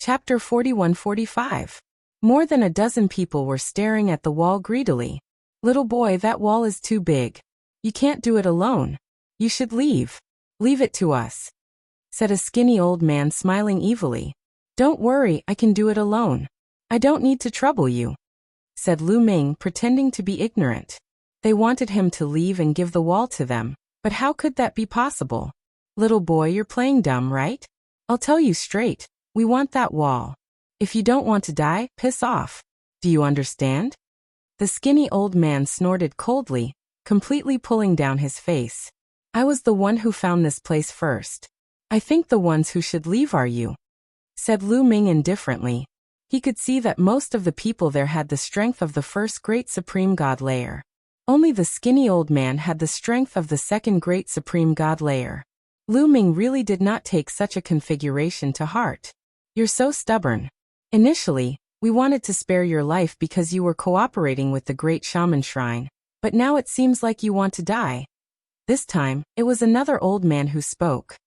Chapter 41-45. More than a dozen people were staring at the wall greedily. Little boy, that wall is too big. You can't do it alone. You should leave. Leave it to us, said a skinny old man smiling evilly. Don't worry, I can do it alone. I don't need to trouble you, said Lu Ming, pretending to be ignorant. They wanted him to leave and give the wall to them, but how could that be possible? Little boy, you're playing dumb, right? I'll tell you straight, we want that wall. If you don't want to die, piss off. Do you understand? The skinny old man snorted coldly, completely pulling down his face. I was the one who found this place first. I think the ones who should leave are you, said Lu Ming indifferently. He could see that most of the people there had the strength of the first great supreme god layer. Only the skinny old man had the strength of the second great supreme god layer. Lu Ming really did not take such a configuration to heart. You're so stubborn. Initially, we wanted to spare your life because you were cooperating with the great shaman shrine, but now it seems like you want to die. This time, it was another old man who spoke.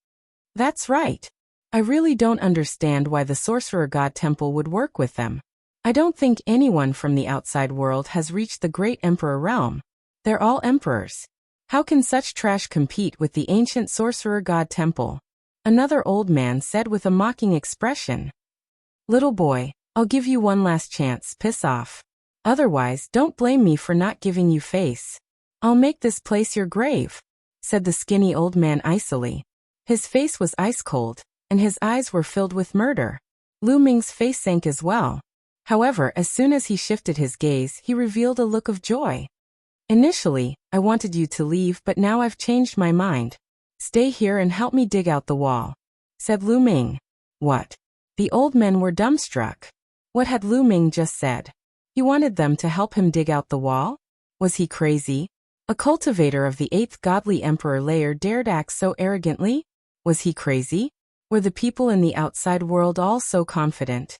That's right. I really don't understand why the sorcerer god temple would work with them. I don't think anyone from the outside world has reached the great emperor realm. They're all emperors. How can such trash compete with the ancient sorcerer god temple? Another old man said with a mocking expression. Little boy, I'll give you one last chance, piss off. Otherwise, don't blame me for not giving you face. I'll make this place your grave, said the skinny old man icily. His face was ice cold, and his eyes were filled with murder. Lu Ming's face sank as well. However, as soon as he shifted his gaze, he revealed a look of joy. Initially, I wanted you to leave, but now I've changed my mind. Stay here and help me dig out the wall, said Lu Ming. What? The old men were dumbstruck. What had Lu Ming just said? He wanted them to help him dig out the wall? Was he crazy? A cultivator of the 8th godly emperor layer dared act so arrogantly? Was he crazy? Were the people in the outside world all so confident?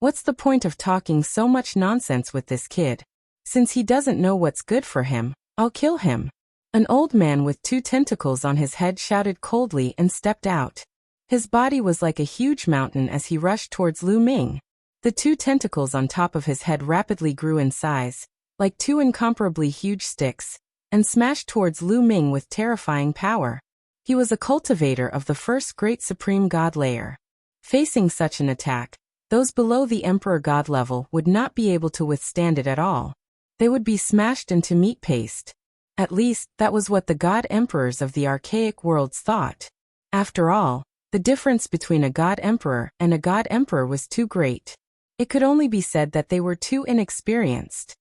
What's the point of talking so much nonsense with this kid? Since he doesn't know what's good for him, I'll kill him. An old man with 2 tentacles on his head shouted coldly and stepped out. His body was like a huge mountain as he rushed towards Lu Ming. The 2 tentacles on top of his head rapidly grew in size, like 2 incomparably huge sticks, and smashed towards Lu Ming with terrifying power. He was a cultivator of the first great supreme god layer. Facing such an attack, those below the emperor god level would not be able to withstand it at all. They would be smashed into meat paste. At least, that was what the god emperors of the archaic worlds thought. After all, the difference between a god emperor and a god emperor was too great. It could only be said that they were too inexperienced.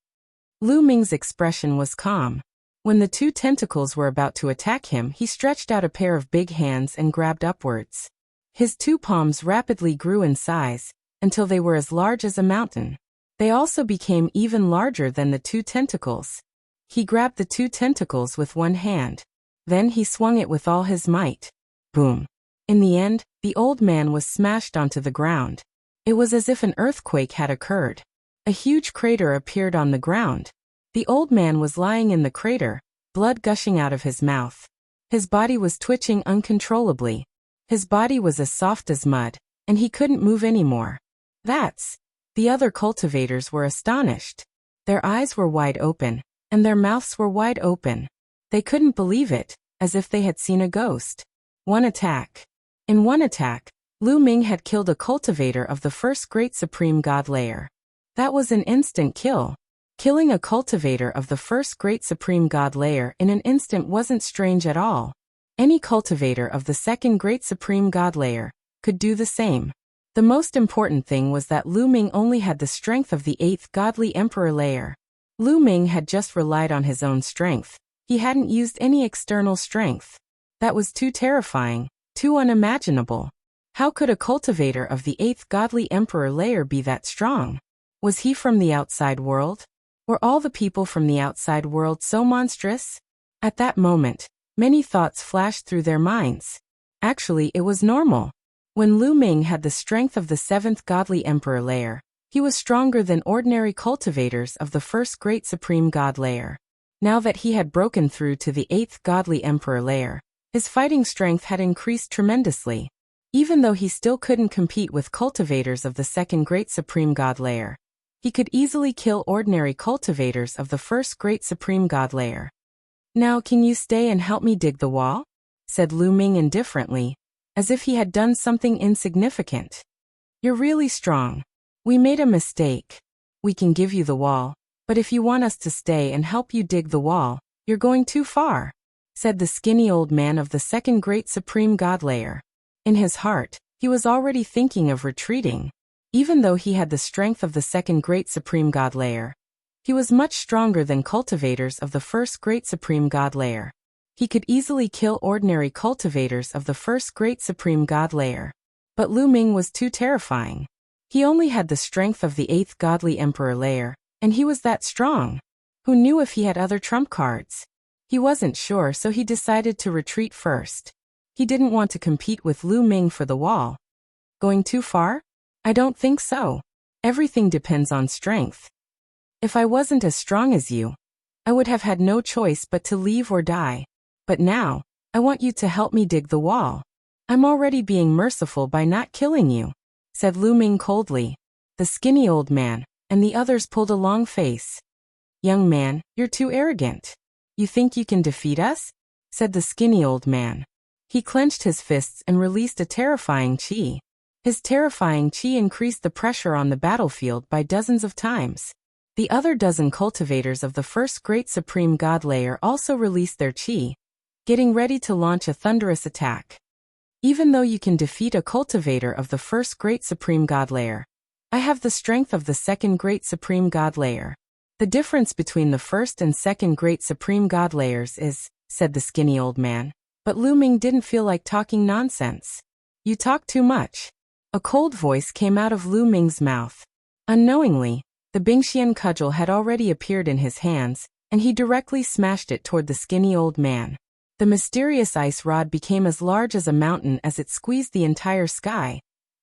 Lu Ming's expression was calm. When the 2 tentacles were about to attack him, he stretched out a pair of big hands and grabbed upwards. His 2 palms rapidly grew in size, until they were as large as a mountain. They also became even larger than the 2 tentacles. He grabbed the 2 tentacles with one hand. Then he swung it with all his might. Boom. In the end, the old man was smashed onto the ground. It was as if an earthquake had occurred. A huge crater appeared on the ground. The old man was lying in the crater, blood gushing out of his mouth. His body was twitching uncontrollably. His body was as soft as mud, and he couldn't move anymore. The other cultivators were astonished. Their eyes were wide open, and their mouths were wide open. They couldn't believe it, as if they had seen a ghost. One attack. In one attack, Lu Ming had killed a cultivator of the first great supreme god layer. That was an instant kill. Killing a cultivator of the first great supreme god layer in an instant wasn't strange at all. Any cultivator of the second great supreme god layer could do the same. The most important thing was that Lu Ming only had the strength of the 8th godly emperor layer. Lu Ming had just relied on his own strength. He hadn't used any external strength. That was too terrifying, too unimaginable. How could a cultivator of the 8th godly emperor layer be that strong? Was he from the outside world? Were all the people from the outside world so monstrous? At that moment, many thoughts flashed through their minds. Actually, it was normal. When Lu Ming had the strength of the 7th godly emperor layer, he was stronger than ordinary cultivators of the first great supreme god layer. Now that he had broken through to the 8th godly emperor layer, his fighting strength had increased tremendously. Even though he still couldn't compete with cultivators of the second great supreme god layer, he could easily kill ordinary cultivators of the first great supreme god layer. "Now can you stay and help me dig the wall?" said Lu Ming indifferently, as if he had done something insignificant. "You're really strong. We made a mistake. We can give you the wall, but if you want us to stay and help you dig the wall, you're going too far," said the skinny old man of the second great supreme god layer. In his heart, he was already thinking of retreating. Even though he had the strength of the second great supreme god layer, he was much stronger than cultivators of the first great supreme god layer. He could easily kill ordinary cultivators of the first great supreme god layer. But Lu Ming was too terrifying. He only had the strength of the 8th godly emperor layer, and he was that strong. Who knew if he had other trump cards? He wasn't sure, so he decided to retreat first. He didn't want to compete with Lu Ming for the wall. "Going too far? I don't think so. Everything depends on strength. If I wasn't as strong as you, I would have had no choice but to leave or die. But now, I want you to help me dig the wall. I'm already being merciful by not killing you," said Lu Ming coldly. The skinny old man and the others pulled a long face. "Young man, you're too arrogant. You think you can defeat us?" said the skinny old man. He clenched his fists and released a terrifying chi. His terrifying chi increased the pressure on the battlefield by dozens of times. The other dozen cultivators of the first great supreme god layer also released their chi, getting ready to launch a thunderous attack. "Even though you can defeat a cultivator of the first great supreme god layer, I have the strength of the second great supreme god layer. The difference between the first and second great supreme god layers is," said the skinny old man. But Lu Ming didn't feel like talking nonsense. "You talk too much." A cold voice came out of Lu Ming's mouth. Unknowingly, the Bingxian cudgel had already appeared in his hands, and he directly smashed it toward the skinny old man. The mysterious ice rod became as large as a mountain as it squeezed the entire sky,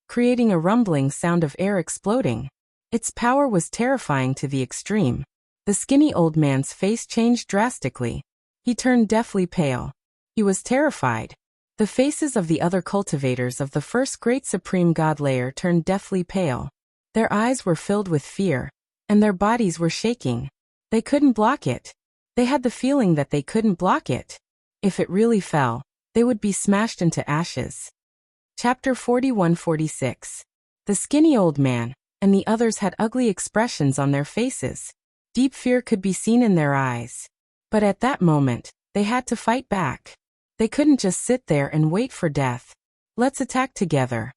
creating a rumbling sound of air exploding. Its power was terrifying to the extreme. The skinny old man's face changed drastically. He turned deathly pale. He was terrified. The faces of the other cultivators of the first great supreme god layer turned deathly pale. Their eyes were filled with fear, and their bodies were shaking. They couldn't block it. They had the feeling that they couldn't block it. If it really fell, they would be smashed into ashes. Chapter 41-46. The skinny old man and the others had ugly expressions on their faces. Deep fear could be seen in their eyes. But at that moment, they had to fight back. They couldn't just sit there and wait for death. "Let's attack together,"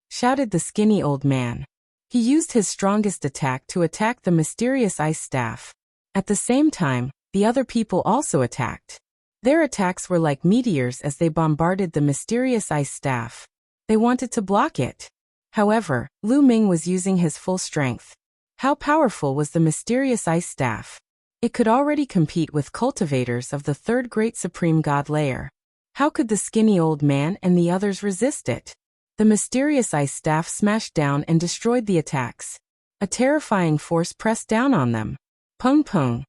shouted the skinny old man. He used his strongest attack to attack the mysterious ice staff. At the same time, the other people also attacked. Their attacks were like meteors as they bombarded the mysterious ice staff. They wanted to block it. However, Lu Ming was using his full strength. How powerful was the mysterious ice staff? It could already compete with cultivators of the third great supreme god layer. How could the skinny old man and the others resist it? The mysterious ice staff smashed down and destroyed the attacks. A terrifying force pressed down on them. Pung pung.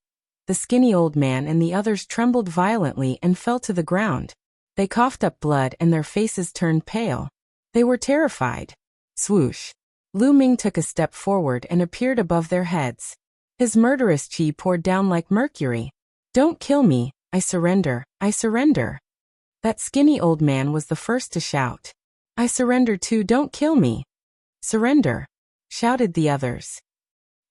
The skinny old man and the others trembled violently and fell to the ground. They coughed up blood and their faces turned pale. They were terrified. Swoosh. Lu Ming took a step forward and appeared above their heads. His murderous chi poured down like mercury. "Don't kill me, I surrender, I surrender." That skinny old man was the first to shout. "I surrender too, don't kill me." "Surrender," shouted the others.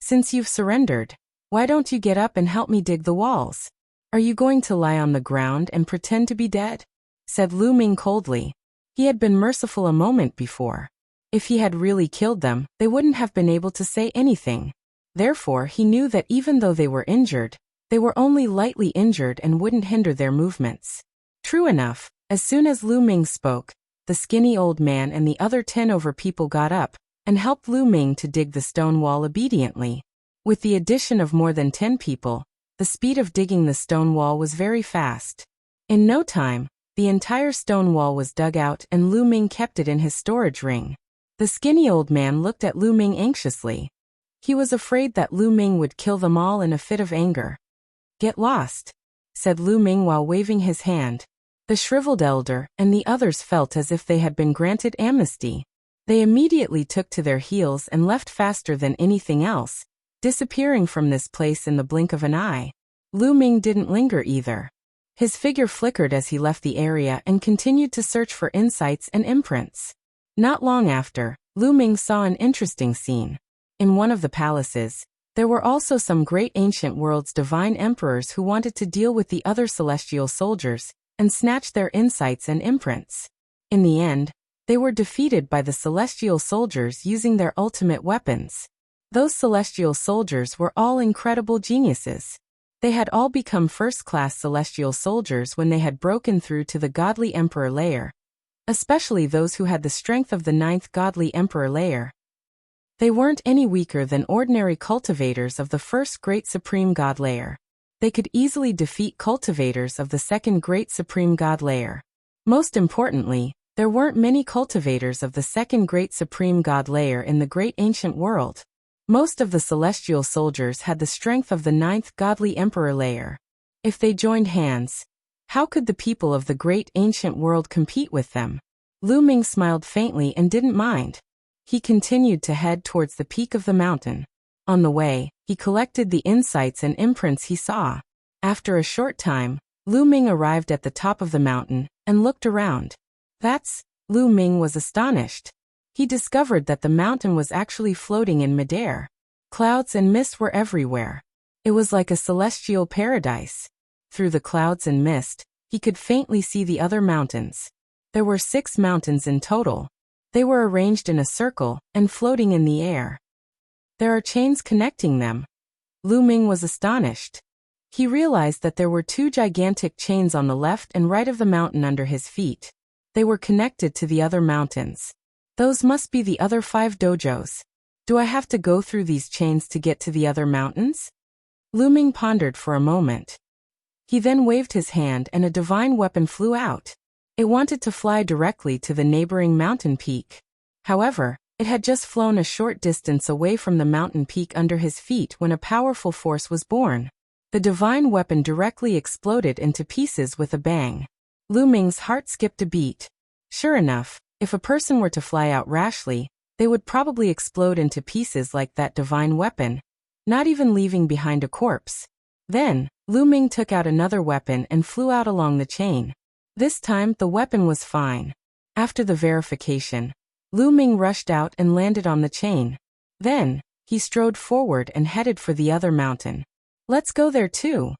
"Since you've surrendered, why don't you get up and help me dig the walls? Are you going to lie on the ground and pretend to be dead?" said Lu Ming coldly. He had been merciful a moment before. If he had really killed them, they wouldn't have been able to say anything. Therefore, he knew that even though they were injured, they were only lightly injured and wouldn't hinder their movements. True enough, as soon as Lu Ming spoke, the skinny old man and the other 10 over people got up and helped Lu Ming to dig the stone wall obediently. With the addition of more than 10 people, the speed of digging the stone wall was very fast. In no time, the entire stone wall was dug out and Lu Ming kept it in his storage ring. The skinny old man looked at Lu Ming anxiously. He was afraid that Lu Ming would kill them all in a fit of anger. "Get lost," said Lu Ming while waving his hand. The shriveled elder and the others felt as if they had been granted amnesty. They immediately took to their heels and left faster than anything else, disappearing from this place in the blink of an eye. Lu Ming didn't linger either. His figure flickered as he left the area and continued to search for insights and imprints. Not long after, Lu Ming saw an interesting scene. In one of the palaces, there were also some great ancient world's divine emperors who wanted to deal with the other celestial soldiers and snatch their insights and imprints. In the end, they were defeated by the celestial soldiers using their ultimate weapons. Those celestial soldiers were all incredible geniuses. They had all become first-class celestial soldiers when they had broken through to the godly emperor layer, especially those who had the strength of the 9th godly emperor layer. They weren't any weaker than ordinary cultivators of the first great supreme god layer. They could easily defeat cultivators of the 2nd great supreme god layer. Most importantly, there weren't many cultivators of the 2nd great supreme god layer in the great ancient world. Most of the celestial soldiers had the strength of the 9th godly emperor layer. If they joined hands, how could the people of the great ancient world compete with them? Lu Ming smiled faintly and didn't mind. He continued to head towards the peak of the mountain. On the way, he collected the insights and imprints he saw. After a short time, Lu Ming arrived at the top of the mountain and looked around. Lu Ming was astonished. He discovered that the mountain was actually floating in midair. Clouds and mist were everywhere. It was like a celestial paradise. Through the clouds and mist, he could faintly see the other mountains. There were 6 mountains in total. They were arranged in a circle and floating in the air. There are chains connecting them. Lu Ming was astonished. He realized that there were 2 gigantic chains on the left and right of the mountain under his feet. They were connected to the other mountains. Those must be the other 5 dojos. Do I have to go through these chains to get to the other mountains? Lu Ming pondered for a moment. He then waved his hand and a divine weapon flew out. It wanted to fly directly to the neighboring mountain peak. However, it had just flown a short distance away from the mountain peak under his feet when a powerful force was born. The divine weapon directly exploded into pieces with a bang. Lu Ming's heart skipped a beat. Sure enough, if a person were to fly out rashly, they would probably explode into pieces like that divine weapon, not even leaving behind a corpse. Then, Lu Ming took out another weapon and flew out along the chain. This time, the weapon was fine. After the verification, Lu Ming rushed out and landed on the chain. Then, he strode forward and headed for the other mountain. Let's go there too.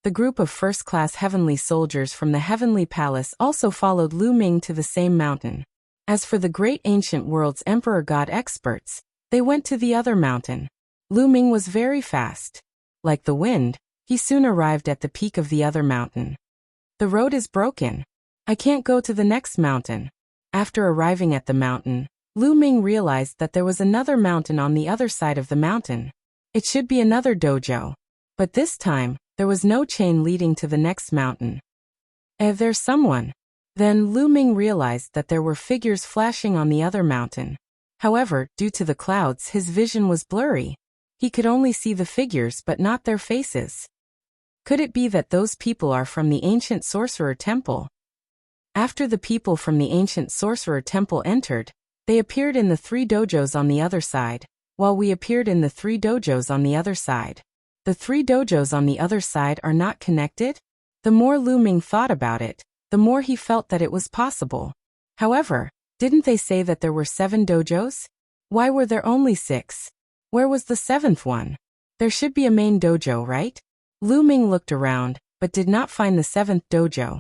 The group of first-class heavenly soldiers from the heavenly palace also followed Lu Ming to the same mountain. As for the great ancient world's emperor god experts, they went to the other mountain. Lu Ming was very fast. Like the wind, he soon arrived at the peak of the other mountain. The road is broken. I can't go to the next mountain. After arriving at the mountain, Lu Ming realized that there was another mountain on the other side of the mountain. It should be another dojo. But this time, there was no chain leading to the next mountain. There's someone. Then Lu Ming realized that there were figures flashing on the other mountain. However, due to the clouds, his vision was blurry. He could only see the figures but not their faces. Could it be that those people are from the ancient sorcerer temple? After the people from the ancient sorcerer temple entered, they appeared in the 3 dojos on the other side, while we appeared in the 3 dojos on the other side. The 3 dojos on the other side are not connected? The more Lu Ming thought about it, the more he felt that it was possible. However, didn't they say that there were 7 dojos? Why were there only 6? Where was the 7th one? There should be a main dojo, right? Lu Ming looked around, but did not find the 7th dojo.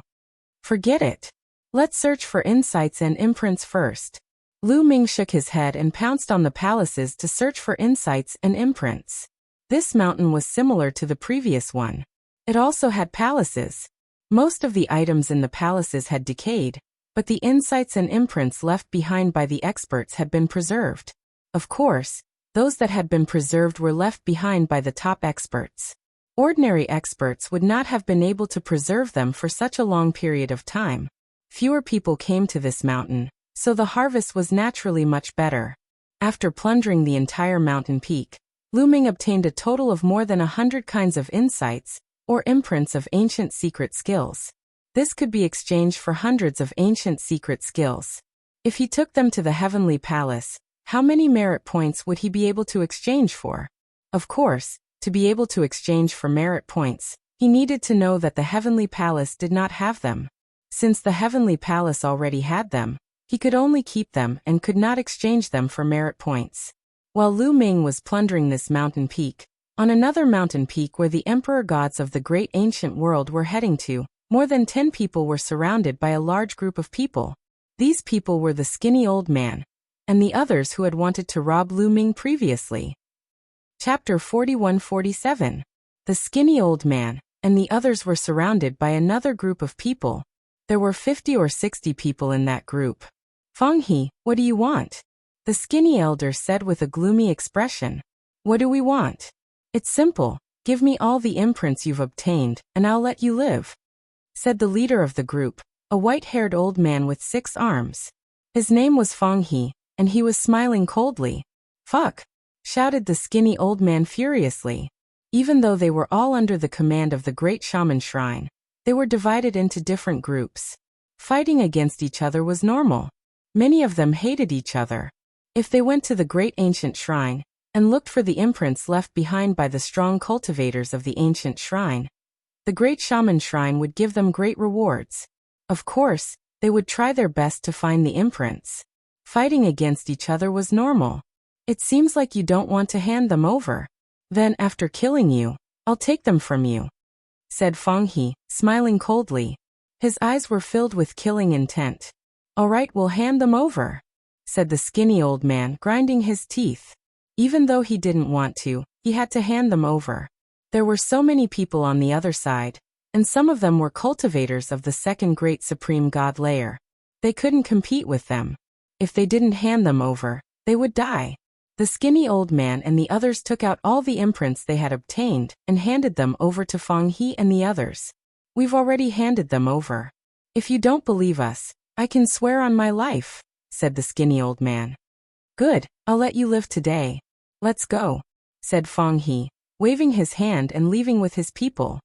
Forget it. Let's search for insights and imprints first. Lu Ming shook his head and pounced on the palaces to search for insights and imprints. This mountain was similar to the previous one. It also had palaces. Most of the items in the palaces had decayed, but the insights and imprints left behind by the experts had been preserved. Of course, those that had been preserved were left behind by the top experts. Ordinary experts would not have been able to preserve them for such a long period of time. Fewer people came to this mountain, so the harvest was naturally much better. After plundering the entire mountain peak, Lu Ming obtained a total of more than 100 kinds of insights, or imprints of ancient secret skills. This could be exchanged for hundreds of ancient secret skills. If he took them to the heavenly palace, how many merit points would he be able to exchange for? Of course, to be able to exchange for merit points, he needed to know that the heavenly palace did not have them. Since the heavenly palace already had them, he could only keep them and could not exchange them for merit points. While Lu Ming was plundering this mountain peak, on another mountain peak where the emperor gods of the great ancient world were heading to, more than 10 people were surrounded by a large group of people. These people were the skinny old man, and the others who had wanted to rob Lu Ming previously. Chapter 41-47. The skinny old man and the others were surrounded by another group of people. There were 50 or 60 people in that group. Fang He, what do you want? The skinny elder said with a gloomy expression. What do we want? It's simple. Give me all the imprints you've obtained, and I'll let you live, said the leader of the group, a white-haired old man with 6 arms. His name was Fang He, and he was smiling coldly. Fuck! Shouted the skinny old man furiously. Even though they were all under the command of the great shaman shrine, they were divided into different groups. Fighting against each other was normal. Many of them hated each other. If they went to the great ancient shrine and looked for the imprints left behind by the strong cultivators of the ancient shrine, the great shaman shrine would give them great rewards. Of course, they would try their best to find the imprints. Fighting against each other was normal. It seems like you don't want to hand them over. Then, after killing you, I'll take them from you, said Fang He, smiling coldly. His eyes were filled with killing intent. All right, we'll hand them over, said the skinny old man, grinding his teeth. Even though he didn't want to, he had to hand them over. There were so many people on the other side, and some of them were cultivators of the second great supreme god layer. They couldn't compete with them. If they didn't hand them over, they would die. The skinny old man and the others took out all the imprints they had obtained and handed them over to Fang He and the others. We've already handed them over. If you don't believe us, I can swear on my life, said the skinny old man. Good, I'll let you live today. Let's go, said Fang He, waving his hand and leaving with his people.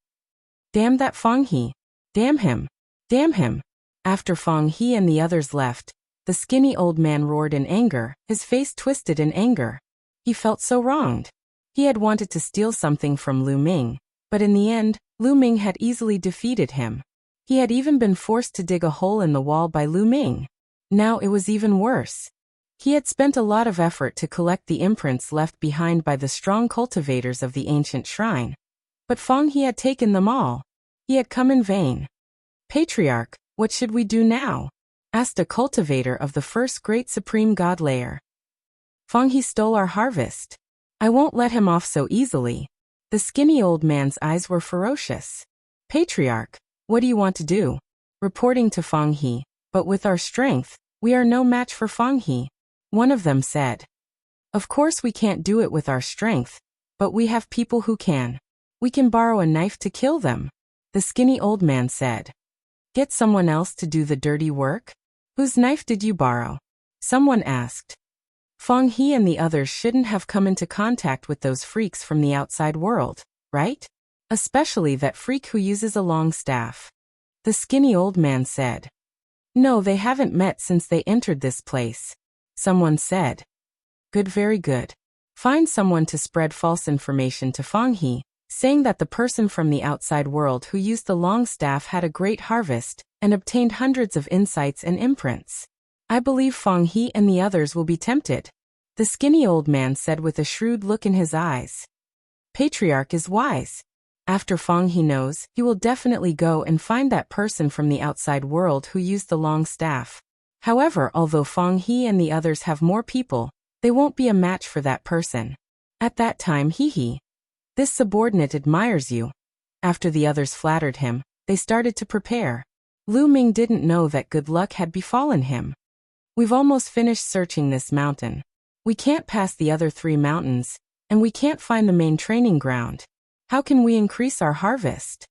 Damn that Fang He. Damn him. Damn him. After Fang He and the others left, the skinny old man roared in anger, his face twisted in anger. He felt so wronged. He had wanted to steal something from Lu Ming, but in the end, Lu Ming had easily defeated him. He had even been forced to dig a hole in the wall by Lu Ming. Now it was even worse. He had spent a lot of effort to collect the imprints left behind by the strong cultivators of the ancient shrine. But Fang He had taken them all. He had come in vain. Patriarch, what should we do now? Asked a cultivator of the first great supreme god layer. Fang He stole our harvest. I won't let him off so easily. The skinny old man's eyes were ferocious. Patriarch, what do you want to do? Reporting to Fang He, but with our strength, we are no match for Fang He. One of them said. Of course we can't do it with our strength, but we have people who can. We can borrow a knife to kill them, the skinny old man said. Get someone else to do the dirty work? Whose knife did you borrow? Someone asked. Fang He and the others shouldn't have come into contact with those freaks from the outside world, right? Especially that freak who uses a long staff. The skinny old man said. No, they haven't met since they entered this place. Someone said. Good, very good. Find someone to spread false information to Fang He, saying that the person from the outside world who used the long staff had a great harvest and obtained hundreds of insights and imprints. I believe Fang He and the others will be tempted, the skinny old man said with a shrewd look in his eyes. Patriarch is wise. After Fang He knows, he will definitely go and find that person from the outside world who used the long staff. However, although Fang He and the others have more people, they won't be a match for that person. At that time, he. This subordinate admires you. After the others flattered him, they started to prepare. Lu Ming didn't know that good luck had befallen him. We've almost finished searching this mountain. We can't pass the other 3 mountains, and we can't find the main training ground. How can we increase our harvest?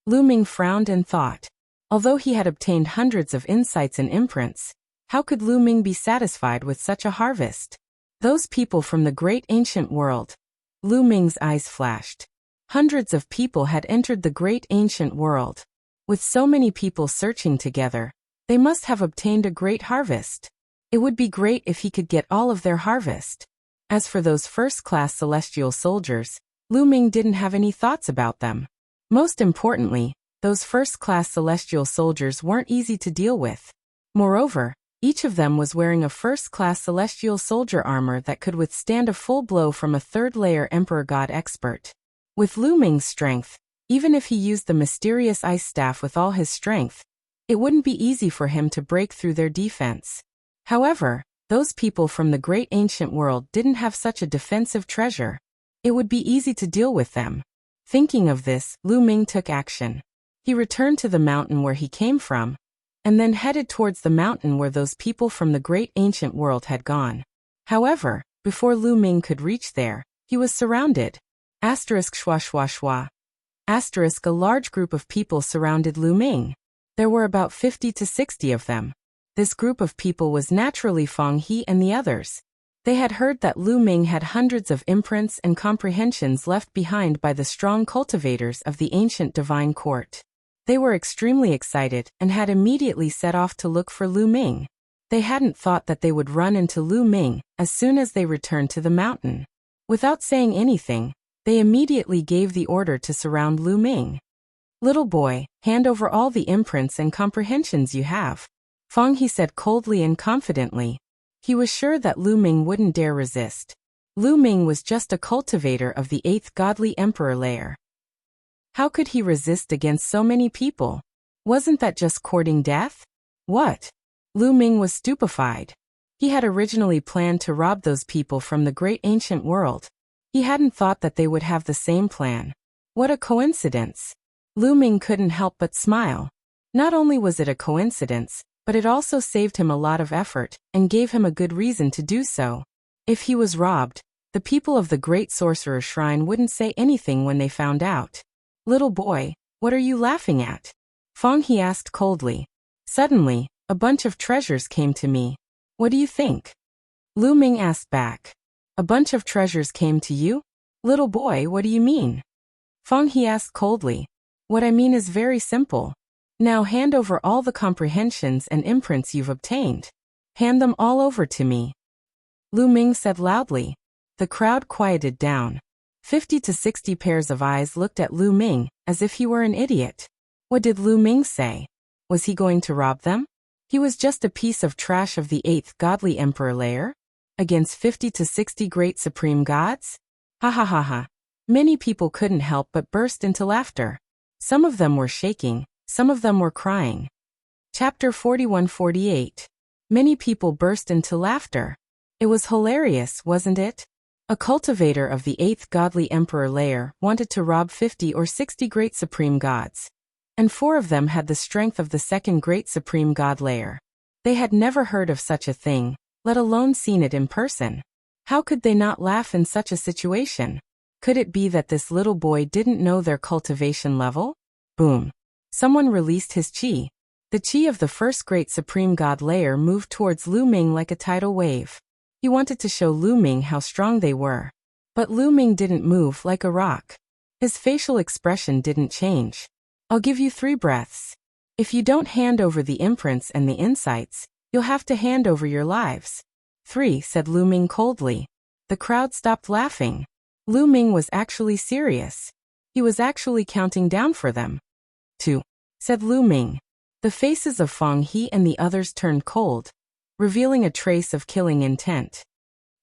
Lu Ming frowned and thought. Although he had obtained hundreds of insights and imprints, how could Lu Ming be satisfied with such a harvest? Those people from the great ancient world. Lu Ming's eyes flashed. Hundreds of people had entered the great ancient world. With so many people searching together, they must have obtained a great harvest. It would be great if he could get all of their harvest. As for those first-class celestial soldiers, Lu Ming didn't have any thoughts about them. Most importantly, those first-class celestial soldiers weren't easy to deal with. Moreover, each of them was wearing a first-class celestial soldier armor that could withstand a full blow from a third-layer Emperor God expert. With Lu Ming's strength, even if he used the mysterious ice staff with all his strength, it wouldn't be easy for him to break through their defense. However, those people from the great ancient world didn't have such a defensive treasure. It would be easy to deal with them. Thinking of this, Lu Ming took action. He returned to the mountain where he came from, and then headed towards the mountain where those people from the great ancient world had gone. However, before Lu Ming could reach there, he was surrounded. Asterisk schwa schwa schwa. Asterisk a large group of people surrounded Lu Ming. There were about 50 to 60 of them. This group of people was naturally Feng He and the others. They had heard that Lu Ming had hundreds of imprints and comprehensions left behind by the strong cultivators of the ancient divine court. They were extremely excited and had immediately set off to look for Lu Ming. They hadn't thought that they would run into Lu Ming as soon as they returned to the mountain. Without saying anything, they immediately gave the order to surround Lu Ming. "Little boy, hand over all the imprints and comprehensions you have," Feng He said coldly and confidently. He was sure that Lu Ming wouldn't dare resist. Lu Ming was just a cultivator of the 8th godly emperor layer. How could he resist against so many people? Wasn't that just courting death? What? Lu Ming was stupefied. He had originally planned to rob those people from the great ancient world. He hadn't thought that they would have the same plan. What a coincidence. Lu Ming couldn't help but smile. Not only was it a coincidence, but it also saved him a lot of effort and gave him a good reason to do so. If he was robbed, the people of the Great Sorcerer Shrine wouldn't say anything when they found out. "Little boy, what are you laughing at?" Feng He asked coldly. "Suddenly, a bunch of treasures came to me. What do you think?" Lu Ming asked back. "A bunch of treasures came to you? Little boy, what do you mean?" Feng He asked coldly. "What I mean is very simple. Now hand over all the comprehensions and imprints you've obtained. Hand them all over to me." Lu Ming said loudly. The crowd quieted down. 50 to 60 pairs of eyes looked at Lu Ming as if he were an idiot. What did Lu Ming say? Was he going to rob them? He was just a piece of trash of the 8th godly emperor layer? Against 50 to 60 great supreme gods? Ha ha ha ha. Many people couldn't help but burst into laughter. Some of them were shaking. Some of them were crying. Chapter 41-48. Many people burst into laughter. It was hilarious, wasn't it? A cultivator of the 8th godly emperor layer wanted to rob 50 or 60 great supreme gods. And 4 of them had the strength of the 2nd great supreme god layer. They had never heard of such a thing, let alone seen it in person. How could they not laugh in such a situation? Could it be that this little boy didn't know their cultivation level? Boom. Someone released his chi. The chi of the 1st great supreme god layer moved towards Lu Ming like a tidal wave. He wanted to show Lu Ming how strong they were. But Lu Ming didn't move like a rock. His facial expression didn't change. "I'll give you 3 breaths. If you don't hand over the imprints and the insights, you'll have to hand over your lives." 3, said Lu Ming coldly. The crowd stopped laughing. Lu Ming was actually serious. He was actually counting down for them. 2, said Lu Ming. The faces of Feng He and the others turned cold, revealing a trace of killing intent.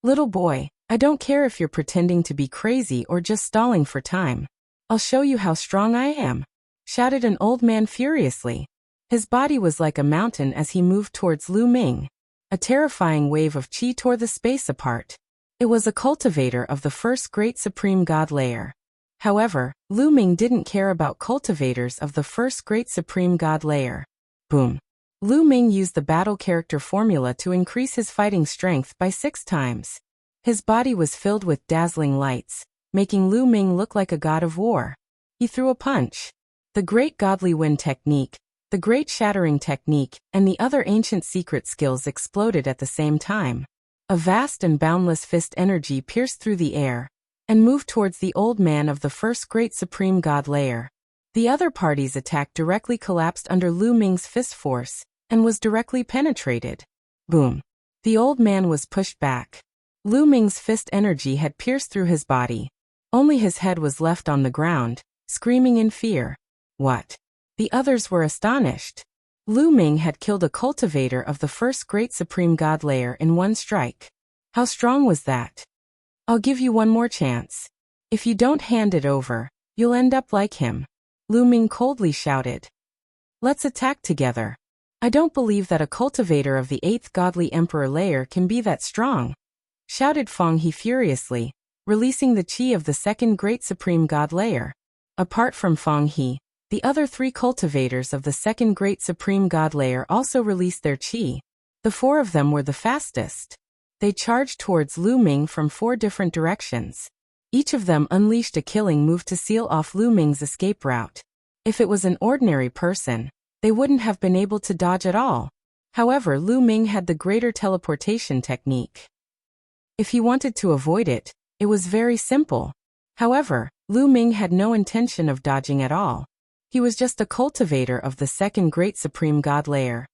"Little boy, I don't care if you're pretending to be crazy or just stalling for time. I'll show you how strong I am," shouted an old man furiously. His body was like a mountain as he moved towards Lu Ming. A terrifying wave of chi tore the space apart. It was a cultivator of the 1st great supreme god layer. However, Lu Ming didn't care about cultivators of the 1st great supreme god layer. Boom. Lu Ming used the battle character formula to increase his fighting strength by 6 times. His body was filled with dazzling lights, making Lu Ming look like a god of war. He threw a punch. The great godly wind technique, the great shattering technique, and the other ancient secret skills exploded at the same time. A vast and boundless fist energy pierced through the air and moved towards the old man of the 1st great supreme god layer. The other party's attack directly collapsed under Lu Ming's fist force and was directly penetrated. Boom. The old man was pushed back. Lu Ming's fist energy had pierced through his body. Only his head was left on the ground, screaming in fear. What? The others were astonished. Lu Ming had killed a cultivator of the first great supreme god layer in one strike. How strong was that? I'll give you one more chance. If you don't hand it over, you'll end up like him. Lu Ming coldly shouted. Let's attack together. I don't believe that a cultivator of the 8th godly emperor layer can be that strong, shouted Feng He furiously, releasing the chi of the 2nd great supreme god layer. Apart from Feng He, the other 3 cultivators of the 2nd great supreme god layer also released their chi. The 4 of them were the fastest. They charged towards Lu Ming from 4 different directions. Each of them unleashed a killing move to seal off Lu Ming's escape route. If it was an ordinary person, they wouldn't have been able to dodge at all. However, Lu Ming had the greater teleportation technique. If he wanted to avoid it, it was very simple. However, Lu Ming had no intention of dodging at all. He was just a cultivator of the 2nd great supreme god layer.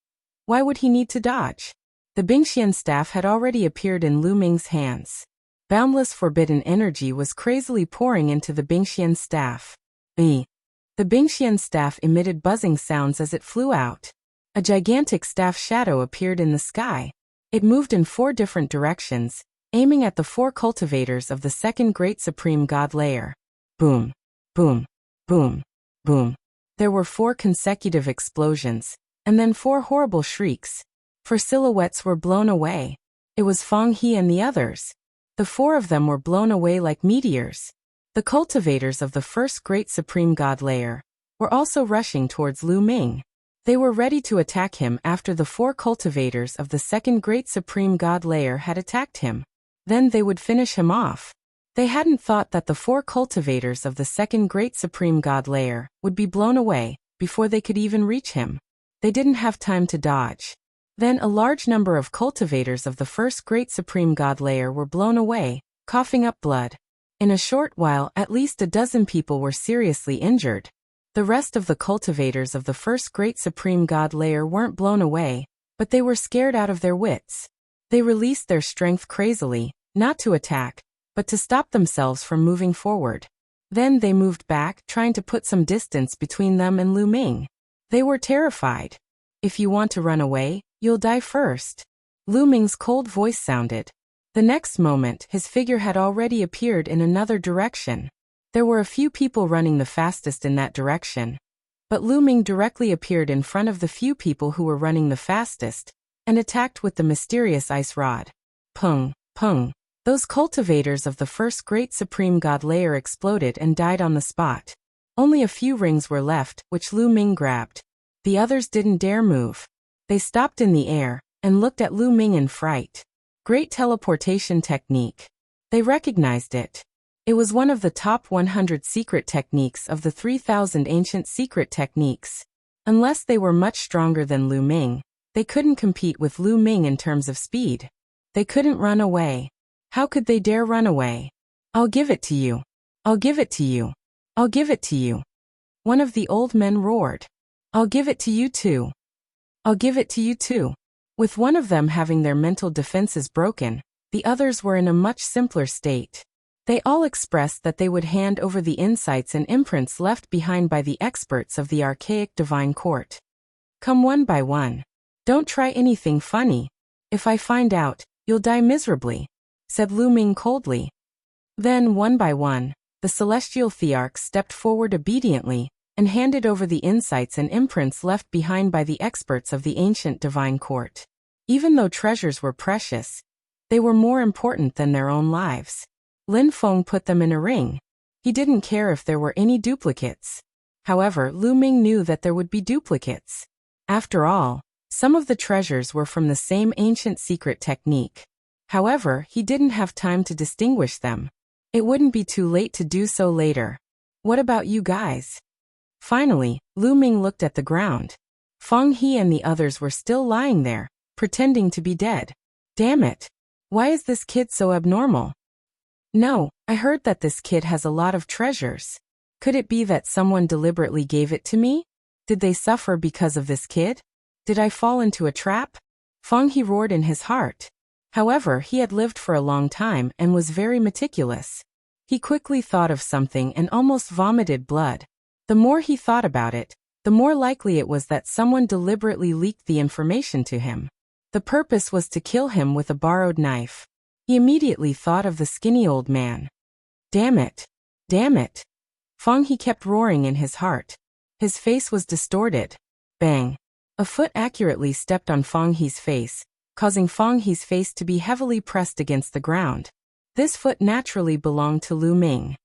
Why would he need to dodge? The Bingxian staff had already appeared in Lu Ming's hands. Boundless forbidden energy was crazily pouring into the Bingxian staff. The Bingxian staff emitted buzzing sounds as it flew out. A gigantic staff shadow appeared in the sky. It moved in 4 different directions, aiming at the 4 cultivators of the 2nd great supreme god layer. Boom, boom, boom, boom. There were 4 consecutive explosions, and then 4 horrible shrieks. 4 silhouettes were blown away. It was Feng He and the others. The 4 of them were blown away like meteors. The cultivators of the 1st great supreme god layer were also rushing towards Lu Ming. They were ready to attack him after the 4 cultivators of the 2nd great supreme god layer had attacked him. Then they would finish him off. They hadn't thought that the 4 cultivators of the 2nd great supreme god layer would be blown away before they could even reach him. They didn't have time to dodge. Then a large number of cultivators of the 1st great supreme god layer were blown away, coughing up blood. In a short while, at least a dozen people were seriously injured. The rest of the cultivators of the 1st great supreme god layer weren't blown away, but they were scared out of their wits. They released their strength crazily, not to attack, but to stop themselves from moving forward. Then they moved back, trying to put some distance between them and Lu Ming. They were terrified. If you want to run away, you'll die first. Lu Ming's cold voice sounded. The next moment, his figure had already appeared in another direction. There were a few people running the fastest in that direction. But Lu Ming directly appeared in front of the few people who were running the fastest, and attacked with the mysterious ice rod. Pung, pung. Those cultivators of the 1st great supreme god layer exploded and died on the spot. Only a few rings were left, which Lu Ming grabbed. The others didn't dare move. They stopped in the air, and looked at Lu Ming in fright. Great teleportation technique. They recognized it. It was one of the top 100 secret techniques of the 3,000 ancient secret techniques. Unless they were much stronger than Lu Ming, they couldn't compete with Lu Ming in terms of speed. They couldn't run away. How could they dare run away? I'll give it to you. I'll give it to you. I'll give it to you. One of the old men roared. I'll give it to you too. I'll give it to you too. With one of them having their mental defenses broken, the others were in a much simpler state. They all expressed that they would hand over the insights and imprints left behind by the experts of the archaic divine court. Come one by one. Don't try anything funny. If I find out, you'll die miserably, said Lu Ming coldly. Then, one by one, the celestial thearchs stepped forward obediently, and handed over the insights and imprints left behind by the experts of the ancient divine court. Even though treasures were precious, they were more important than their own lives. Lin Feng put them in a ring. He didn't care if there were any duplicates. However, Lu Ming knew that there would be duplicates. After all, some of the treasures were from the same ancient secret technique. However, he didn't have time to distinguish them. It wouldn't be too late to do so later. What about you guys? Finally, Lu Ming looked at the ground. Feng He and the others were still lying there, pretending to be dead. Damn it! Why is this kid so abnormal? No, I heard that this kid has a lot of treasures. Could it be that someone deliberately gave it to me? Did they suffer because of this kid? Did I fall into a trap? Fang He roared in his heart. However, he had lived for a long time and was very meticulous. He quickly thought of something and almost vomited blood. The more he thought about it, the more likely it was that someone deliberately leaked the information to him. The purpose was to kill him with a borrowed knife. He immediately thought of the skinny old man. Damn it! Damn it! Fang He kept roaring in his heart. His face was distorted. Bang! A foot accurately stepped on Fang He's face, causing Fang He's face to be heavily pressed against the ground. This foot naturally belonged to Lu Ming.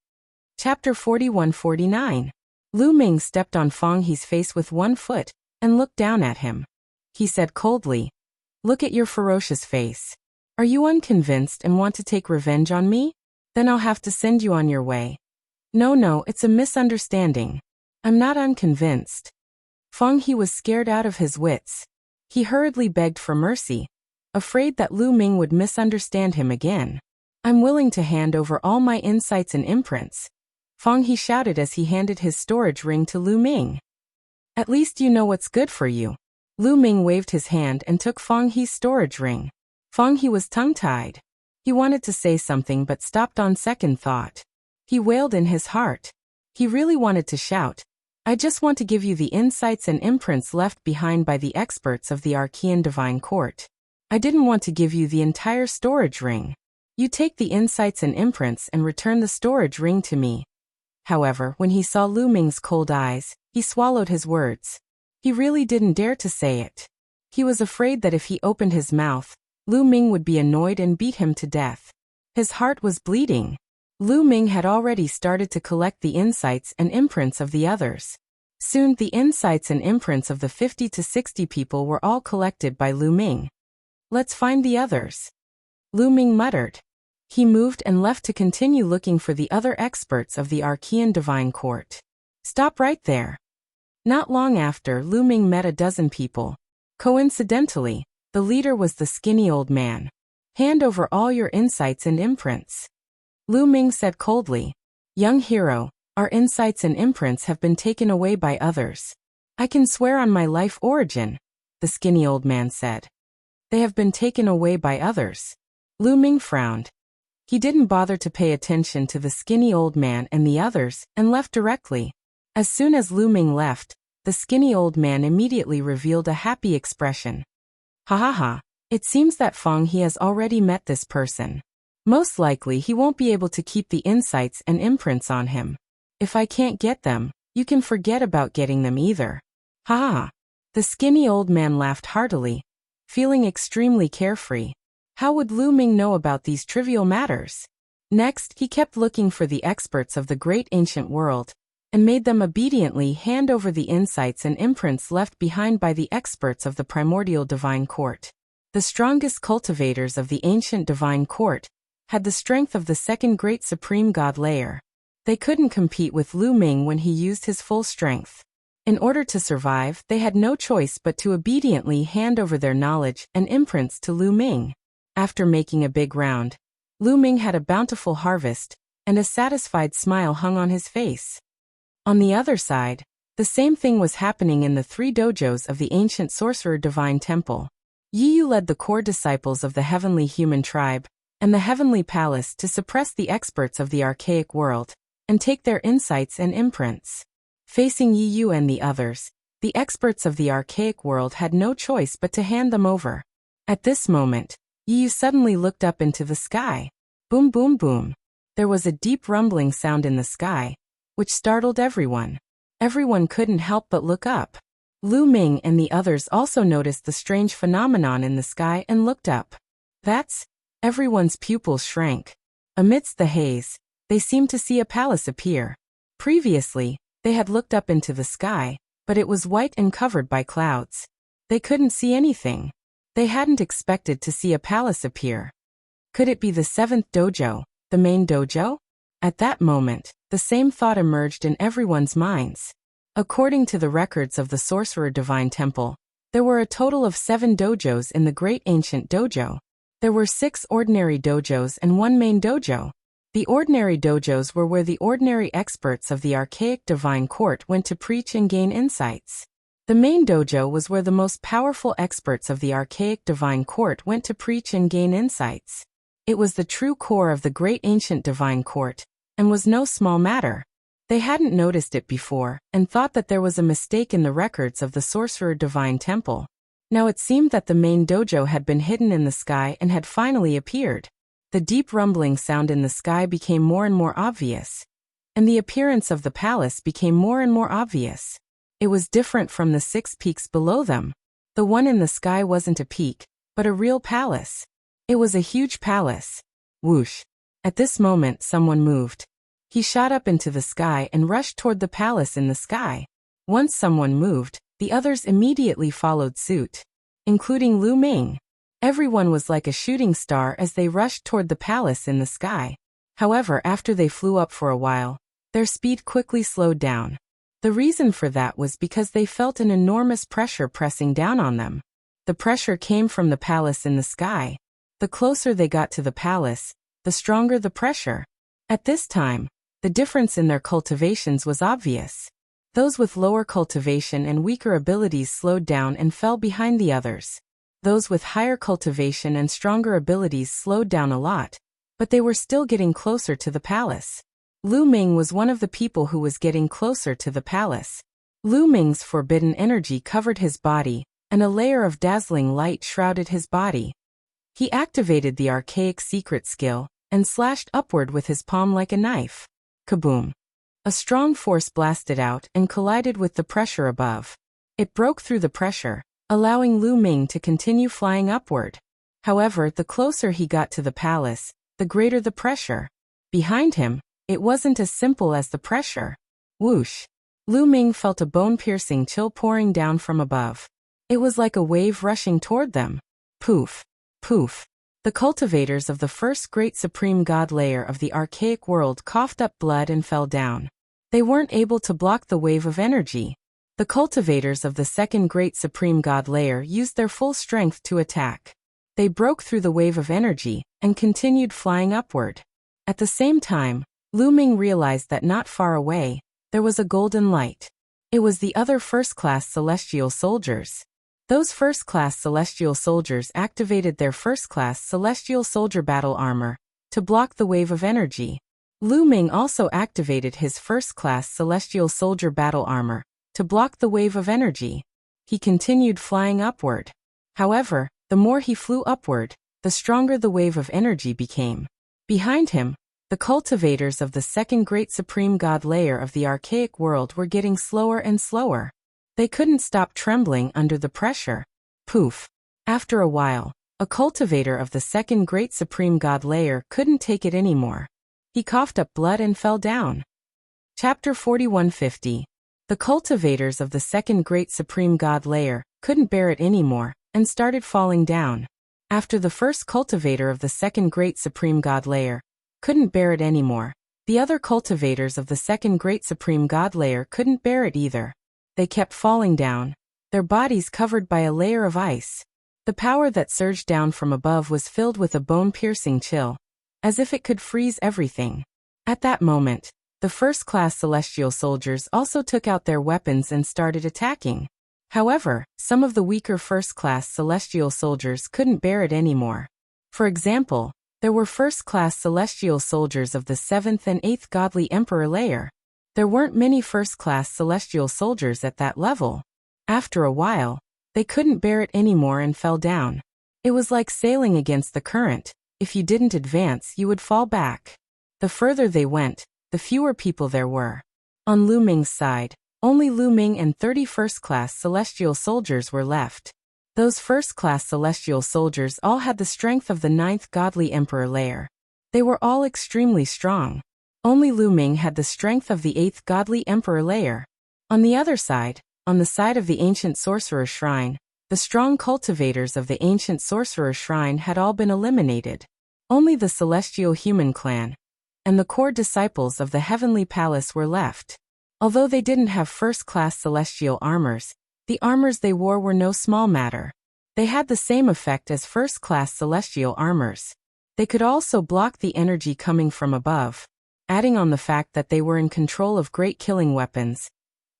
Chapter 41-49. Lu Ming stepped on Fang He's face with one foot and looked down at him. He said coldly, "Look at your ferocious face. Are you unconvinced and want to take revenge on me? Then I'll have to send you on your way." No, it's a misunderstanding. I'm not unconvinced." Fang He was scared out of his wits. He hurriedly begged for mercy, afraid that Lu Ming would misunderstand him again. "I'm willing to hand over all my insights and imprints," Fang He shouted as he handed his storage ring to Lu Ming. "At least you know what's good for you." Lu Ming waved his hand and took Fang He's storage ring. Fang He was tongue-tied. He wanted to say something but stopped on second thought. He wailed in his heart. He really wanted to shout, "I just want to give you the insights and imprints left behind by the experts of the Archean Divine Court. I didn't want to give you the entire storage ring. You take the insights and imprints and return the storage ring to me." However, when he saw Lu Ming's cold eyes, he swallowed his words. He really didn't dare to say it. He was afraid that if he opened his mouth, Lu Ming would be annoyed and beat him to death. His heart was bleeding. Lu Ming had already started to collect the insights and imprints of the others. Soon the insights and imprints of the 50 to 60 people were all collected by Lu Ming. "Let's find the others," Lu Ming muttered. He moved and left to continue looking for the other experts of the Archean Divine Court. "Stop right there." Not long after, Lu Ming met a dozen people. Coincidentally, the leader was the skinny old man. "Hand over all your insights and imprints," Lu Ming said coldly. "Young hero, our insights and imprints have been taken away by others." "I can swear on my life origin," the skinny old man said. "They have been taken away by others." Lu Ming frowned. He didn't bother to pay attention to the skinny old man and the others and left directly. As soon as Lu Ming left, the skinny old man immediately revealed a happy expression. "Ha ha ha, it seems that Fang He has already met this person. Most likely he won't be able to keep the insights and imprints on him. If I can't get them, you can forget about getting them either." Ha ha. The skinny old man laughed heartily, feeling extremely carefree. How would Lu Ming know about these trivial matters? Next, he kept looking for the experts of the great ancient world, and made them obediently hand over the insights and imprints left behind by the experts of the primordial divine court. The strongest cultivators of the ancient divine court had the strength of the second great supreme god layer. They couldn't compete with Lu Ming when he used his full strength. In order to survive, they had no choice but to obediently hand over their knowledge and imprints to Lu Ming. After making a big round, Lu Ming had a bountiful harvest, and a satisfied smile hung on his face. On the other side, the same thing was happening in the 3 dojos of the ancient sorcerer divine temple. Yi Yu led the core disciples of the heavenly human tribe and the heavenly palace to suppress the experts of the archaic world and take their insights and imprints. Facing Yi Yu and the others, the experts of the archaic world had no choice but to hand them over. At this moment, Yi Yu suddenly looked up into the sky. Boom boom boom. There was a deep rumbling sound in the sky, which startled everyone. Everyone couldn't help but look up. Lu Ming and the others also noticed the strange phenomenon in the sky and looked up. Everyone's pupils shrank. Amidst the haze, they seemed to see a palace appear. Previously, they had looked up into the sky, but it was white and covered by clouds. They couldn't see anything. They hadn't expected to see a palace appear. Could it be the 7th dojo, the main dojo? At that moment, the same thought emerged in everyone's minds. According to the records of the Sorcerer Divine Temple, there were a total of 7 dojos in the Great Ancient Dojo. There were 6 ordinary dojos and 1 main dojo. The ordinary dojos were where the ordinary experts of the archaic divine court went to preach and gain insights. The main dojo was where the most powerful experts of the archaic divine court went to preach and gain insights. It was the true core of the great ancient divine court, and was no small matter. They hadn't noticed it before, and thought that there was a mistake in the records of the sorcerer divine temple. Now it seemed that the main dojo had been hidden in the sky and had finally appeared. The deep rumbling sound in the sky became more and more obvious, and the appearance of the palace became more and more obvious. It was different from the 6 peaks below them. The one in the sky wasn't a peak, but a real palace. It was a huge palace. Whoosh! At this moment someone moved. He shot up into the sky and rushed toward the palace in the sky. Once someone moved, the others immediately followed suit, including Lu Ming. Everyone was like a shooting star as they rushed toward the palace in the sky. However, after they flew up for a while, their speed quickly slowed down. The reason for that was because they felt an enormous pressure pressing down on them. The pressure came from the palace in the sky. The closer they got to the palace, the stronger the pressure. At this time, the difference in their cultivations was obvious. Those with lower cultivation and weaker abilities slowed down and fell behind the others. Those with higher cultivation and stronger abilities slowed down a lot, but they were still getting closer to the palace. Lu Ming was one of the people who was getting closer to the palace. Lu Ming's forbidden energy covered his body, and a layer of dazzling light shrouded his body. He activated the archaic secret skill, and slashed upward with his palm like a knife. Kaboom! A strong force blasted out and collided with the pressure above. It broke through the pressure, allowing Lu Ming to continue flying upward. However, the closer he got to the palace, the greater the pressure. Behind him, it wasn't as simple as the pressure. Whoosh! Lu Ming felt a bone-piercing chill pouring down from above. It was like a wave rushing toward them. Poof! Poof! The cultivators of the first great supreme god layer of the archaic world coughed up blood and fell down. They weren't able to block the wave of energy. The cultivators of the second great supreme god layer used their full strength to attack. They broke through the wave of energy, and continued flying upward. At the same time, Lu Ming realized that not far away, there was a golden light. It was the other first-class celestial soldiers. Those first-class celestial soldiers activated their first-class celestial soldier battle armor to block the wave of energy. Lu Ming also activated his first-class celestial soldier battle armor to block the wave of energy. He continued flying upward. However, the more he flew upward, the stronger the wave of energy became. Behind him, the cultivators of the second great supreme god layer of the archaic world were getting slower and slower. They couldn't stop trembling under the pressure. Poof! After a while, a cultivator of the second great supreme god layer couldn't take it anymore. He coughed up blood and fell down. Chapter 4150. The cultivators of the second great supreme god layer couldn't bear it anymore, and started falling down. After the first cultivator of the second great supreme god layer couldn't bear it anymore, the other cultivators of the second great supreme god layer couldn't bear it either. They kept falling down, their bodies covered by a layer of ice. The power that surged down from above was filled with a bone-piercing chill, as if it could freeze everything. At that moment, the first-class celestial soldiers also took out their weapons and started attacking. However, some of the weaker first-class celestial soldiers couldn't bear it anymore. For example, there were first-class celestial soldiers of the 7th and 8th godly emperor layer. There weren't many first-class celestial soldiers at that level. After a while, they couldn't bear it anymore and fell down. It was like sailing against the current. If you didn't advance, you would fall back. The further they went, the fewer people there were. On Lu Ming's side, only Lu Ming and 30 first-class celestial soldiers were left. Those first-class celestial soldiers all had the strength of the 9th godly emperor layer. They were all extremely strong. Only Lu Ming had the strength of the 8th godly emperor layer. On the other side, on the side of the ancient sorcerer shrine, the strong cultivators of the ancient sorcerer shrine had all been eliminated. Only the celestial human clan and the core disciples of the heavenly palace were left. Although they didn't have first-class celestial armors, the armors they wore were no small matter. They had the same effect as first-class celestial armors. They could also block the energy coming from above. Adding on the fact that they were in control of great killing weapons,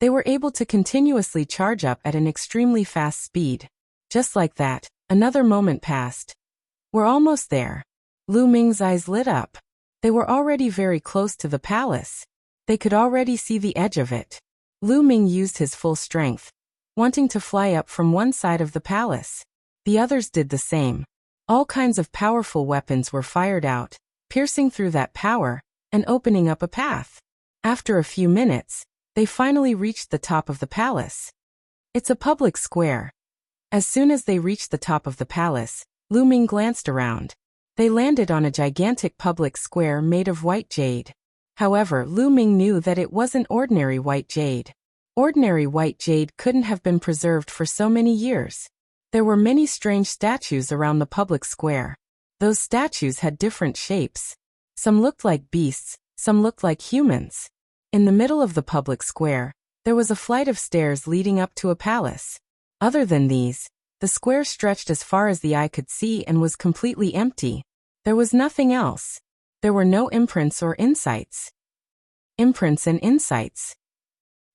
they were able to continuously charge up at an extremely fast speed. Just like that, another moment passed. We're almost there. Lu Ming's eyes lit up. They were already very close to the palace. They could already see the edge of it. Lu Ming used his full strength, wanting to fly up from one side of the palace. The others did the same. All kinds of powerful weapons were fired out, piercing through that power and opening up a path. After a few minutes, they finally reached the top of the palace. It's a public square. As soon as they reached the top of the palace, Lu Ming glanced around. They landed on a gigantic public square made of white jade. However, Lu Ming knew that it wasn't ordinary white jade. Ordinary white jade couldn't have been preserved for so many years. There were many strange statues around the public square. Those statues had different shapes. Some looked like beasts, some looked like humans. In the middle of the public square, there was a flight of stairs leading up to a palace. Other than these, the square stretched as far as the eye could see and was completely empty. There was nothing else. There were no imprints or insights. Imprints and insights.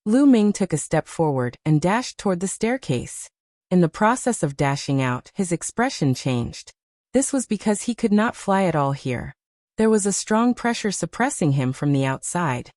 Lu Ming took a step forward and dashed toward the staircase. In the process of dashing out, his expression changed. This was because he could not fly at all here. There was a strong pressure suppressing him from the outside.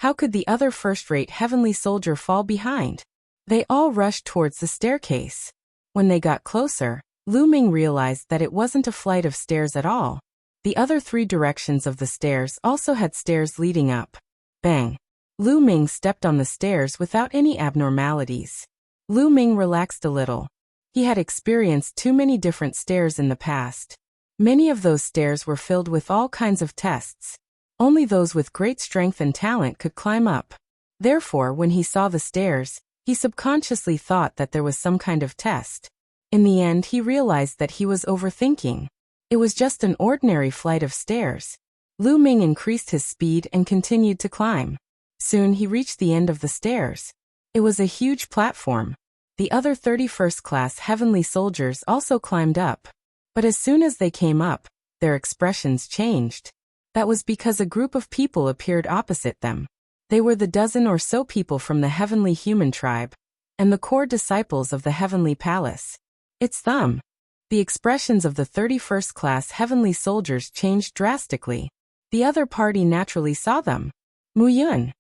How could the other first-rate heavenly soldier fall behind? They all rushed towards the staircase. When they got closer, Lu Ming realized that it wasn't a flight of stairs at all. The other three directions of the stairs also had stairs leading up. Bang! Lu Ming stepped on the stairs without any abnormalities. Lu Ming relaxed a little. He had experienced too many different stairs in the past. Many of those stairs were filled with all kinds of tests. Only those with great strength and talent could climb up. Therefore, when he saw the stairs, he subconsciously thought that there was some kind of test. In the end, he realized that he was overthinking. It was just an ordinary flight of stairs. Lu Ming increased his speed and continued to climb. Soon he reached the end of the stairs. It was a huge platform. The other 31st class heavenly soldiers also climbed up. But as soon as they came up, their expressions changed. That was because a group of people appeared opposite them. They were the dozen or so people from the heavenly human tribe, and the core disciples of the heavenly palace. It's them. The expressions of the 31st class heavenly soldiers changed drastically. The other party naturally saw them. Mu Yun.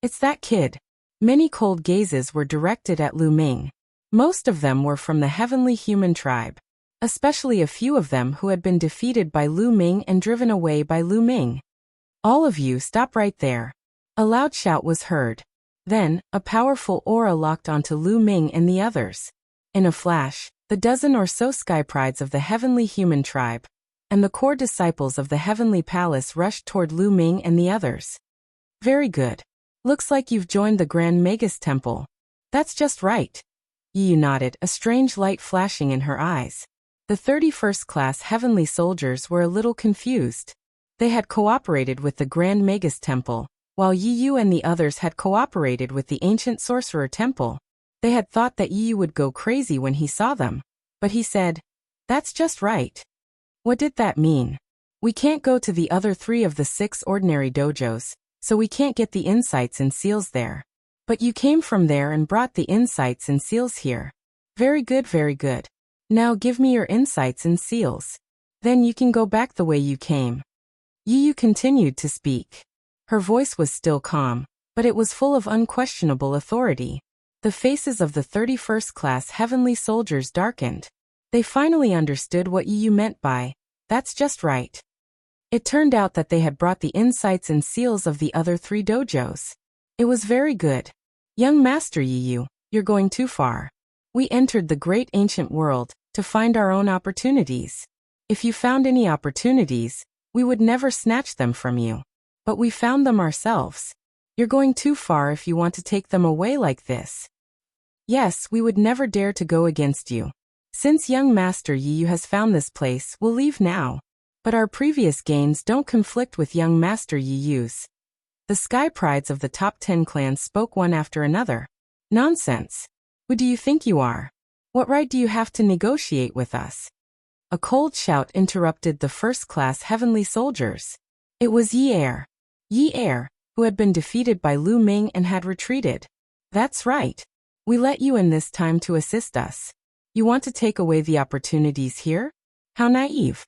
It's that kid. Many cold gazes were directed at Lu Ming. Most of them were from the heavenly human tribe, especially a few of them who had been defeated by Lu Ming and driven away by Lu Ming. All of you stop right there. A loud shout was heard. Then, a powerful aura locked onto Lu Ming and the others. In a flash, the dozen or so sky prides of the heavenly human tribe and the core disciples of the heavenly palace rushed toward Lu Ming and the others. Very good. Looks like you've joined the Grand Magus Temple. That's just right. Yu nodded, a strange light flashing in her eyes. The 31st class heavenly soldiers were a little confused. They had cooperated with the Grand Magus Temple, while Yu and the others had cooperated with the Ancient Sorcerer Temple. They had thought that Yu would go crazy when he saw them. But he said, "That's just right." What did that mean? We can't go to the other 3 of the 6 ordinary dojos, so we can't get the insights and seals there. But you came from there and brought the insights and seals here. Very good, very good. Now give me your insights and seals. Then you can go back the way you came. Yu continued to speak. Her voice was still calm, but it was full of unquestionable authority. The faces of the 31st class heavenly soldiers darkened. They finally understood what Yu meant by, "That's just right." It turned out that they had brought the insights and seals of the other 3 dojos. It was very good. Young Master Yu, you're going too far. We entered the great ancient world to find our own opportunities. If you found any opportunities, we would never snatch them from you. But we found them ourselves. You're going too far if you want to take them away like this. Yes, we would never dare to go against you. Since young Master Yu has found this place, we'll leave now. But our previous gains don't conflict with young Master Yu's. The sky prides of the top 10 clans spoke one after another. Nonsense. Who do you think you are? What right do you have to negotiate with us? A cold shout interrupted the first-class heavenly soldiers. It was Yi Er, who had been defeated by Lu Ming and had retreated. That's right. We let you in this time to assist us. You want to take away the opportunities here? How naive.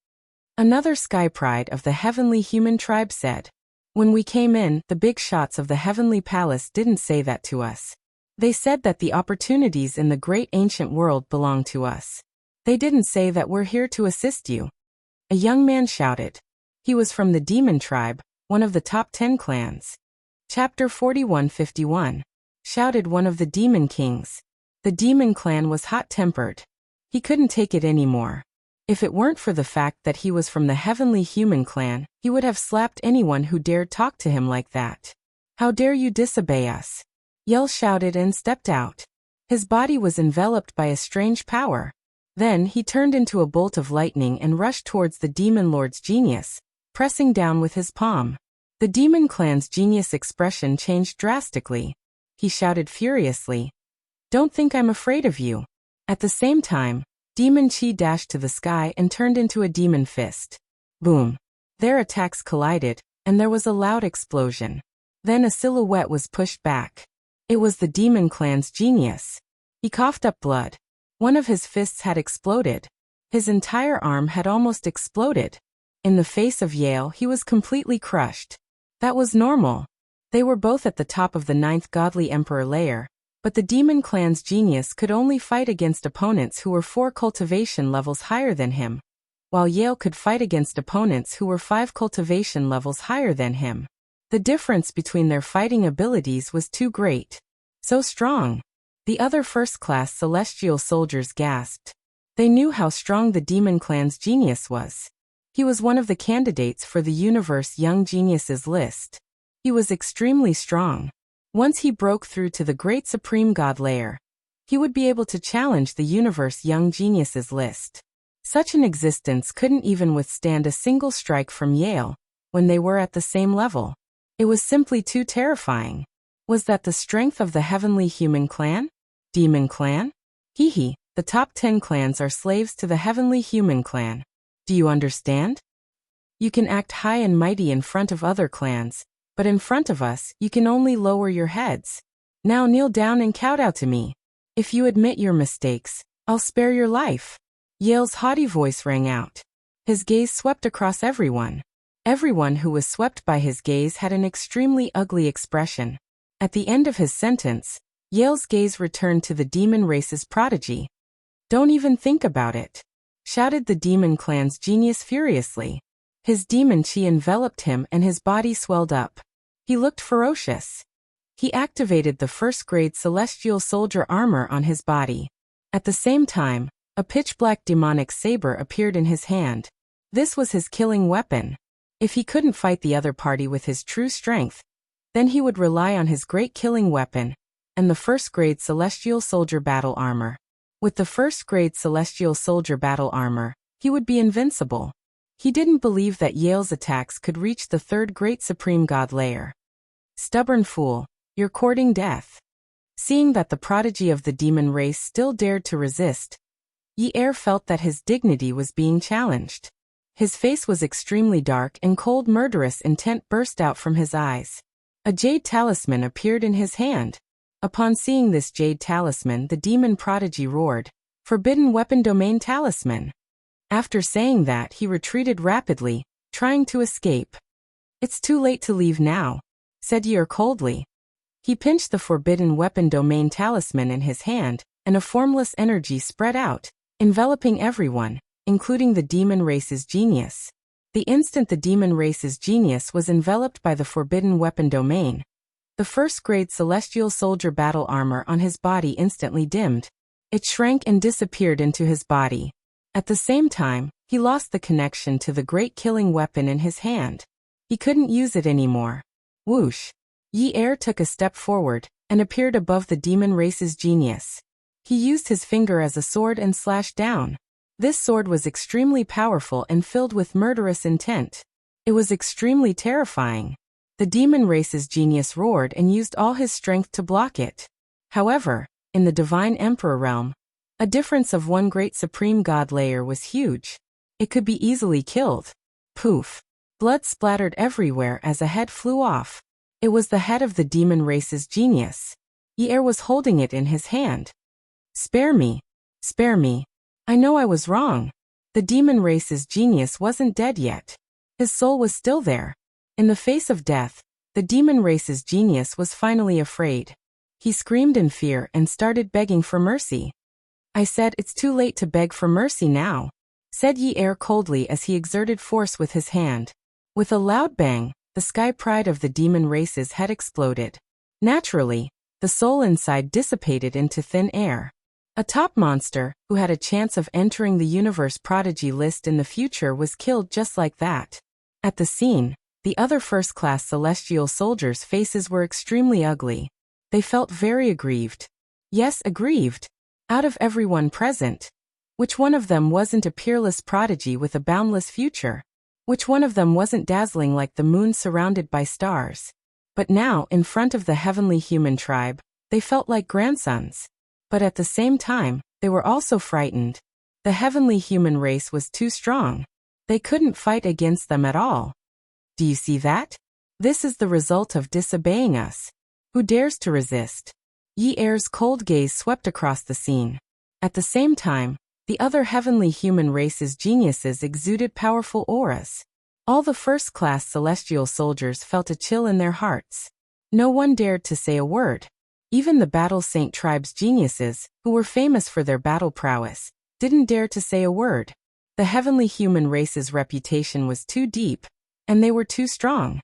Another sky pride of the heavenly human tribe said. When we came in, the big shots of the heavenly palace didn't say that to us. They said that the opportunities in the great ancient world belong to us. They didn't say that we're here to assist you. A young man shouted. He was from the demon tribe, one of the top 10 clans. Chapter 41:51. Shouted one of the demon kings. The demon clan was hot-tempered. He couldn't take it anymore. If it weren't for the fact that he was from the heavenly human clan, he would have slapped anyone who dared talk to him like that. How dare you disobey us? Yell shouted and stepped out. His body was enveloped by a strange power. Then he turned into a bolt of lightning and rushed towards the demon lord's genius, pressing down with his palm. The demon clan's genius expression changed drastically. He shouted furiously. Don't think I'm afraid of you. At the same time, Demon Chi dashed to the sky and turned into a demon fist. Boom. Their attacks collided, and there was a loud explosion. Then a silhouette was pushed back. It was the demon clan's genius. He coughed up blood. One of his fists had exploded. His entire arm had almost exploded. In the face of Yale, he was completely crushed. That was normal. They were both at the top of the 9th godly emperor layer, but the demon clan's genius could only fight against opponents who were 4 cultivation levels higher than him, while Yale could fight against opponents who were 5 cultivation levels higher than him. The difference between their fighting abilities was too great. So strong. The other first-class celestial soldiers gasped. They knew how strong the demon clan's genius was. He was one of the candidates for the Universe Young Geniuses list. He was extremely strong. Once he broke through to the Great Supreme God layer, he would be able to challenge the Universe Young Geniuses list. Such an existence couldn't even withstand a single strike from Yale when they were at the same level. It was simply too terrifying. Was that the strength of the heavenly human clan? Demon clan? Hee, the top 10 clans are slaves to the heavenly human clan. Do you understand? You can act high and mighty in front of other clans, but in front of us, you can only lower your heads. Now kneel down and kowtow to me. If you admit your mistakes, I'll spare your life. Yale's haughty voice rang out. His gaze swept across everyone. Everyone who was swept by his gaze had an extremely ugly expression. At the end of his sentence, Yale's gaze returned to the demon race's prodigy. Don't even think about it, shouted the demon clan's genius furiously. His demon chi enveloped him and his body swelled up. He looked ferocious. He activated the first-grade celestial soldier armor on his body. At the same time, a pitch-black demonic saber appeared in his hand. This was his killing weapon. If he couldn't fight the other party with his true strength, then he would rely on his great killing weapon and the first-grade celestial soldier battle armor. With the first-grade celestial soldier battle armor, he would be invincible. He didn't believe that Yale's attacks could reach the 3rd great supreme god layer. Stubborn fool, you're courting death. Seeing that the prodigy of the demon race still dared to resist, Yi Er felt that his dignity was being challenged. His face was extremely dark and cold murderous intent burst out from his eyes. A jade talisman appeared in his hand. Upon seeing this jade talisman, the demon prodigy roared, "Forbidden weapon domain talisman." After saying that, he retreated rapidly, trying to escape. "It's too late to leave now," said Yi Er coldly. He pinched the forbidden weapon domain talisman in his hand, and a formless energy spread out, enveloping everyone, including the demon race's genius. The instant the demon race's genius was enveloped by the forbidden weapon domain, the first-grade celestial soldier battle armor on his body instantly dimmed. It shrank and disappeared into his body. At the same time, he lost the connection to the great killing weapon in his hand. He couldn't use it anymore. Whoosh! Yi Er took a step forward and appeared above the demon race's genius. He used his finger as a sword and slashed down. This sword was extremely powerful and filled with murderous intent. It was extremely terrifying. The demon race's genius roared and used all his strength to block it. However, in the divine emperor realm, a difference of 1 great supreme god layer was huge. It could be easily killed. Poof. Blood splattered everywhere as a head flew off. It was the head of the demon race's genius. Yi was holding it in his hand. Spare me. Spare me. I know I was wrong. The demon race's genius wasn't dead yet. His soul was still there. In the face of death, the demon race's genius was finally afraid. He screamed in fear and started begging for mercy. I said it's too late to beg for mercy now, said Yi coldly as he exerted force with his hand. With a loud bang, the sky pride of the demon race's head exploded. Naturally, the soul inside dissipated into thin air. A top monster, who had a chance of entering the universe prodigy list in the future, was killed just like that. At the scene, the other first-class celestial soldiers' faces were extremely ugly. They felt very aggrieved. Yes, aggrieved. Out of everyone present, which one of them wasn't a peerless prodigy with a boundless future? Which one of them wasn't dazzling like the moon surrounded by stars? But now, in front of the heavenly human tribe, they felt like grandsons. But at the same time, they were also frightened. The heavenly human race was too strong. They couldn't fight against them at all. Do you see that? This is the result of disobeying us. Who dares to resist? Yi-Er's cold gaze swept across the scene. At the same time, the other heavenly human race's geniuses exuded powerful auras. All the first-class celestial soldiers felt a chill in their hearts. No one dared to say a word. Even the Battle Saint tribe's geniuses, who were famous for their battle prowess, didn't dare to say a word. The heavenly human race's reputation was too deep, and they were too strong.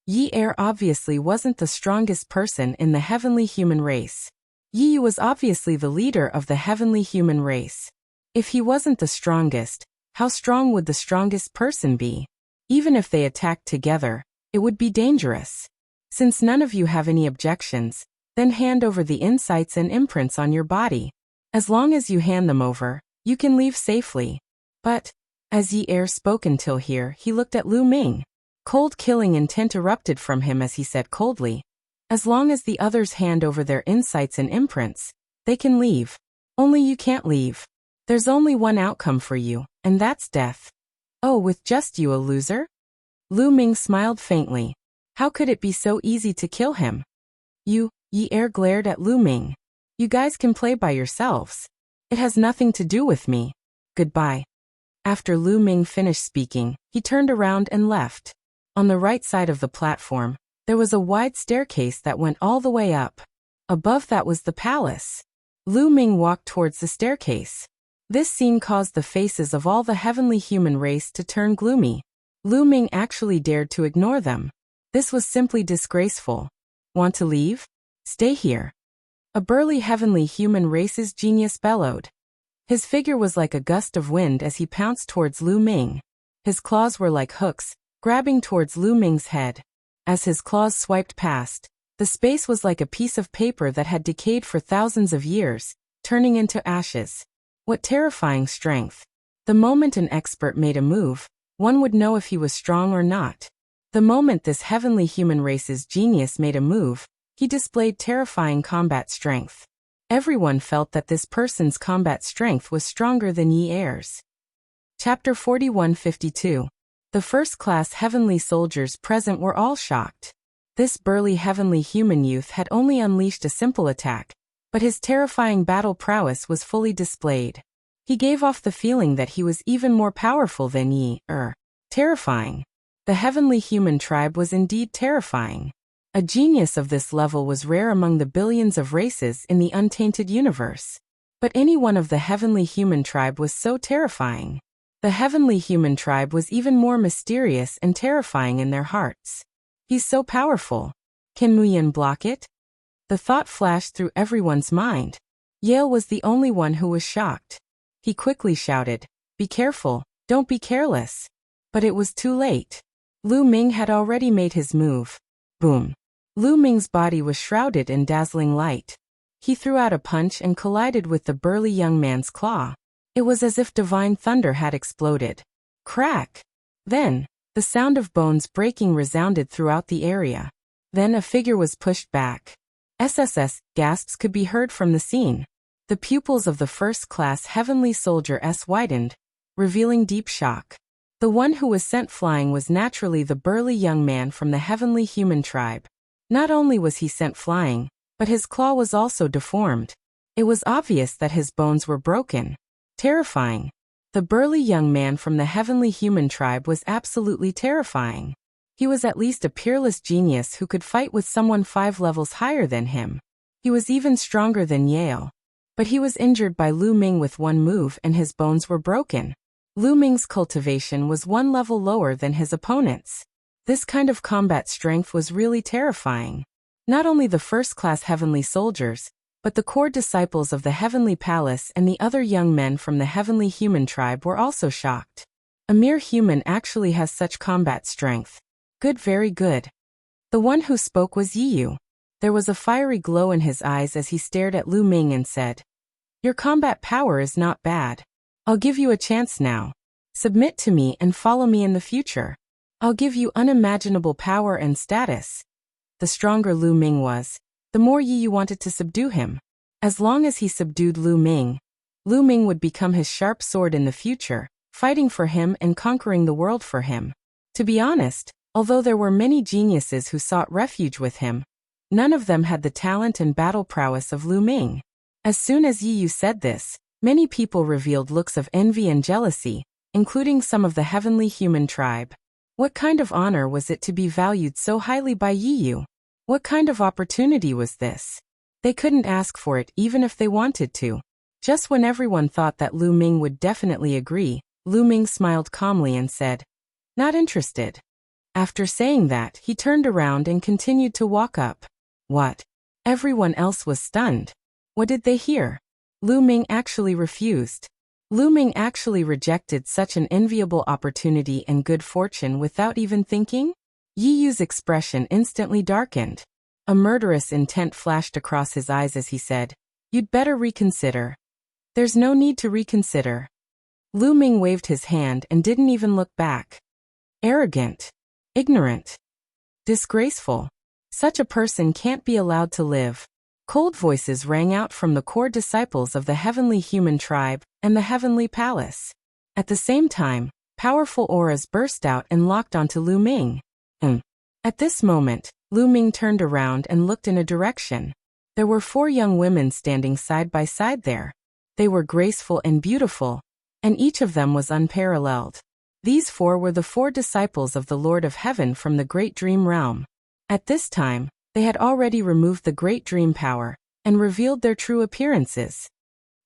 Yi-Er obviously wasn't the strongest person in the heavenly human race. Yi was obviously the leader of the heavenly human race. If he wasn't the strongest, how strong would the strongest person be? Even if they attacked together, it would be dangerous. Since none of you have any objections, then hand over the insights and imprints on your body. As long as you hand them over, you can leave safely. But, as Yi spoke until here, he looked at Lu Ming. Cold killing intent erupted from him as he said coldly, as long as the others hand over their insights and imprints, they can leave. Only you can't leave. There's only one outcome for you, and that's death. Oh, with just you a loser? Lu Ming smiled faintly. How could it be so easy to kill him? Yi glared at Lu Ming. You guys can play by yourselves. It has nothing to do with me. Goodbye. After Lu Ming finished speaking, he turned around and left. On the right side of the platform, there was a wide staircase that went all the way up. Above that was the palace. Lu Ming walked towards the staircase. This scene caused the faces of all the heavenly human race to turn gloomy. Lu Ming actually dared to ignore them. This was simply disgraceful. Want to leave? Stay here. A burly heavenly human race's genius bellowed. His figure was like a gust of wind as he pounced towards Lu Ming. His claws were like hooks, grabbing towards Lu Ming's head. As his claws swiped past, the space was like a piece of paper that had decayed for thousands of years, turning into ashes. What terrifying strength. The moment an expert made a move, one would know if he was strong or not. The moment this heavenly human race's genius made a move, he displayed terrifying combat strength. Everyone felt that this person's combat strength was stronger than Yi-Er's. Chapter 4152. The first-class heavenly soldiers present were all shocked. This burly heavenly human youth had only unleashed a simple attack, but his terrifying battle prowess was fully displayed. He gave off the feeling that he was even more powerful than Yi-Er. Terrifying. The heavenly human tribe was indeed terrifying. A genius of this level was rare among the billions of races in the untainted universe. But any one of the heavenly human tribe was so terrifying. The heavenly human tribe was even more mysterious and terrifying in their hearts. He's so powerful. Can Muyin block it? The thought flashed through everyone's mind. Yale was the only one who was shocked. He quickly shouted, "Be careful, don't be careless." But it was too late. Lu Ming had already made his move. Boom. Lu Ming's body was shrouded in dazzling light. He threw out a punch and collided with the burly young man's claw. It was as if divine thunder had exploded. Crack! Then, the sound of bones breaking resounded throughout the area. Then a figure was pushed back. SSS gasps could be heard from the scene. The pupils of the first-class heavenly soldier widened. revealing deep shock. The one who was sent flying was naturally the burly young man from the heavenly human tribe. Not only was he sent flying, but his claw was also deformed. It was obvious that his bones were broken. Terrifying. The burly young man from the heavenly human tribe was absolutely terrifying. He was at least a peerless genius who could fight with someone 5 levels higher than him. He was even stronger than Yale. But he was injured by Lu Ming with one move and his bones were broken. Lu Ming's cultivation was 1 level lower than his opponent's. This kind of combat strength was really terrifying. Not only the first-class heavenly soldiers, but the core disciples of the heavenly palace and the other young men from the heavenly human tribe were also shocked. A mere human actually has such combat strength. Good, very good. The one who spoke was Yiyu. There was a fiery glow in his eyes as he stared at Lu Ming and said, "Your combat power is not bad. I'll give you a chance now. Submit to me and follow me in the future. I'll give you unimaginable power and status." The stronger Lu Ming was, the more Yiyu wanted to subdue him. As long as he subdued Lu Ming would become his sharp sword in the future, fighting for him and conquering the world for him. To be honest, although there were many geniuses who sought refuge with him, none of them had the talent and battle prowess of Lu Ming. As soon as Yiyu said this, many people revealed looks of envy and jealousy, including some of the heavenly human tribe. What kind of honor was it to be valued so highly by Yiyu? What kind of opportunity was this? They couldn't ask for it even if they wanted to. Just when everyone thought that Lu Ming would definitely agree, Lu Ming smiled calmly and said, "Not interested." After saying that, he turned around and continued to walk up. What? Everyone else was stunned. What did they hear? Lu Ming actually refused. Lu Ming actually rejected such an enviable opportunity and good fortune without even thinking? Yiyu's expression instantly darkened. A murderous intent flashed across his eyes as he said, "You'd better reconsider." "There's no need to reconsider." Lu Ming waved his hand and didn't even look back. Arrogant. Ignorant. Disgraceful. Such a person can't be allowed to live. Cold voices rang out from the core disciples of the heavenly human tribe and the heavenly palace. At the same time, powerful auras burst out and locked onto Lu Ming. At this moment, Lu Ming turned around and looked in a direction. There were 4 young women standing side by side there. They were graceful and beautiful, and each of them was unparalleled. These 4 were the 4 disciples of the Lord of Heaven from the Great Dream Realm. At this time, they had already removed the Great Dream Power and revealed their true appearances.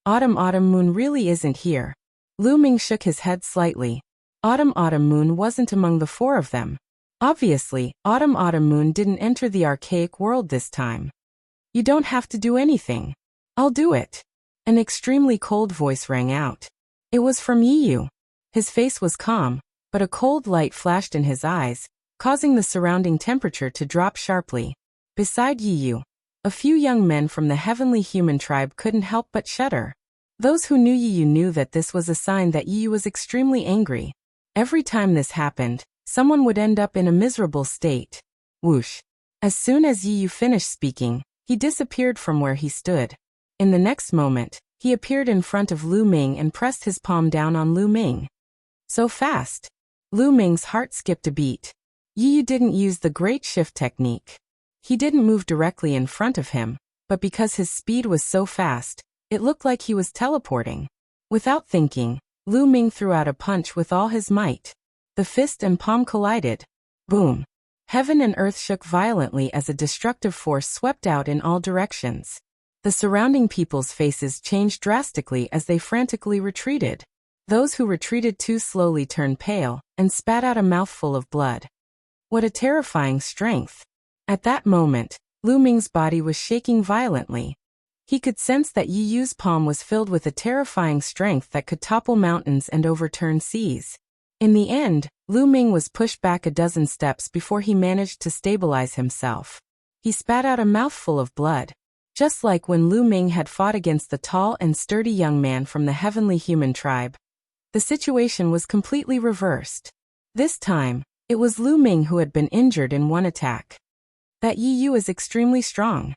Autumn Moon really isn't here. Lu Ming shook his head slightly. Autumn Moon wasn't among the 4 of them. Obviously, Autumn Moon didn't enter the archaic world this time. "You don't have to do anything. I'll do it." An extremely cold voice rang out. It was from Yiyu. His face was calm, but a cold light flashed in his eyes, causing the surrounding temperature to drop sharply. Beside Yiyu, a few young men from the heavenly human tribe couldn't help but shudder. Those who knew Yiyu knew that this was a sign that Yiyu was extremely angry. Every time this happened, someone would end up in a miserable state. Whoosh. As soon as Yiyu finished speaking, he disappeared from where he stood. In the next moment, he appeared in front of Lu Ming and pressed his palm down on Lu Ming. So fast. Lu Ming's heart skipped a beat. Yiyu didn't use the Great Shift technique. He didn't move directly in front of him, but because his speed was so fast, it looked like he was teleporting. Without thinking, Lu Ming threw out a punch with all his might. The fist and palm collided. Boom. Heaven and earth shook violently as a destructive force swept out in all directions. The surrounding people's faces changed drastically as they frantically retreated. Those who retreated too slowly turned pale and spat out a mouthful of blood. What a terrifying strength. At that moment, Lu Ming's body was shaking violently. He could sense that Yiyu's palm was filled with a terrifying strength that could topple mountains and overturn seas. In the end, Lu Ming was pushed back a dozen steps before he managed to stabilize himself. He spat out a mouthful of blood. Just like when Lu Ming had fought against the tall and sturdy young man from the heavenly human tribe, the situation was completely reversed. This time, it was Lu Ming who had been injured in one attack. That Yiyu is extremely strong.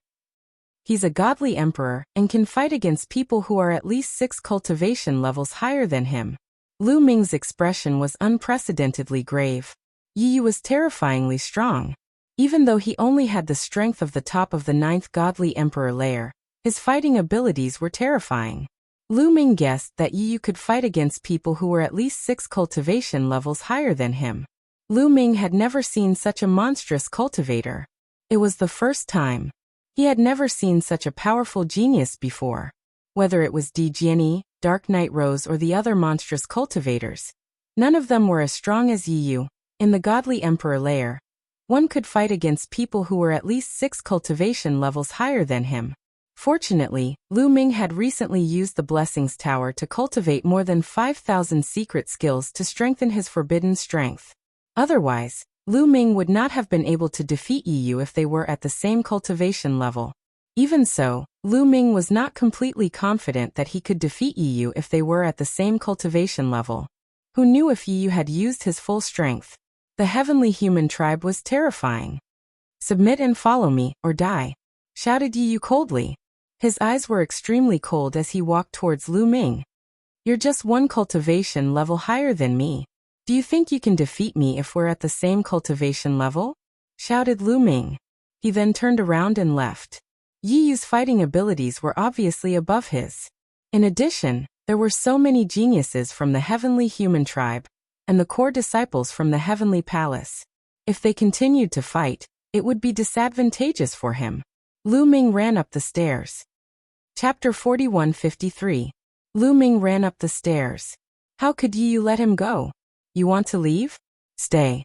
He's a godly emperor and can fight against people who are at least 6 cultivation levels higher than him. Lu Ming's expression was unprecedentedly grave. Yi Yu was terrifyingly strong. Even though he only had the strength of the top of the 9th godly emperor layer, his fighting abilities were terrifying. Lu Ming guessed that Yi Yu could fight against people who were at least 6 cultivation levels higher than him. Lu Ming had never seen such a monstrous cultivator. It was the first time. He had never seen such a powerful genius before. Whether it was Di Jianyi, Dark Knight Rose or the other monstrous cultivators, none of them were as strong as Yi Yu. In the godly emperor layer, one could fight against people who were at least 6 cultivation levels higher than him. Fortunately, Lu Ming had recently used the Blessings Tower to cultivate more than 5,000 secret skills to strengthen his forbidden strength. Otherwise, Lu Ming would not have been able to defeat Yi Yu if they were at the same cultivation level. Even so, Lu Ming was not completely confident that he could defeat Yi Yu if they were at the same cultivation level. Who knew if Yi Yu had used his full strength? The heavenly human tribe was terrifying. "Submit and follow me, or die," shouted Yi Yu coldly. His eyes were extremely cold as he walked towards Lu Ming. "You're just 1 cultivation level higher than me. Do you think you can defeat me if we're at the same cultivation level?" shouted Lu Ming. He then turned around and left. Yi Yu's fighting abilities were obviously above his. In addition, there were so many geniuses from the heavenly human tribe and the core disciples from the heavenly palace. If they continued to fight, it would be disadvantageous for him. Lu Ming ran up the stairs. Chapter 41-53. Lu Ming ran up the stairs. How could Yi Yu let him go? "You want to leave? Stay."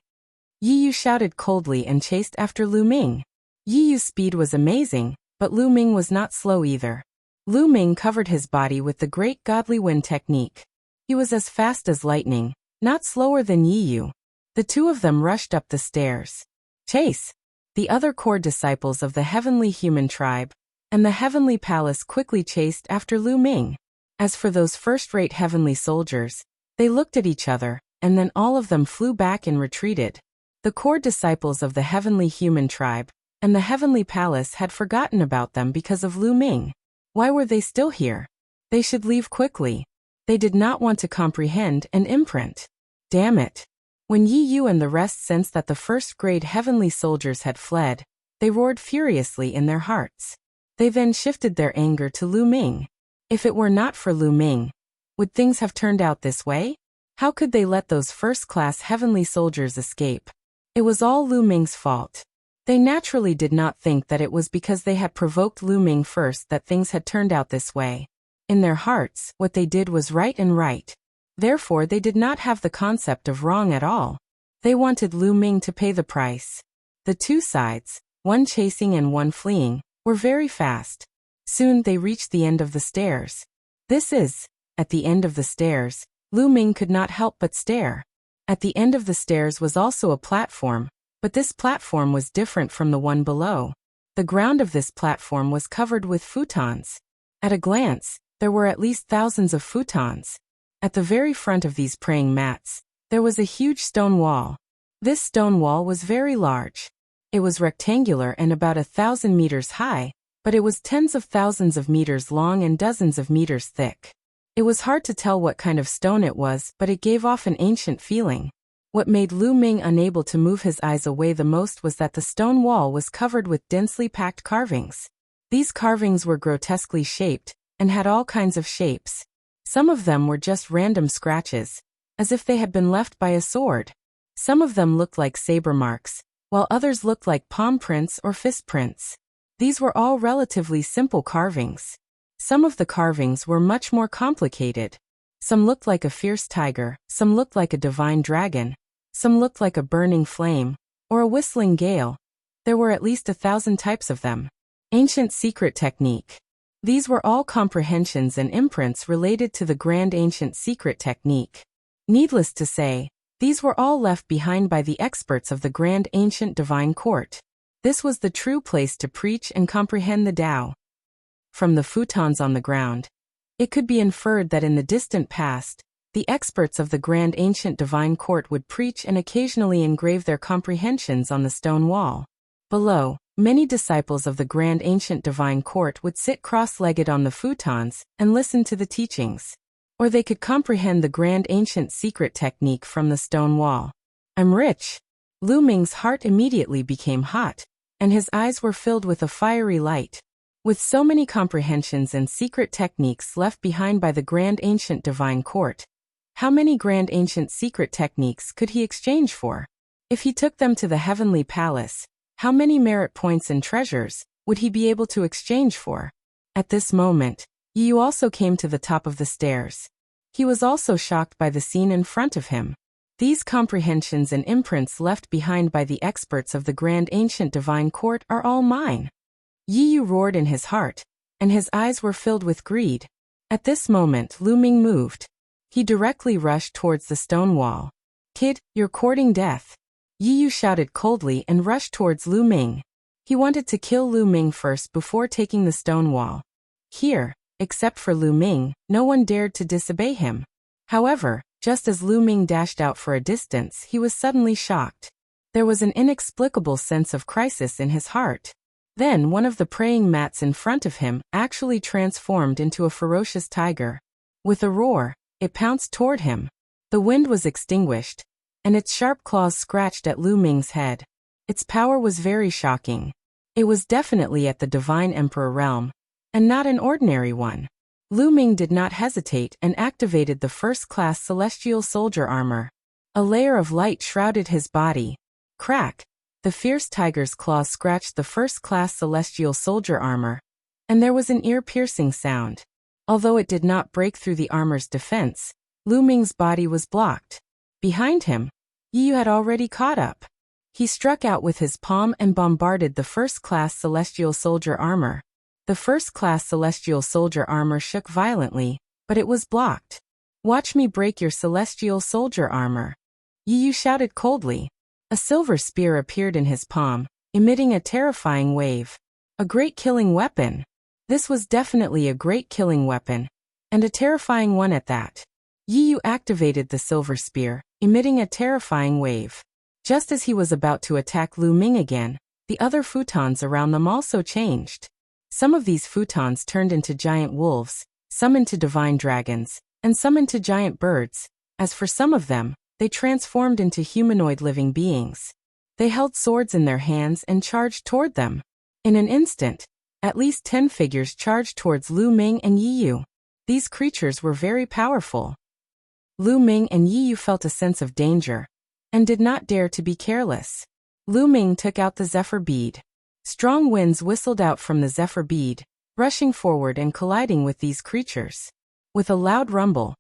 Yi Yu shouted coldly and chased after Lu Ming. Yi Yu's speed was amazing, but Lu Ming was not slow either. Lu Ming covered his body with the great godly wind technique. He was as fast as lightning, not slower than Yi Yu. The two of them rushed up the stairs. Chase! The other core disciples of the heavenly human tribe and the heavenly palace quickly chased after Lu Ming. As for those first-rate heavenly soldiers, they looked at each other, and then all of them flew back and retreated. The core disciples of the heavenly human tribe and the heavenly palace had forgotten about them because of Lu Ming. Why were they still here? They should leave quickly. They did not want to comprehend and imprint. Damn it. When Yi Yu and the rest sensed that the first-grade heavenly soldiers had fled, they roared furiously in their hearts. They then shifted their anger to Lu Ming. If it were not for Lu Ming, would things have turned out this way? How could they let those first-class heavenly soldiers escape? It was all Lu Ming's fault. They naturally did not think that it was because they had provoked Lu Ming first that things had turned out this way. In their hearts, what they did was right and right. Therefore, they did not have the concept of wrong at all. They wanted Lu Ming to pay the price. The two sides, one chasing and one fleeing, were very fast. Soon they reached the end of the stairs. At the end of the stairs, Lu Ming could not help but stare. At the end of the stairs was also a platform, but this platform was different from the one below. The ground of this platform was covered with futons. At a glance, there were at least thousands of futons. At the very front of these praying mats, there was a huge stone wall. This stone wall was very large. It was rectangular and about 1,000 meters high, but it was tens of thousands of meters long and dozens of meters thick. It was hard to tell what kind of stone it was, but it gave off an ancient feeling. What made Lu Ming unable to move his eyes away the most was that the stone wall was covered with densely packed carvings. These carvings were grotesquely shaped and had all kinds of shapes. Some of them were just random scratches, as if they had been left by a sword. Some of them looked like saber marks, while others looked like palm prints or fist prints. These were all relatively simple carvings. Some of the carvings were much more complicated. Some looked like a fierce tiger, some looked like a divine dragon, some looked like a burning flame, or a whistling gale. There were at least 1,000 types of them. Ancient secret technique. These were all comprehensions and imprints related to the grand ancient secret technique. Needless to say, these were all left behind by the experts of the grand ancient divine court. This was the true place to preach and comprehend the Tao. From the futons on the ground, it could be inferred that in the distant past, the experts of the grand ancient divine court would preach and occasionally engrave their comprehensions on the stone wall. Below, many disciples of the grand ancient divine court would sit cross-legged on the futons and listen to the teachings. Or they could comprehend the grand ancient secret technique from the stone wall. I'm rich. Lu Ming's heart immediately became hot, and his eyes were filled with a fiery light. With so many comprehensions and secret techniques left behind by the grand ancient divine court, how many grand ancient secret techniques could he exchange for? If he took them to the heavenly palace, how many merit points and treasures would he be able to exchange for? At this moment, Yu also came to the top of the stairs. He was also shocked by the scene in front of him. These comprehensions and imprints left behind by the experts of the grand ancient divine court are all mine. Yu roared in his heart, and his eyes were filled with greed. At this moment Lu Ming moved. He directly rushed towards the stone wall. Kid, you're courting death. Yu shouted coldly and rushed towards Lu Ming. He wanted to kill Lu Ming first before taking the stone wall. Here, except for Lu Ming, no one dared to disobey him. However, just as Lu Ming dashed out for a distance, he was suddenly shocked. There was an inexplicable sense of crisis in his heart. Then one of the praying mats in front of him actually transformed into a ferocious tiger. With a roar, it pounced toward him. The wind was extinguished, and its sharp claws scratched at Lu Ming's head. Its power was very shocking. It was definitely at the Divine Emperor realm, and not an ordinary one. Lu Ming did not hesitate and activated the first-class celestial soldier armor. A layer of light shrouded his body. Crack! The fierce tiger's claws scratched the first-class celestial soldier armor, and there was an ear-piercing sound. Although it did not break through the armor's defense, Lu Ming's body was blocked. Behind him, Yu had already caught up. He struck out with his palm and bombarded the first-class celestial soldier armor. The first-class celestial soldier armor shook violently, but it was blocked. Watch me break your celestial soldier armor. Yu shouted coldly. A silver spear appeared in his palm, emitting a terrifying wave. A great killing weapon. This was definitely a great killing weapon, and a terrifying one at that. Yu activated the silver spear, emitting a terrifying wave. Just as he was about to attack Lu Ming again, the other futons around them also changed. Some of these futons turned into giant wolves, some into divine dragons, and some into giant birds. As for some of them, they transformed into humanoid living beings. They held swords in their hands and charged toward them. In an instant, at least 10 figures charged towards Lu Ming and Yu. These creatures were very powerful. Lu Ming and Yu felt a sense of danger, and did not dare to be careless. Lu Ming took out the zephyr bead. Strong winds whistled out from the zephyr bead, rushing forward and colliding with these creatures. With a loud rumble,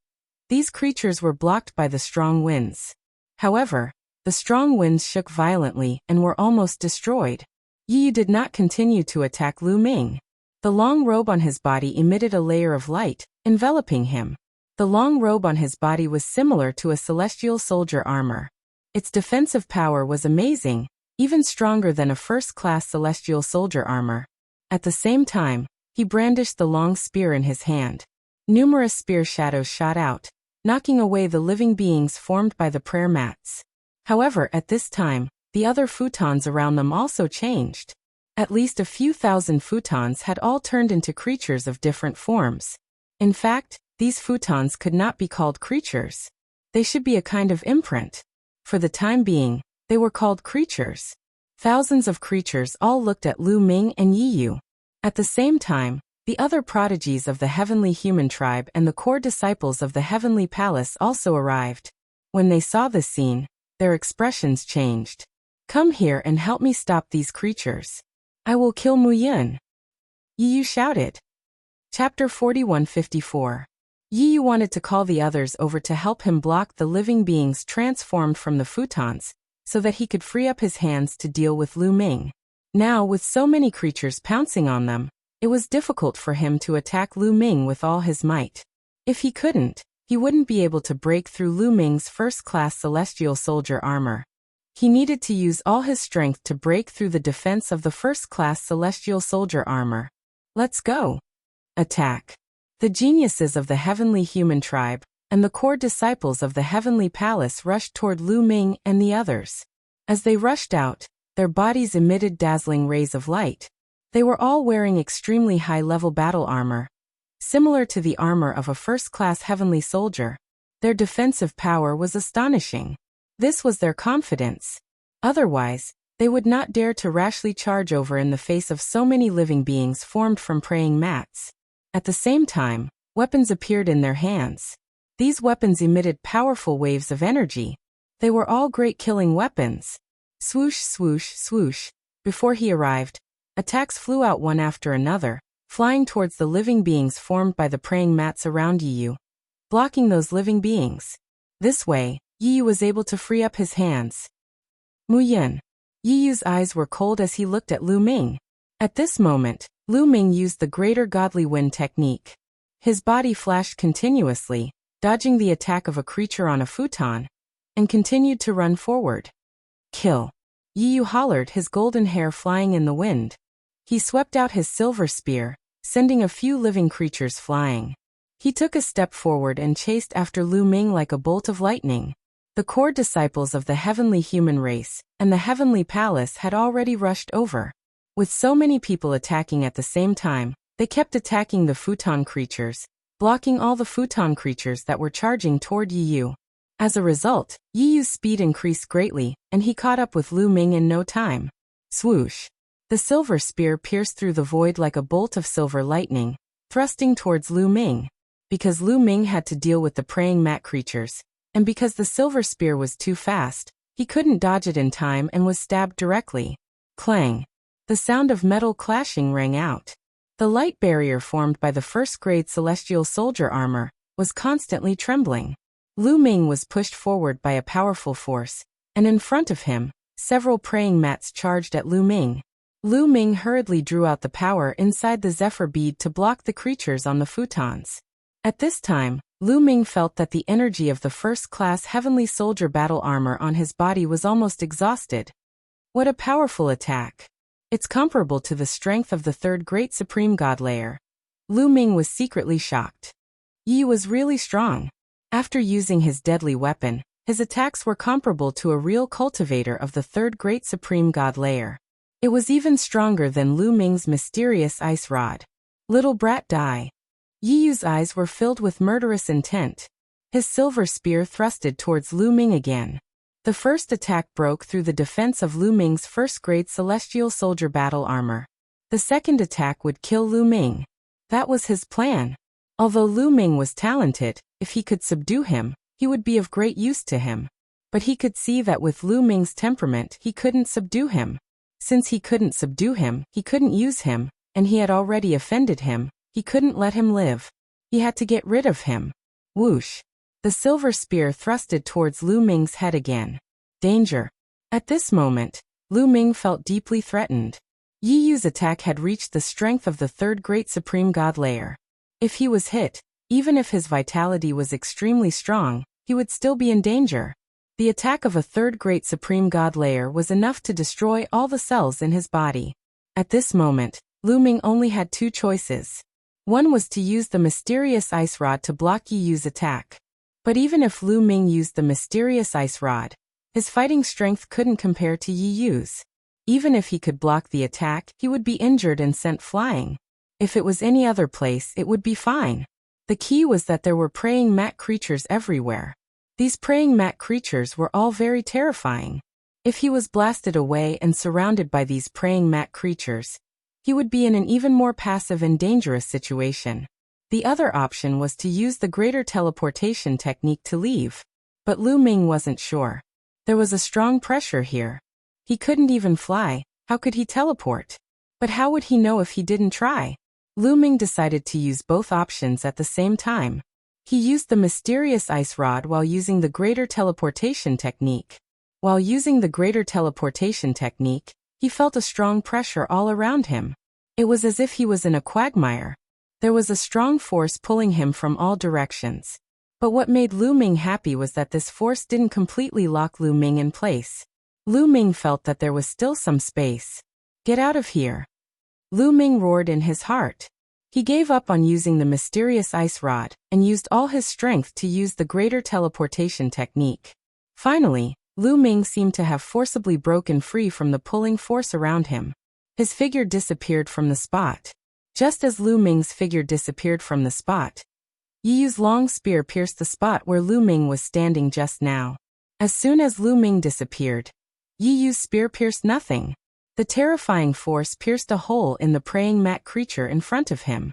these creatures were blocked by the strong winds. However, the strong winds shook violently and were almost destroyed. Yu did not continue to attack Lu Ming. The long robe on his body emitted a layer of light, enveloping him. The long robe on his body was similar to a celestial soldier armor. Its defensive power was amazing, even stronger than a first-class celestial soldier armor. At the same time, he brandished the long spear in his hand. Numerous spear shadows shot out, knocking away the living beings formed by the prayer mats. However, at this time, the other futons around them also changed. At least a few thousand futons had all turned into creatures of different forms. In fact, these futons could not be called creatures. They should be a kind of imprint. For the time being, they were called creatures. Thousands of creatures all looked at Lu Ming and Yu. At the same time, the other prodigies of the heavenly human tribe and the core disciples of the heavenly palace also arrived. When they saw this scene, their expressions changed. Come here and help me stop these creatures. I will kill Mu Yun. Yu shouted. Chapter 4154. Yu wanted to call the others over to help him block the living beings transformed from the futons, so that he could free up his hands to deal with Lu Ming. Now, with so many creatures pouncing on them, it was difficult for him to attack Lu Ming with all his might. If he couldn't, he wouldn't be able to break through Lu Ming's first-class celestial soldier armor. He needed to use all his strength to break through the defense of the first-class celestial soldier armor. Let's go. Attack. The geniuses of the heavenly human tribe and the core disciples of the heavenly palace rushed toward Lu Ming and the others. As they rushed out, their bodies emitted dazzling rays of light. They were all wearing extremely high-level battle armor. Similar to the armor of a first-class heavenly soldier, their defensive power was astonishing. This was their confidence. Otherwise, they would not dare to rashly charge over in the face of so many living beings formed from praying mats. At the same time, weapons appeared in their hands. These weapons emitted powerful waves of energy. They were all great killing weapons. Swoosh, swoosh, swoosh. Before he arrived, attacks flew out one after another, flying towards the living beings formed by the praying mats around Yi Yu, blocking those living beings. This way, Yi Yu was able to free up his hands. Mu Yin. Yi Yu's eyes were cold as he looked at Lu Ming. At this moment, Lu Ming used the greater godly wind technique. His body flashed continuously, dodging the attack of a creature on a futon, and continued to run forward. Kill. Yi Yu hollered, his golden hair flying in the wind. He swept out his silver spear, sending a few living creatures flying. He took a step forward and chased after Lu Ming like a bolt of lightning. The core disciples of the heavenly human race and the heavenly palace had already rushed over. With so many people attacking at the same time, they kept attacking the futon creatures, blocking all the futon creatures that were charging toward Yi Yu. As a result, Yi Yu's speed increased greatly, and he caught up with Lu Ming in no time. Swoosh. The silver spear pierced through the void like a bolt of silver lightning, thrusting towards Lu Ming. Because Lu Ming had to deal with the praying mat creatures, and because the silver spear was too fast, he couldn't dodge it in time and was stabbed directly. Clang. The sound of metal clashing rang out. The light barrier formed by the first-grade celestial soldier armor was constantly trembling. Lu Ming was pushed forward by a powerful force, and in front of him, several praying mats charged at Lu Ming. Lu Ming hurriedly drew out the power inside the zephyr bead to block the creatures on the futons. At this time, Lu Ming felt that the energy of the first-class heavenly soldier battle armor on his body was almost exhausted. What a powerful attack! It's comparable to the strength of the third great supreme god layer. Lu Ming was secretly shocked. Yi was really strong. After using his deadly weapon, his attacks were comparable to a real cultivator of the third great supreme god layer. It was even stronger than Lu Ming's mysterious ice rod. Little brat die. Yi Yu's eyes were filled with murderous intent. His silver spear thrusted towards Lu Ming again. The first attack broke through the defense of Lu Ming's first-grade celestial soldier battle armor. The second attack would kill Lu Ming. That was his plan. Although Lu Ming was talented, if he could subdue him, he would be of great use to him. But he could see that with Lu Ming's temperament he couldn't subdue him. Since he couldn't subdue him, he couldn't use him, and he had already offended him. He couldn't let him live. He had to get rid of him. Whoosh. The silver spear thrusted towards Lu Ming's head again. Danger. At this moment, Lu Ming felt deeply threatened. Yi Yu's attack had reached the strength of the third great supreme god layer. If he was hit, even if his vitality was extremely strong, he would still be in danger. The attack of a third great supreme god layer was enough to destroy all the cells in his body. At this moment, Lu Ming only had two choices. One was to use the mysterious ice rod to block Yi Yu's attack. But even if Lu Ming used the mysterious ice rod, his fighting strength couldn't compare to Yi Yu's. Even if he could block the attack, he would be injured and sent flying. If it was any other place, it would be fine. The key was that there were praying mat creatures everywhere. These praying mat creatures were all very terrifying. If he was blasted away and surrounded by these praying mat creatures, he would be in an even more passive and dangerous situation. The other option was to use the greater teleportation technique to leave. But Lu Ming wasn't sure. There was a strong pressure here. He couldn't even fly. How could he teleport? But how would he know if he didn't try? Lu Ming decided to use both options at the same time. He used the mysterious ice rod while using the greater teleportation technique. While using the greater teleportation technique, he felt a strong pressure all around him. It was as if he was in a quagmire. There was a strong force pulling him from all directions. But what made Lu Ming happy was that this force didn't completely lock Lu Ming in place. Lu Ming felt that there was still some space. Get out of here. Lu Ming roared in his heart. He gave up on using the mysterious ice rod and used all his strength to use the greater teleportation technique. Finally, Lu Ming seemed to have forcibly broken free from the pulling force around him. His figure disappeared from the spot. Just as Lu Ming's figure disappeared from the spot, Yi Yu's long spear pierced the spot where Lu Ming was standing just now. As soon as Lu Ming disappeared, Yi Yu's spear pierced nothing. The terrifying force pierced a hole in the praying mat creature in front of him.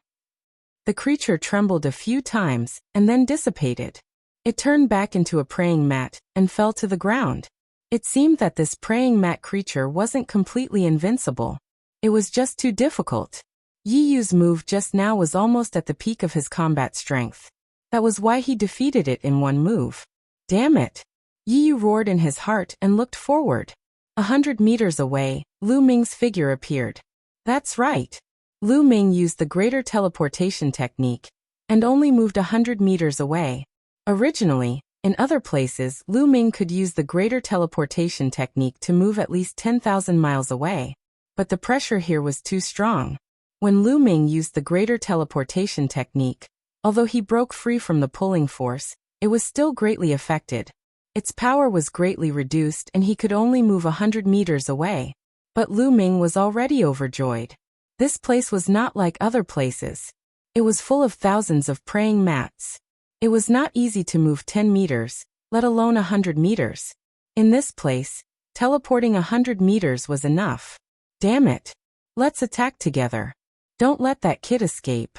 The creature trembled a few times and then dissipated. It turned back into a praying mat and fell to the ground. It seemed that this praying mat creature wasn't completely invincible. It was just too difficult. Yi Yu's move just now was almost at the peak of his combat strength. That was why he defeated it in one move. Damn it! Yi Yu roared in his heart and looked forward. 100 meters away, Lu Ming's figure appeared. That's right. Lu Ming used the greater teleportation technique and only moved 100 meters away. Originally, in other places, Lu Ming could use the greater teleportation technique to move at least 10,000 miles away. But the pressure here was too strong. When Lu Ming used the greater teleportation technique, although he broke free from the pulling force, it was still greatly affected. Its power was greatly reduced and he could only move 100 meters away. But Lu Ming was already overjoyed. This place was not like other places. It was full of thousands of praying mats. It was not easy to move 10 meters, let alone 100 meters. In this place, teleporting 100 meters was enough. Damn it! Let's attack together. Don't let that kid escape.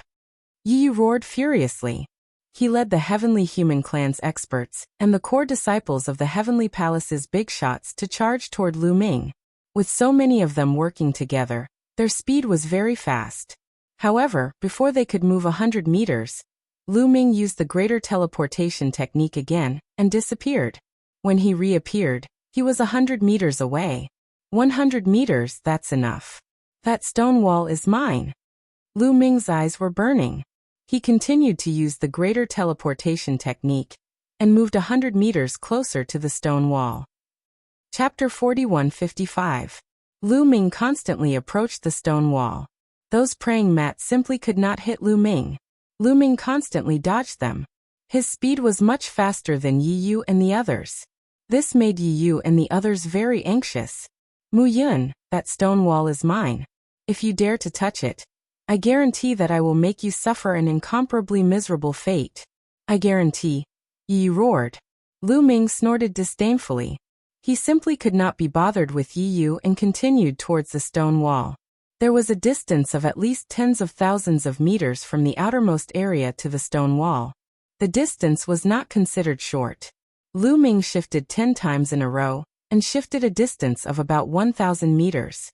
Yi Yu roared furiously. He led the Heavenly Human Clan's experts and the core disciples of the Heavenly Palace's big shots to charge toward Lu Ming. With so many of them working together, their speed was very fast. However, before they could move 100 meters, Lu Ming used the greater teleportation technique again and disappeared. When he reappeared, he was 100 meters away. 100 meters, that's enough. That stone wall is mine. Lu Ming's eyes were burning. He continued to use the greater teleportation technique and moved 100 meters closer to the stone wall. Chapter 41:55. Lu Ming constantly approached the stone wall. Those praying mats simply could not hit Lu Ming. Lu Ming constantly dodged them. His speed was much faster than Yi Yu and the others. This made Yi Yu and the others very anxious. Mu Yun, that stone wall is mine. If you dare to touch it, I guarantee that I will make you suffer an incomparably miserable fate. I guarantee. Yi roared. Lu Ming snorted disdainfully. He simply could not be bothered with Yi Yu and continued towards the stone wall. There was a distance of at least tens of thousands of meters from the outermost area to the stone wall. The distance was not considered short. Lu Ming shifted 10 times in a row and shifted a distance of about 1,000 meters.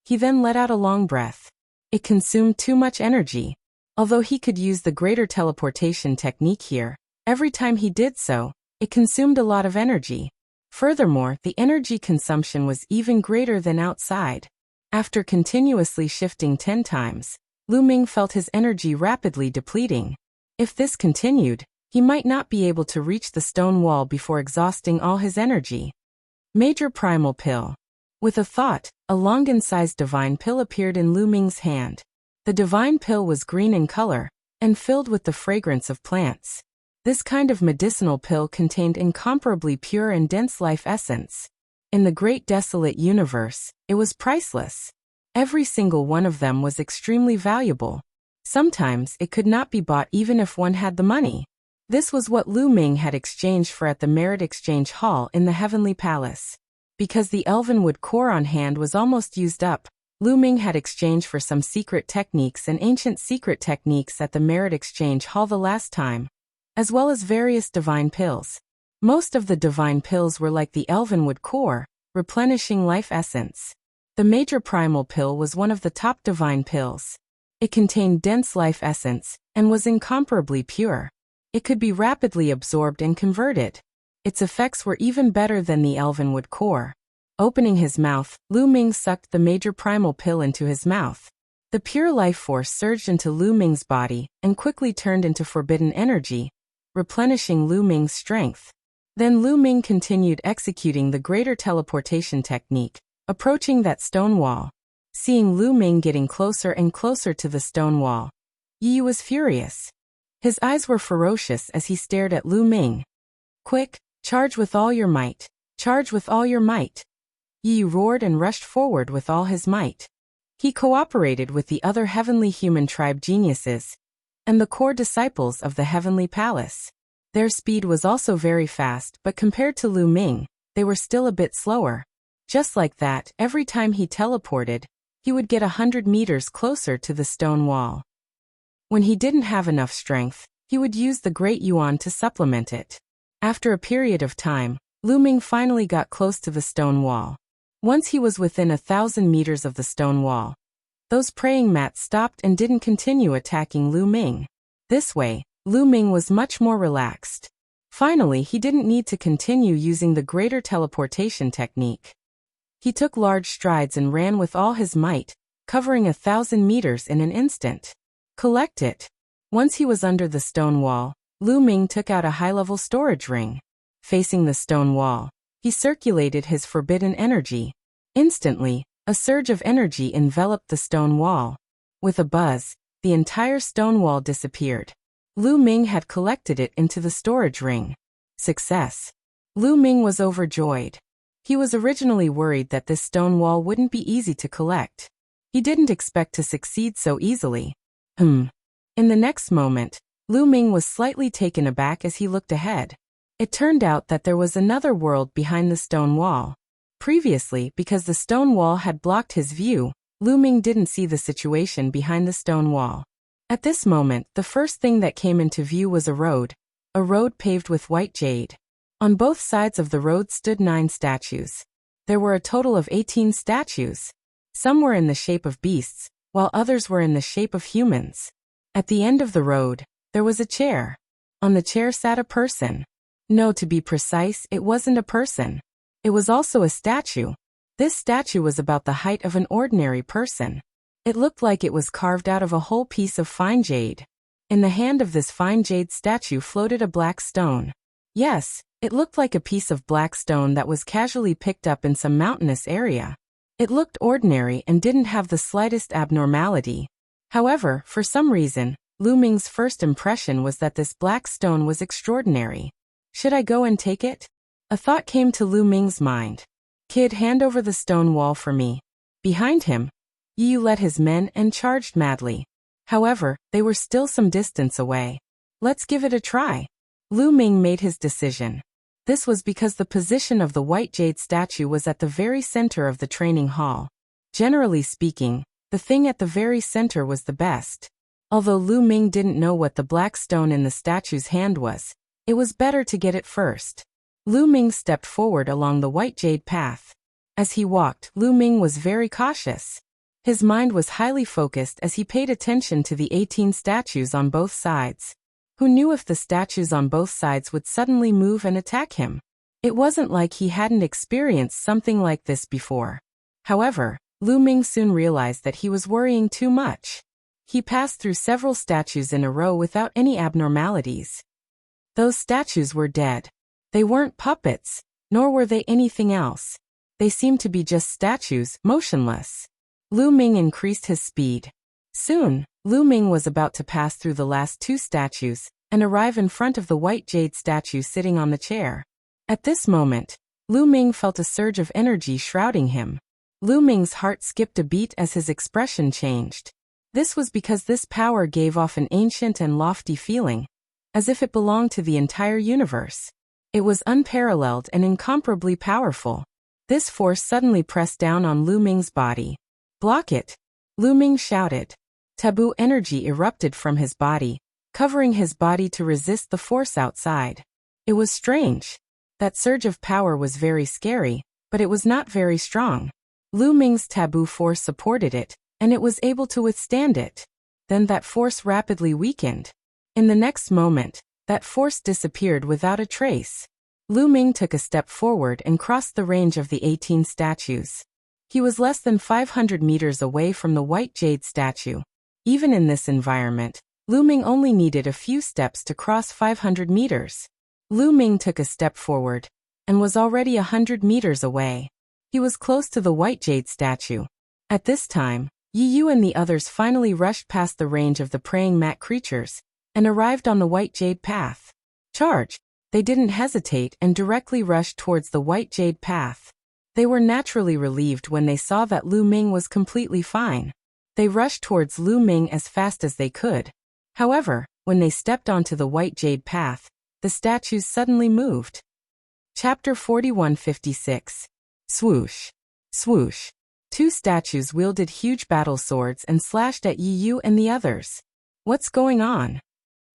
He then let out a long breath. It consumed too much energy. Although he could use the greater teleportation technique here, every time he did so, it consumed a lot of energy. Furthermore, the energy consumption was even greater than outside. After continuously shifting 10 times, Lu Ming felt his energy rapidly depleting. If this continued, he might not be able to reach the stone wall before exhausting all his energy. Major Primal Pill. With a thought, a Longan-sized divine pill appeared in Lu Ming's hand. The divine pill was green in color and filled with the fragrance of plants. This kind of medicinal pill contained incomparably pure and dense life essence. In the great desolate universe, it was priceless. Every single one of them was extremely valuable. Sometimes it could not be bought even if one had the money. This was what Lu Ming had exchanged for at the Merit Exchange Hall in the Heavenly Palace. Because the Elvenwood core on hand was almost used up, Lu Ming had exchanged for some secret techniques and ancient secret techniques at the Merit Exchange Hall the last time, as well as various divine pills. Most of the divine pills were like the Elvenwood core, replenishing life essence. The Major Primal Pill was one of the top divine pills. It contained dense life essence and was incomparably pure. It could be rapidly absorbed and converted. Its effects were even better than the Elvenwood core. Opening his mouth, Lu Ming sucked the Major Primal Pill into his mouth. The pure life force surged into Lu Ming's body and quickly turned into forbidden energy, replenishing Lu Ming's strength. Then Lu Ming continued executing the greater teleportation technique, approaching that stone wall. Seeing Lu Ming getting closer and closer to the stone wall, Yi Yu was furious. His eyes were ferocious as he stared at Lu Ming. Quick, charge with all your might. Charge with all your might. Yi Yu roared and rushed forward with all his might. He cooperated with the other heavenly human tribe geniuses and the core disciples of the heavenly palace. Their speed was also very fast, but compared to Lu Ming, they were still a bit slower. Just like that, every time he teleported, he would get 100 meters closer to the stone wall. When he didn't have enough strength, he would use the Great Yuan to supplement it. After a period of time, Lu Ming finally got close to the stone wall. Once he was within 1,000 meters of the stone wall, those praying mats stopped and didn't continue attacking Lu Ming. This way, Lu Ming was much more relaxed. Finally, he didn't need to continue using the greater teleportation technique. He took large strides and ran with all his might, covering 1,000 meters in an instant. Collect it. Once he was under the stone wall, Lu Ming took out a high-level storage ring. Facing the stone wall, he circulated his forbidden energy. Instantly, a surge of energy enveloped the stone wall. With a buzz, the entire stone wall disappeared. Lu Ming had collected it into the storage ring. Success. Lu Ming was overjoyed. He was originally worried that this stone wall wouldn't be easy to collect. He didn't expect to succeed so easily. In the next moment, Lu Ming was slightly taken aback as he looked ahead. It turned out that there was another world behind the stone wall. Previously, because the stone wall had blocked his view, Lu Ming didn't see the situation behind the stone wall. At this moment, the first thing that came into view was a road paved with white jade. On both sides of the road stood 9 statues. There were a total of 18 statues. Some were in the shape of beasts, while others were in the shape of humans. At the end of the road, there was a chair. On the chair sat a person. No, to be precise, it wasn't a person. It was also a statue. This statue was about the height of an ordinary person. It looked like it was carved out of a whole piece of fine jade. In the hand of this fine jade statue floated a black stone. Yes, it looked like a piece of black stone that was casually picked up in some mountainous area. It looked ordinary and didn't have the slightest abnormality. However, for some reason, Lu Ming's first impression was that this black stone was extraordinary. Should I go and take it? A thought came to Lu Ming's mind. Kid, hand over the stone wall for me. Behind him, Yu led his men and charged madly. However, they were still some distance away. Let's give it a try. Lu Ming made his decision. This was because the position of the white jade statue was at the very center of the training hall. Generally speaking, the thing at the very center was the best. Although Lu Ming didn't know what the black stone in the statue's hand was, it was better to get it first. Lu Ming stepped forward along the white jade path. As he walked, Lu Ming was very cautious. His mind was highly focused as he paid attention to the 18 statues on both sides. Who knew if the statues on both sides would suddenly move and attack him? It wasn't like he hadn't experienced something like this before. However, Lu Ming soon realized that he was worrying too much. He passed through several statues in a row without any abnormalities. Those statues were dead. They weren't puppets, nor were they anything else. They seemed to be just statues, motionless. Lu Ming increased his speed. Soon, Lu Ming was about to pass through the last 2 statues and arrive in front of the white jade statue sitting on the chair. At this moment, Lu Ming felt a surge of energy shrouding him. Lu Ming's heart skipped a beat as his expression changed. This was because this power gave off an ancient and lofty feeling, as if it belonged to the entire universe. It was unparalleled and incomparably powerful. This force suddenly pressed down on Lu Ming's body. Block it! Lu Ming shouted. Taboo energy erupted from his body, covering his body to resist the force outside. It was strange. That surge of power was very scary, but it was not very strong. Lu Ming's taboo force supported it, and it was able to withstand it. Then that force rapidly weakened. In the next moment, that force disappeared without a trace. Lu Ming took a step forward and crossed the range of the 18 statues. He was less than 500 meters away from the white jade statue. Even in this environment, Lu Ming only needed a few steps to cross 500 meters. Lu Ming took a step forward and was already 100 meters away. He was close to the white jade statue. At this time, Yu and the others finally rushed past the range of the praying mat creatures and arrived on the white jade path. Charge! They didn't hesitate and directly rushed towards the white jade path. They were naturally relieved when they saw that Lu Ming was completely fine. They rushed towards Lu Ming as fast as they could. However, when they stepped onto the white jade path, the statues suddenly moved. Chapter 4156. Swoosh. Swoosh. Two statues wielded huge battle swords and slashed at Yi Yu and the others. What's going on?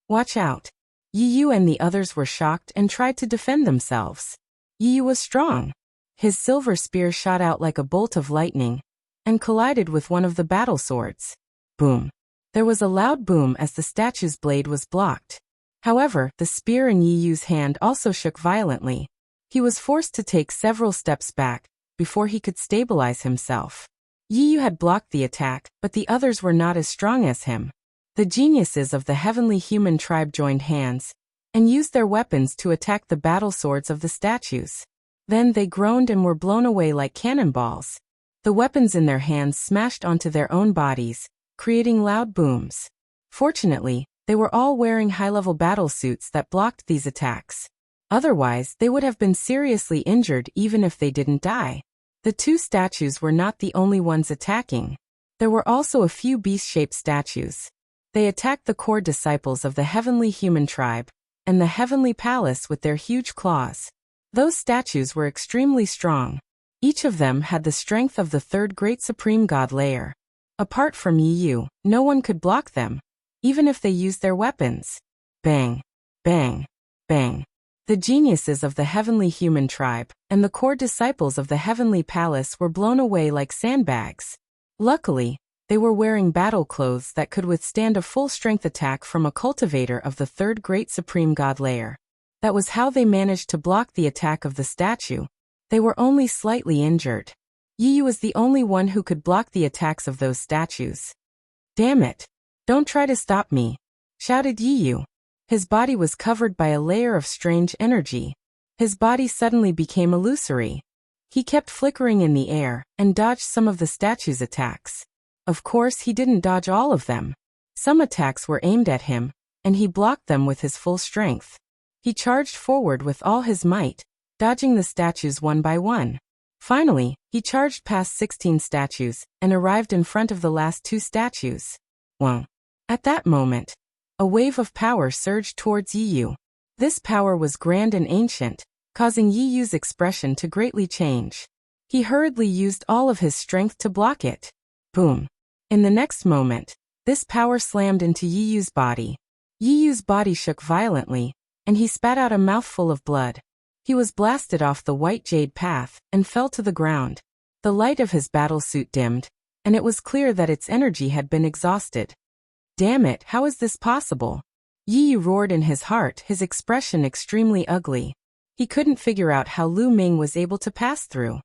Watch out. Yi Yu and the others were shocked and tried to defend themselves. Yi Yu was strong. His silver spear shot out like a bolt of lightning and collided with one of the battle swords. Boom. There was a loud boom as the statue's blade was blocked. However, the spear in Yi Yu's hand also shook violently. He was forced to take several steps back before he could stabilize himself. Yi Yu had blocked the attack, but the others were not as strong as him. The geniuses of the heavenly human tribe joined hands and used their weapons to attack the battle swords of the statues. Then they groaned and were blown away like cannonballs. The weapons in their hands smashed onto their own bodies, creating loud booms. Fortunately, they were all wearing high-level battle suits that blocked these attacks. Otherwise, they would have been seriously injured even if they didn't die. The two statues were not the only ones attacking. There were also a few beast-shaped statues. They attacked the core disciples of the heavenly human tribe and the heavenly palace with their huge claws. Those statues were extremely strong. Each of them had the strength of the third great supreme god layer. Apart from Yi Yu, no one could block them, even if they used their weapons. Bang, bang, bang. The geniuses of the heavenly human tribe and the core disciples of the heavenly palace were blown away like sandbags. Luckily, they were wearing battle clothes that could withstand a full-strength attack from a cultivator of the third great supreme god layer. That was how they managed to block the attack of the statue. They were only slightly injured. Yi Yu was the only one who could block the attacks of those statues. Damn it! Don't try to stop me! Shouted Yi Yu. His body was covered by a layer of strange energy. His body suddenly became illusory. He kept flickering in the air and dodged some of the statue's attacks. Of course, he didn't dodge all of them. Some attacks were aimed at him, and he blocked them with his full strength. He charged forward with all his might, dodging the statues one by one. Finally, he charged past 16 statues and arrived in front of the last two statues. Whoa. At that moment, a wave of power surged towards Yi Yu. This power was grand and ancient, causing Yi Yu's expression to greatly change. He hurriedly used all of his strength to block it. Boom. In the next moment, this power slammed into Yi Yu's body. Yi Yu's body shook violently, and he spat out a mouthful of blood. He was blasted off the white jade path and fell to the ground. The light of his battle suit dimmed, and it was clear that its energy had been exhausted. Damn it, how is this possible? Yi Yu roared in his heart, his expression extremely ugly. He couldn't figure out how Lu Ming was able to pass through.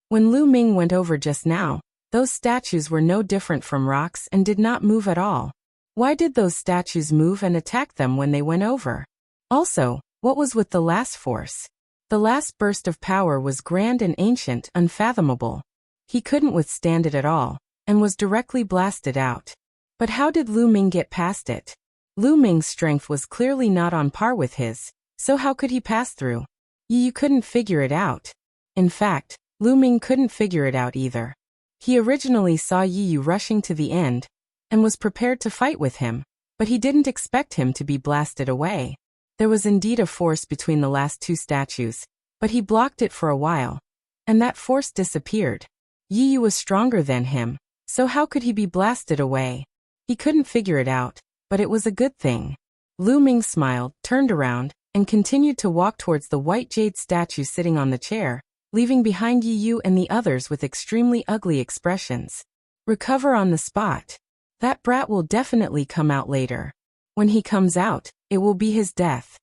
When Lu Ming went over just now, those statues were no different from rocks and did not move at all. Why did those statues move and attack them when they went over? Also, what was with the last force? The last burst of power was grand and ancient, unfathomable. He couldn't withstand it at all, and was directly blasted out. But how did Lu Ming get past it? Lu Ming's strength was clearly not on par with his, so how could he pass through? Yi Yu couldn't figure it out. In fact, Lu Ming couldn't figure it out either. He originally saw Yi Yu rushing to the end, and was prepared to fight with him, but he didn't expect him to be blasted away. There was indeed a force between the last two statues, but he blocked it for a while, and that force disappeared. Yi Yu was stronger than him, so how could he be blasted away? He couldn't figure it out, but it was a good thing. Lu Ming smiled, turned around, and continued to walk towards the white jade statue sitting on the chair, leaving behind Yi Yu and the others with extremely ugly expressions. Recover on the spot. That brat will definitely come out later. When he comes out, it will be his death.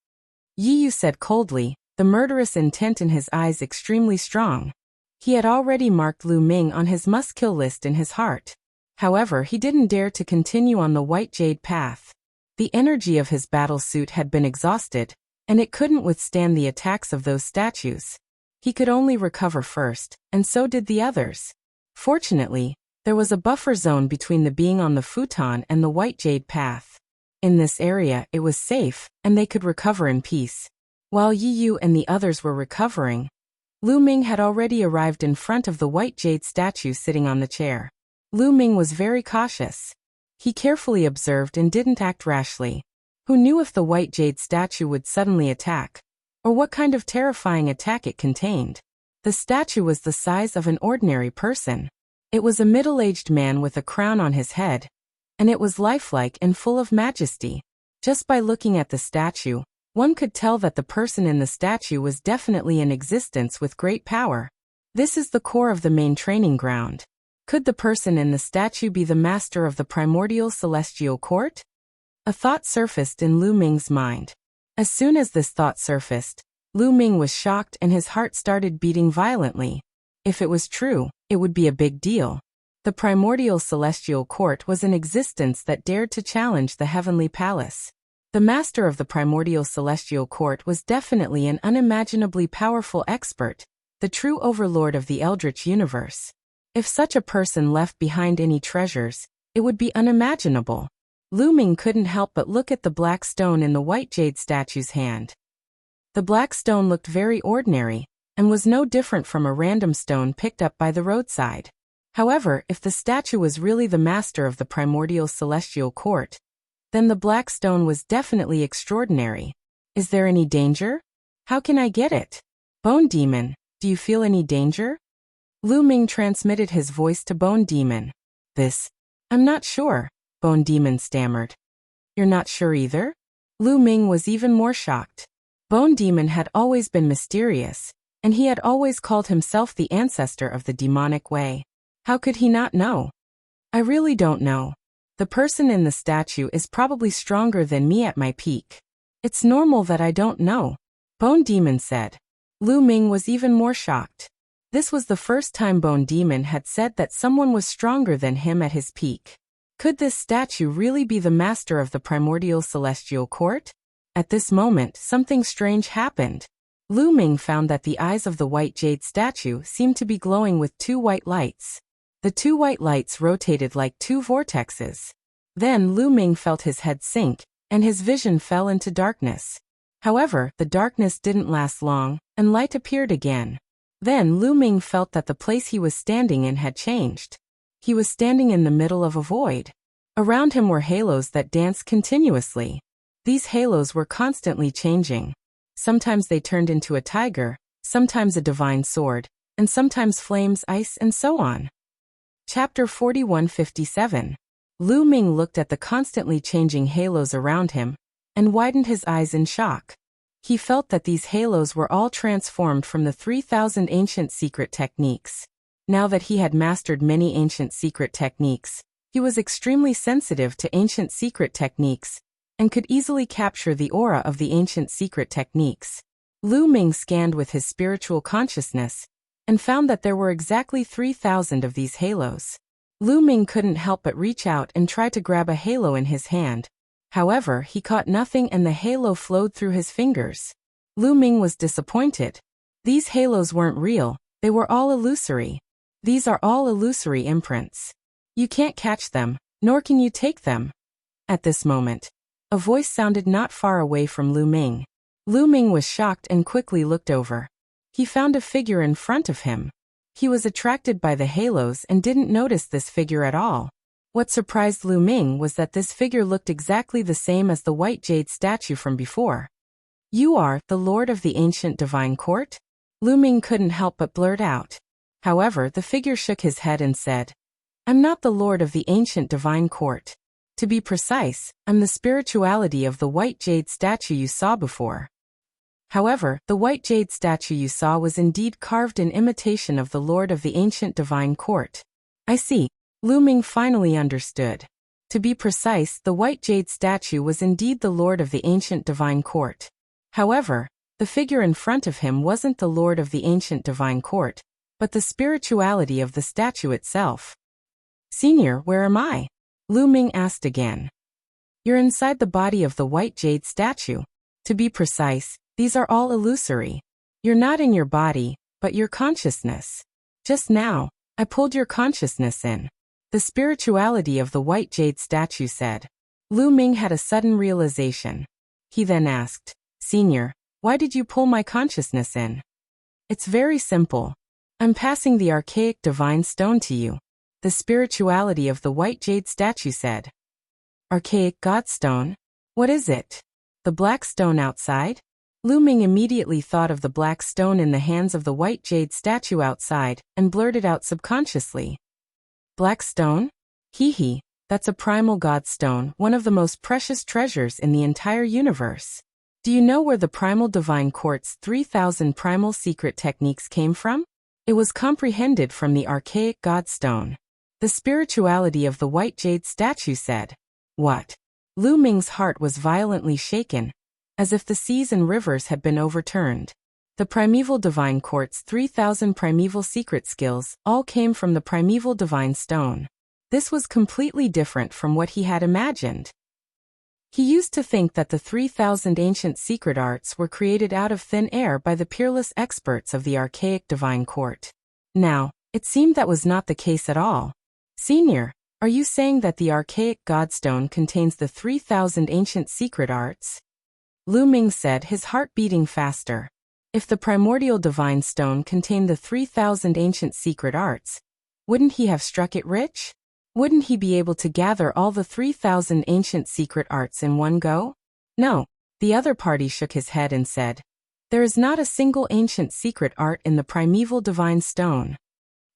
Yi Yu said coldly, the murderous intent in his eyes extremely strong. He had already marked Lu Ming on his must-kill list in his heart. However, he didn't dare to continue on the white jade path. The energy of his battle suit had been exhausted, and it couldn't withstand the attacks of those statues. He could only recover first, and so did the others. Fortunately, there was a buffer zone between the being on the futon and the white jade path. In this area, it was safe, and they could recover in peace. While Yi Yu and the others were recovering, Lu Ming had already arrived in front of the white jade statue sitting on the chair. Lu Ming was very cautious. He carefully observed and didn't act rashly. Who knew if the white jade statue would suddenly attack? Or what kind of terrifying attack it contained? The statue was the size of an ordinary person. It was a middle-aged man with a crown on his head, and it was lifelike and full of majesty. Just by looking at the statue, one could tell that the person in the statue was definitely in existence with great power. This is the core of the main training ground. Could the person in the statue be the master of the primordial celestial court? A thought surfaced in Lu Ming's mind. As soon as this thought surfaced, Lu Ming was shocked and his heart started beating violently. If it was true, it would be a big deal. The primordial celestial court was an existence that dared to challenge the heavenly palace. The master of the primordial celestial court was definitely an unimaginably powerful expert, the true overlord of the eldritch universe. If such a person left behind any treasures, it would be unimaginable. Lu Ming couldn't help but look at the black stone in the white jade statue's hand. The black stone looked very ordinary, and was no different from a random stone picked up by the roadside. However, if the statue was really the master of the primordial celestial court, then the black stone was definitely extraordinary. Is there any danger? How can I get it? Bone Demon, do you feel any danger? Lu Ming transmitted his voice to Bone Demon. I'm not sure, Bone Demon stammered. You're not sure either? Lu Ming was even more shocked. Bone Demon had always been mysterious, and he had always called himself the ancestor of the demonic way. How could he not know? I really don't know. The person in the statue is probably stronger than me at my peak. It's normal that I don't know, Bone Demon said. Lu Ming was even more shocked. This was the first time Bone Demon had said that someone was stronger than him at his peak. Could this statue really be the master of the primordial celestial court? At this moment, something strange happened. Lu Ming found that the eyes of the white jade statue seemed to be glowing with two white lights. The two white lights rotated like two vortexes. Then Lu Ming felt his head sink, and his vision fell into darkness. However, the darkness didn't last long, and light appeared again. Then Lu Ming felt that the place he was standing in had changed. He was standing in the middle of a void. Around him were halos that danced continuously. These halos were constantly changing. Sometimes they turned into a tiger, sometimes a divine sword, and sometimes flames, ice, and so on. Chapter 4157. Lu Ming looked at the constantly changing halos around him, and widened his eyes in shock. He felt that these halos were all transformed from the 3,000 ancient secret techniques. Now that he had mastered many ancient secret techniques, he was extremely sensitive to ancient secret techniques, and could easily capture the aura of the ancient secret techniques. Lu Ming scanned with his spiritual consciousness, and found that there were exactly 3,000 of these halos. Lu Ming couldn't help but reach out and try to grab a halo in his hand. However, he caught nothing and the halo flowed through his fingers. Lu Ming was disappointed. These halos weren't real, they were all illusory. These are all illusory imprints. You can't catch them, nor can you take them. At this moment, a voice sounded not far away from Lu Ming. Lu Ming was shocked and quickly looked over. He found a figure in front of him. He was attracted by the halos and didn't notice this figure at all. What surprised Lu Ming was that this figure looked exactly the same as the white jade statue from before. You are the Lord of the Ancient Divine Court? Lu Ming couldn't help but blurt out. However, the figure shook his head and said, I'm not the Lord of the Ancient Divine Court. To be precise, I'm the spirituality of the white jade statue you saw before. However, the white jade statue you saw was indeed carved in imitation of the Lord of the Ancient Divine Court. I see. Lu Ming finally understood. To be precise, the white jade statue was indeed the Lord of the Ancient Divine Court. However, the figure in front of him wasn't the Lord of the Ancient Divine Court, but the spirituality of the statue itself. Senior, where am I? Lu Ming asked again. You're inside the body of the white jade statue. To be precise, these are all illusory. You're not in your body, but your consciousness. Just now, I pulled your consciousness in. The spirituality of the white jade statue said. Lu Ming had a sudden realization. He then asked, Senior, why did you pull my consciousness in? It's very simple. I'm passing the archaic divine stone to you. The spirituality of the white jade statue said. Archaic god stone? What is it? The black stone outside? Lu Ming immediately thought of the black stone in the hands of the white jade statue outside, and blurted out subconsciously. Black stone? Hee, that's a primal god stone, one of the most precious treasures in the entire universe. Do you know where the primal divine court's 3,000 primal secret techniques came from? It was comprehended from the archaic god stone. The spirituality of the white jade statue said. What? Lu Ming's heart was violently shaken, as if the seas and rivers had been overturned. The primeval divine court's 3,000 primeval secret skills all came from the primeval divine stone. This was completely different from what he had imagined. He used to think that the 3,000 ancient secret arts were created out of thin air by the peerless experts of the archaic divine court. Now, it seemed that was not the case at all. Senior, are you saying that the archaic godstone contains the 3,000 ancient secret arts? Lu Ming said, his heart beating faster. If the primordial divine stone contained the 3,000 ancient secret arts, wouldn't he have struck it rich? Wouldn't he be able to gather all the 3,000 ancient secret arts in one go? No. The other party shook his head and said, there is not a single ancient secret art in the primeval divine stone.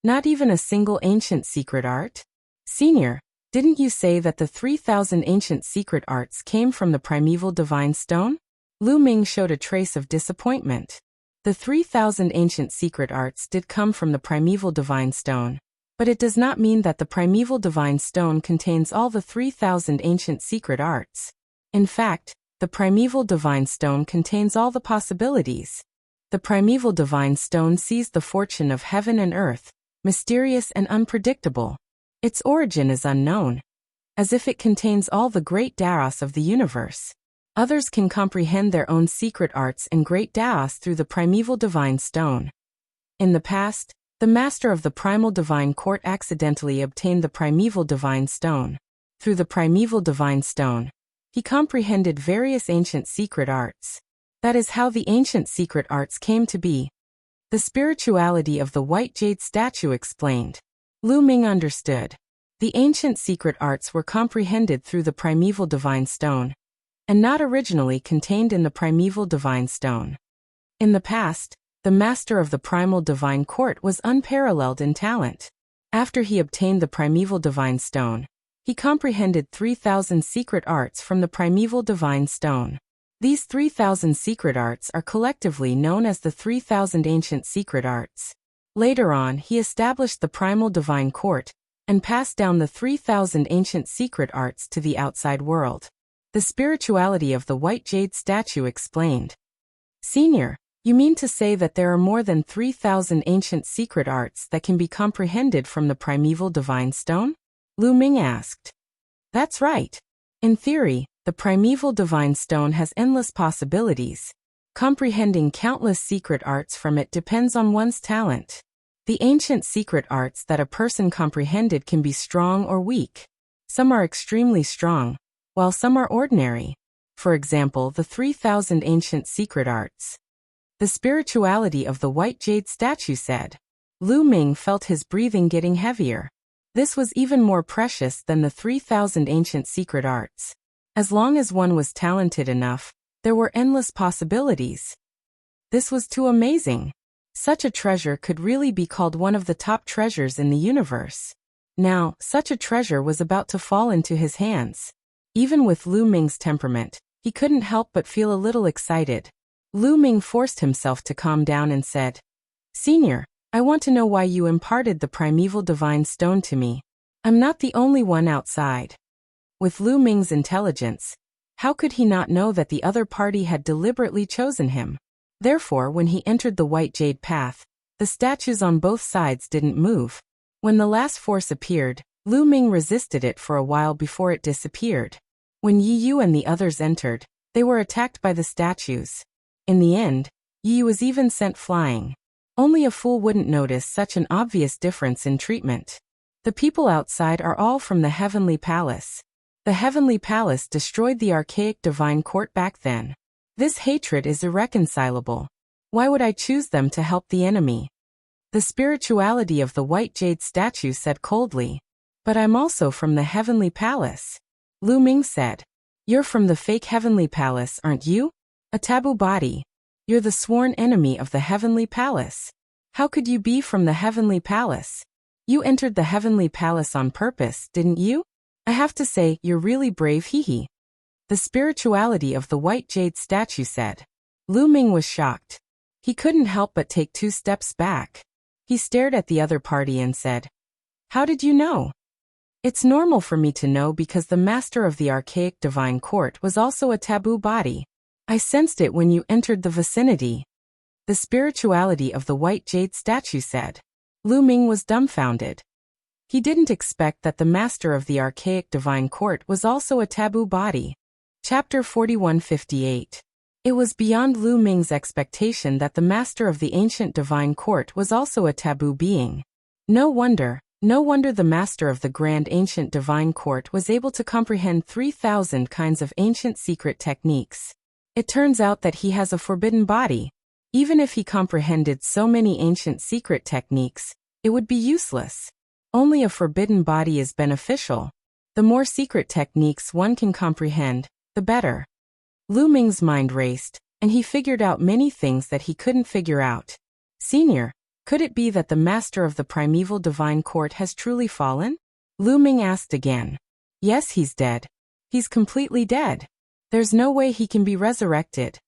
Not even a single ancient secret art? Senior, didn't you say that the 3,000 ancient secret arts came from the primeval divine stone? Lu Ming showed a trace of disappointment. The 3,000 ancient secret arts did come from the primeval divine stone. But it does not mean that the primeval divine stone contains all the 3,000 ancient secret arts. In fact, the primeval divine stone contains all the possibilities. The primeval divine stone sees the fortune of heaven and earth, mysterious and unpredictable. Its origin is unknown. As if it contains all the great Daos of the universe. Others can comprehend their own secret arts and great Daos through the primeval divine stone. In the past, the master of the primal divine court accidentally obtained the primeval divine stone. Through the primeval divine stone, he comprehended various ancient secret arts. That is how the ancient secret arts came to be. The spirituality of the white jade statue explained. Lu Ming understood. The ancient secret arts were comprehended through the primeval divine stone, and not originally contained in the primeval divine stone. In the past, the master of the primal divine court was unparalleled in talent. After he obtained the primeval divine stone, he comprehended 3,000 secret arts from the primeval divine stone. These 3,000 secret arts are collectively known as the 3,000 ancient secret arts. Later on, he established the primal divine court and passed down the 3,000 ancient secret arts to the outside world. The spirituality of the white jade statue explained. Senior, you mean to say that there are more than 3,000 ancient secret arts that can be comprehended from the primeval divine stone? Lu Ming asked. That's right. In theory, the primeval divine stone has endless possibilities. Comprehending countless secret arts from it depends on one's talent. The ancient secret arts that a person comprehended can be strong or weak. Some are extremely strong, while some are ordinary. For example, the 3,000 ancient secret arts. The spirituality of the white jade statue said. Lu Ming felt his breathing getting heavier. This was even more precious than the 3,000 ancient secret arts. As long as one was talented enough, there were endless possibilities. This was too amazing. Such a treasure could really be called one of the top treasures in the universe. Now, such a treasure was about to fall into his hands. Even with Lu Ming's temperament, he couldn't help but feel a little excited. Lu Ming forced himself to calm down and said, Senior, I want to know why you imparted the primeval divine stone to me. I'm not the only one outside. With Lu Ming's intelligence, how could he not know that the other party had deliberately chosen him? Therefore, when he entered the white jade path, the statues on both sides didn't move. When the last force appeared, Lu Ming resisted it for a while before it disappeared. When Yi Yu and the others entered, they were attacked by the statues. In the end, Yi was even sent flying. Only a fool wouldn't notice such an obvious difference in treatment. The people outside are all from the Heavenly Palace. The Heavenly Palace destroyed the archaic divine court back then. This hatred is irreconcilable. Why would I choose them to help the enemy? The spirituality of the white jade statue said coldly. But I'm also from the heavenly palace. Lu Ming said. You're from the fake heavenly palace, aren't you? A taboo body. You're the sworn enemy of the heavenly palace. How could you be from the heavenly palace? You entered the heavenly palace on purpose, didn't you? I have to say, you're really brave, hee. The spirituality of the white jade statue said. Lu Ming was shocked. He couldn't help but take 2 steps back. He stared at the other party and said, How did you know? It's normal for me to know because the master of the archaic divine court was also a taboo body. I sensed it when you entered the vicinity. The spirituality of the white jade statue said. Lu Ming was dumbfounded. He didn't expect that the master of the archaic divine court was also a taboo body. Chapter 4158. It was beyond Lu Ming's expectation that the master of the ancient divine court was also a taboo being. No wonder the master of the grand ancient divine court was able to comprehend 3,000 kinds of ancient secret techniques. It turns out that he has a forbidden body. Even if he comprehended so many ancient secret techniques, it would be useless. Only a forbidden body is beneficial. The more secret techniques one can comprehend, the better. Lu Ming's mind raced, and he figured out many things that he couldn't figure out. Senior, could it be that the master of the primeval divine court has truly fallen? Lu Ming asked again. Yes, he's dead. He's completely dead. There's no way he can be resurrected.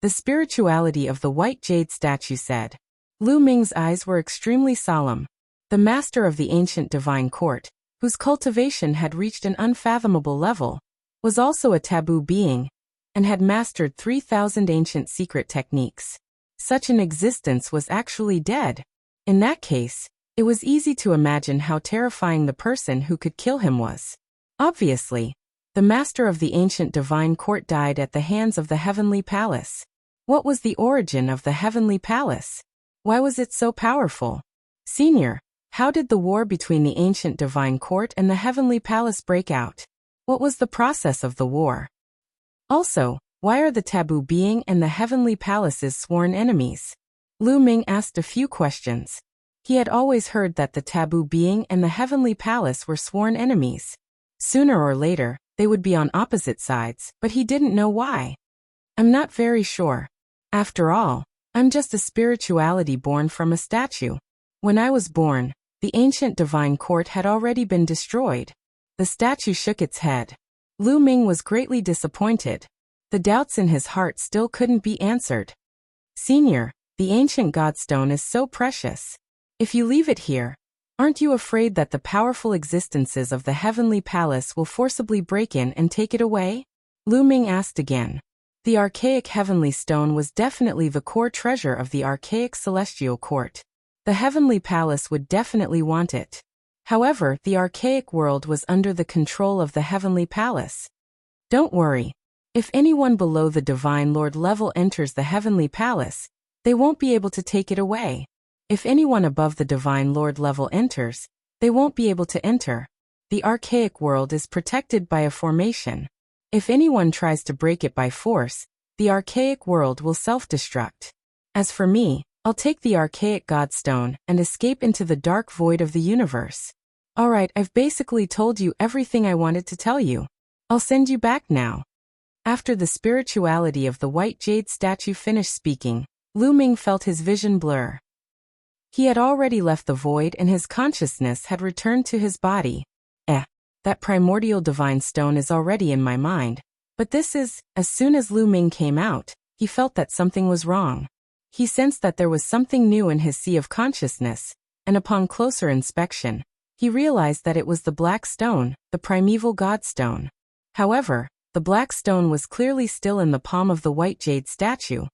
The spirituality of the white jade statue said. Lu Ming's eyes were extremely solemn. The master of the ancient divine court, whose cultivation had reached an unfathomable level, was also a taboo being, and had mastered 3,000 ancient secret techniques. Such an existence was actually dead. In that case, it was easy to imagine how terrifying the person who could kill him was. Obviously, the master of the ancient divine court died at the hands of the heavenly palace. What was the origin of the heavenly palace? Why was it so powerful? Senior, how did the war between the ancient divine court and the heavenly palace break out? What was the process of the war? Also, why are the taboo being and the heavenly palace's sworn enemies? Lu Ming asked a few questions. He had always heard that the taboo being and the heavenly palace were sworn enemies. Sooner or later, they would be on opposite sides, but he didn't know why. I'm not very sure. After all, I'm just a spirituality born from a statue. When I was born, the ancient divine court had already been destroyed. The statue shook its head. Lu Ming was greatly disappointed. The doubts in his heart still couldn't be answered. Senior, the ancient godstone is so precious. If you leave it here, aren't you afraid that the powerful existences of the heavenly palace will forcibly break in and take it away? Lu Ming asked again. The archaic heavenly stone was definitely the core treasure of the archaic celestial court. The heavenly palace would definitely want it. However, the archaic world was under the control of the heavenly palace. Don't worry. If anyone below the divine lord level enters the heavenly palace, they won't be able to take it away. If anyone above the divine lord level enters, they won't be able to enter. The archaic world is protected by a formation. If anyone tries to break it by force, the archaic world will self-destruct. As for me, I'll take the archaic godstone and escape into the dark void of the universe. Alright, I've basically told you everything I wanted to tell you. I'll send you back now. After the spirituality of the white jade statue finished speaking, Lu Ming felt his vision blur. He had already left the void and his consciousness had returned to his body. That primordial divine stone is already in my mind. But this is, as soon as Lu Ming came out, he felt that something was wrong. He sensed that there was something new in his sea of consciousness, and upon closer inspection, he realized that it was the black stone, the primeval godstone. However, the black stone was clearly still in the palm of the white jade statue.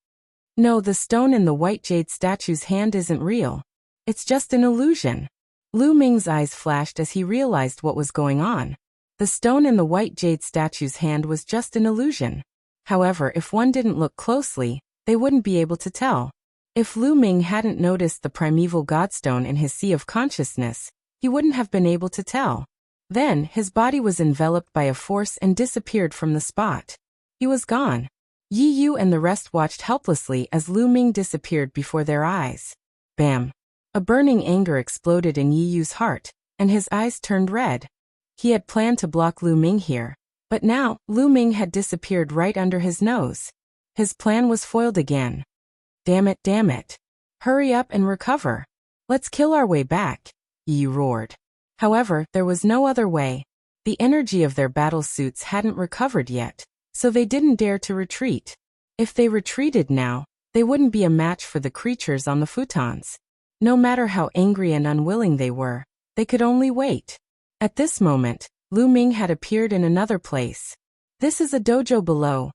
No, the stone in the white jade statue's hand isn't real. It's just an illusion. Lu Ming's eyes flashed as he realized what was going on. The stone in the white jade statue's hand was just an illusion. However, if one didn't look closely, they wouldn't be able to tell. If Lu Ming hadn't noticed the primeval godstone in his sea of consciousness, he wouldn't have been able to tell. Then, his body was enveloped by a force and disappeared from the spot. He was gone. Yi Yu and the rest watched helplessly as Lu Ming disappeared before their eyes. Bam! A burning anger exploded in Yi Yu's heart, and his eyes turned red. He had planned to block Lu Ming here, but now, Lu Ming had disappeared right under his nose. His plan was foiled again. Damn it, damn it. Hurry up and recover. Let's kill our way back, Yi Yu roared. However, there was no other way. The energy of their battle suits hadn't recovered yet, so they didn't dare to retreat. If they retreated now, they wouldn't be a match for the creatures on the futons. No matter how angry and unwilling they were, they could only wait. At this moment, Lu Ming had appeared in another place. This is a dojo below.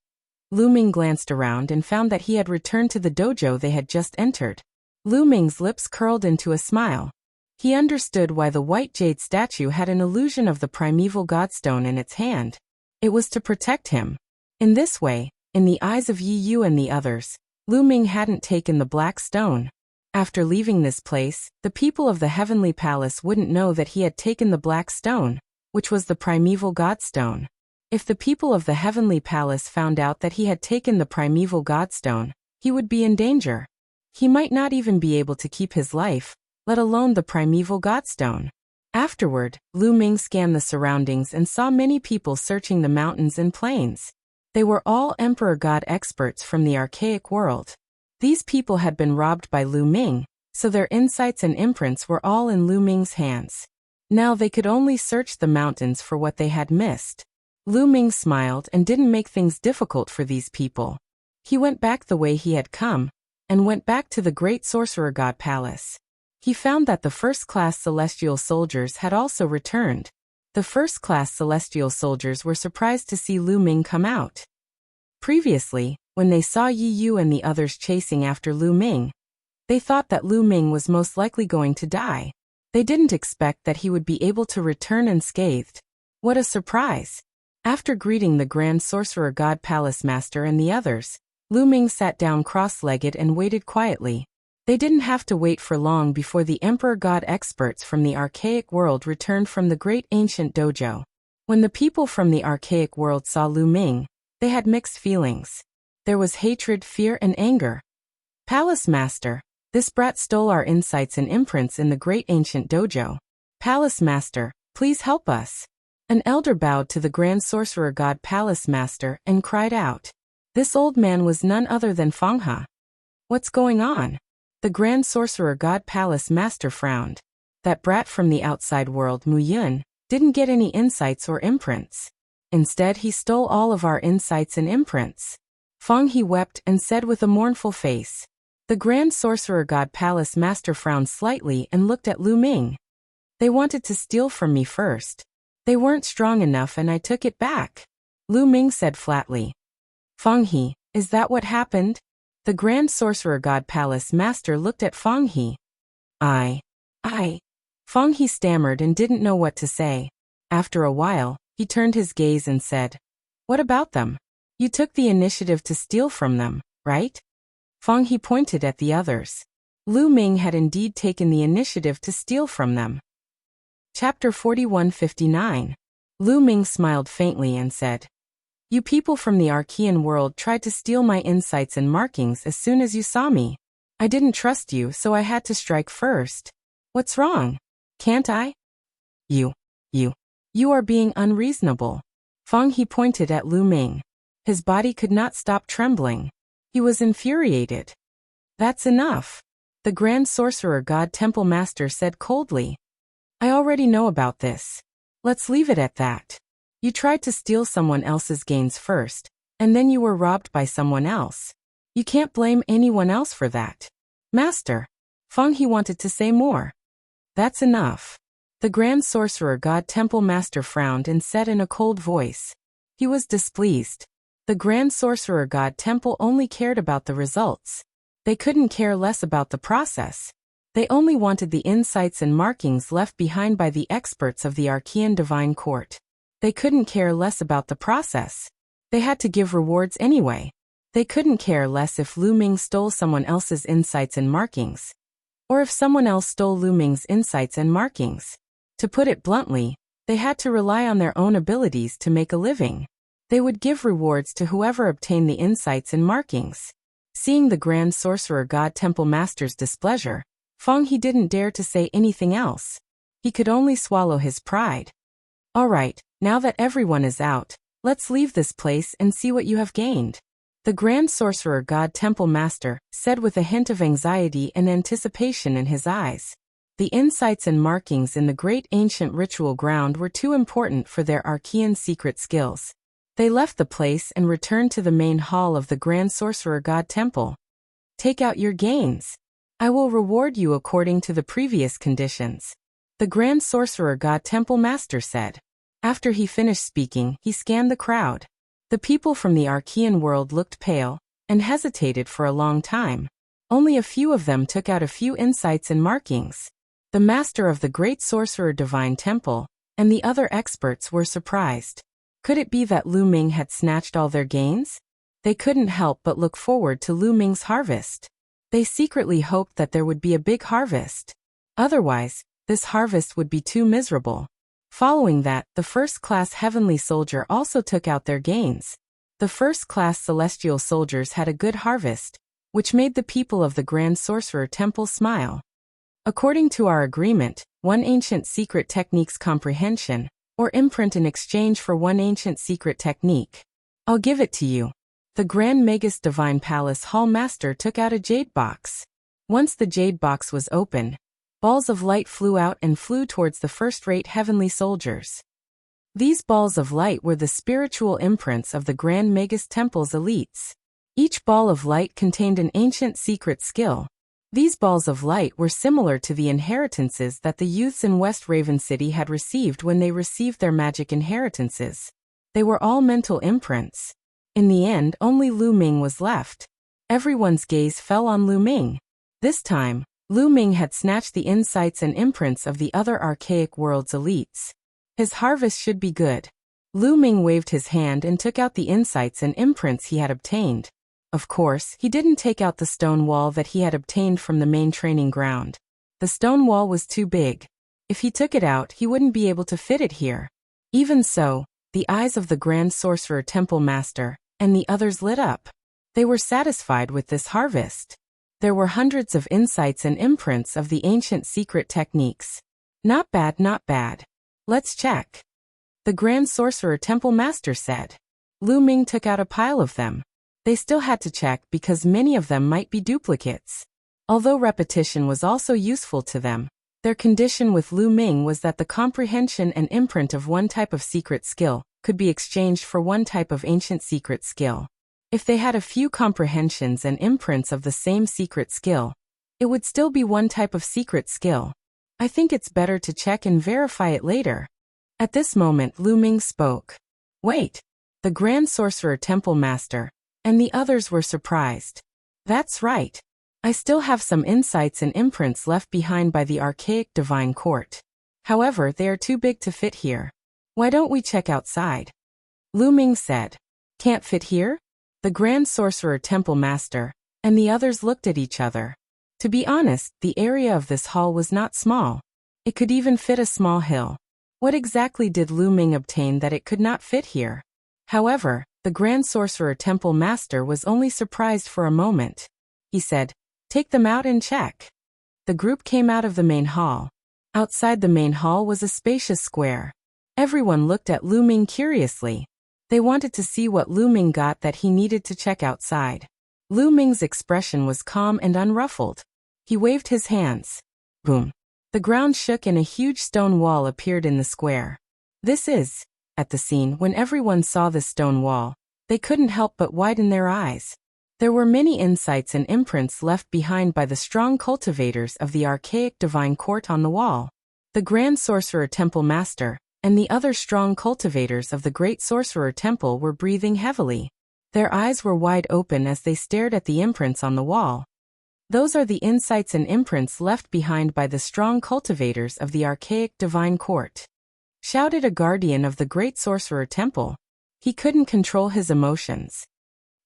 Lu Ming glanced around and found that he had returned to the dojo they had just entered. Lu Ming's lips curled into a smile. He understood why the white jade statue had an illusion of the primeval godstone in its hand. It was to protect him. In this way, in the eyes of Yi Yu and the others, Lu Ming hadn't taken the black stone. After leaving this place, the people of the Heavenly Palace wouldn't know that he had taken the black stone, which was the primeval godstone. If the people of the Heavenly Palace found out that he had taken the primeval godstone, he would be in danger. He might not even be able to keep his life, let alone the primeval godstone. Afterward, Lu Ming scanned the surroundings and saw many people searching the mountains and plains. They were all Emperor God experts from the archaic world. These people had been robbed by Lu Ming, so their insights and imprints were all in Lu Ming's hands. Now they could only search the mountains for what they had missed. Lu Ming smiled and didn't make things difficult for these people. He went back the way he had come, and went back to the great sorcerer god palace. He found that the first-class celestial soldiers had also returned. The first-class celestial soldiers were surprised to see Lu Ming come out. Previously, when they saw Yi Yu and the others chasing after Lu Ming, they thought that Lu Ming was most likely going to die. They didn't expect that he would be able to return unscathed. What a surprise! After greeting the Grand Sorcerer God Palace Master and the others, Lu Ming sat down cross-legged and waited quietly. They didn't have to wait for long before the Emperor God experts from the archaic world returned from the great ancient dojo. When the people from the archaic world saw Lu Ming, they had mixed feelings. There was hatred, fear, and anger. Palace Master, this brat stole our insights and imprints in the great ancient dojo. Palace Master, please help us. An elder bowed to the Grand Sorcerer God Palace Master and cried out. This old man was none other than Feng He. What's going on? The Grand Sorcerer God Palace Master frowned. That brat from the outside world, Mu Yun, didn't get any insights or imprints. Instead, he stole all of our insights and imprints. Feng He wept and said with a mournful face. The Grand Sorcerer God Palace Master frowned slightly and looked at Lu Ming. They wanted to steal from me first. They weren't strong enough and I took it back. Lu Ming said flatly. Feng He, is that what happened? The Grand Sorcerer God Palace Master looked at Feng He. I. Feng He stammered and didn't know what to say. After a while, he turned his gaze and said, What about them? You took the initiative to steal from them, right? Feng He pointed at the others. Lu Ming had indeed taken the initiative to steal from them. Chapter 4159. Lu Ming smiled faintly and said, You people from the Archean world tried to steal my insights and markings as soon as you saw me. I didn't trust you, so I had to strike first. What's wrong? Can't I? You are being unreasonable. Feng He pointed at Lu Ming. His body could not stop trembling. He was infuriated. That's enough. The Grand Sorcerer God Temple Master said coldly. I already know about this. Let's leave it at that. You tried to steal someone else's gains first, and then you were robbed by someone else. You can't blame anyone else for that. Master. Feng He wanted to say more. That's enough. The Grand Sorcerer God Temple Master frowned and said in a cold voice. He was displeased. The Grand Sorcerer God Temple only cared about the results. They couldn't care less about the process. They only wanted the insights and markings left behind by the experts of the Archean Divine Court. They couldn't care less about the process. They had to give rewards anyway. They couldn't care less if Lu Ming stole someone else's insights and markings. Or if someone else stole Lu Ming's insights and markings. To put it bluntly, they had to rely on their own abilities to make a living. They would give rewards to whoever obtained the insights and markings. Seeing the Grand Sorcerer God Temple Master's displeasure, Feng He didn't dare to say anything else. He could only swallow his pride. All right, now that everyone is out, let's leave this place and see what you have gained. The Grand Sorcerer God Temple Master said with a hint of anxiety and anticipation in his eyes. The insights and markings in the great ancient ritual ground were too important for their arcane secret skills. They left the place and returned to the main hall of the Grand Sorcerer God Temple. Take out your gains. I will reward you according to the previous conditions. The Grand Sorcerer God Temple Master said. After he finished speaking, he scanned the crowd. The people from the Archean world looked pale and hesitated for a long time. Only a few of them took out a few insights and markings. The master of the Great Sorcerer Divine Temple and the other experts were surprised. Could it be that Lu Ming had snatched all their gains? They couldn't help but look forward to Lu Ming's harvest. They secretly hoped that there would be a big harvest. Otherwise, this harvest would be too miserable. Following that, the first-class heavenly soldier also took out their gains. The first-class celestial soldiers had a good harvest, which made the people of the Grand Sorcerer Temple smile. According to our agreement, one ancient secret technique's comprehension, or imprint in exchange for one ancient secret technique. I'll give it to you. The Grand Magus Divine Palace Hall Master took out a jade box. Once the jade box was open, balls of light flew out and flew towards the first-rate heavenly soldiers. These balls of light were the spiritual imprints of the Grand Magus Temple's elites. Each ball of light contained an ancient secret skill. These balls of light were similar to the inheritances that the youths in West Raven City had received when they received their magic inheritances. They were all mental imprints. In the end, only Lu Ming was left. Everyone's gaze fell on Lu Ming. This time, Lu Ming had snatched the insights and imprints of the other archaic world's elites. His harvest should be good. Lu Ming waved his hand and took out the insights and imprints he had obtained. Of course, he didn't take out the stone wall that he had obtained from the main training ground. The stone wall was too big. If he took it out, he wouldn't be able to fit it here. Even so, the eyes of the Grand Sorcerer Temple Master and the others lit up. They were satisfied with this harvest. There were hundreds of insights and imprints of the ancient secret techniques. Not bad, not bad. Let's check. The Grand Sorcerer Temple Master said. Lu Ming took out a pile of them. They still had to check because many of them might be duplicates. Although repetition was also useful to them, their condition with Lu Ming was that the comprehension and imprint of one type of secret skill could be exchanged for one type of ancient secret skill. If they had a few comprehensions and imprints of the same secret skill, it would still be one type of secret skill. I think it's better to check and verify it later. At this moment, Lu Ming spoke. Wait. The Grand Sorcerer Temple Master and the others were surprised. That's right. I still have some insights and imprints left behind by the archaic divine court. However, they are too big to fit here. Why don't we check outside? Lu Ming said. Can't fit here? The Grand Sorcerer Temple Master and the others looked at each other. To be honest, the area of this hall was not small. It could even fit a small hill. What exactly did Lu Ming obtain that it could not fit here? However, the Grand Sorcerer Temple Master was only surprised for a moment. He said, Take them out and check. The group came out of the main hall. Outside the main hall was a spacious square. Everyone looked at Lu Ming curiously. They wanted to see what Lu Ming got that he needed to check outside. Lu Ming's expression was calm and unruffled. He waved his hands. Boom. The ground shook and a huge stone wall appeared in the square. This is, at the scene when everyone saw the stone wall, they couldn't help but widen their eyes. There were many insights and imprints left behind by the strong cultivators of the archaic divine court on the wall. The Grand Sorcerer Temple Master and the other strong cultivators of the Great Sorcerer Temple were breathing heavily. Their eyes were wide open as they stared at the imprints on the wall. Those are the insights and imprints left behind by the strong cultivators of the archaic divine court. Shouted a guardian of the Great Sorcerer Temple. He couldn't control his emotions.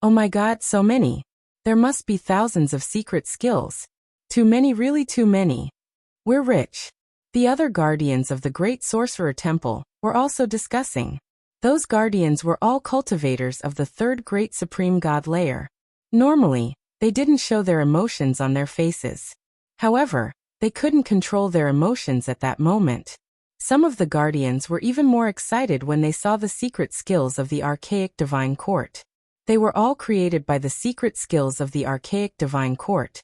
Oh my God, so many. There must be thousands of secret skills. Too many, really too many. We're rich. The other guardians of the Great Sorcerer Temple were also discussing. Those guardians were all cultivators of the third great supreme god layer. Normally, they didn't show their emotions on their faces. However, they couldn't control their emotions at that moment. Some of the guardians were even more excited when they saw the secret skills of the archaic divine court. They were all created by the secret skills of the archaic divine court,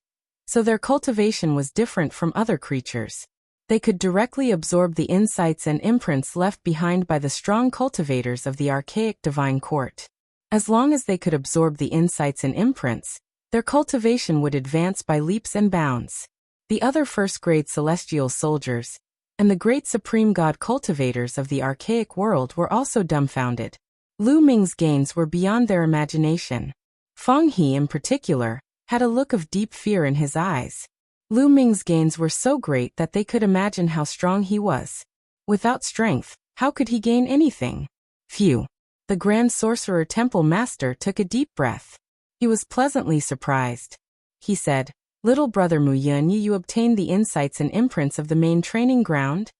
so their cultivation was different from other creatures. They could directly absorb the insights and imprints left behind by the strong cultivators of the archaic divine court. As long as they could absorb the insights and imprints, their cultivation would advance by leaps and bounds. The other first-grade celestial soldiers and the great supreme god cultivators of the archaic world were also dumbfounded. Lu Ming's gains were beyond their imagination. Feng He, in particular, had a look of deep fear in his eyes. Lu Ming's gains were so great that they could imagine how strong he was. Without strength, how could he gain anything? Phew. The Grand Sorcerer Temple Master took a deep breath. He was pleasantly surprised. He said, "Little brother Mu Yun, you obtained the insights and imprints of the main training ground?"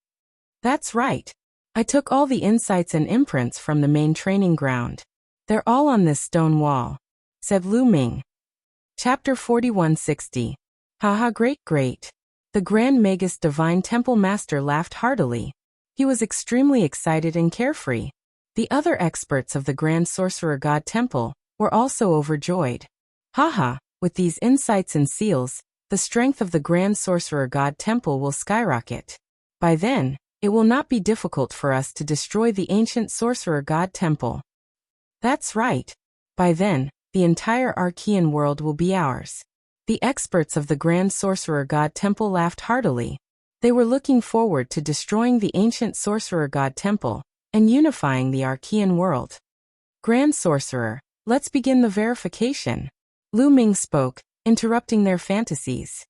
"That's right. I took all the insights and imprints from the main training ground. They're all on this stone wall," said Lu Ming. Chapter 4160. Haha, great. The Grand Magus Divine Temple Master laughed heartily. He was extremely excited and carefree. The other experts of the Grand Sorcerer God Temple were also overjoyed. Haha, with these insights and seals, the strength of the Grand Sorcerer God Temple will skyrocket. By then, it will not be difficult for us to destroy the ancient Sorcerer God Temple. That's right. By then, the entire Archean world will be ours. The experts of the Grand Sorcerer God Temple laughed heartily. They were looking forward to destroying the ancient Sorcerer God Temple and unifying the Archean world. Grand Sorcerer, let's begin the verification. Lu Ming spoke, interrupting their fantasies.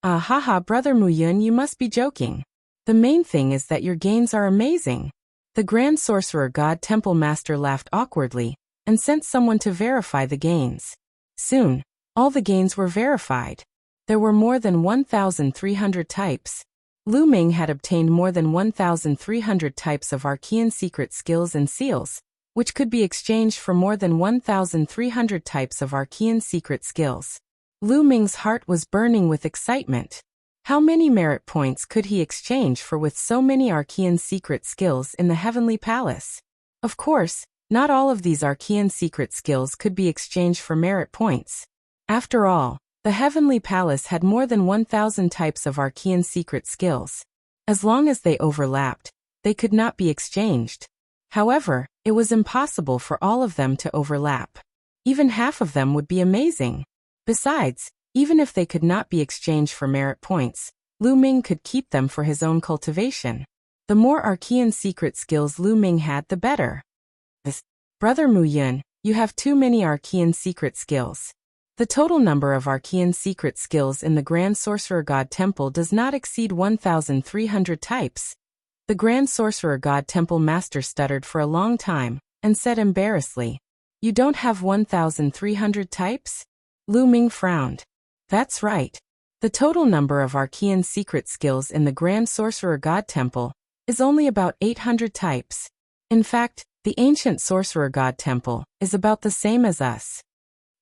Ah haha, brother Mu Yun, you must be joking. The main thing is that your gains are amazing. The Grand Sorcerer God Temple Master laughed awkwardly and sent someone to verify the gains. Soon, all the gains were verified. There were more than 1,300 types. Lu Ming had obtained more than 1,300 types of Archean secret skills and seals, which could be exchanged for more than 1,300 types of Archean secret skills. Lu Ming's heart was burning with excitement. How many merit points could he exchange for with so many Archean secret skills in the Heavenly Palace? Of course, not all of these Archean secret skills could be exchanged for merit points. After all, the Heavenly Palace had more than 1,000 types of Archean secret skills. As long as they overlapped, they could not be exchanged. However, it was impossible for all of them to overlap. Even half of them would be amazing. Besides, even if they could not be exchanged for merit points, Lu Ming could keep them for his own cultivation. The more Archean secret skills Lu Ming had, the better. Brother Mu Yun, you have too many Archean secret skills. The total number of Archean secret skills in the Grand Sorcerer God Temple does not exceed 1,300 types. The Grand Sorcerer God Temple Master stuttered for a long time and said embarrassedly, "You don't have 1,300 types?" Lu Ming frowned. That's right. The total number of Archean secret skills in the Grand Sorcerer God Temple is only about 800 types. In fact, the ancient Sorcerer God Temple is about the same as us.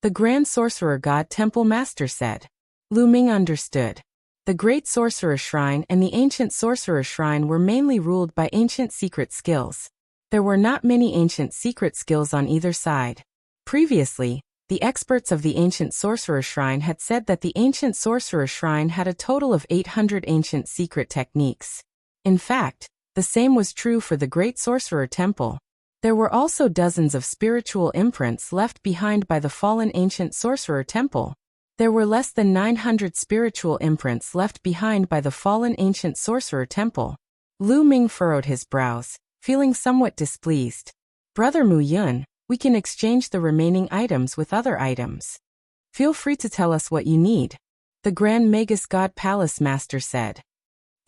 The Grand Sorcerer God Temple Master said. Lu Ming understood. The Great Sorcerer Shrine and the Ancient Sorcerer Shrine were mainly ruled by ancient secret skills. There were not many ancient secret skills on either side. Previously, the experts of the Ancient Sorcerer Shrine had said that the Ancient Sorcerer Shrine had a total of 800 ancient secret techniques. In fact, the same was true for the Great Sorcerer Temple. There were also dozens of spiritual imprints left behind by the fallen Ancient Sorcerer Temple. There were less than 900 spiritual imprints left behind by the fallen Ancient Sorcerer Temple. Lu Ming furrowed his brows, feeling somewhat displeased. Brother Mu Yun, we can exchange the remaining items with other items. Feel free to tell us what you need, the Grand Magus God Palace Master said.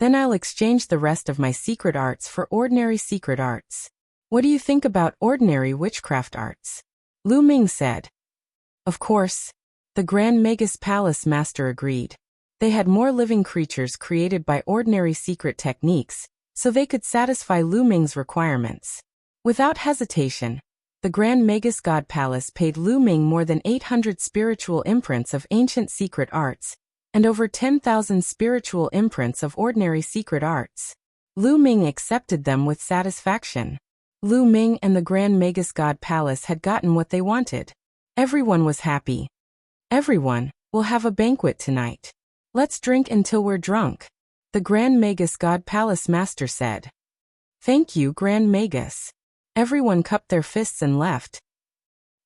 Then I'll exchange the rest of my secret arts for ordinary secret arts. What do you think about ordinary witchcraft arts? Lu Ming said. Of course. The Grand Magus Palace Master agreed. They had more living creatures created by ordinary secret techniques, so they could satisfy Lu Ming's requirements. Without hesitation, the Grand Magus God Palace paid Lu Ming more than 800 spiritual imprints of ancient secret arts, and over 10,000 spiritual imprints of ordinary secret arts. Lu Ming accepted them with satisfaction. Lu Ming and the Grand Magus God Palace had gotten what they wanted. Everyone was happy. Everyone, we'll have a banquet tonight. Let's drink until we're drunk, the Grand Magus God Palace Master said. Thank you, Grand Magus. Everyone cupped their fists and left.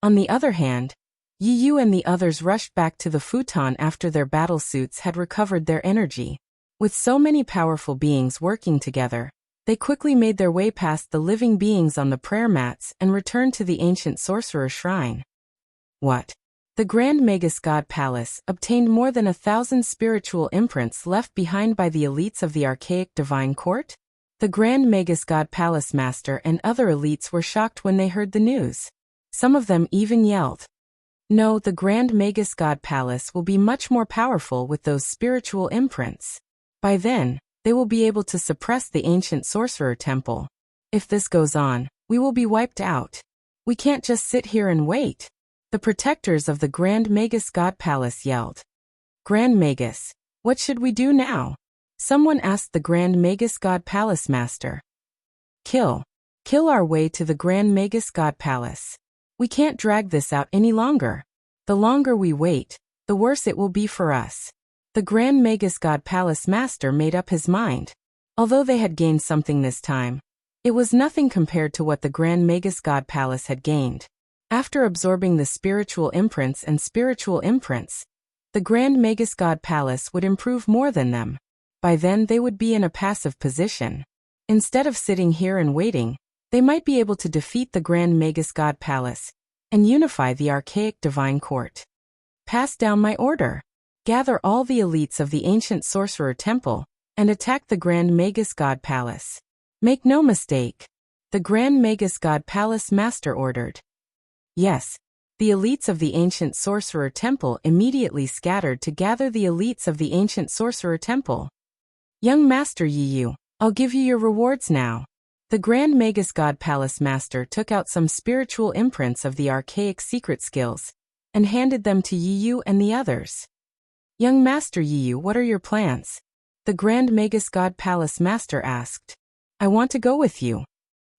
On the other hand, Yi Yu and the others rushed back to the futon after their battle suits had recovered their energy. With so many powerful beings working together, they quickly made their way past the living beings on the prayer mats and returned to the ancient sorcerer shrine. What? The Grand Magus God Palace obtained more than 1,000 spiritual imprints left behind by the elites of the archaic divine court? The Grand Magus God Palace Master and other elites were shocked when they heard the news. Some of them even yelled. No, the Grand Magus God Palace will be much more powerful with those spiritual imprints. By then, they will be able to suppress the ancient sorcerer temple. If this goes on, we will be wiped out. We can't just sit here and wait. The protectors of the Grand Magus God Palace yelled. Grand Magus, what should we do now? Someone asked the Grand Magus God Palace Master. Kill our way to the Grand Magus God Palace. We can't drag this out any longer. The longer we wait, the worse it will be for us. The Grand Magus God Palace Master made up his mind. Although they had gained something this time, it was nothing compared to what the Grand Magus God Palace had gained. After absorbing the spiritual imprints, the Grand Magus God Palace would improve more than them. By then they would be in a passive position. Instead of sitting here and waiting, they might be able to defeat the Grand Magus God Palace and unify the archaic divine court. Pass down my order. Gather all the elites of the ancient sorcerer temple and attack the Grand Magus God Palace. Make no mistake, the Grand Magus God Palace Master ordered. Yes, the elites of the ancient sorcerer temple immediately scattered to gather the elites of the ancient sorcerer temple. Young Master Yi Yu, I'll give you your rewards now. The Grand Magus God Palace Master took out some spiritual imprints of the archaic secret skills and handed them to Yi Yu and the others. Young Master Yi Yu, what are your plans? The Grand Magus God Palace Master asked. I want to go with you,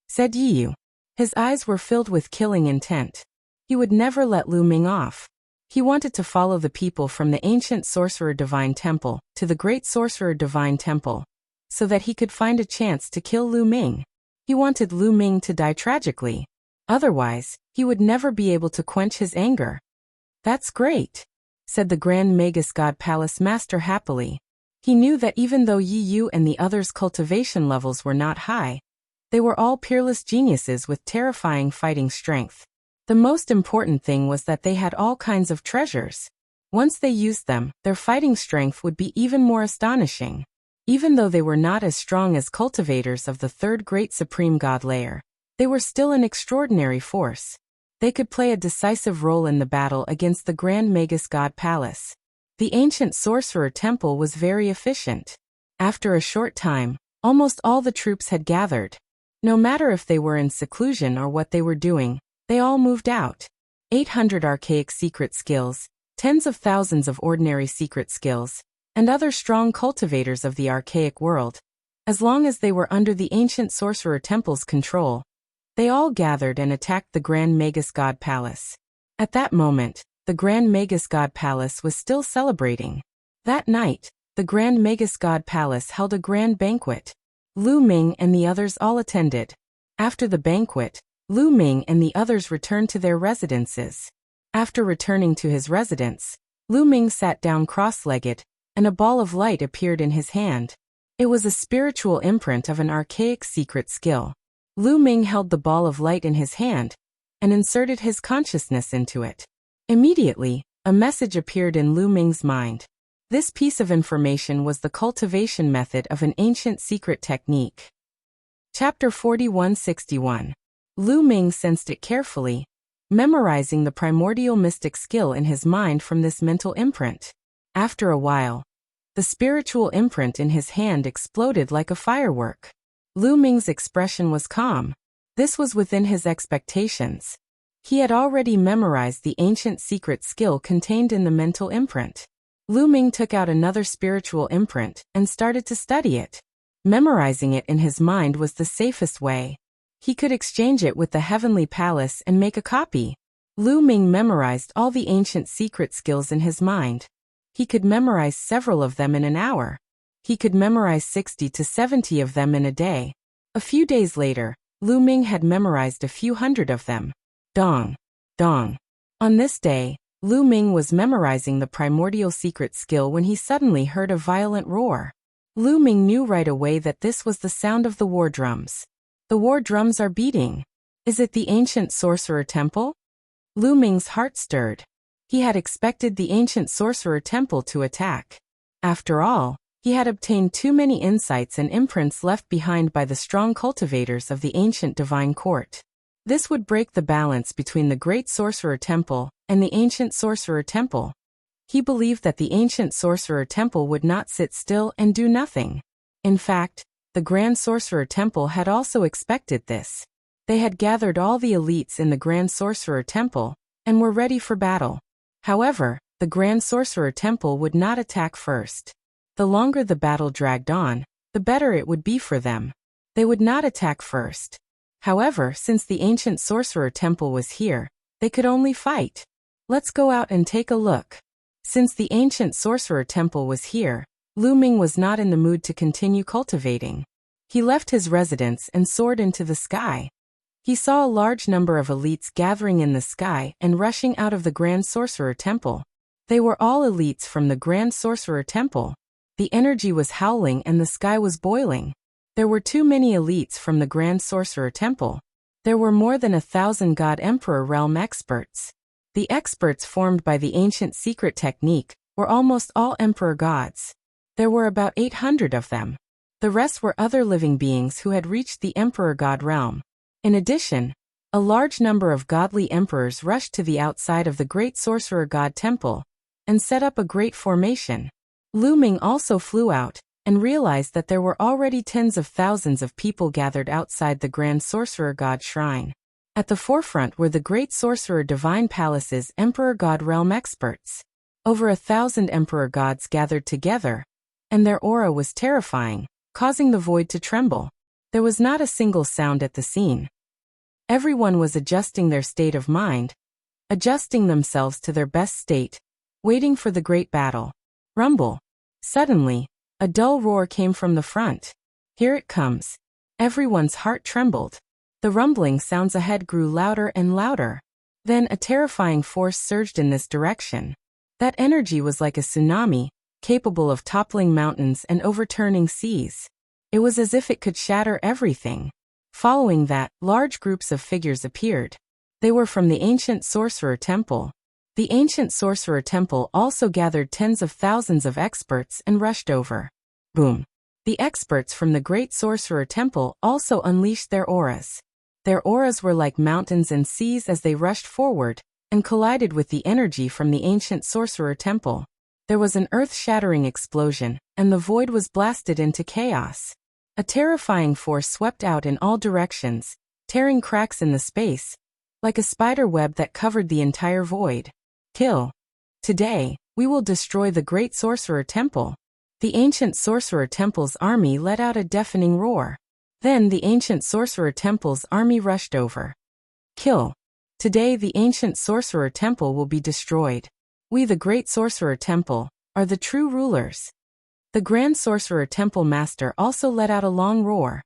said Yi Yu. His eyes were filled with killing intent. He would never let Lu Ming off. He wanted to follow the people from the ancient Sorcerer Divine Temple to the Great Sorcerer Divine Temple, so that he could find a chance to kill Lu Ming. He wanted Lu Ming to die tragically. Otherwise, he would never be able to quench his anger. That's great, said the Grand Magus God Palace Master happily. He knew that even though Yi Yu and the others' cultivation levels were not high, they were all peerless geniuses with terrifying fighting strength. The most important thing was that they had all kinds of treasures. Once they used them, their fighting strength would be even more astonishing. Even though they were not as strong as cultivators of the third great supreme god layer, they were still an extraordinary force. They could play a decisive role in the battle against the Grand Magus God Palace. The ancient sorcerer temple was very efficient. After a short time, almost all the troops had gathered. No matter if they were in seclusion or what they were doing, they all moved out. 800 archaic secret skills, tens of thousands of ordinary secret skills, and other strong cultivators of the archaic world. As long as they were under the ancient sorcerer temple's control, they all gathered and attacked the Grand Magus God Palace. At that moment, the Grand Magus God Palace was still celebrating. That night, the Grand Magus God Palace held a grand banquet. Lu Ming and the others all attended. After the banquet, Lu Ming and the others returned to their residences. After returning to his residence, Lu Ming sat down cross-legged, and a ball of light appeared in his hand. It was a spiritual imprint of an archaic secret skill. Lu Ming held the ball of light in his hand and inserted his consciousness into it. Immediately, a message appeared in Lu Ming's mind. This piece of information was the cultivation method of an ancient secret technique. Chapter 4161. Lu Ming sensed it carefully, memorizing the primordial mystic skill in his mind from this mental imprint. After a while, the spiritual imprint in his hand exploded like a firework. Lu Ming's expression was calm. This was within his expectations. He had already memorized the ancient secret skill contained in the mental imprint. Lu Ming took out another spiritual imprint and started to study it. Memorizing it in his mind was the safest way. He could exchange it with the heavenly palace and make a copy. Lu Ming memorized all the ancient secret skills in his mind. He could memorize several of them in an hour. He could memorize 60 to 70 of them in a day. A few days later, Lu Ming had memorized a few hundred of them. Dong. Dong. On this day, Lu Ming was memorizing the primordial secret skill when he suddenly heard a violent roar. Lu Ming knew right away that this was the sound of the war drums. The war drums are beating. Is it the ancient sorcerer temple? Lu Ming's heart stirred. He had expected the ancient sorcerer temple to attack. After all, he had obtained too many insights and imprints left behind by the strong cultivators of the ancient divine court. This would break the balance between the great sorcerer temple and the ancient sorcerer temple. He believed that the ancient sorcerer temple would not sit still and do nothing. In fact, the grand sorcerer temple had also expected this. They had gathered all the elites in the grand sorcerer temple and were ready for battle. However, the grand sorcerer temple would not attack first. The longer the battle dragged on, the better it would be for them. They would not attack first. However, since the ancient sorcerer temple was here, they could only fight. Let's go out and take a look. Since the ancient sorcerer temple was here, Lu Ming was not in the mood to continue cultivating. He left his residence and soared into the sky. He saw a large number of elites gathering in the sky and rushing out of the Grand Sorcerer Temple. They were all elites from the Grand Sorcerer Temple. The energy was howling and the sky was boiling. There were too many elites from the Grand Sorcerer Temple. There were more than 1,000 God Emperor realm experts. The experts formed by the ancient secret technique were almost all Emperor gods. There were about 800 of them. The rest were other living beings who had reached the Emperor God realm. In addition, a large number of godly emperors rushed to the outside of the Great Sorcerer God Temple and set up a great formation. Lu Ming also flew out and realized that there were already tens of thousands of people gathered outside the Grand Sorcerer God Shrine. At the forefront were the Great Sorcerer Divine Palace's Emperor God realm experts. Over 1,000 Emperor gods gathered together, and their aura was terrifying, causing the void to tremble. There was not a single sound at the scene. Everyone was adjusting their state of mind, adjusting themselves to their best state, waiting for the great battle. Rumble. Suddenly, a dull roar came from the front. Here it comes. Everyone's heart trembled. The rumbling sounds ahead grew louder and louder. Then a terrifying force surged in this direction. That energy was like a tsunami, capable of toppling mountains and overturning seas. It was as if it could shatter everything. Following that, large groups of figures appeared. They were from the ancient sorcerer temple. The ancient sorcerer temple also gathered tens of thousands of experts and rushed over. Boom. The experts from the great sorcerer temple also unleashed their auras. Their auras were like mountains and seas as they rushed forward and collided with the energy from the ancient sorcerer temple. There was an earth-shattering explosion, and the void was blasted into chaos. A terrifying force swept out in all directions, tearing cracks in the space, like a spider web that covered the entire void. Kill. Today, we will destroy the Great Sorcerer Temple. The ancient Sorcerer Temple's army let out a deafening roar. Then the ancient Sorcerer Temple's army rushed over. Kill. Today the ancient Sorcerer Temple will be destroyed. We, the Great Sorcerer Temple, are the true rulers. The Grand Sorcerer Temple Master also let out a long roar.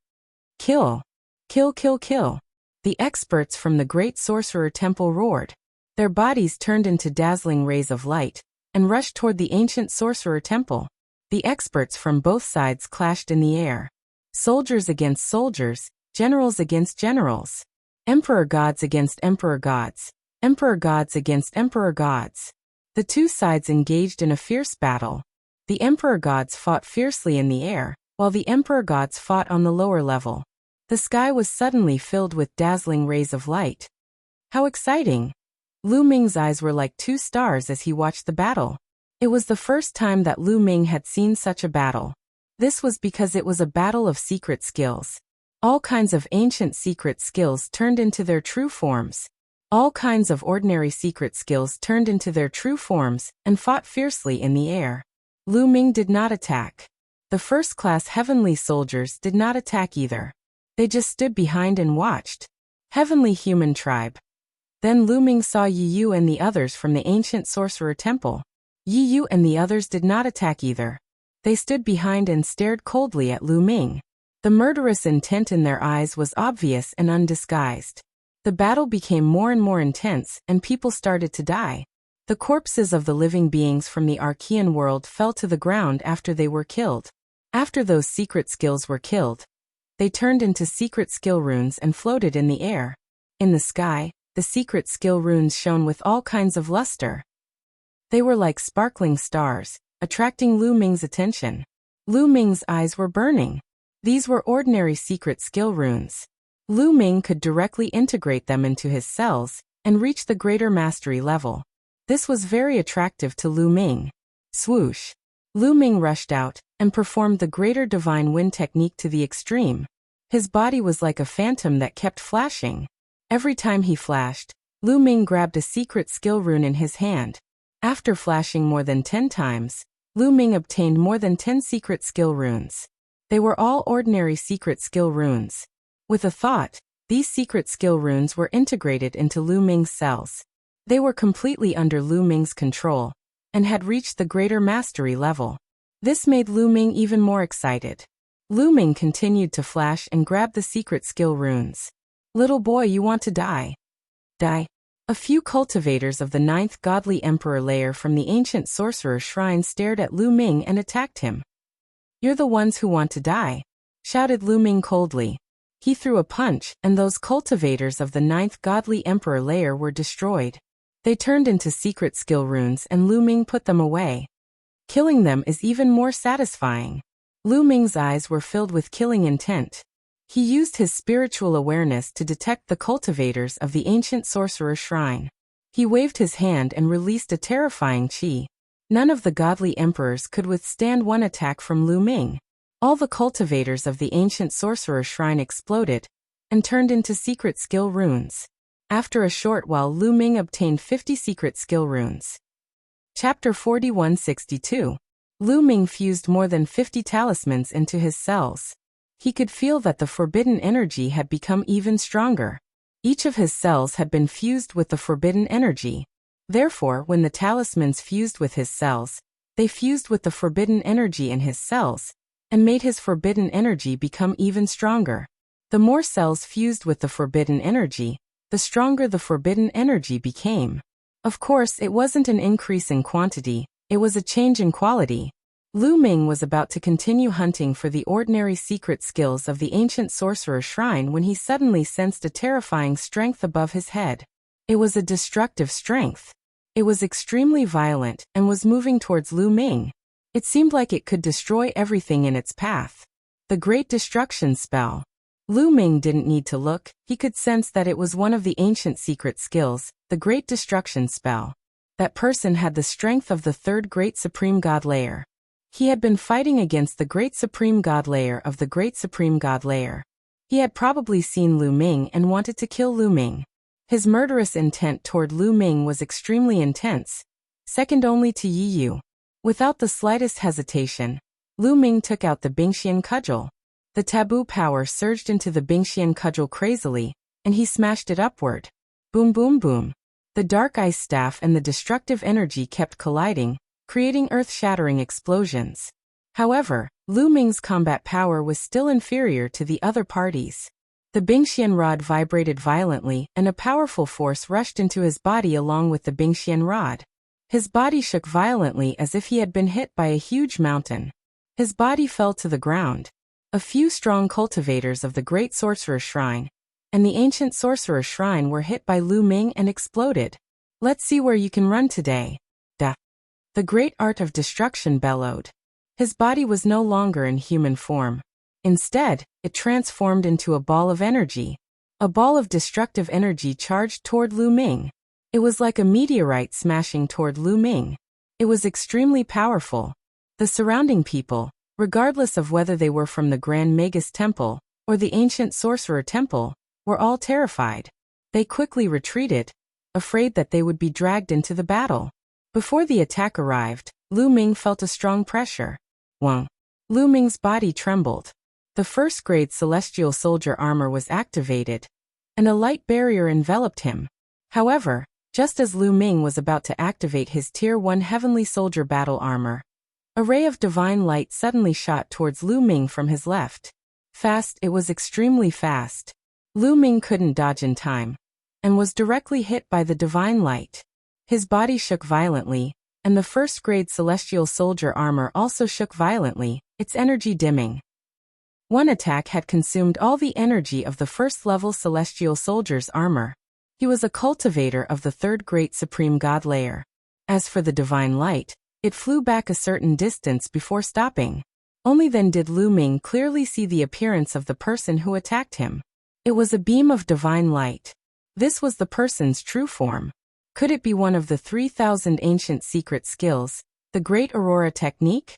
Kill. Kill, kill, kill. The experts from the Great Sorcerer Temple roared. Their bodies turned into dazzling rays of light and rushed toward the ancient Sorcerer Temple. The experts from both sides clashed in the air. Soldiers against soldiers, generals against generals. Emperor gods against emperor gods. Emperor gods against emperor gods. The two sides engaged in a fierce battle. The emperor gods fought fiercely in the air, while the emperor gods fought on the lower level. The sky was suddenly filled with dazzling rays of light. How exciting! Lu Ming's eyes were like two stars as he watched the battle. It was the first time that Lu Ming had seen such a battle. This was because it was a battle of secret skills. All kinds of ancient secret skills turned into their true forms. All kinds of ordinary secret skills turned into their true forms and fought fiercely in the air. Lu Ming did not attack. The first-class heavenly soldiers did not attack either. They just stood behind and watched. Heavenly human tribe. Then Lu Ming saw Yi Yu and the others from the ancient sorcerer temple. Yi Yu and the others did not attack either. They stood behind and stared coldly at Lu Ming. The murderous intent in their eyes was obvious and undisguised. The battle became more and more intense, and people started to die. The corpses of the living beings from the Archean world fell to the ground after they were killed. After those secret skills were killed, they turned into secret skill runes and floated in the air. In the sky, the secret skill runes shone with all kinds of luster. They were like sparkling stars, attracting Lu Ming's attention. Lu Ming's eyes were burning. These were ordinary secret skill runes. Lu Ming could directly integrate them into his cells and reach the greater mastery level. This was very attractive to Lu Ming. Swoosh! Lu Ming rushed out and performed the greater divine wind technique to the extreme. His body was like a phantom that kept flashing. Every time he flashed, Lu Ming grabbed a secret skill rune in his hand. After flashing more than 10 times, Lu Ming obtained more than 10 secret skill runes. They were all ordinary secret skill runes. With a thought, these secret skill runes were integrated into Lu Ming's cells. They were completely under Lu Ming's control and had reached the greater mastery level. This made Lu Ming even more excited. Lu Ming continued to flash and grab the secret skill runes. Little boy, you want to die? Die. A few cultivators of the 9th godly emperor layer from the ancient sorcerer shrine stared at Lu Ming and attacked him. You're the ones who want to die, shouted Lu Ming coldly. He threw a punch, and those cultivators of the 9th godly emperor layer were destroyed. They turned into secret skill runes and Lu Ming put them away. Killing them is even more satisfying. Lu Ming's eyes were filled with killing intent. He used his spiritual awareness to detect the cultivators of the ancient sorcerer shrine. He waved his hand and released a terrifying chi. None of the godly emperors could withstand one attack from Lu Ming. All the cultivators of the ancient sorcerer shrine exploded and turned into secret skill runes. After a short while, Lu Ming obtained 50 secret skill runes. Chapter 4162. Lu Ming fused more than 50 talismans into his cells. He could feel that the forbidden energy had become even stronger. Each of his cells had been fused with the forbidden energy. Therefore, when the talismans fused with his cells, they fused with the forbidden energy in his cells, and made his forbidden energy become even stronger. The more cells fused with the forbidden energy, the stronger the forbidden energy became. Of course, it wasn't an increase in quantity, it was a change in quality. Lu Ming was about to continue hunting for the ordinary secret skills of the ancient sorcerer shrine when he suddenly sensed a terrifying strength above his head. It was a destructive strength. It was extremely violent and was moving towards Lu Ming. It seemed like it could destroy everything in its path. The Great Destruction Spell. Lu Ming didn't need to look, he could sense that it was one of the ancient secret skills, the Great Destruction Spell. That person had the strength of the 3rd Great Supreme God Layer. He had been fighting against the Great Supreme God Layer of the Great Supreme God Layer. He had probably seen Lu Ming and wanted to kill Lu Ming. His murderous intent toward Lu Ming was extremely intense, second only to Yi Yu. Without the slightest hesitation, Lu Ming took out the Bingxian cudgel. The taboo power surged into the Bingxian cudgel crazily, and he smashed it upward. Boom boom boom. The dark ice staff and the destructive energy kept colliding, creating earth-shattering explosions. However, Lu Ming's combat power was still inferior to the other parties. The Bingxian rod vibrated violently, and a powerful force rushed into his body along with the Bingxian rod. His body shook violently as if he had been hit by a huge mountain. His body fell to the ground. A few strong cultivators of the Great Sorcerer Shrine and the Ancient Sorcerer Shrine were hit by Lu Ming and exploded. Let's see where you can run today. Da. The Great Art of Destruction bellowed. His body was no longer in human form. Instead, it transformed into a ball of energy. A ball of destructive energy charged toward Lu Ming. It was like a meteorite smashing toward Lu Ming. It was extremely powerful. The surrounding people, regardless of whether they were from the Grand Magus Temple or the ancient sorcerer temple, were all terrified. They quickly retreated, afraid that they would be dragged into the battle. Before the attack arrived, Lu Ming felt a strong pressure. Wang. Lu Ming's body trembled. The first-grade celestial soldier armor was activated, and a light barrier enveloped him. However, just as Lu Ming was about to activate his Tier 1 heavenly soldier battle armor, a ray of divine light suddenly shot towards Lu Ming from his left. Fast, it was extremely fast. Lu Ming couldn't dodge in time, and was directly hit by the divine light. His body shook violently, and the first-grade celestial soldier armor also shook violently, its energy dimming. One attack had consumed all the energy of the first-level celestial soldier's armor. He was a cultivator of the third great supreme god layer. As for the divine light, it flew back a certain distance before stopping. Only then did Lu Ming clearly see the appearance of the person who attacked him. It was a beam of divine light. This was the person's true form. Could it be one of the 3,000 ancient secret skills, the Great Aurora Technique?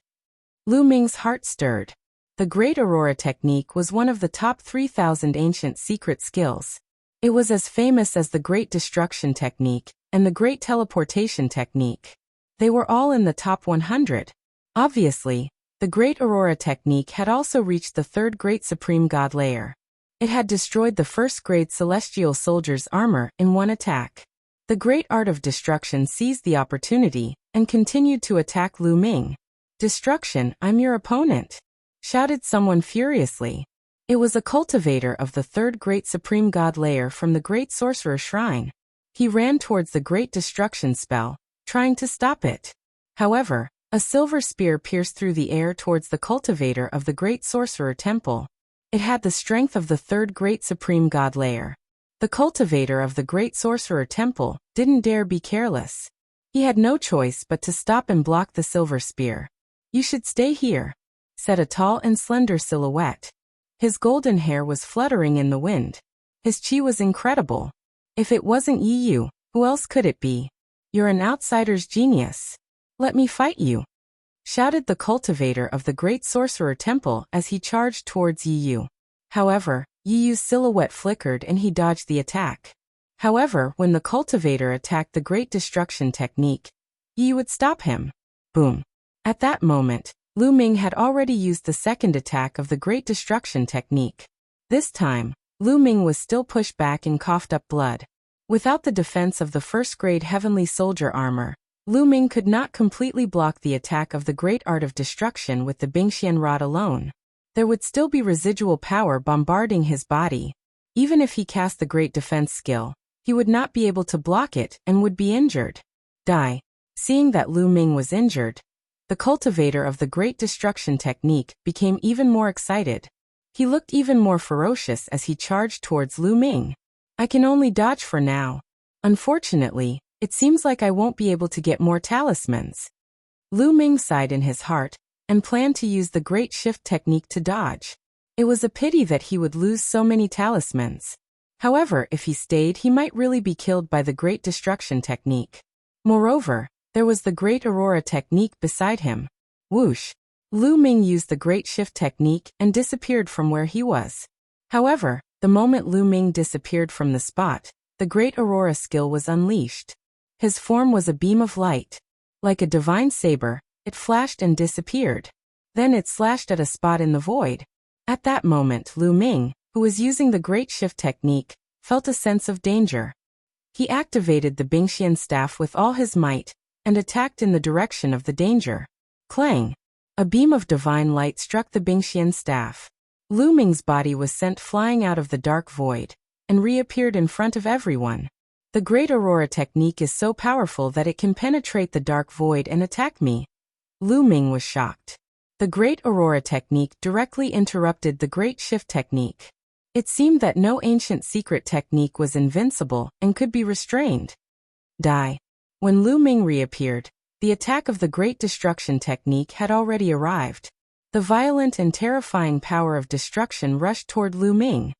Lu Ming's heart stirred. The Great Aurora Technique was one of the top 3,000 ancient secret skills. It was as famous as the Great Destruction Technique and the Great Teleportation Technique. They were all in the top 100. Obviously, the Great Aurora Technique had also reached the third great supreme god layer. It had destroyed the first-grade celestial soldier's armor in one attack. The Great Art of Destruction seized the opportunity and continued to attack Lu Ming. "Destruction, I'm your opponent," shouted someone furiously. It was a cultivator of the third great supreme god layer from the Great Sorcerer Shrine. He ran towards the Great Destruction spell, trying to stop it. However, a silver spear pierced through the air towards the cultivator of the Great Sorcerer Temple. It had the strength of the third great supreme god layer. The cultivator of the Great Sorcerer Temple didn't dare be careless. He had no choice but to stop and block the silver spear. "You should stay here," said a tall and slender silhouette. His golden hair was fluttering in the wind. His chi was incredible. "If it wasn't Yu, who else could it be? You're an outsider's genius. Let me fight you," shouted the cultivator of the Great Sorcerer Temple as he charged towards Yu. However, Yu's silhouette flickered and he dodged the attack. However, when the cultivator attacked the Great Destruction Technique, Yu would stop him. Boom. At that moment, Lu Ming had already used the second attack of the Great Destruction Technique. This time, Lu Ming was still pushed back and coughed up blood. Without the defense of the first-grade heavenly soldier armor, Lu Ming could not completely block the attack of the Great Art of Destruction with the Bingxian Rod alone. There would still be residual power bombarding his body. Even if he cast the Great Defense skill, he would not be able to block it and would be injured. Die. Seeing that Lu Ming was injured, the cultivator of the Great Destruction Technique became even more excited. He looked even more ferocious as he charged towards Lu Ming. "I can only dodge for now. Unfortunately, it seems like I won't be able to get more talismans." Lu Ming sighed in his heart and planned to use the Great Shift Technique to dodge. It was a pity that he would lose so many talismans. However, if he stayed, he might really be killed by the Great Destruction Technique. Moreover, there was the Great Aurora Technique beside him. Whoosh! Lu Ming used the Great Shift Technique and disappeared from where he was. However, the moment Lu Ming disappeared from the spot, the Great Aurora skill was unleashed. His form was a beam of light. Like a divine saber, it flashed and disappeared. Then it slashed at a spot in the void. At that moment, Lu Ming, who was using the Great Shift Technique, felt a sense of danger. He activated the Bingxian staff with all his might and attacked in the direction of the danger. Clang! A beam of divine light struck the Bingxian staff. Lu Ming's body was sent flying out of the dark void and reappeared in front of everyone. The Great Aurora Technique is so powerful that it can penetrate the dark void and attack me. Lu Ming was shocked. The Great Aurora Technique directly interrupted the Great Shift Technique. It seemed that no ancient secret technique was invincible and could be restrained. Die. When Lu Ming reappeared, the attack of the Great Destruction Technique had already arrived. The violent and terrifying power of destruction rushed toward Lu Ming.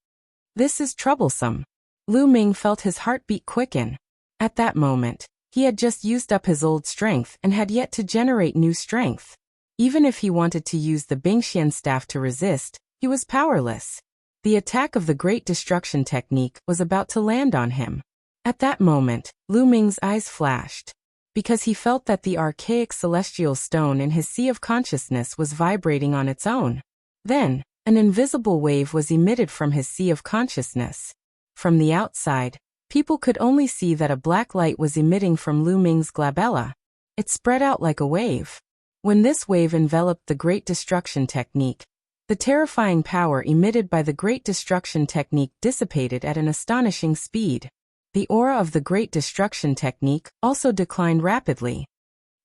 This is troublesome. Lu Ming felt his heartbeat quicken. At that moment, he had just used up his old strength and had yet to generate new strength. Even if he wanted to use the Bingxian staff to resist, he was powerless. The attack of the Great Destruction technique was about to land on him. At that moment, Lu Ming's eyes flashed, because he felt that the archaic celestial stone in his sea of consciousness was vibrating on its own. Then, an invisible wave was emitted from his sea of consciousness. From the outside, people could only see that a black light was emitting from Lu Ming's glabella. It spread out like a wave. When this wave enveloped the Great Destruction technique, the terrifying power emitted by the Great Destruction technique dissipated at an astonishing speed. The aura of the Great Destruction technique also declined rapidly.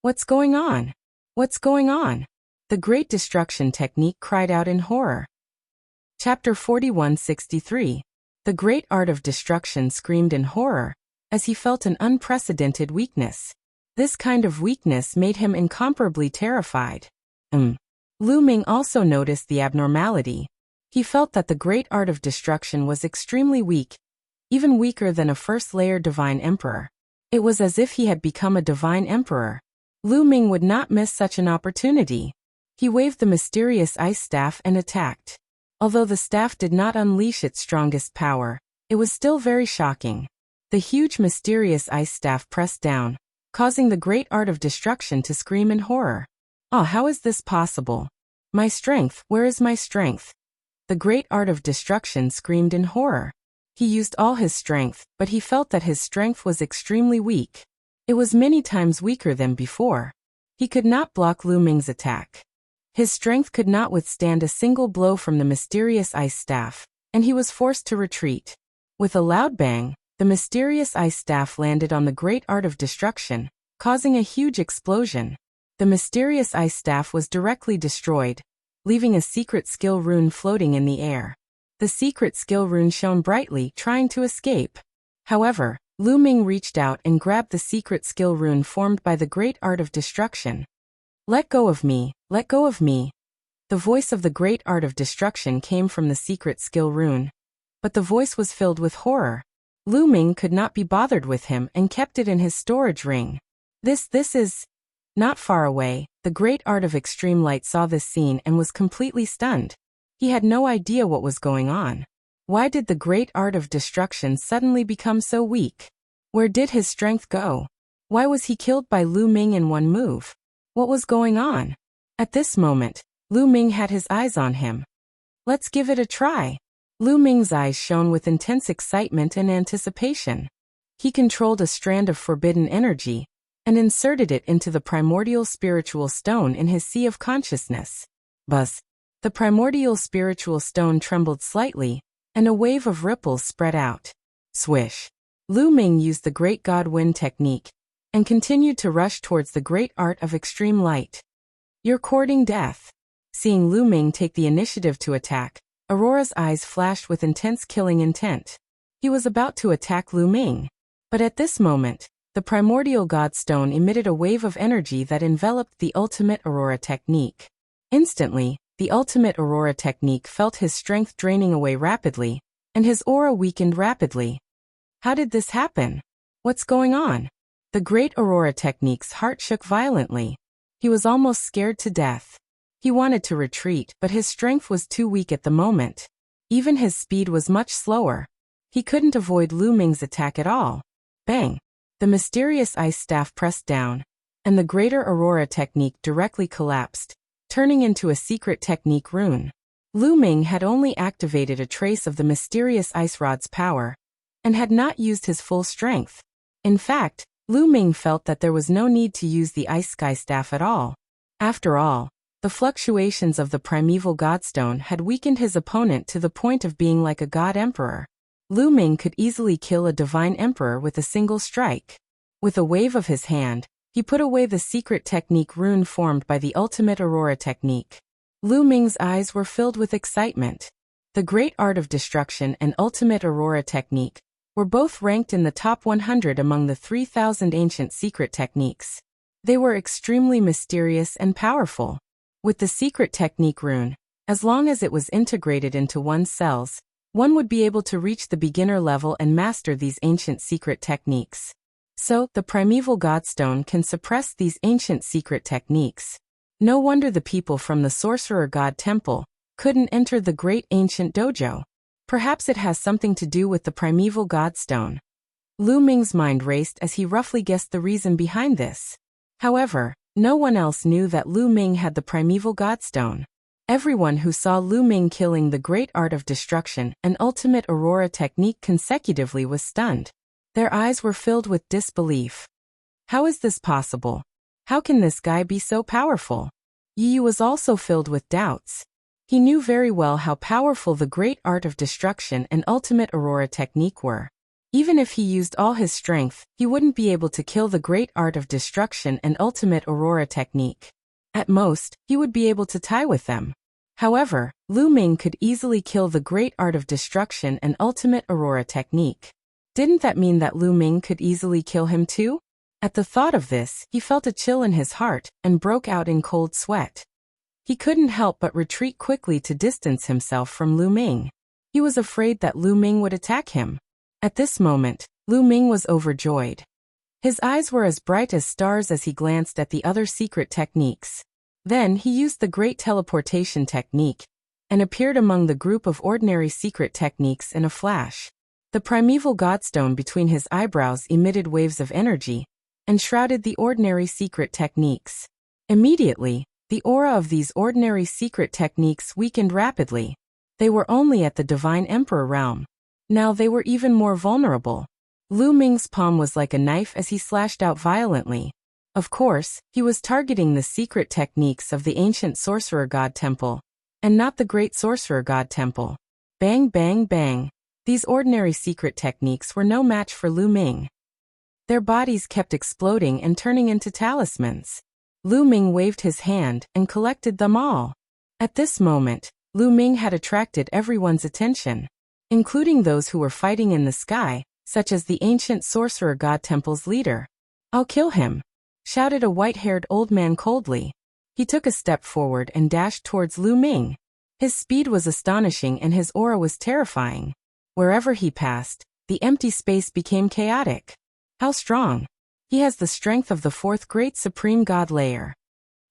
What's going on? What's going on? The Great Destruction technique cried out in horror. Chapter 4163. The Great Art of Destruction screamed in horror, as he felt an unprecedented weakness. This kind of weakness made him incomparably terrified. Lu Ming also noticed the abnormality. He felt that the Great Art of Destruction was extremely weak, even weaker than a first-layer divine emperor. It was as if he had become a divine emperor. Lu Ming would not miss such an opportunity. He waved the mysterious ice staff and attacked. Although the staff did not unleash its strongest power, it was still very shocking. The huge mysterious ice staff pressed down, causing the Great Art of Destruction to scream in horror. Ah, how is this possible? My strength, where is my strength? The Great Art of Destruction screamed in horror. He used all his strength, but he felt that his strength was extremely weak. It was many times weaker than before. He could not block Lu Ming's attack. His strength could not withstand a single blow from the mysterious ice staff, and he was forced to retreat. With a loud bang, the mysterious ice staff landed on the Great Art of Destruction, causing a huge explosion. The mysterious ice staff was directly destroyed, leaving a secret skill rune floating in the air. The secret skill rune shone brightly, trying to escape. However, Lu Ming reached out and grabbed the secret skill rune formed by the Great Art of Destruction. Let go of me, let go of me. The voice of the Great Art of Destruction came from the secret skill rune. But the voice was filled with horror. Lu Ming could not be bothered with him and kept it in his storage ring. This is... Not far away, the Great Art of Extreme Light saw this scene and was completely stunned. He had no idea what was going on. Why did the Great Art of Destruction suddenly become so weak? Where did his strength go? Why was he killed by Lu Ming in one move? What was going on? At this moment, Lu Ming had his eyes on him. Let's give it a try. Lu Ming's eyes shone with intense excitement and anticipation. He controlled a strand of forbidden energy and inserted it into the primordial spiritual stone in his sea of consciousness. Buzz. The primordial spiritual stone trembled slightly, and a wave of ripples spread out. Swish. Lu Ming used the Great God Wind technique, and continued to rush towards the Great Art of Extreme Light. You're courting death. Seeing Lu Ming take the initiative to attack, Aurora's eyes flashed with intense killing intent. He was about to attack Lu Ming. But at this moment, the primordial Godstone emitted a wave of energy that enveloped the ultimate Aurora technique. Instantly, the ultimate Aurora technique felt his strength draining away rapidly, and his aura weakened rapidly. How did this happen? What's going on? The Great Aurora technique's heart shook violently. He was almost scared to death. He wanted to retreat, but his strength was too weak at the moment. Even his speed was much slower. He couldn't avoid Lu Ming's attack at all. Bang! The mysterious ice staff pressed down, and the Greater Aurora technique directly collapsed, turning into a secret technique rune. Lu Ming had only activated a trace of the mysterious ice rod's power, and had not used his full strength. In fact, Lu Ming felt that there was no need to use the ice sky staff at all. After all, the fluctuations of the primeval Godstone had weakened his opponent to the point of being like a god emperor. Lu Ming could easily kill a divine emperor with a single strike. With a wave of his hand, he put away the secret technique rune formed by the ultimate Aurora technique. Lu Ming's eyes were filled with excitement. The Great Art of Destruction and ultimate Aurora technique were both ranked in the top 100 among the 3,000 ancient secret techniques. They were extremely mysterious and powerful. With the secret technique rune, as long as it was integrated into one's cells, one would be able to reach the beginner level and master these ancient secret techniques. So, the primeval Godstone can suppress these ancient secret techniques. No wonder the people from the Sorcerer God Temple couldn't enter the great ancient dojo. Perhaps it has something to do with the primeval godstone. Lu Ming's mind raced as he roughly guessed the reason behind this. However, no one else knew that Lu Ming had the primeval godstone. Everyone who saw Lu Ming killing the great art of destruction and ultimate aurora technique consecutively was stunned. Their eyes were filled with disbelief. How is this possible? How can this guy be so powerful? Yi was also filled with doubts. He knew very well how powerful the great art of destruction and ultimate aurora technique were. Even if he used all his strength, he wouldn't be able to kill the great art of destruction and ultimate aurora technique. At most, he would be able to tie with them. However, Lu Ming could easily kill the great art of destruction and ultimate aurora technique. Didn't that mean that Lu Ming could easily kill him too? At the thought of this, he felt a chill in his heart and broke out in cold sweat. He couldn't help but retreat quickly to distance himself from Lu Ming. He was afraid that Lu Ming would attack him. At this moment, Lu Ming was overjoyed. His eyes were as bright as stars as he glanced at the other secret techniques. Then he used the great teleportation technique and appeared among the group of ordinary secret techniques in a flash. The primeval godstone between his eyebrows emitted waves of energy and shrouded the ordinary secret techniques. Immediately, the aura of these ordinary secret techniques weakened rapidly. They were only at the Divine Emperor realm. Now they were even more vulnerable. Lu Ming's palm was like a knife as he slashed out violently. Of course, he was targeting the secret techniques of the ancient sorcerer god temple, and not the great sorcerer god temple. Bang bang bang. These ordinary secret techniques were no match for Lu Ming. Their bodies kept exploding and turning into talismans. Lu Ming waved his hand and collected them all. At this moment, Lu Ming had attracted everyone's attention, including those who were fighting in the sky, such as the ancient sorcerer god temple's leader. "I'll kill him," shouted a white-haired old man coldly. He took a step forward and dashed towards Lu Ming. His speed was astonishing and his aura was terrifying. Wherever he passed, the empty space became chaotic. How strong! He has the strength of the fourth great supreme god layer.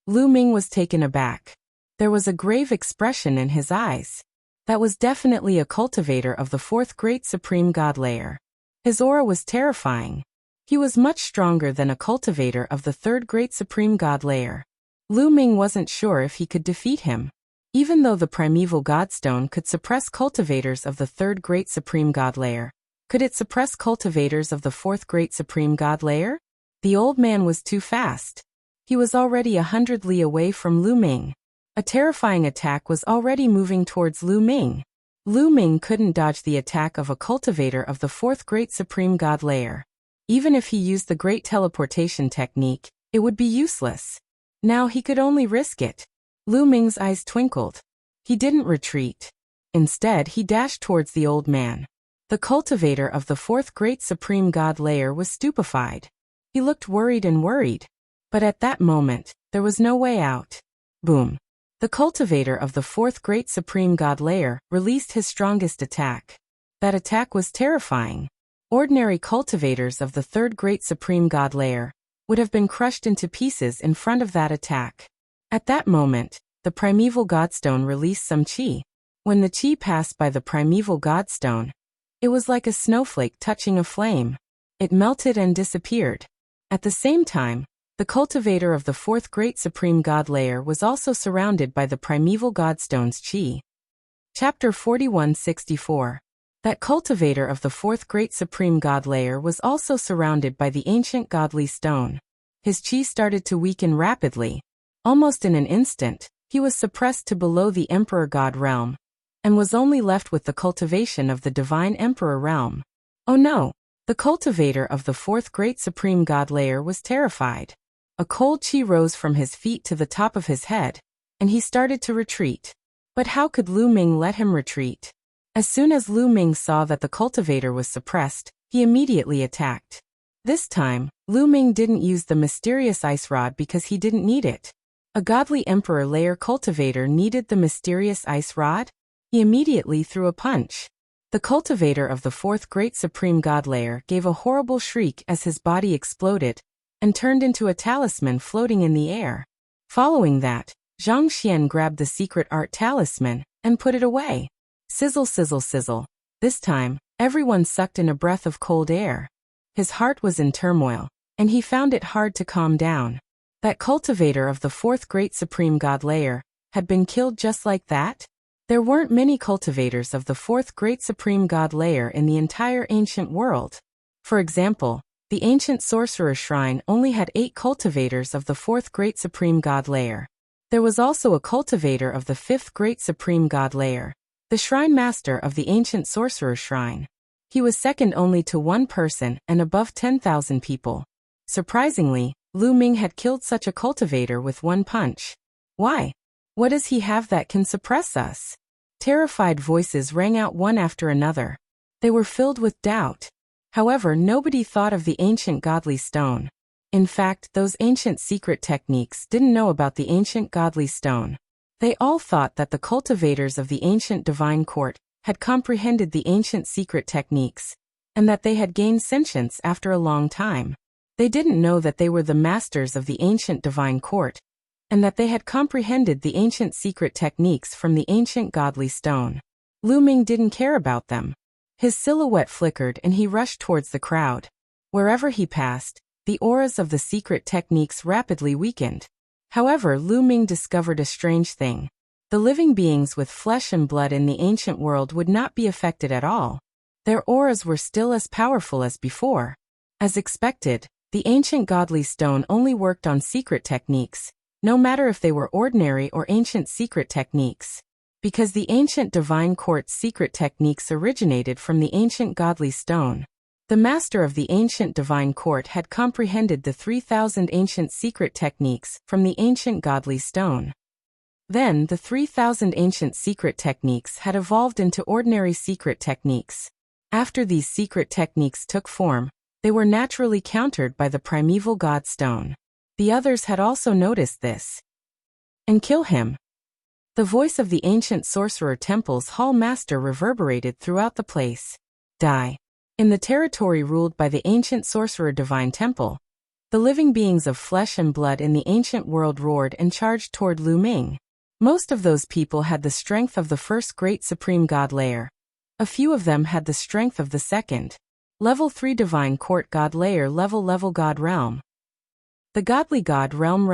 Lu Ming was taken aback. There was a grave expression in his eyes. That was definitely a cultivator of the fourth great supreme god layer. His aura was terrifying. He was much stronger than a cultivator of the third great supreme god layer. Lu Ming wasn't sure if he could defeat him. Even though the primeval godstone could suppress cultivators of the third great supreme god layer, could it suppress cultivators of the fourth great supreme god layer? The old man was too fast. He was already 100 li away from Lu Ming. A terrifying attack was already moving towards Lu Ming. Lu Ming couldn't dodge the attack of a cultivator of the fourth great supreme god layer. Even if he used the great teleportation technique, it would be useless. Now he could only risk it. Lu Ming's eyes twinkled. He didn't retreat. Instead, he dashed towards the old man. The cultivator of the fourth great supreme god layer was stupefied. He looked worried. But at that moment, there was no way out. Boom. The cultivator of the fourth great supreme god layer released his strongest attack. That attack was terrifying. Ordinary cultivators of the third great supreme god layer would have been crushed into pieces in front of that attack. At that moment, the primeval godstone released some chi. When the chi passed by the primeval godstone, it was like a snowflake touching a flame. It melted and disappeared. At the same time, the cultivator of the fourth great supreme god layer was also surrounded by the primeval godstone's chi. Chapter 4164. That cultivator of the fourth great supreme god layer was also surrounded by the ancient godly stone. His chi started to weaken rapidly. Almost in an instant, he was suppressed to below the emperor god realm, and was only left with the cultivation of the divine emperor realm. Oh no! The cultivator of the fourth great supreme god layer was terrified. A cold chi rose from his feet to the top of his head, and he started to retreat. But how could Lu Ming let him retreat? As soon as Lu Ming saw that the cultivator was suppressed, he immediately attacked. This time, Lu Ming didn't use the mysterious ice rod because he didn't need it. A godly emperor layer cultivator needed the mysterious ice rod? He immediately threw a punch. The cultivator of the fourth great supreme god layer gave a horrible shriek as his body exploded and turned into a talisman floating in the air. Following that, Zhang Xian grabbed the secret art talisman and put it away. Sizzle, sizzle, sizzle. This time, everyone sucked in a breath of cold air. His heart was in turmoil, and he found it hard to calm down. That cultivator of the fourth great supreme god layer had been killed just like that? There weren't many cultivators of the fourth great supreme god layer in the entire ancient world. For example, the ancient sorcerer shrine only had 8 cultivators of the fourth great supreme god layer. There was also a cultivator of the fifth great supreme god layer, the shrine master of the ancient sorcerer shrine. He was second only to one person and above 10,000 people. Surprisingly, Lu Ming had killed such a cultivator with one punch. Why? What does he have that can suppress us? Terrified voices rang out one after another. They were filled with doubt. However, nobody thought of the ancient godly stone. In fact, those ancient secret techniques didn't know about the ancient godly stone. They all thought that the cultivators of the ancient divine court had comprehended the ancient secret techniques, and that they had gained sentience after a long time. They didn't know that they were the masters of the ancient divine court, and that they had comprehended the ancient secret techniques from the ancient godly stone. Lu Ming didn't care about them. His silhouette flickered and he rushed towards the crowd. Wherever he passed, the auras of the secret techniques rapidly weakened. However, Lu Ming discovered a strange thing. The living beings with flesh and blood in the ancient world would not be affected at all. Their auras were still as powerful as before. As expected, the ancient godly stone only worked on secret techniques, no matter if they were ordinary or ancient secret techniques. Because the ancient divine court's secret techniques originated from the ancient godly stone. The master of the ancient divine court had comprehended the 3,000 ancient secret techniques from the ancient godly stone. Then, the 3,000 ancient secret techniques had evolved into ordinary secret techniques. After these secret techniques took form, they were naturally countered by the primeval god stone. The others had also noticed this. And kill him. The voice of the ancient sorcerer temple's hall master reverberated throughout the place. Die. In the territory ruled by the ancient sorcerer divine temple, the living beings of flesh and blood in the ancient world roared and charged toward Lu Ming. Most of those people had the strength of the first great supreme god layer. A few of them had the strength of the second. Level 3 divine court god layer level god realm. The godly god realm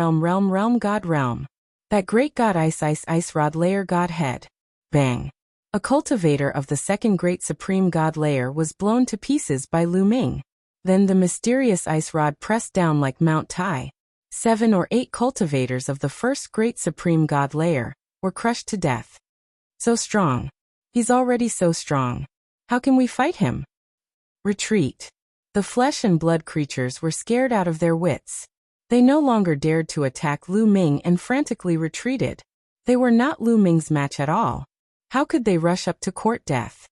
god realm. That great god ice rod layer god head. Bang. A cultivator of the second great supreme god layer was blown to pieces by Lu Ming. Then the mysterious ice rod pressed down like Mount Tai. 7 or 8 cultivators of the first great supreme god layer were crushed to death. So strong. He's already so strong. How can we fight him? Retreat. The flesh and blood creatures were scared out of their wits. They no longer dared to attack Lu Ming and frantically retreated. They were not Lu Ming's match at all. How could they rush up to court death?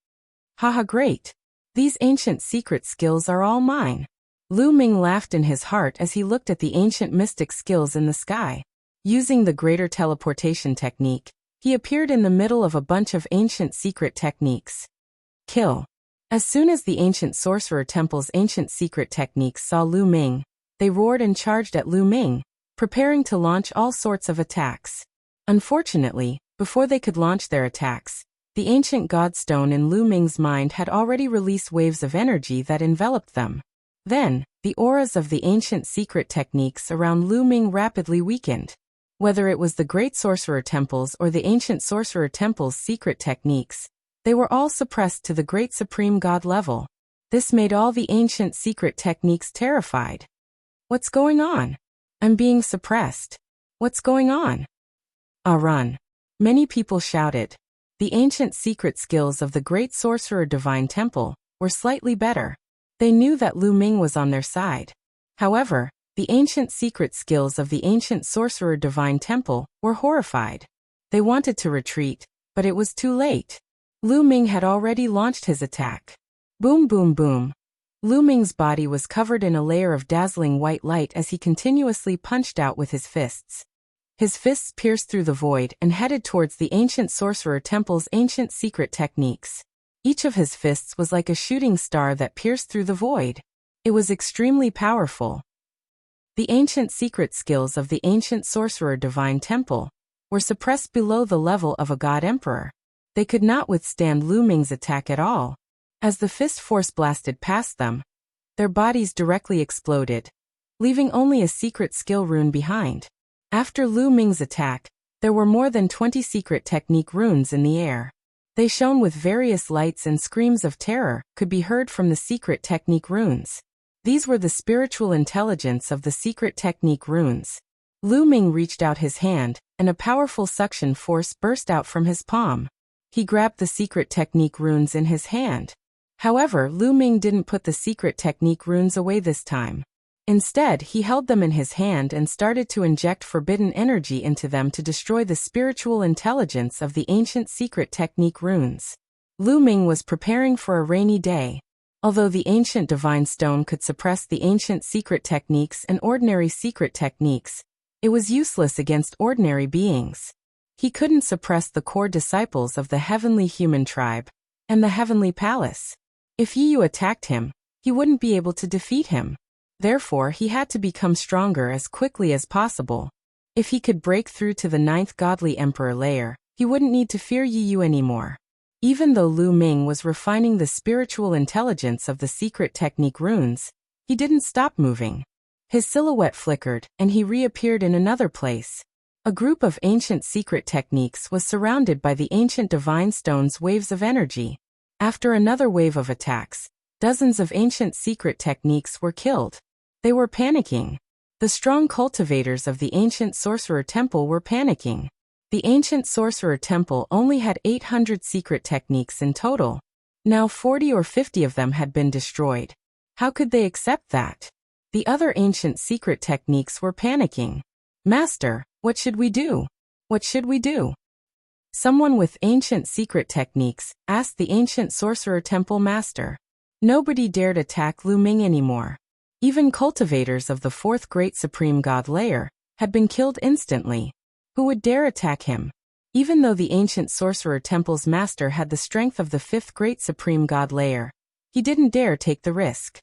Haha, great. These ancient secret skills are all mine. Lu Ming laughed in his heart as he looked at the ancient mystic skills in the sky. Using the greater teleportation technique, he appeared in the middle of a bunch of ancient secret techniques. Kill. As soon as the ancient sorcerer temple's ancient secret techniques saw Lu Ming, they roared and charged at Lu Ming, preparing to launch all sorts of attacks. Unfortunately, before they could launch their attacks, the ancient god stone in Lu Ming's mind had already released waves of energy that enveloped them. Then, the auras of the ancient secret techniques around Lu Ming rapidly weakened. Whether it was the great sorcerer temples or the ancient sorcerer temple's secret techniques, they were all suppressed to the great supreme god level. This made all the ancient secret techniques terrified. What's going on? I'm being suppressed. What's going on? Run. Many people shouted. The ancient secret skills of the great sorcerer divine temple were slightly better. They knew that Lu Ming was on their side. However, the ancient secret skills of the ancient sorcerer divine temple were horrified. They wanted to retreat, but it was too late. Lu Ming had already launched his attack. Boom boom boom. Lu Ming's body was covered in a layer of dazzling white light as he continuously punched out with his fists. His fists pierced through the void and headed towards the ancient sorcerer temple's ancient secret techniques. Each of his fists was like a shooting star that pierced through the void. It was extremely powerful. The ancient secret skills of the ancient sorcerer divine temple were suppressed below the level of a god emperor. They could not withstand Lu Ming's attack at all. As the fist force blasted past them, their bodies directly exploded, leaving only a secret skill rune behind. After Lu Ming's attack, there were more than 20 secret technique runes in the air. They shone with various lights, and screams of terror could be heard from the secret technique runes. These were the spiritual intelligence of the secret technique runes. Lu Ming reached out his hand, and a powerful suction force burst out from his palm. He grabbed the secret technique runes in his hand. However, Lu Ming didn't put the secret technique runes away this time. Instead, he held them in his hand and started to inject forbidden energy into them to destroy the spiritual intelligence of the ancient secret technique runes. Lu Ming was preparing for a rainy day. Although the ancient divine stone could suppress the ancient secret techniques and ordinary secret techniques, it was useless against ordinary beings. He couldn't suppress the core disciples of the heavenly human tribe and the heavenly palace. If Yu attacked him, he wouldn't be able to defeat him. Therefore, he had to become stronger as quickly as possible. If he could break through to the 9th godly emperor layer, he wouldn't need to fear Yu anymore. Even though Lu Ming was refining the spiritual intelligence of the secret technique runes, he didn't stop moving. His silhouette flickered, and he reappeared in another place. A group of ancient secret techniques was surrounded by the ancient divine stone's waves of energy. After another wave of attacks, dozens of ancient secret techniques were killed. They were panicking. The strong cultivators of the ancient sorcerer temple were panicking. The ancient sorcerer temple only had 800 secret techniques in total. Now 40 or 50 of them had been destroyed. How could they accept that? The other ancient secret techniques were panicking. Master, what should we do? What should we do? Someone with ancient secret techniques asked the ancient sorcerer temple master. Nobody dared attack Lu Ming anymore. Even cultivators of the 4th Great Supreme God layer had been killed instantly. Who would dare attack him? Even though the ancient sorcerer temple's master had the strength of the 5th Great Supreme God layer, he didn't dare take the risk.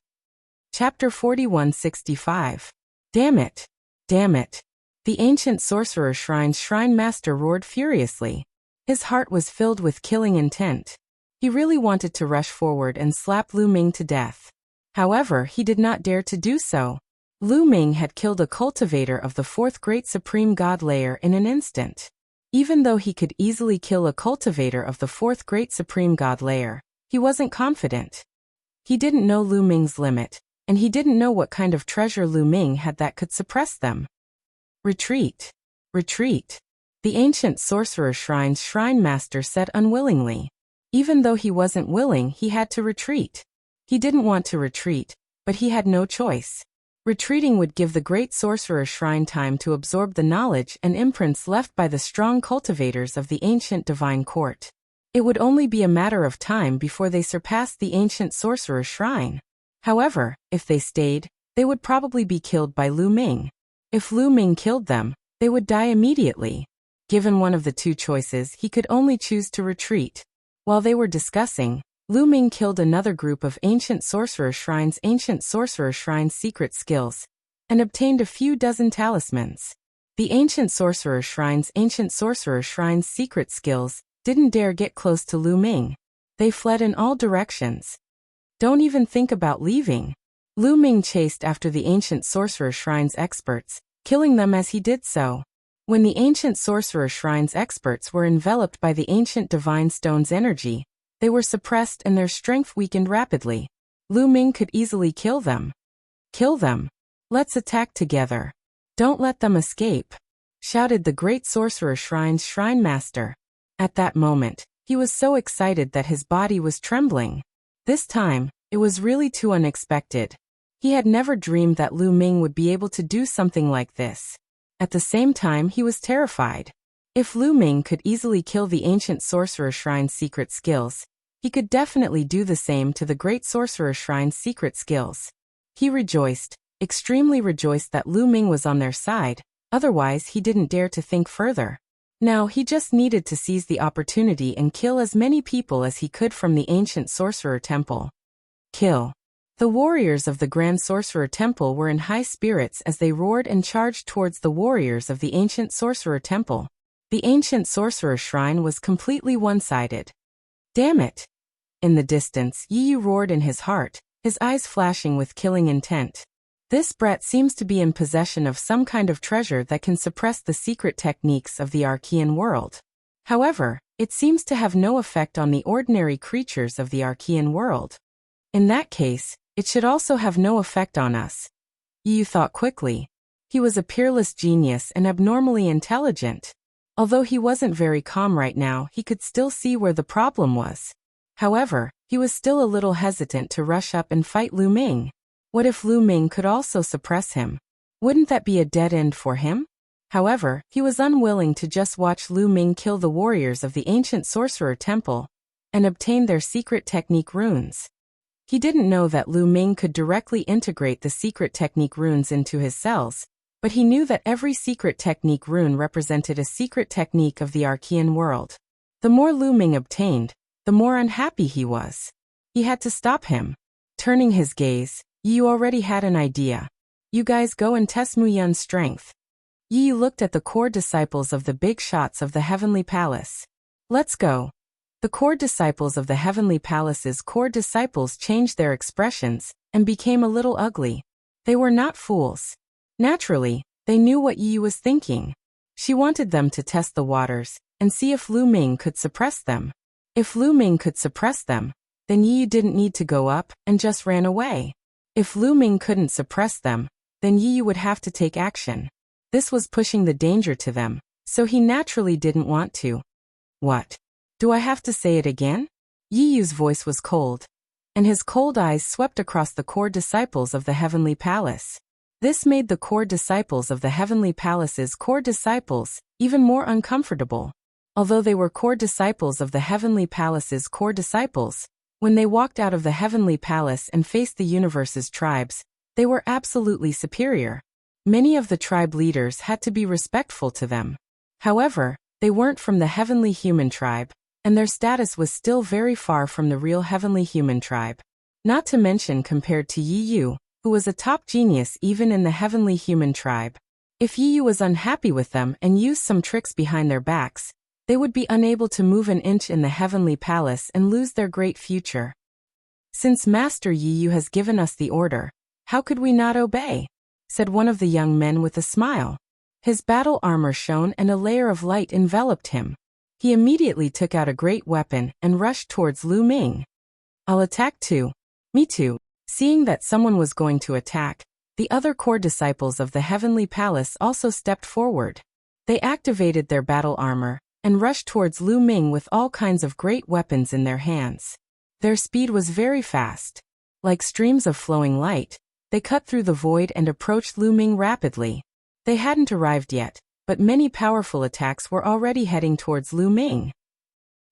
Chapter 4165. Damn it! Damn it! The ancient sorcerer shrine's shrine master roared furiously. His heart was filled with killing intent. He really wanted to rush forward and slap Lu Ming to death. However, he did not dare to do so. Lu Ming had killed a cultivator of the 4th Great Supreme God layer in an instant. Even though he could easily kill a cultivator of the 4th Great Supreme God layer, he wasn't confident. He didn't know Lu Ming's limit, and he didn't know what kind of treasure Lu Ming had that could suppress them. Retreat! Retreat! The ancient sorcerer shrine's shrine master said unwillingly. Even though he wasn't willing, he had to retreat. He didn't want to retreat, but he had no choice. Retreating would give the great sorcerer shrine time to absorb the knowledge and imprints left by the strong cultivators of the ancient divine court. It would only be a matter of time before they surpassed the ancient sorcerer shrine. However, if they stayed, they would probably be killed by Lu Ming. If Lu Ming killed them, they would die immediately. Given one of the two choices, he could only choose to retreat. While they were discussing, Lu Ming killed another group of ancient sorcerer shrine's secret skills, and obtained a few dozen talismans. The ancient sorcerer shrine's secret skills didn't dare get close to Lu Ming. They fled in all directions. Don't even think about leaving. Lu Ming chased after the ancient sorcerer shrine's experts, killing them as he did so. When the ancient sorcerer shrine's experts were enveloped by the ancient divine stone's energy, they were suppressed and their strength weakened rapidly. Lu Ming could easily kill them. Kill them. Let's attack together. Don't let them escape, shouted the great sorcerer shrine's shrine master. At that moment, he was so excited that his body was trembling. This time, it was really too unexpected. He had never dreamed that Lu Ming would be able to do something like this. At the same time, he was terrified. If Lu Ming could easily kill the ancient sorcerer shrine's secret skills, he could definitely do the same to the great sorcerer shrine's secret skills. He rejoiced, extremely rejoiced that Lu Ming was on their side, otherwise he didn't dare to think further. Now he just needed to seize the opportunity and kill as many people as he could from the ancient sorcerer temple. Kill. The warriors of the Grand Sorcerer Temple were in high spirits as they roared and charged towards the warriors of the ancient Sorcerer Temple. The ancient sorcerer shrine was completely one-sided. Damn it! In the distance, Yi Yu roared in his heart, his eyes flashing with killing intent. This brat seems to be in possession of some kind of treasure that can suppress the secret techniques of the Archean world. However, it seems to have no effect on the ordinary creatures of the Archean world. In that case, it should also have no effect on us. Yi Yu thought quickly. He was a peerless genius and abnormally intelligent. Although he wasn't very calm right now, he could still see where the problem was. However, he was still a little hesitant to rush up and fight Lu Ming. What if Lu Ming could also suppress him? Wouldn't that be a dead end for him? However, he was unwilling to just watch Lu Ming kill the warriors of the ancient sorcerer temple and obtain their secret technique runes. He didn't know that Lu Ming could directly integrate the secret technique runes into his cells, but he knew that every secret technique rune represented a secret technique of the Archean world. The more Lu Ming obtained, the more unhappy he was. He had to stop him. Turning his gaze, Yi Yu already had an idea. You guys go and test Mu Yun's strength. Yi Yu looked at the core disciples of the big shots of the Heavenly Palace. Let's go. The core disciples of the Heavenly Palace's core disciples changed their expressions and became a little ugly. They were not fools. Naturally, they knew what Yi Yu was thinking. She wanted them to test the waters and see if Lu Ming could suppress them. If Lu Ming could suppress them, then Yi Yu didn't need to go up and just ran away. If Lu Ming couldn't suppress them, then Yi Yu would have to take action. This was pushing the danger to them, so he naturally didn't want to. What? Do I have to say it again? Yi Yu's voice was cold, and his cold eyes swept across the core disciples of the Heavenly Palace. This made the core disciples of the Heavenly Palace's core disciples even more uncomfortable. Although they were core disciples of the Heavenly Palace's core disciples, when they walked out of the Heavenly Palace and faced the universe's tribes, they were absolutely superior. Many of the tribe leaders had to be respectful to them. However, they weren't from the Heavenly Human tribe, and their status was still very far from the real Heavenly Human tribe. Not to mention compared to Yi Yu, who was a top genius even in the Heavenly Human tribe. If Yi Yu was unhappy with them and used some tricks behind their backs, they would be unable to move an inch in the Heavenly Palace and lose their great future. Since Master Yi Yu has given us the order, how could we not obey? Said one of the young men with a smile. His battle armor shone and a layer of light enveloped him. He immediately took out a great weapon and rushed towards Lu Ming. I'll attack too. Me too. Seeing that someone was going to attack, the other core disciples of the Heavenly Palace also stepped forward. They activated their battle armor and rushed towards Lu Ming with all kinds of great weapons in their hands. Their speed was very fast. Like streams of flowing light, they cut through the void and approached Lu Ming rapidly. They hadn't arrived yet, but many powerful attacks were already heading towards Lu Ming.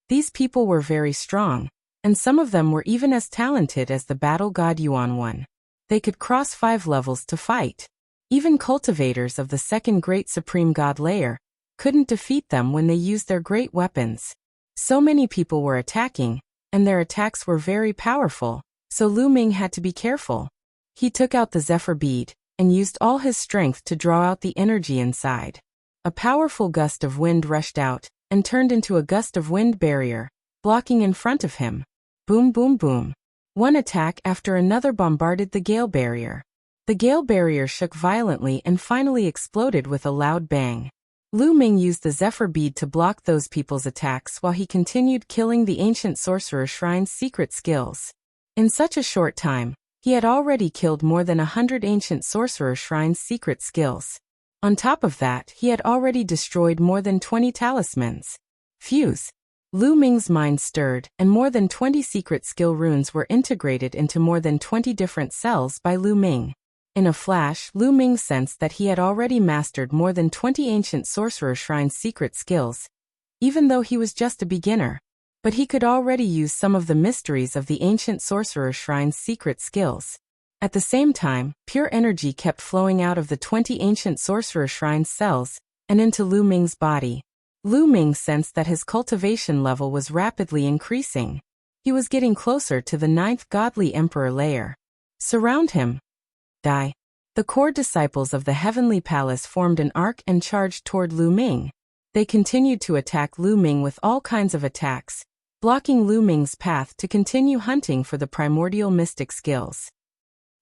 These people were very strong, and some of them were even as talented as the battle god Yuan one. They could cross 5 levels to fight. Even cultivators of the second great supreme god layer couldn't defeat them when they used their great weapons. So many people were attacking, and their attacks were very powerful, so Lu Ming had to be careful. He took out the Zephyr bead and used all his strength to draw out the energy inside. A powerful gust of wind rushed out and turned into a gust of wind barrier, blocking in front of him. Boom boom boom. One attack after another bombarded the gale barrier. The gale barrier shook violently and finally exploded with a loud bang. Lu Ming used the Zephyr bead to block those people's attacks while he continued killing the ancient sorcerer shrine's secret skills. In such a short time, he had already killed more than 100 ancient sorcerer shrine's secret skills. On top of that, he had already destroyed more than 20 talismans. Fuse. Lu Ming's mind stirred, and more than 20 secret skill runes were integrated into more than 20 different cells by Lu Ming. In a flash, Lu Ming sensed that he had already mastered more than 20 ancient sorcerer shrine's secret skills, even though he was just a beginner. But he could already use some of the mysteries of the ancient sorcerer shrine's secret skills. At the same time, pure energy kept flowing out of the 20 ancient sorcerer shrine's cells and into Lu Ming's body. Lu Ming sensed that his cultivation level was rapidly increasing. He was getting closer to the 9th godly emperor layer. Surround him. Die. The core disciples of the Heavenly Palace formed an arc and charged toward Lu Ming. They continued to attack Lu Ming with all kinds of attacks, blocking Lu Ming's path to continue hunting for the primordial mystic skills.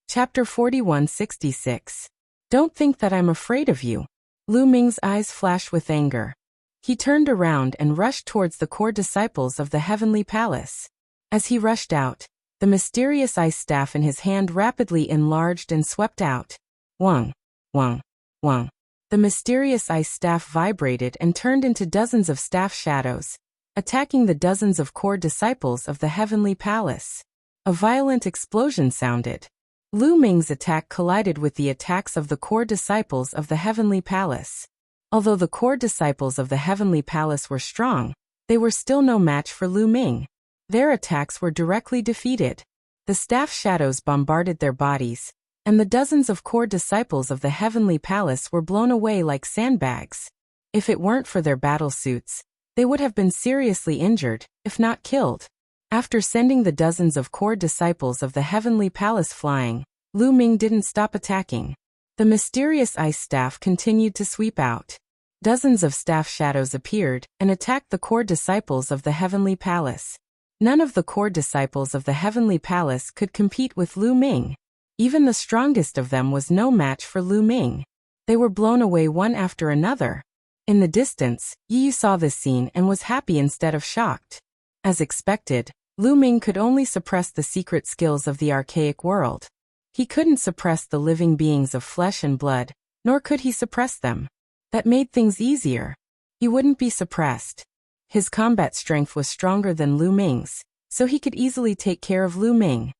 Chapter 4166. Don't think that I'm afraid of you. Lu Ming's eyes flashed with anger. He turned around and rushed towards the core disciples of the heavenly palace. As he rushed out, the mysterious ice staff in his hand rapidly enlarged and swept out. Wang, wang, wang. The mysterious ice staff vibrated and turned into dozens of staff shadows, attacking the dozens of core disciples of the heavenly palace. A violent explosion sounded. Lu Ming's attack collided with the attacks of the core disciples of the heavenly palace. Although the core disciples of the heavenly palace were strong, they were still no match for Lu Ming. Their attacks were directly defeated. The staff shadows bombarded their bodies, and the dozens of core disciples of the heavenly palace were blown away like sandbags. If it weren't for their battle suits, they would have been seriously injured, if not killed. After sending the dozens of core disciples of the heavenly palace flying, Lu Ming didn't stop attacking. The mysterious ice staff continued to sweep out. Dozens of staff shadows appeared and attacked the core disciples of the heavenly palace. None of the core disciples of the heavenly palace could compete with Lu Ming. Even the strongest of them was no match for Lu Ming. They were blown away one after another. In the distance, Yi saw this scene and was happy instead of shocked. As expected, Lu Ming could only suppress the secret skills of the archaic world. He couldn't suppress the living beings of flesh and blood, nor could he suppress them. That made things easier. He wouldn't be suppressed. His combat strength was stronger than Lu Ming's, so he could easily take care of Lu Ming.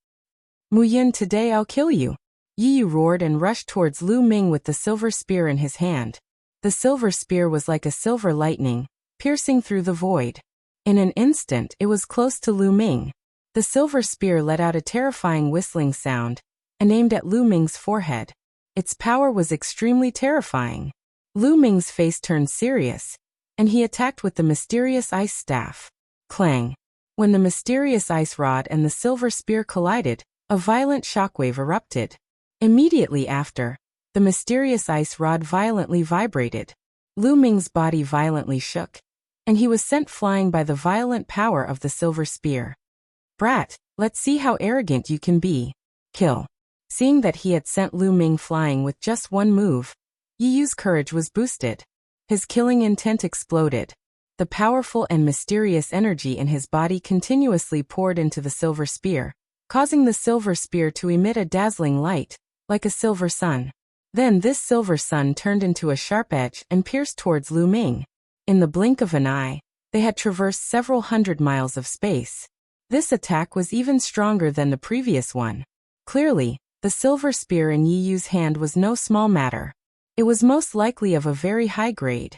Mu Yin, today I'll kill you. Yi roared and rushed towards Lu Ming with the silver spear in his hand. The silver spear was like a silver lightning, piercing through the void. In an instant it was close to Lu Ming. The silver spear let out a terrifying whistling sound, and aimed at Lu Ming's forehead. Its power was extremely terrifying. Lu Ming's face turned serious, and he attacked with the mysterious ice staff. Clang! When the mysterious ice rod and the silver spear collided, a violent shockwave erupted. Immediately after, the mysterious ice rod violently vibrated. Lu Ming's body violently shook, and he was sent flying by the violent power of the silver spear. Brat, let's see how arrogant you can be. Kill. Seeing that he had sent Lu Ming flying with just one move, Yiyu's courage was boosted. His killing intent exploded. The powerful and mysterious energy in his body continuously poured into the silver spear, causing the silver spear to emit a dazzling light, like a silver sun. Then this silver sun turned into a sharp edge and pierced towards Lu Ming. In the blink of an eye, they had traversed several hundred miles of space. This attack was even stronger than the previous one. Clearly, the silver spear in Yiyu's hand was no small matter. It was most likely of a very high grade.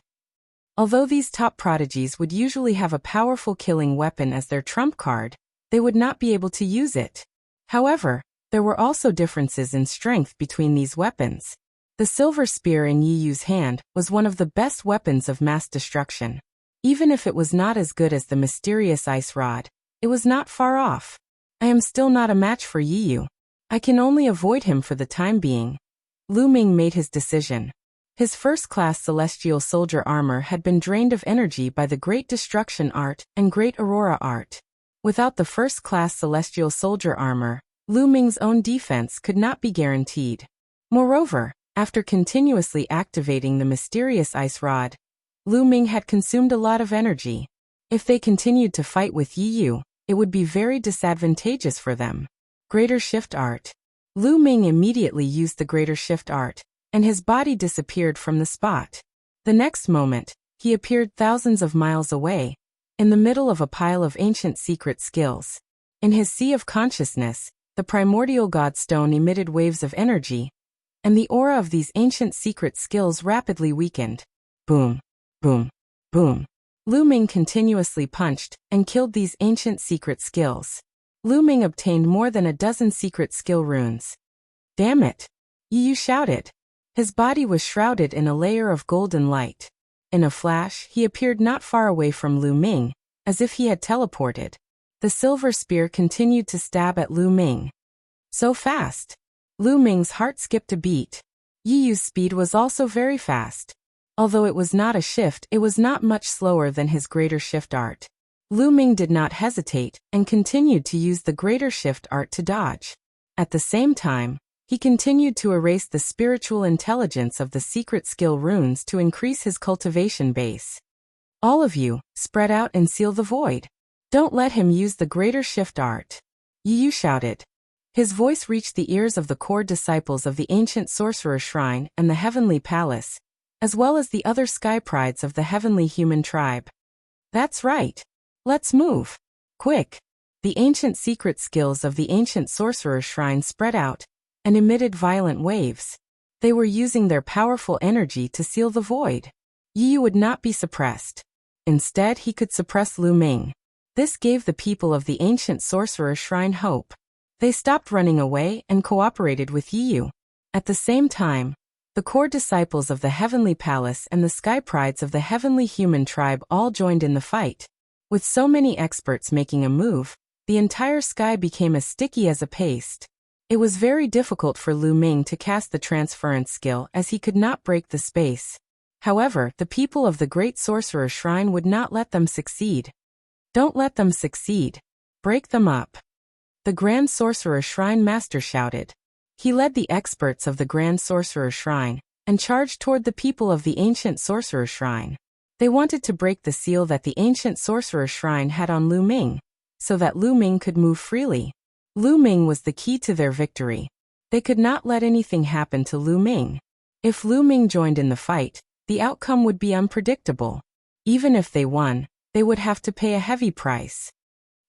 Although these top prodigies would usually have a powerful killing weapon as their trump card, they would not be able to use it. However, there were also differences in strength between these weapons. The silver spear in Yiyu's hand was one of the best weapons of mass destruction. Even if it was not as good as the mysterious ice rod, it was not far off. I am still not a match for Yiyu. I can only avoid him for the time being. Lu Ming made his decision. His first-class celestial soldier armor had been drained of energy by the Great Destruction art and Great Aurora art. Without the first-class celestial soldier armor, Lu Ming's own defense could not be guaranteed. Moreover, after continuously activating the mysterious ice rod, Lu Ming had consumed a lot of energy. If they continued to fight with Yiyu, it would be very disadvantageous for them. Greater Shift Art. Lu Ming immediately used the Greater Shift Art, and his body disappeared from the spot. The next moment, he appeared thousands of miles away, in the middle of a pile of ancient secret skills. In his sea of consciousness, the primordial god stone emitted waves of energy, and the aura of these ancient secret skills rapidly weakened. Boom, boom, boom. Lu Ming continuously punched and killed these ancient secret skills. Lu Ming obtained more than a dozen secret skill runes. Damn it! Yiyu shouted. His body was shrouded in a layer of golden light. In a flash, he appeared not far away from Lu Ming, as if he had teleported. The silver spear continued to stab at Lu Ming. So fast! Lu Ming's heart skipped a beat. Yiyu's speed was also very fast. Although it was not a shift, it was not much slower than his greater shift art. Lu Ming did not hesitate, and continued to use the greater shift art to dodge. At the same time, he continued to erase the spiritual intelligence of the secret skill runes to increase his cultivation base. All of you, spread out and seal the void. Don't let him use the greater shift art. Yu shouted. His voice reached the ears of the core disciples of the ancient sorcerer shrine and the heavenly palace, as well as the other sky prides of the heavenly human tribe. That's right. Let's move. Quick. The ancient secret skills of the ancient sorcerer shrine spread out and emitted violent waves. They were using their powerful energy to seal the void. Yu would not be suppressed. Instead, he could suppress Lu Ming. This gave the people of the ancient sorcerer shrine hope. They stopped running away and cooperated with Yu. At the same time, the core disciples of the heavenly palace and the sky prides of the heavenly human tribe all joined in the fight. With so many experts making a move, the entire sky became as sticky as a paste. It was very difficult for Lu Ming to cast the transference skill as he could not break the space. However, the people of the Great Sorcerer Shrine would not let them succeed. Don't let them succeed. Break them up. The Grand Sorcerer Shrine Master shouted. He led the experts of the Grand Sorcerer Shrine and charged toward the people of the Ancient Sorcerer Shrine. They wanted to break the seal that the Ancient Sorcerer Shrine had on Lu Ming, so that Lu Ming could move freely. Lu Ming was the key to their victory. They could not let anything happen to Lu Ming. If Lu Ming joined in the fight, the outcome would be unpredictable. Even if they won, they would have to pay a heavy price.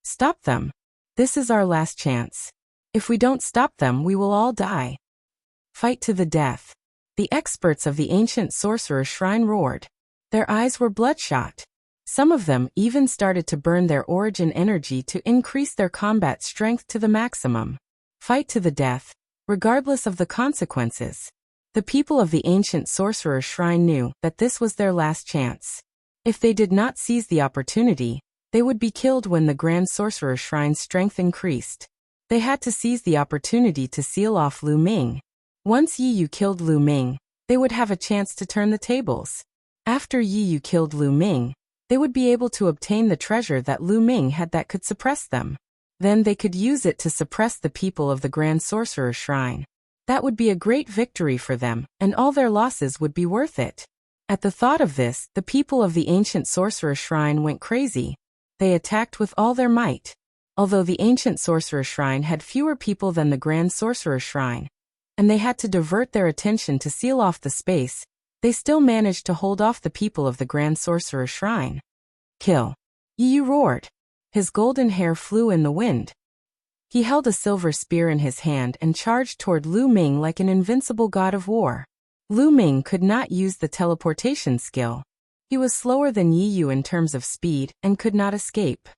Stop them. This is our last chance. If we don't stop them, we will all die. Fight to the death. The experts of the ancient sorcerer shrine roared. Their eyes were bloodshot. Some of them even started to burn their origin energy to increase their combat strength to the maximum. Fight to the death, regardless of the consequences. The people of the ancient sorcerer shrine knew that this was their last chance. If they did not seize the opportunity, they would be killed when the Grand Sorcerer Shrine's strength increased. They had to seize the opportunity to seal off Lu Ming. Once Yu killed Lu Ming, they would have a chance to turn the tables. After Yu killed Lu Ming, they would be able to obtain the treasure that Lu Ming had that could suppress them. Then they could use it to suppress the people of the Grand Sorcerer Shrine. That would be a great victory for them, and all their losses would be worth it. At the thought of this, the people of the ancient Sorcerer Shrine went crazy. They attacked with all their might. Although the ancient Sorcerer Shrine had fewer people than the Grand Sorcerer Shrine, and they had to divert their attention to seal off the space, they still managed to hold off the people of the Grand Sorcerer Shrine. Kill. Yu roared. His golden hair flew in the wind. He held a silver spear in his hand and charged toward Lu Ming like an invincible god of war. Lu Ming could not use the teleportation skill. He was slower than Yu in terms of speed and could not escape.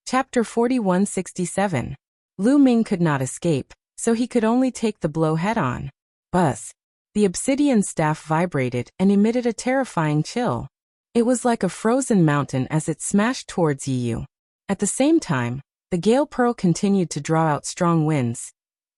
Chapter 4167. Lu Ming could not escape, so he could only take the blow head-on. Buzz. The obsidian staff vibrated and emitted a terrifying chill. It was like a frozen mountain as it smashed towards Yu. At the same time, the gale pearl continued to draw out strong winds,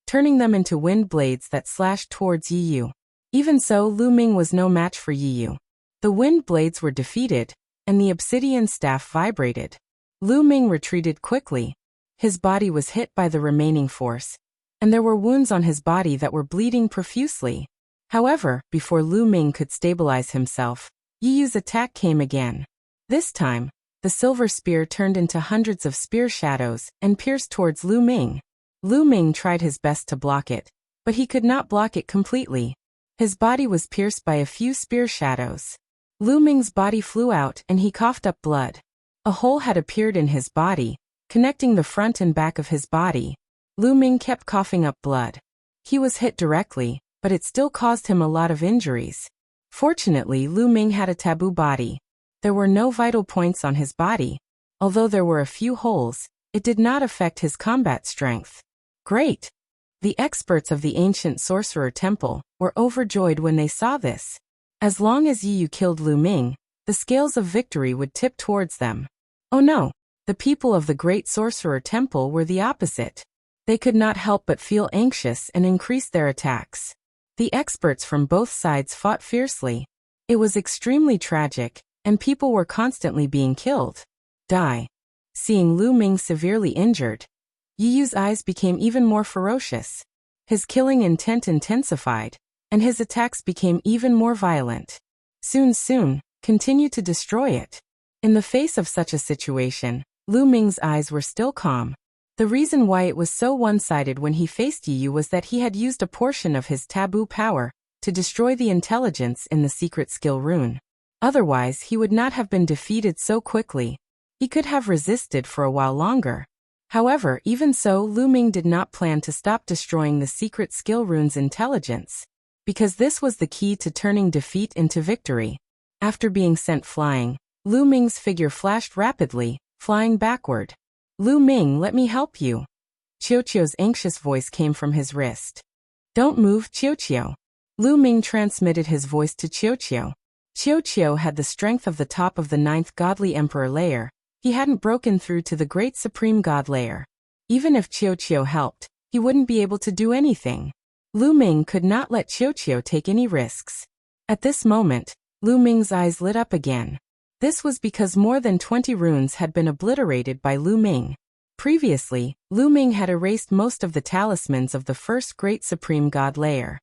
turning them into wind blades that slashed towards Yu. Even so, Lu Ming was no match for Yu. The wind blades were defeated, and the obsidian staff vibrated. Lu Ming retreated quickly. His body was hit by the remaining force, and there were wounds on his body that were bleeding profusely. However, before Lu Ming could stabilize himself, Yu's attack came again. This time, the silver spear turned into hundreds of spear shadows and pierced towards Lu Ming. Lu Ming tried his best to block it, but he could not block it completely. His body was pierced by a few spear shadows. Lu Ming's body flew out and he coughed up blood. A hole had appeared in his body, connecting the front and back of his body. Lu Ming kept coughing up blood. He was hit directly, but it still caused him a lot of injuries. Fortunately, Lu Ming had a taboo body. There were no vital points on his body. Although there were a few holes, it did not affect his combat strength. Great! The experts of the ancient sorcerer temple were overjoyed when they saw this. As long as Yu killed Lu Ming, the scales of victory would tip towards them. Oh no! The people of the great sorcerer temple were the opposite. They could not help but feel anxious and increase their attacks. The experts from both sides fought fiercely. It was extremely tragic, and people were constantly being killed. Die. Seeing Lu Ming severely injured, Yi Yu's eyes became even more ferocious. His killing intent intensified, and his attacks became even more violent. Soon, continue to destroy it. In the face of such a situation, Lu Ming's eyes were still calm. The reason why it was so one-sided when he faced Yi Yu was that he had used a portion of his taboo power to destroy the intelligence in the secret skill rune. Otherwise, he would not have been defeated so quickly. He could have resisted for a while longer. However, even so, Lu Ming did not plan to stop destroying the secret skill rune's intelligence, because this was the key to turning defeat into victory. After being sent flying, Lu Ming's figure flashed rapidly, flying backward. Lu Ming, let me help you. Qiuqiu's anxious voice came from his wrist. Don't move, Qiuqiu. Lu Ming transmitted his voice to Qiuqiu. Qiuqiu had the strength of the top of the 9th godly emperor layer. He hadn't broken through to the great supreme god layer. Even if Qiuqiu helped, he wouldn't be able to do anything. Lu Ming could not let Qiuqiu take any risks. At this moment, Lu Ming's eyes lit up again. This was because more than 20 runes had been obliterated by Lu Ming. Previously, Lu Ming had erased most of the talismans of the first great supreme god layer.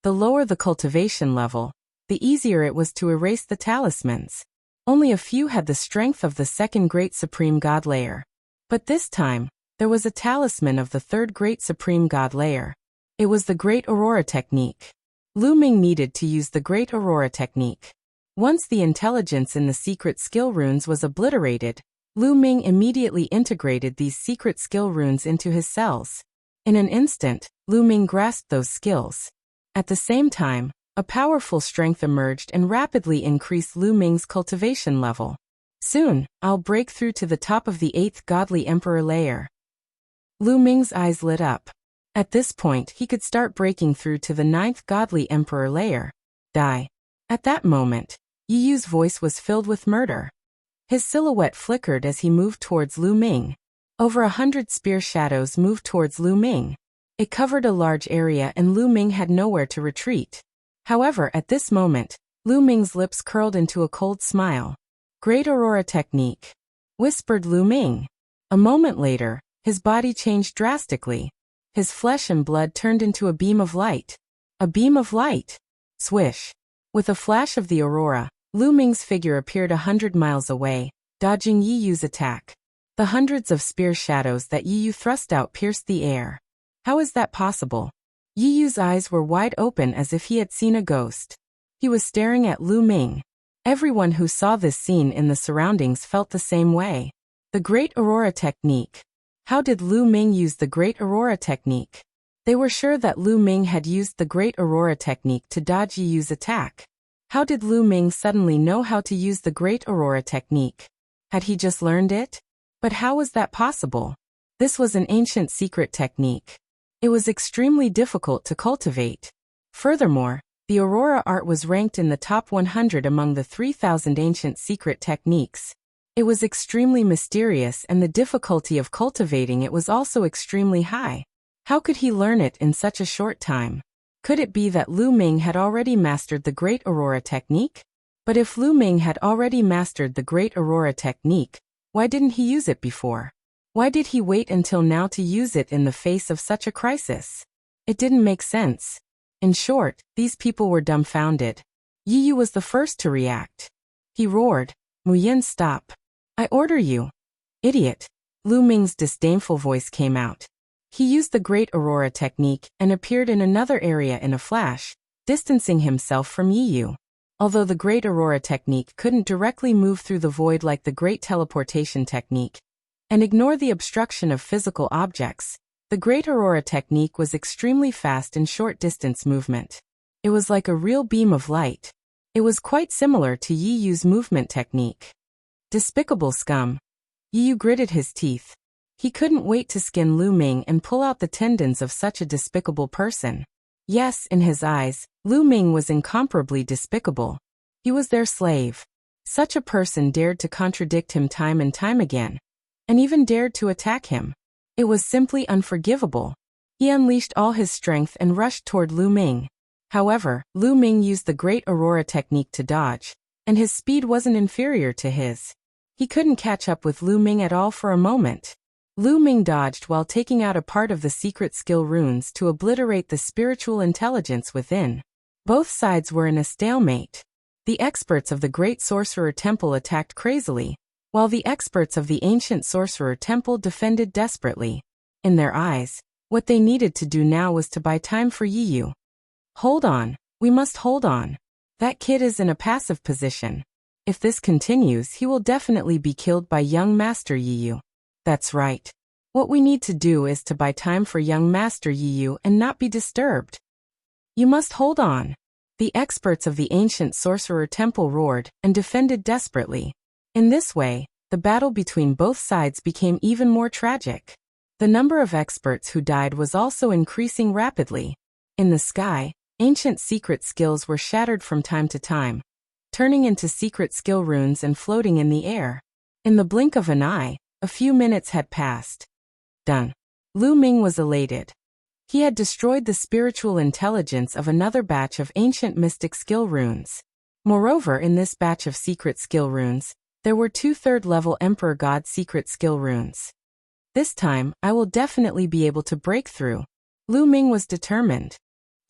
The lower the cultivation level, the easier it was to erase the talismans. Only a few had the strength of the second great supreme god layer. But this time, there was a talisman of the third great supreme god layer. It was the Great Aurora Technique. Lu Ming needed to use the Great Aurora Technique. Once the intelligence in the secret skill runes was obliterated, Lu Ming immediately integrated these secret skill runes into his cells. In an instant, Lu Ming grasped those skills. At the same time, a powerful strength emerged and rapidly increased Lu Ming's cultivation level. Soon, I'll break through to the top of the 8th godly emperor layer. Lu Ming's eyes lit up. At this point, he could start breaking through to the 9th godly emperor layer. Die. At that moment, Yi Yu's voice was filled with murder. His silhouette flickered as he moved towards Lu Ming. Over 100 spear shadows moved towards Lu Ming. It covered a large area and Lu Ming had nowhere to retreat. However, at this moment, Lu Ming's lips curled into a cold smile. Great Aurora Technique, whispered Lu Ming. A moment later, his body changed drastically. His flesh and blood turned into a beam of light. A beam of light. Swish. With a flash of the aurora, Lu Ming's figure appeared 100 miles away, dodging Yi Yu's attack. The hundreds of spear shadows that Yi Yu thrust out pierced the air. How is that possible? Yi Yu's eyes were wide open as if he had seen a ghost. He was staring at Lu Ming. Everyone who saw this scene in the surroundings felt the same way. The Great Aurora Technique. How did Lu Ming use the Great Aurora Technique? They were sure that Lu Ming had used the Great Aurora Technique to dodge Yi Yu's attack. How did Lu Ming suddenly know how to use the Great Aurora Technique? Had he just learned it? But how was that possible? This was an ancient secret technique. It was extremely difficult to cultivate. Furthermore, the Aurora art was ranked in the top 100 among the 3,000 ancient secret techniques. It was extremely mysterious and the difficulty of cultivating it was also extremely high. How could he learn it in such a short time? Could it be that Lu Ming had already mastered the Great Aurora Technique? But if Lu Ming had already mastered the Great Aurora Technique, why didn't he use it before? Why did he wait until now to use it in the face of such a crisis? It didn't make sense. In short, these people were dumbfounded. Yi Yu was the first to react. He roared, "Muyin, stop. I order you." Idiot. Lu Ming's disdainful voice came out. He used the Great Aurora Technique and appeared in another area in a flash, distancing himself from Yi Yu. Although the Great Aurora Technique couldn't directly move through the void like the Great Teleportation Technique, and ignore the obstruction of physical objects, the Great Aurora Technique was extremely fast in short-distance movement. It was like a real beam of light. It was quite similar to Yi Yu's movement technique. Despicable scum. Yi Yu gritted his teeth. He couldn't wait to skin Lu Ming and pull out the tendons of such a despicable person. Yes, in his eyes, Lu Ming was incomparably despicable. He was their slave. Such a person dared to contradict him time and time again, and even dared to attack him. It was simply unforgivable. He unleashed all his strength and rushed toward Lu Ming. However, Lu Ming used the Great Aurora technique to dodge, and his speed wasn't inferior to his. He couldn't catch up with Lu Ming at all for a moment. Lu Ming dodged while taking out a part of the secret skill runes to obliterate the spiritual intelligence within. Both sides were in a stalemate. The experts of the Great Sorcerer Temple attacked crazily, while the experts of the Ancient Sorcerer Temple defended desperately. In their eyes, what they needed to do now was to buy time for Yi Yu. Hold on, we must hold on. That kid is in a passive position. If this continues, he will definitely be killed by young Master Yi Yu. That's right. What we need to do is to buy time for young Master Yi Yu and not be disturbed. You must hold on. The experts of the Ancient Sorcerer Temple roared and defended desperately. In this way, the battle between both sides became even more tragic. The number of experts who died was also increasing rapidly. In the sky, ancient secret skills were shattered from time to time, turning into secret skill runes and floating in the air. In the blink of an eye, a few minutes had passed. Done. Lu Ming was elated. He had destroyed the spiritual intelligence of another batch of ancient mystic skill runes. Moreover, in this batch of secret skill runes, there were 2 third-level Emperor God secret skill runes. This time, I will definitely be able to break through. Lu Ming was determined.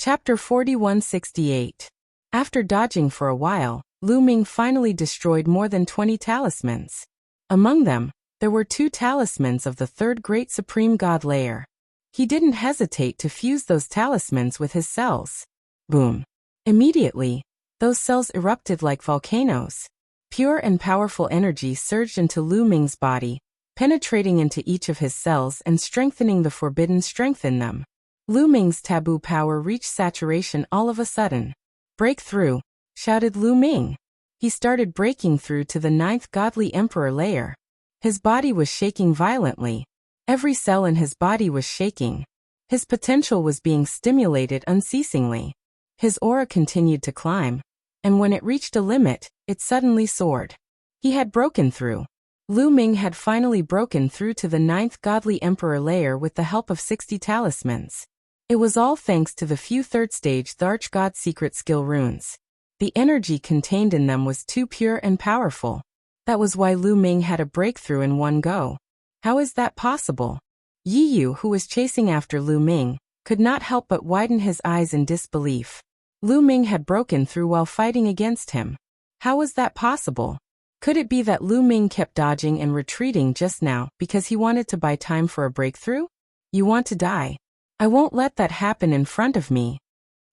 Chapter 4168. After dodging for a while, Lu Ming finally destroyed more than 20 talismans. Among them, there were 2 talismans of the 3rd Great Supreme God layer. He didn't hesitate to fuse those talismans with his cells. Boom. Immediately, those cells erupted like volcanoes. Pure and powerful energy surged into Lu Ming's body, penetrating into each of his cells and strengthening the forbidden strength in them. Lu Ming's taboo power reached saturation all of a sudden. Break through, shouted Lu Ming. He started breaking through to the 9th godly emperor layer. His body was shaking violently. Every cell in his body was shaking. His potential was being stimulated unceasingly. His aura continued to climb, and when it reached a limit, it suddenly soared. He had broken through. Lu Ming had finally broken through to the 9th godly emperor layer with the help of 60 talismans. It was all thanks to the few 3rd stage Archgod secret skill runes. The energy contained in them was too pure and powerful. That was why Lu Ming had a breakthrough in one go. How is that possible? Yi Yu, who was chasing after Lu Ming, could not help but widen his eyes in disbelief. Lu Ming had broken through while fighting against him. How was that possible? Could it be that Lu Ming kept dodging and retreating just now because he wanted to buy time for a breakthrough? You want to die? I won't let that happen in front of me,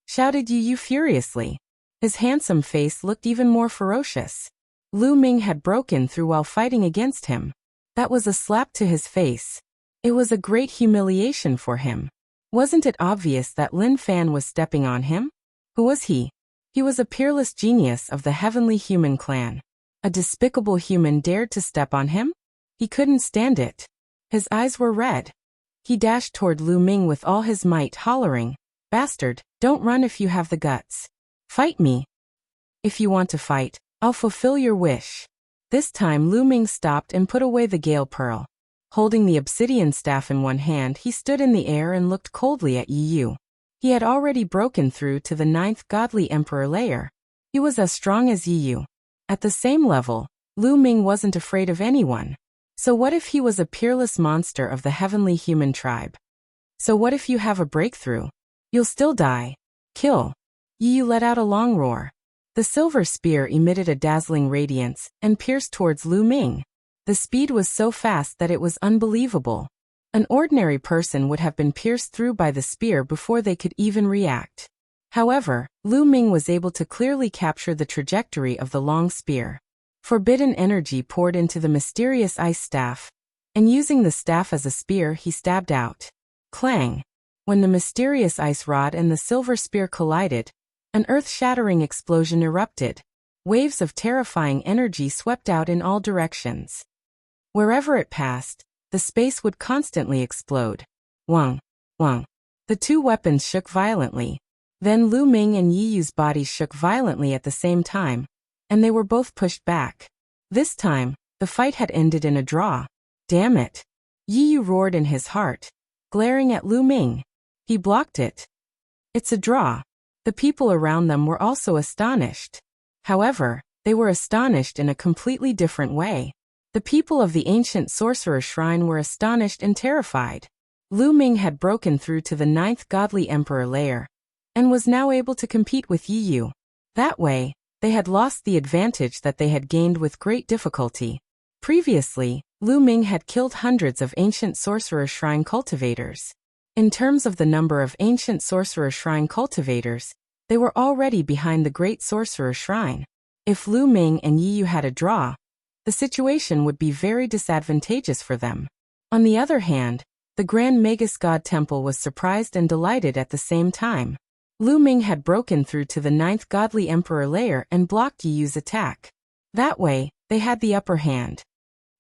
shouted Yi Yu furiously. His handsome face looked even more ferocious. Lu Ming had broken through while fighting against him. That was a slap to his face. It was a great humiliation for him. Wasn't it obvious that Lin Fan was stepping on him? Who was he? He was a peerless genius of the heavenly human clan. A despicable human dared to step on him? He couldn't stand it. His eyes were red. He dashed toward Lu Ming with all his might, hollering, "Bastard, don't run if you have the guts. Fight me. If you want to fight, I'll fulfill your wish." This time Lu Ming stopped and put away the Gale Pearl. Holding the obsidian staff in one hand, he stood in the air and looked coldly at Yi Yu. He had already broken through to the 9th godly emperor layer. He was as strong as Yi Yu. At the same level, Lu Ming wasn't afraid of anyone. So what if he was a peerless monster of the heavenly human tribe? So what if you have a breakthrough? You'll still die. Kill. Yi Yu let out a long roar. The silver spear emitted a dazzling radiance and pierced towards Lu Ming. The speed was so fast that it was unbelievable. An ordinary person would have been pierced through by the spear before they could even react. However, Lu Ming was able to clearly capture the trajectory of the long spear. Forbidden energy poured into the mysterious ice staff, and using the staff as a spear, he stabbed out. Clang! When the mysterious ice rod and the silver spear collided, an earth-shattering explosion erupted. Waves of terrifying energy swept out in all directions. Wherever it passed, the space would constantly explode. Wang! Wang! The 2 weapons shook violently. Then Lu Ming and Yi Yu's bodies shook violently at the same time, and they were both pushed back. This time, the fight had ended in a draw. Damn it! Yi Yu roared in his heart, glaring at Lu Ming. He blocked it. It's a draw. The people around them were also astonished. However, they were astonished in a completely different way. The people of the ancient sorcerer shrine were astonished and terrified. Lu Ming had broken through to the 9th godly emperor layer, and was now able to compete with Yi Yu. That way, they had lost the advantage that they had gained with great difficulty. Previously, Lu Ming had killed hundreds of ancient sorcerer shrine cultivators. In terms of the number of ancient sorcerer shrine cultivators, they were already behind the great sorcerer shrine. If Lu Ming and Yi Yu had a draw, the situation would be very disadvantageous for them. On the other hand, the Grand Magus God Temple was surprised and delighted at the same time. Lu Ming had broken through to the 9th godly emperor layer and blocked Yi Yu's attack. That way, they had the upper hand.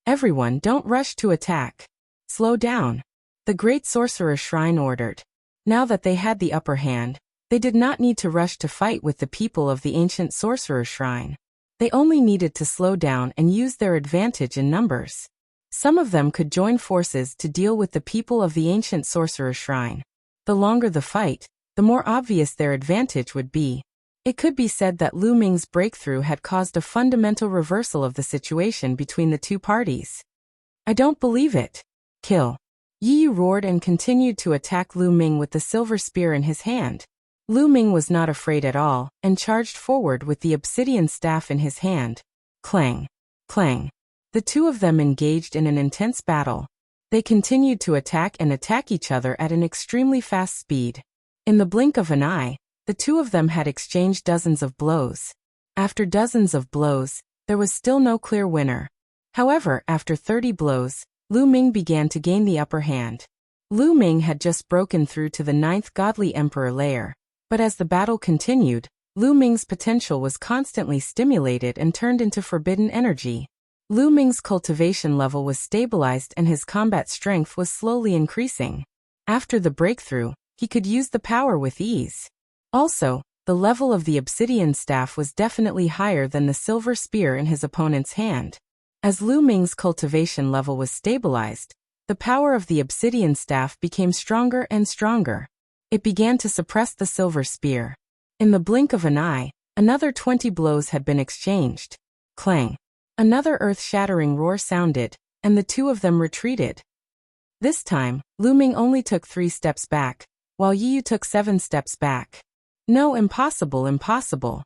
Everyone, don't rush to attack. Slow down. The great sorcerer shrine ordered. Now that they had the upper hand, they did not need to rush to fight with the people of the ancient sorcerer shrine. They only needed to slow down and use their advantage in numbers. Some of them could join forces to deal with the people of the ancient sorcerer shrine. The longer the fight, the more obvious their advantage would be. It could be said that Lu Ming's breakthrough had caused a fundamental reversal of the situation between the two parties. I don't believe it. Kill. Yi Yu roared and continued to attack Lu Ming with the silver spear in his hand. Lu Ming was not afraid at all, and charged forward with the obsidian staff in his hand. Clang! Clang! The two of them engaged in an intense battle. They continued to attack each other at an extremely fast speed. In the blink of an eye, the two of them had exchanged dozens of blows. After dozens of blows, there was still no clear winner. However, after 30 blows, Lu Ming began to gain the upper hand. Lu Ming had just broken through to the 9th godly emperor layer. But as the battle continued, Lu Ming's potential was constantly stimulated and turned into forbidden energy. Lu Ming's cultivation level was stabilized and his combat strength was slowly increasing. After the breakthrough, he could use the power with ease. Also, the level of the obsidian staff was definitely higher than the silver spear in his opponent's hand. As Lu Ming's cultivation level was stabilized, the power of the obsidian staff became stronger and stronger. It began to suppress the silver spear. In the blink of an eye, another 20 blows had been exchanged. Clang! Another earth-shattering roar sounded, and the two of them retreated. This time, Lu Ming only took 3 steps back, while Yi Yu took 7 steps back. No, impossible, impossible.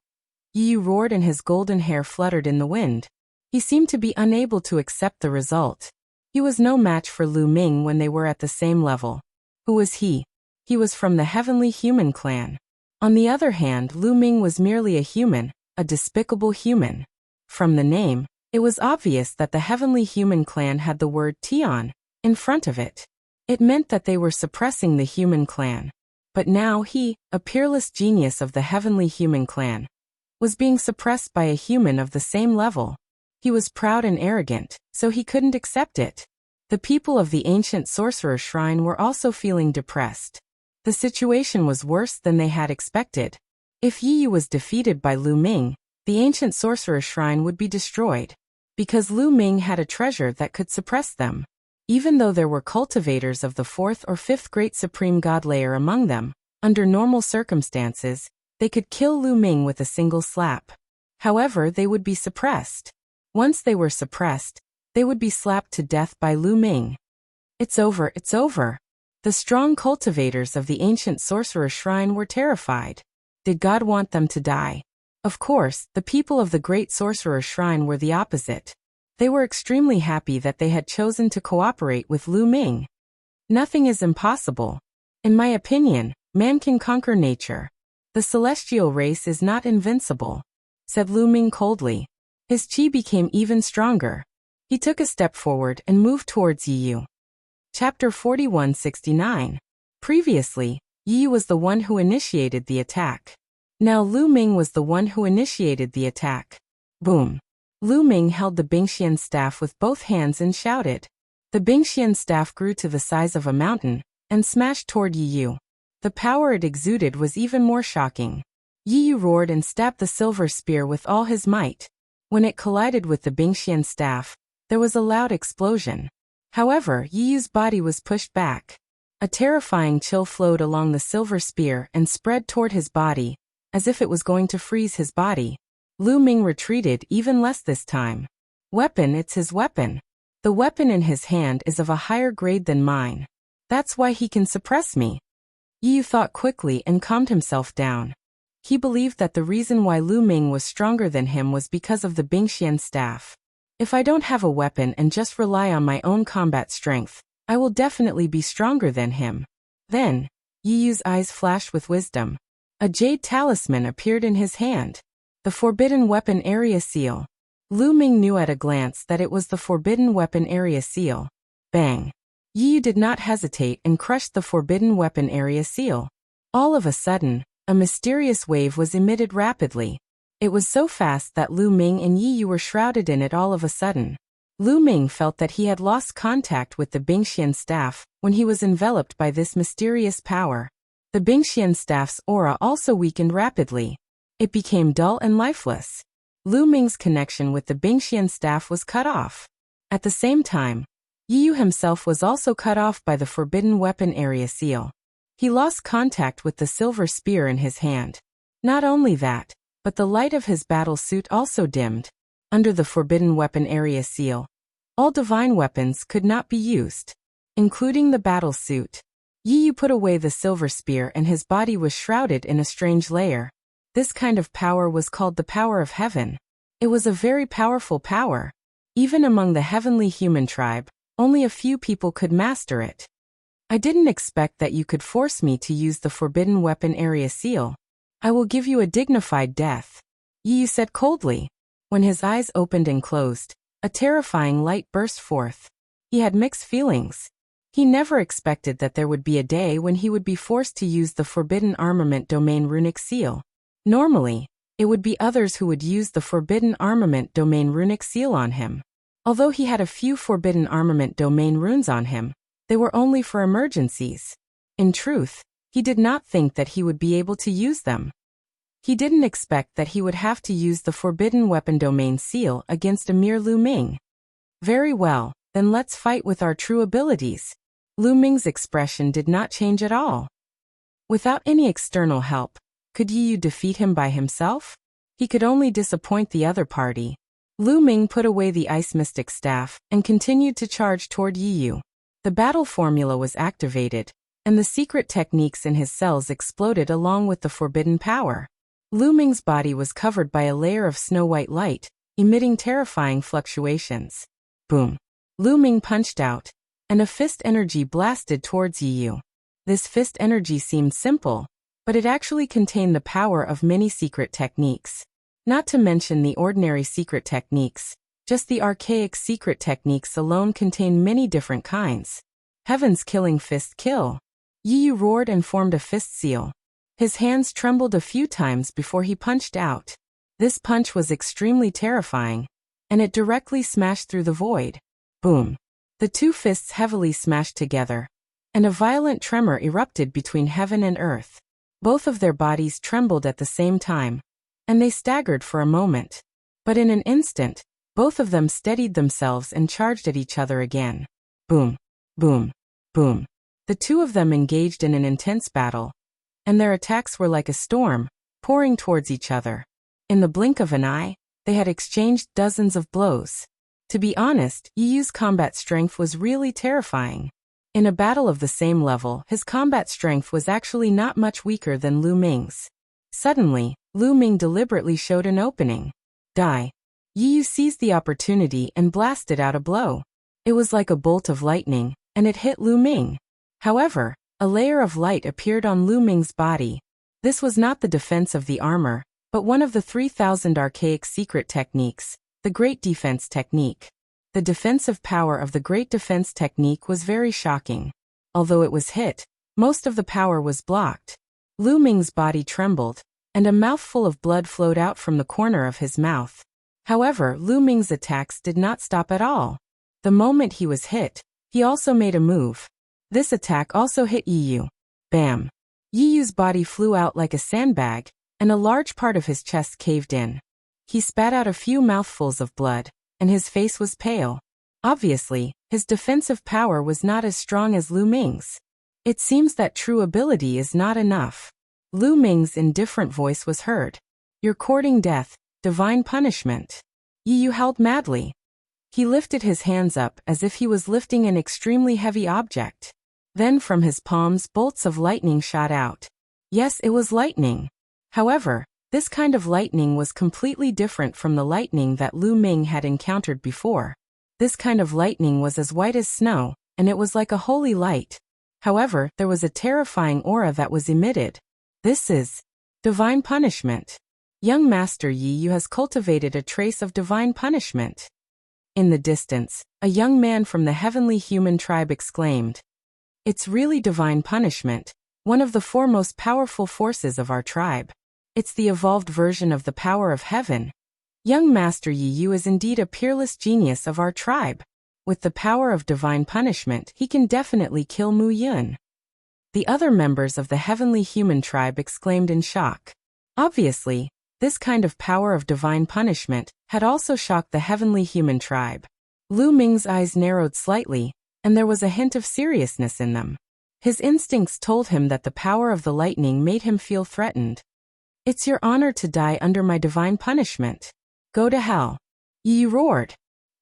Yi Yu roared and his golden hair fluttered in the wind. He seemed to be unable to accept the result. He was no match for Lu Ming when they were at the same level. Who was he? He was from the Heavenly Human clan. On the other hand, Lu Ming was merely a human, a despicable human. From the name, it was obvious that the Heavenly Human clan had the word Tian in front of it. It meant that they were suppressing the human clan. But now he, a peerless genius of the Heavenly Human clan, was being suppressed by a human of the same level. He was proud and arrogant, so he couldn't accept it. The people of the ancient sorcerer shrine were also feeling depressed. The situation was worse than they had expected. If Yi Yu was defeated by Lu Ming, the ancient sorcerer shrine would be destroyed. Because Lu Ming had a treasure that could suppress them. Even though there were cultivators of the 4th or 5th great supreme god layer among them, under normal circumstances, they could kill Lu Ming with a single slap. However, they would be suppressed. Once they were suppressed, they would be slapped to death by Lu Ming. It's over, it's over. The strong cultivators of the ancient sorcerer shrine were terrified. Did God want them to die? Of course, the people of the great sorcerer shrine were the opposite. They were extremely happy that they had chosen to cooperate with Lu Ming. Nothing is impossible. In my opinion, man can conquer nature. The celestial race is not invincible, said Lu Ming coldly. His chi became even stronger. He took a step forward and moved towards Yi Yu. Chapter 4169. Previously, Yi Yu was the one who initiated the attack. Now Lu Ming was the one who initiated the attack. Boom. Lu Ming held the Bingxian staff with both hands and shouted. The Bingxian staff grew to the size of a mountain and smashed toward Yi Yu. The power it exuded was even more shocking. Yi Yu roared and stabbed the silver spear with all his might. When it collided with the Bingxian staff, there was a loud explosion. However, Yi Yu's body was pushed back. A terrifying chill flowed along the silver spear and spread toward his body, as if it was going to freeze his body. Lu Ming retreated even less this time. Weapon, it's his weapon. The weapon in his hand is of a higher grade than mine. That's why he can suppress me. Yi Yu thought quickly and calmed himself down. He believed that the reason why Lu Ming was stronger than him was because of the Bingxian staff. If I don't have a weapon and just rely on my own combat strength, I will definitely be stronger than him. Then, Yi Yu's eyes flashed with wisdom. A jade talisman appeared in his hand. The Forbidden Weapon Area Seal. Lu Ming knew at a glance that it was the Forbidden Weapon Area Seal. Bang! Yi Yu did not hesitate and crushed the Forbidden Weapon Area Seal. All of a sudden, a mysterious wave was emitted rapidly. It was so fast that Lu Ming and Yi Yu were shrouded in it all of a sudden. Lu Ming felt that he had lost contact with the Bingxian staff when he was enveloped by this mysterious power. The Bingxian staff's aura also weakened rapidly. It became dull and lifeless. Lu Ming's connection with the Bingxian staff was cut off. At the same time, Yi Yu himself was also cut off by the Forbidden Weapon Area Seal. He lost contact with the silver spear in his hand. Not only that, but the light of his battle suit also dimmed. Under the Forbidden Weapon Area Seal, all divine weapons could not be used, including the battle suit. Yi Yu put away the silver spear and his body was shrouded in a strange layer. This kind of power was called the power of heaven. It was a very powerful power. Even among the heavenly human tribe, only a few people could master it. I didn't expect that you could force me to use the Forbidden Weapon Area Seal. I will give you a dignified death, Yi Yu said coldly. When his eyes opened and closed, a terrifying light burst forth. He had mixed feelings. He never expected that there would be a day when he would be forced to use the Forbidden Armament Domain Runic Seal. Normally, it would be others who would use the Forbidden Armament Domain Runic Seal on him. Although he had a few Forbidden Armament Domain runes on him, they were only for emergencies. In truth, he did not think that he would be able to use them. He didn't expect that he would have to use the Forbidden Weapon Domain Seal against a mere Lu Ming. Very well, then let's fight with our true abilities. Lu Ming's expression did not change at all. Without any external help, could Yi Yu defeat him by himself? He could only disappoint the other party. Lu Ming put away the Ice Mystic Staff and continued to charge toward Yi Yu. The battle formula was activated, and the secret techniques in his cells exploded along with the forbidden power. Lu Ming's body was covered by a layer of snow-white light, emitting terrifying fluctuations. Boom! Lu Ming punched out, and a fist energy blasted towards Yi Yu. This fist energy seemed simple, but it actually contained the power of many secret techniques. Not to mention the ordinary secret techniques, just the archaic secret techniques alone contain many different kinds. Heaven's killing fist kill. Yi Yu roared and formed a fist seal. His hands trembled a few times before he punched out. This punch was extremely terrifying, and it directly smashed through the void. Boom! The two fists heavily smashed together, and a violent tremor erupted between heaven and earth. Both of their bodies trembled at the same time, and they staggered for a moment. But in an instant, both of them steadied themselves and charged at each other again. Boom! Boom! Boom! The two of them engaged in an intense battle, and their attacks were like a storm, pouring towards each other. In the blink of an eye, they had exchanged dozens of blows. To be honest, Yi Yu's combat strength was really terrifying. In a battle of the same level, his combat strength was actually not much weaker than Lu Ming's. Suddenly, Lu Ming deliberately showed an opening. Die! Yi Yu seized the opportunity and blasted out a blow. It was like a bolt of lightning, and it hit Lu Ming. However, a layer of light appeared on Lu Ming's body. This was not the defense of the armor, but one of the 3,000 archaic secret techniques, the Great Defense Technique. The defensive power of the Great Defense Technique was very shocking. Although it was hit, most of the power was blocked. Lu Ming's body trembled, and a mouthful of blood flowed out from the corner of his mouth. However, Lu Ming's attacks did not stop at all. The moment he was hit, he also made a move. This attack also hit Yi Yu. Bam! Yi Yu's body flew out like a sandbag, and a large part of his chest caved in. He spat out a few mouthfuls of blood, and his face was pale. Obviously, his defensive power was not as strong as Lu Ming's. It seems that true ability is not enough. Lu Ming's indifferent voice was heard. You're courting death, divine punishment. Yi Yu howled madly. He lifted his hands up as if he was lifting an extremely heavy object. Then from his palms bolts of lightning shot out. Yes, it was lightning. However, this kind of lightning was completely different from the lightning that Lu Ming had encountered before. This kind of lightning was as white as snow, and it was like a holy light. However, there was a terrifying aura that was emitted. This is divine punishment. Young Master Yi Yu has cultivated a trace of divine punishment. In the distance, a young man from the heavenly human tribe exclaimed, "It's really divine punishment, one of the four most powerful forces of our tribe. It's the evolved version of the power of heaven. Young Master Yi Yu is indeed a peerless genius of our tribe. With the power of divine punishment, he can definitely kill Mu Yun." The other members of the heavenly human tribe exclaimed in shock. Obviously, this kind of power of divine punishment had also shocked the heavenly human tribe. Lu Ming's eyes narrowed slightly, and there was a hint of seriousness in them. His instincts told him that the power of the lightning made him feel threatened. "It's your honor to die under my divine punishment. Go to hell." Yi Yu roared.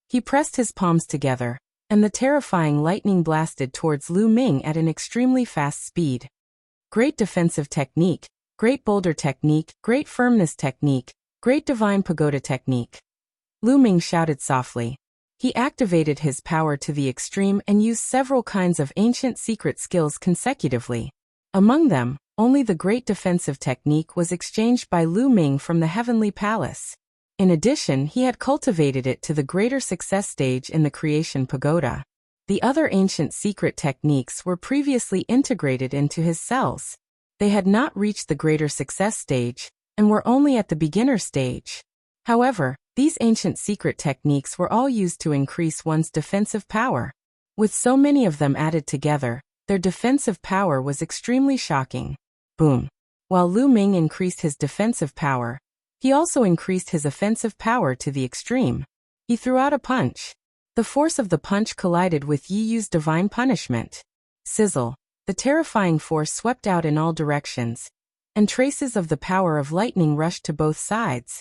He pressed his palms together, and the terrifying lightning blasted towards Lu Ming at an extremely fast speed. Great defensive technique, great boulder technique, great firmness technique, great divine pagoda technique. Lu Ming shouted softly. He activated his power to the extreme and used several kinds of ancient secret skills consecutively. Among them, only the great defensive technique was exchanged by Lu Ming from the heavenly palace. In addition, he had cultivated it to the greater success stage in the creation pagoda. The other ancient secret techniques were previously integrated into his cells. They had not reached the greater success stage, and were only at the beginner stage. However, these ancient secret techniques were all used to increase one's defensive power. With so many of them added together, their defensive power was extremely shocking. Boom. While Lu Ming increased his defensive power, he also increased his offensive power to the extreme. He threw out a punch. The force of the punch collided with Yi Yu's divine punishment. Sizzle. The terrifying force swept out in all directions, and traces of the power of lightning rushed to both sides.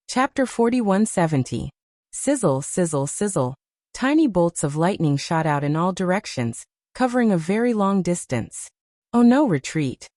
Chapter 4170. Sizzle, sizzle, sizzle. Tiny bolts of lightning shot out in all directions, covering a very long distance. Oh no, retreat.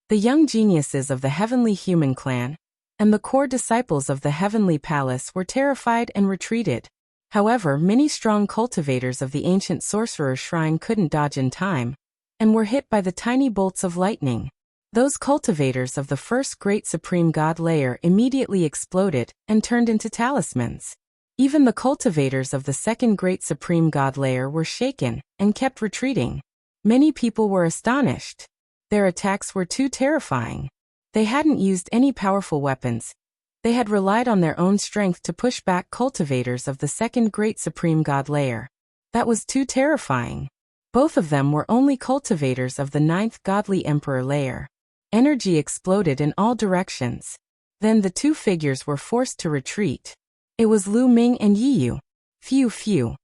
The young geniuses of the heavenly human clan, and the core disciples of the heavenly palace were terrified and retreated. However, many strong cultivators of the ancient sorcerer shrine couldn't dodge in time, and were hit by the tiny bolts of lightning. Those cultivators of the first great supreme god layer immediately exploded and turned into talismans. Even the cultivators of the second great supreme god layer were shaken and kept retreating. Many people were astonished. Their attacks were too terrifying. They hadn't used any powerful weapons. They had relied on their own strength to push back cultivators of the second great supreme god layer. That was too terrifying. Both of them were only cultivators of the ninth godly emperor layer. Energy exploded in all directions. Then the two figures were forced to retreat. It was Lu Ming and Yi Yu. Phew phew.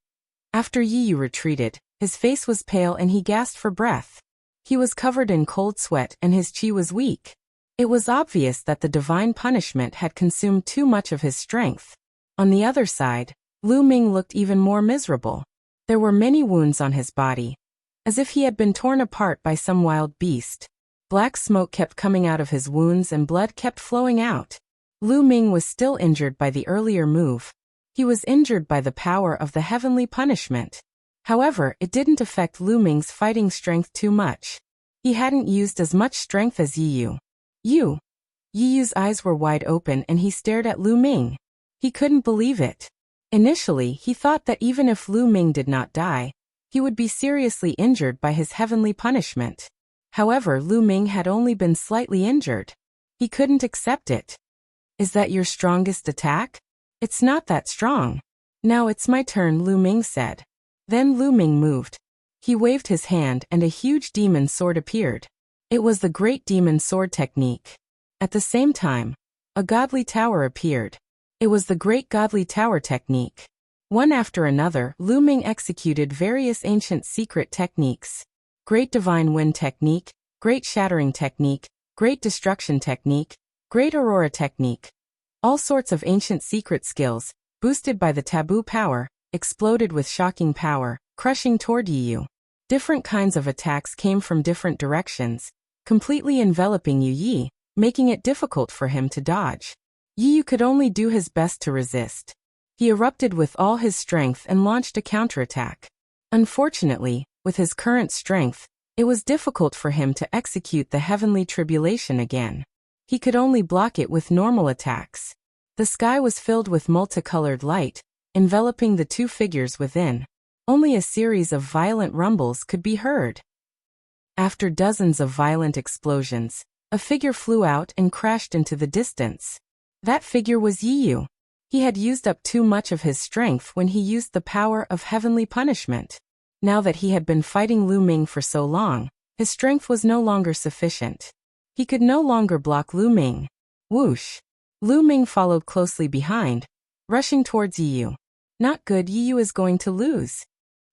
After Yi Yu retreated, his face was pale and he gasped for breath. He was covered in cold sweat and his chi was weak. It was obvious that the divine punishment had consumed too much of his strength. On the other side, Lu Ming looked even more miserable. There were many wounds on his body, as if he had been torn apart by some wild beast. Black smoke kept coming out of his wounds and blood kept flowing out. Lu Ming was still injured by the earlier move. He was injured by the power of the heavenly punishment. However, it didn't affect Lu Ming's fighting strength too much. He hadn't used as much strength as Yi Yu. Yi Yu's eyes were wide open and he stared at Lu Ming. He couldn't believe it. Initially, he thought that even if Lu Ming did not die, he would be seriously injured by his heavenly punishment. However, Lu Ming had only been slightly injured. He couldn't accept it. Is that your strongest attack? It's not that strong. Now it's my turn, Lu Ming said. Then Lu Ming moved. He waved his hand and a huge demon sword appeared. It was the great demon sword technique. At the same time, a godly tower appeared. It was the great godly tower technique. One after another, Lu Ming executed various ancient secret techniques. Great divine wind technique, great shattering technique, great destruction technique, great aurora technique. All sorts of ancient secret skills, boosted by the taboo power, exploded with shocking power, crushing toward Yu. Different kinds of attacks came from different directions, completely enveloping Yu, making it difficult for him to dodge. Yu could only do his best to resist. He erupted with all his strength and launched a counterattack. Unfortunately, with his current strength, it was difficult for him to execute the heavenly tribulation again. He could only block it with normal attacks. The sky was filled with multicolored light, enveloping the two figures within. Only a series of violent rumbles could be heard. After dozens of violent explosions, a figure flew out and crashed into the distance. That figure was Yu. He had used up too much of his strength when he used the power of heavenly punishment. Now that he had been fighting Lu Ming for so long, his strength was no longer sufficient. He could no longer block Lu Ming. Whoosh! Lu Ming followed closely behind, rushing towards Yu. Not good, Yu is going to lose.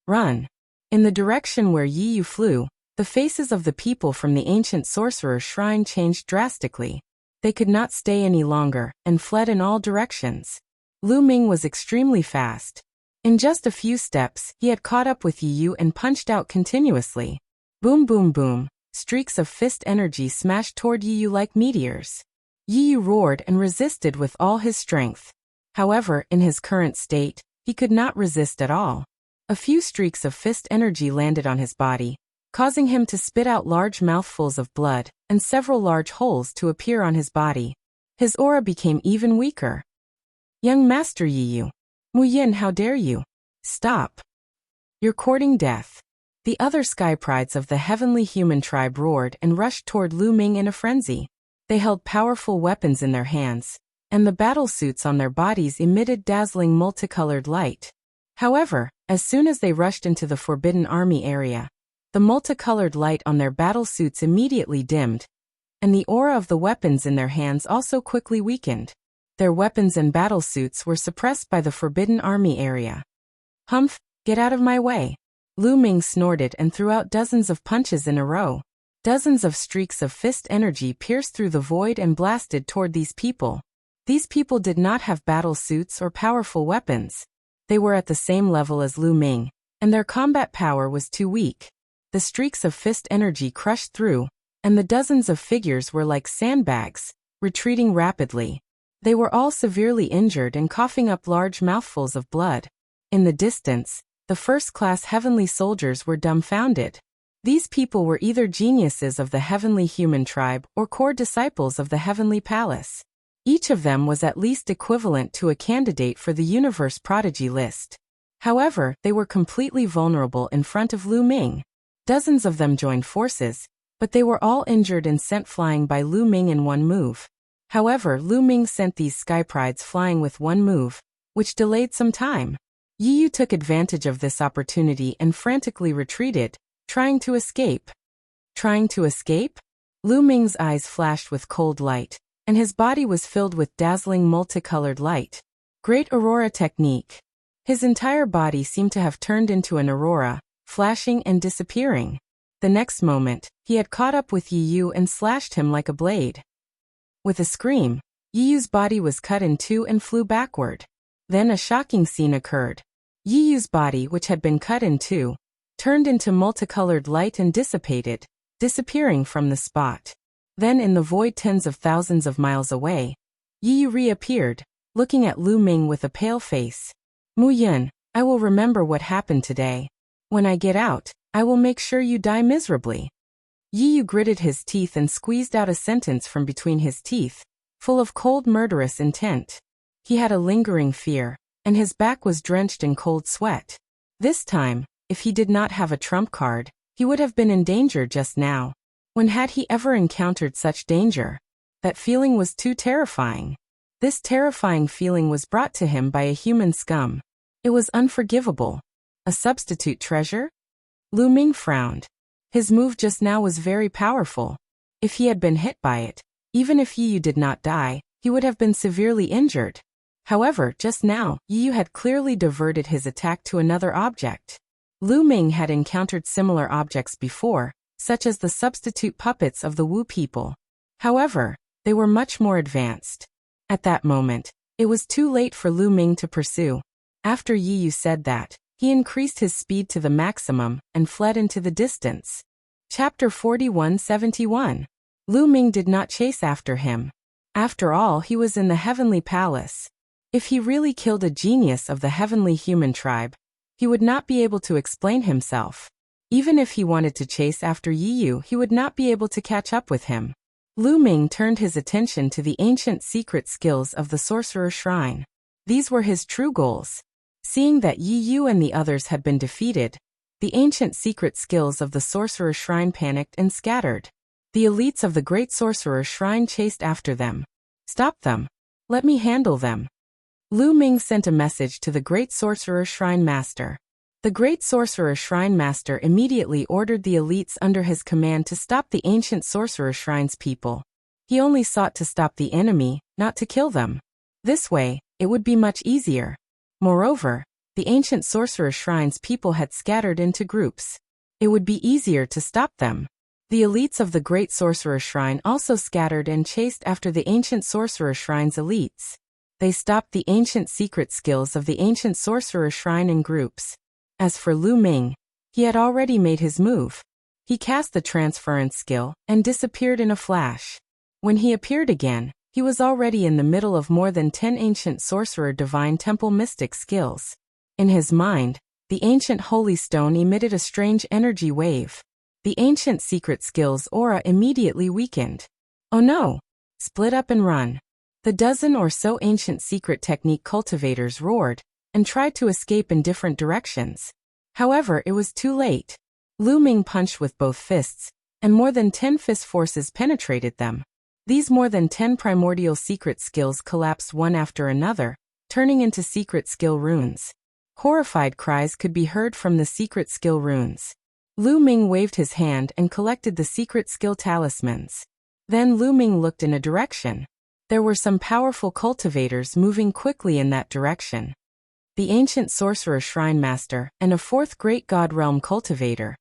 Run! In the direction where Yu flew, the faces of the people from the ancient sorcerer shrine changed drastically. They could not stay any longer, and fled in all directions. Lu Ming was extremely fast. In just a few steps, he had caught up with Yu and punched out continuously. Boom boom boom, streaks of fist energy smashed toward Yu like meteors. Yu roared and resisted with all his strength. However, in his current state, he could not resist at all. A few streaks of fist energy landed on his body, causing him to spit out large mouthfuls of blood, and several large holes to appear on his body. His aura became even weaker. Young Master Yu. Mu Yin, how dare you? Stop. You're courting death. The other sky prides of the heavenly human tribe roared and rushed toward Lu Ming in a frenzy. They held powerful weapons in their hands, and the battle suits on their bodies emitted dazzling multicolored light. However, as soon as they rushed into the Forbidden Army area, the multicolored light on their battle suits immediately dimmed, and the aura of the weapons in their hands also quickly weakened. Their weapons and battle suits were suppressed by the Forbidden Army area. Humph, get out of my way. Lu Ming snorted and threw out dozens of punches in a row. Dozens of streaks of fist energy pierced through the void and blasted toward these people. These people did not have battle suits or powerful weapons. They were at the same level as Lu Ming, and their combat power was too weak. The streaks of fist energy crushed through, and the dozens of figures were like sandbags, retreating rapidly. They were all severely injured and coughing up large mouthfuls of blood. In the distance, the first-class heavenly soldiers were dumbfounded. These people were either geniuses of the heavenly human tribe or core disciples of the heavenly palace. Each of them was at least equivalent to a candidate for the universe prodigy list. However, they were completely vulnerable in front of Lu Ming. Dozens of them joined forces, but they were all injured and sent flying by Lu Ming in one move. However, Lu Ming sent these sky prides flying with one move, which delayed some time. Yu took advantage of this opportunity and frantically retreated, trying to escape. Trying to escape? Lu Ming's eyes flashed with cold light, and his body was filled with dazzling multicolored light. Great aurora technique. His entire body seemed to have turned into an aurora, flashing and disappearing. The next moment, he had caught up with Yu and slashed him like a blade. With a scream, Yu's body was cut in two and flew backward. Then a shocking scene occurred. Yu's body, which had been cut in two, turned into multicolored light and dissipated, disappearing from the spot. Then in the void tens of thousands of miles away, Yu reappeared, looking at Lu Ming with a pale face. Mu Yin, I will remember what happened today. When I get out, I will make sure you die miserably. Yu gritted his teeth and squeezed out a sentence from between his teeth, full of cold murderous intent. He had a lingering fear, and his back was drenched in cold sweat. This time, if he did not have a trump card, he would have been in danger just now. When had he ever encountered such danger? That feeling was too terrifying. This terrifying feeling was brought to him by a human scum. It was unforgivable. A substitute treasure? Lu Ming frowned. His move just now was very powerful. If he had been hit by it, even if Yu did not die, he would have been severely injured. However, just now, Yu had clearly diverted his attack to another object. Lu Ming had encountered similar objects before, such as the substitute puppets of the Wu people. However, they were much more advanced. At that moment, it was too late for Lu Ming to pursue. After Yi Yu said that, he increased his speed to the maximum and fled into the distance. Chapter 4171. Lu Ming did not chase after him. After all, he was in the heavenly palace. If he really killed a genius of the heavenly human tribe, he would not be able to explain himself. Even if he wanted to chase after Yi Yu, he would not be able to catch up with him. Lu Ming turned his attention to the ancient secret skills of the Sorcerer Shrine. These were his true goals. Seeing that Yi Yu and the others had been defeated, the ancient secret skills of the Sorcerer Shrine panicked and scattered. The elites of the Great Sorcerer Shrine chased after them. Stop them. Let me handle them. Lu Ming sent a message to the Great Sorcerer Shrine Master. The Great Sorcerer Shrine Master immediately ordered the elites under his command to stop the ancient Sorcerer Shrine's people. He only sought to stop the enemy, not to kill them. This way, it would be much easier. Moreover, the ancient Sorcerer Shrine's people had scattered into groups. It would be easier to stop them. The elites of the Great Sorcerer Shrine also scattered and chased after the ancient Sorcerer Shrine's elites. They stopped the ancient secret skills of the ancient Sorcerer Shrine in groups. As for Lu Ming, he had already made his move. He cast the transference skill and disappeared in a flash. When he appeared again, he was already in the middle of more than 10 ancient Sorcerer Divine Temple mystic skills. In his mind, the ancient Holy Stone emitted a strange energy wave. The ancient secret skills aura immediately weakened. Oh no! Split up and run. The dozen or so ancient secret technique cultivators roared and tried to escape in different directions. However, it was too late. Lu Ming punched with both fists, and more than 10 fist forces penetrated them. These more than 10 primordial secret skills collapsed one after another, turning into secret skill runes. Horrified cries could be heard from the secret skill runes. Lu Ming waved his hand and collected the secret skill talismans. Then Lu Ming looked in a direction. There were some powerful cultivators moving quickly in that direction. The ancient Sorcerer Shrine Master and a fourth great God Realm cultivator.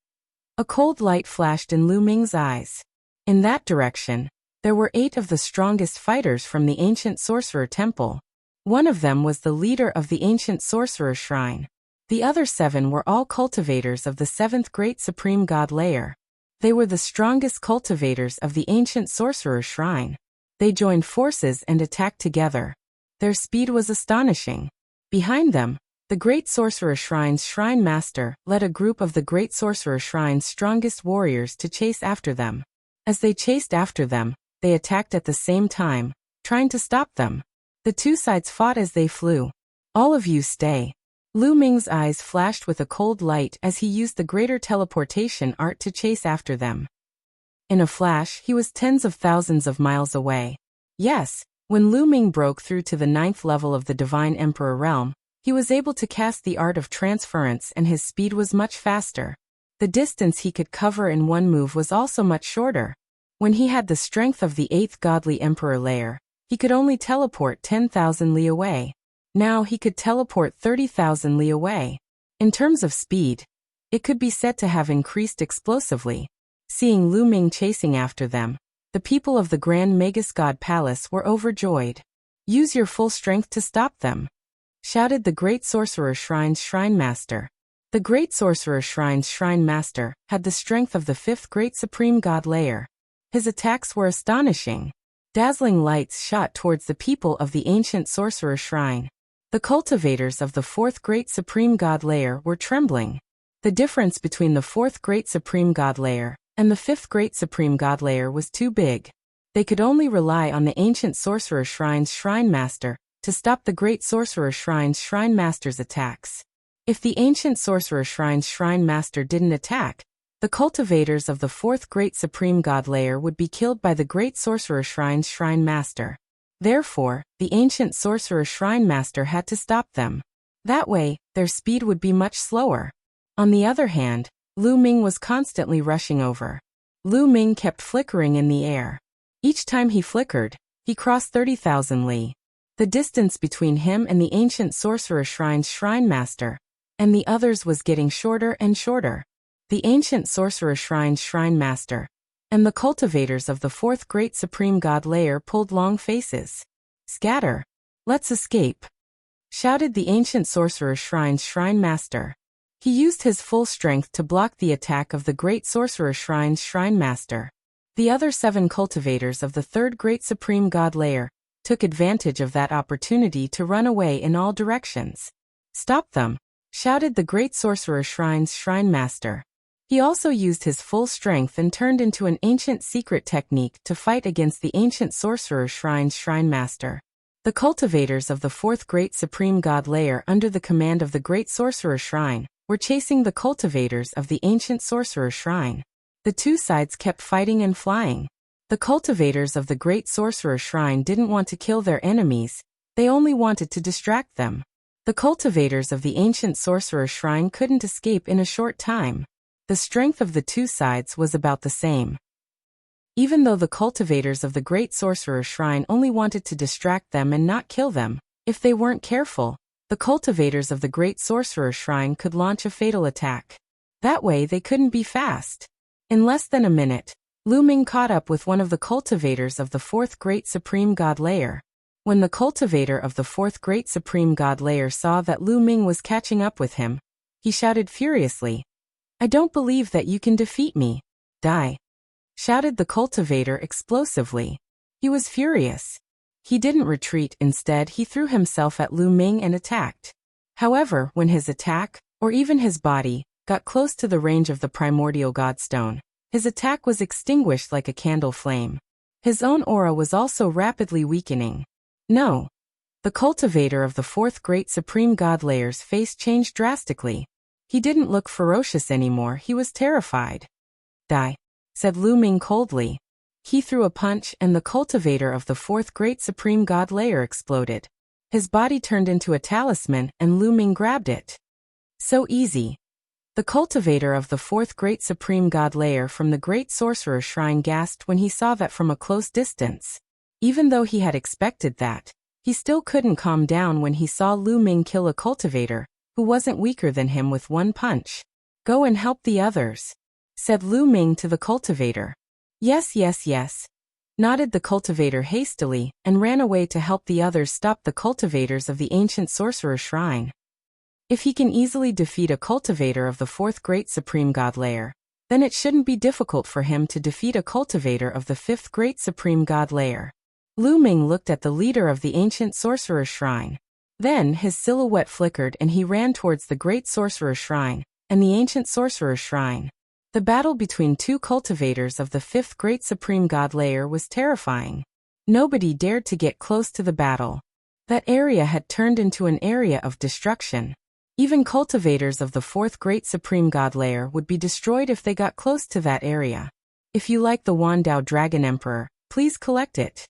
A cold light flashed in Lu Ming's eyes. In that direction, there were 8 of the strongest fighters from the ancient Sorcerer Temple. One of them was the leader of the ancient Sorcerer Shrine. The other 7 were all cultivators of the 7th Great Supreme God Layer. They were the strongest cultivators of the ancient Sorcerer Shrine. They joined forces and attacked together. Their speed was astonishing. Behind them, the Great Sorcerer Shrine's Shrine Master led a group of the Great Sorcerer Shrine's strongest warriors to chase after them. As they chased after them, they attacked at the same time, trying to stop them. The two sides fought as they flew. All of you stay. Lu Ming's eyes flashed with a cold light as he used the greater teleportation art to chase after them. In a flash, he was tens of thousands of miles away. Yes, when Lu Ming broke through to the 9th level of the Divine Emperor realm, he was able to cast the art of transference and his speed was much faster. The distance he could cover in one move was also much shorter. When he had the strength of the 8th Godly Emperor layer, he could only teleport 10,000 li away. Now he could teleport 30,000 li away. In terms of speed, it could be said to have increased explosively. Seeing Lu Ming chasing after them, the people of the Grand Magus God Palace were overjoyed. Use your full strength to stop them, shouted the Great Sorcerer Shrine's Shrine Master. The Great Sorcerer Shrine's Shrine Master had the strength of the 5th Great Supreme God Layer. His attacks were astonishing. Dazzling lights shot towards the people of the ancient Sorcerer Shrine. The cultivators of the 4th Great Supreme God Layer were trembling. The difference between the 4th Great Supreme God Layer and the 5th Great Supreme God Layer was too big. They could only rely on the ancient Sorcerer Shrine's Shrine Master to stop the Great Sorcerer Shrine's Shrine Master's attacks. If the ancient Sorcerer Shrine's Shrine Master didn't attack, the cultivators of the 4th Great Supreme God Layer would be killed by the Great Sorcerer Shrine's Shrine Master. Therefore, the ancient Sorcerer Shrine Master had to stop them. That way, their speed would be much slower. On the other hand, Lu Ming was constantly rushing over. Lu Ming kept flickering in the air. Each time he flickered, he crossed 30,000 li. The distance between him and the ancient Sorcerer Shrine's Shrine Master and the others was getting shorter and shorter. The ancient Sorcerer Shrine's Shrine Master and the cultivators of the fourth great supreme god layer pulled long faces. "Scatter! Let's escape!" shouted the ancient sorcerer shrine's shrine master. He used his full strength to block the attack of the great sorcerer shrine's shrine master. The other 7 cultivators of the third great supreme god layer took advantage of that opportunity to run away in all directions. "Stop them!" shouted the great sorcerer shrine's shrine master. He also used his full strength and turned into an ancient secret technique to fight against the ancient sorcerer shrine's shrine master. The cultivators of the fourth great supreme god layer under the command of the great sorcerer shrine were chasing the cultivators of the ancient sorcerer shrine. The two sides kept fighting and flying. The cultivators of the great sorcerer shrine didn't want to kill their enemies, they only wanted to distract them. The cultivators of the ancient sorcerer shrine couldn't escape in a short time. The strength of the two sides was about the same. Even though the cultivators of the great sorcerer shrine only wanted to distract them and not kill them, if they weren't careful, the cultivators of the great sorcerer shrine could launch a fatal attack. That way they couldn't be fast. In less than a minute, Lu Ming caught up with one of the cultivators of the fourth great supreme god layer. When the cultivator of the fourth great supreme god layer saw that Lu Ming was catching up with him, he shouted furiously, "I don't believe that you can defeat me. Die!" shouted the cultivator explosively. He was furious. He didn't retreat, instead he threw himself at Lu Ming and attacked. However, when his attack, or even his body, got close to the range of the primordial godstone, his attack was extinguished like a candle flame. His own aura was also rapidly weakening. No. The cultivator of the fourth great supreme god layer's face changed drastically. He didn't look ferocious anymore, he was terrified. "Die," said Lu Ming coldly. He threw a punch and the cultivator of the fourth great supreme god layer exploded. His body turned into a talisman and Lu Ming grabbed it. So easy. The cultivator of the fourth great supreme god layer from the great sorcerer shrine gasped when he saw that from a close distance. Even though he had expected that, he still couldn't calm down when he saw Lu Ming kill a cultivator who wasn't weaker than him with one punch. "Go and help the others," said Lu Ming to the cultivator. "Yes, yes, yes," nodded the cultivator hastily and ran away to help the others stop the cultivators of the ancient sorcerer shrine. If he can easily defeat a cultivator of the fourth great supreme god layer, then it shouldn't be difficult for him to defeat a cultivator of the fifth great supreme god layer. Lu Ming looked at the leader of the ancient sorcerer shrine. Then his silhouette flickered and he ran towards the great sorcerer shrine and the ancient sorcerer shrine. The battle between two cultivators of the fifth great supreme god layer was terrifying. Nobody dared to get close to the battle. That area had turned into an area of destruction. Even cultivators of the fourth great supreme god layer would be destroyed if they got close to that area. If you like the Wandao Dragon Emperor, please collect it.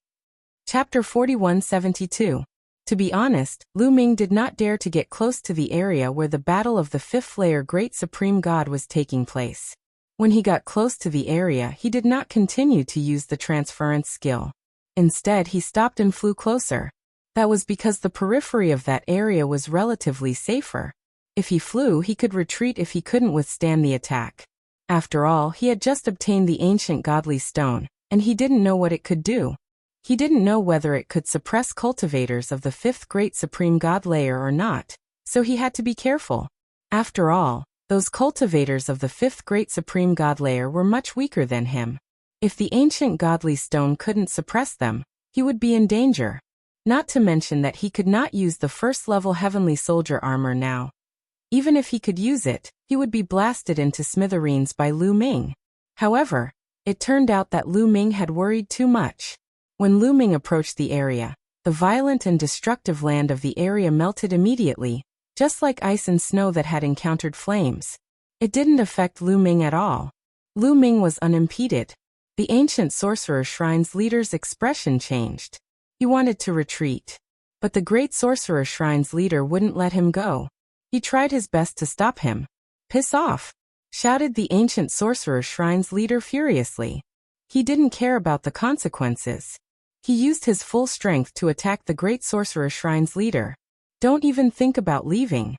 Chapter 4172. To be honest, Lu Ming did not dare to get close to the area where the battle of the fifth layer great supreme god was taking place. When he got close to the area, he did not continue to use the transference skill. Instead, he stopped and flew closer. That was because the periphery of that area was relatively safer. If he flew, he could retreat if he couldn't withstand the attack. After all, he had just obtained the ancient godly stone, and he didn't know what it could do. He didn't know whether it could suppress cultivators of the fifth great supreme god layer or not, so he had to be careful. After all, those cultivators of the fifth great supreme god layer were much weaker than him. If the ancient godly stone couldn't suppress them, he would be in danger. Not to mention that he could not use the first-level heavenly soldier armor now. Even if he could use it, he would be blasted into smithereens by Lu Ming. However, it turned out that Lu Ming had worried too much. When Lu Ming approached the area, the violent and destructive land of the area melted immediately, just like ice and snow that had encountered flames. It didn't affect Lu Ming at all. Lu Ming was unimpeded. The ancient sorcerer shrine's leader's expression changed. He wanted to retreat. But the great sorcerer shrine's leader wouldn't let him go. He tried his best to stop him. "Piss off!" shouted the ancient sorcerer shrine's leader furiously. He didn't care about the consequences. He used his full strength to attack the great sorcerer shrine's leader. "Don't even think about leaving,"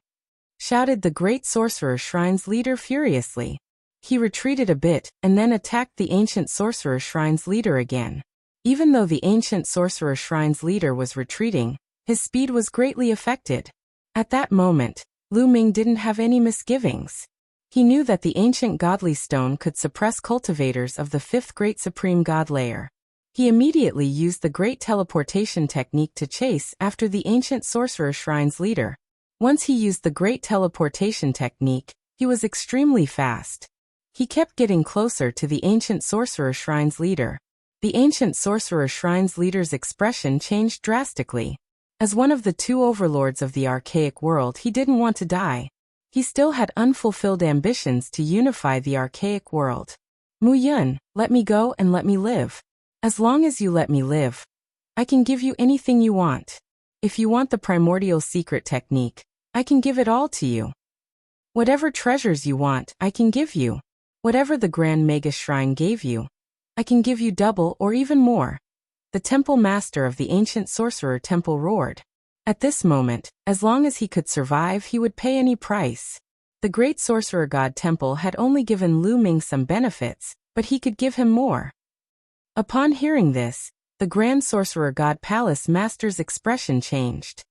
shouted the great sorcerer shrine's leader furiously. He retreated a bit and then attacked the ancient sorcerer shrine's leader again. Even though the ancient sorcerer shrine's leader was retreating, his speed was greatly affected. At that moment, Lu Ming didn't have any misgivings. He knew that the ancient godly stone could suppress cultivators of the fifth great supreme god layer. He immediately used the great teleportation technique to chase after the ancient sorcerer shrine's leader. Once he used the great teleportation technique, he was extremely fast. He kept getting closer to the ancient sorcerer shrine's leader. The ancient sorcerer shrine's leader's expression changed drastically. As one of the two overlords of the archaic world, he didn't want to die. He still had unfulfilled ambitions to unify the archaic world. Mu Yun, let me go and let me live. As long as you let me live, I can give you anything you want. If you want the primordial secret technique, I can give it all to you. Whatever treasures you want, I can give you. Whatever the Grand Mega Shrine gave you, I can give you double or even more. The temple master of the ancient sorcerer temple roared. At this moment, as long as he could survive, he would pay any price. The great sorcerer god temple had only given Lu Ming some benefits, but he could give him more. Upon hearing this, the grand sorcerer god palace master's expression changed.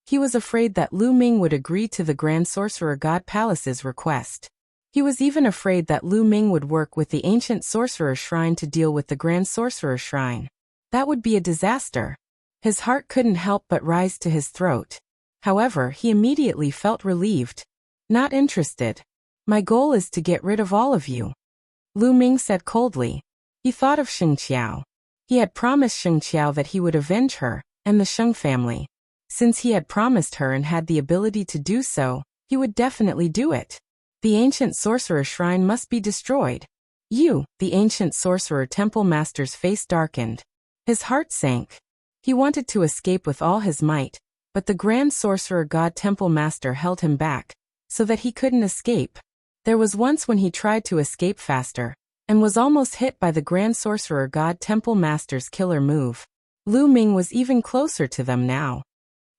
He was afraid that Lu Ming would agree to the grand sorcerer god palace's request. He was even afraid that Lu Ming would work with the ancient sorcerer shrine to deal with the grand sorcerer shrine. That would be a disaster. His heart couldn't help but rise to his throat. However, he immediately felt relieved. Not interested. My goal is to get rid of all of you, Lu Ming said coldly. He thought of Sheng Qiao. He had promised Sheng Qiao that he would avenge her and the Sheng family. Since he had promised her and had the ability to do so, he would definitely do it. The ancient sorcerer shrine must be destroyed. The ancient sorcerer temple master's face darkened. His heart sank. He wanted to escape with all his might, but the grand sorcerer god temple master held him back, so that he couldn't escape. There was once when he tried to escape faster, and was almost hit by the grand sorcerer god temple master's killer move. Lu Ming was even closer to them now.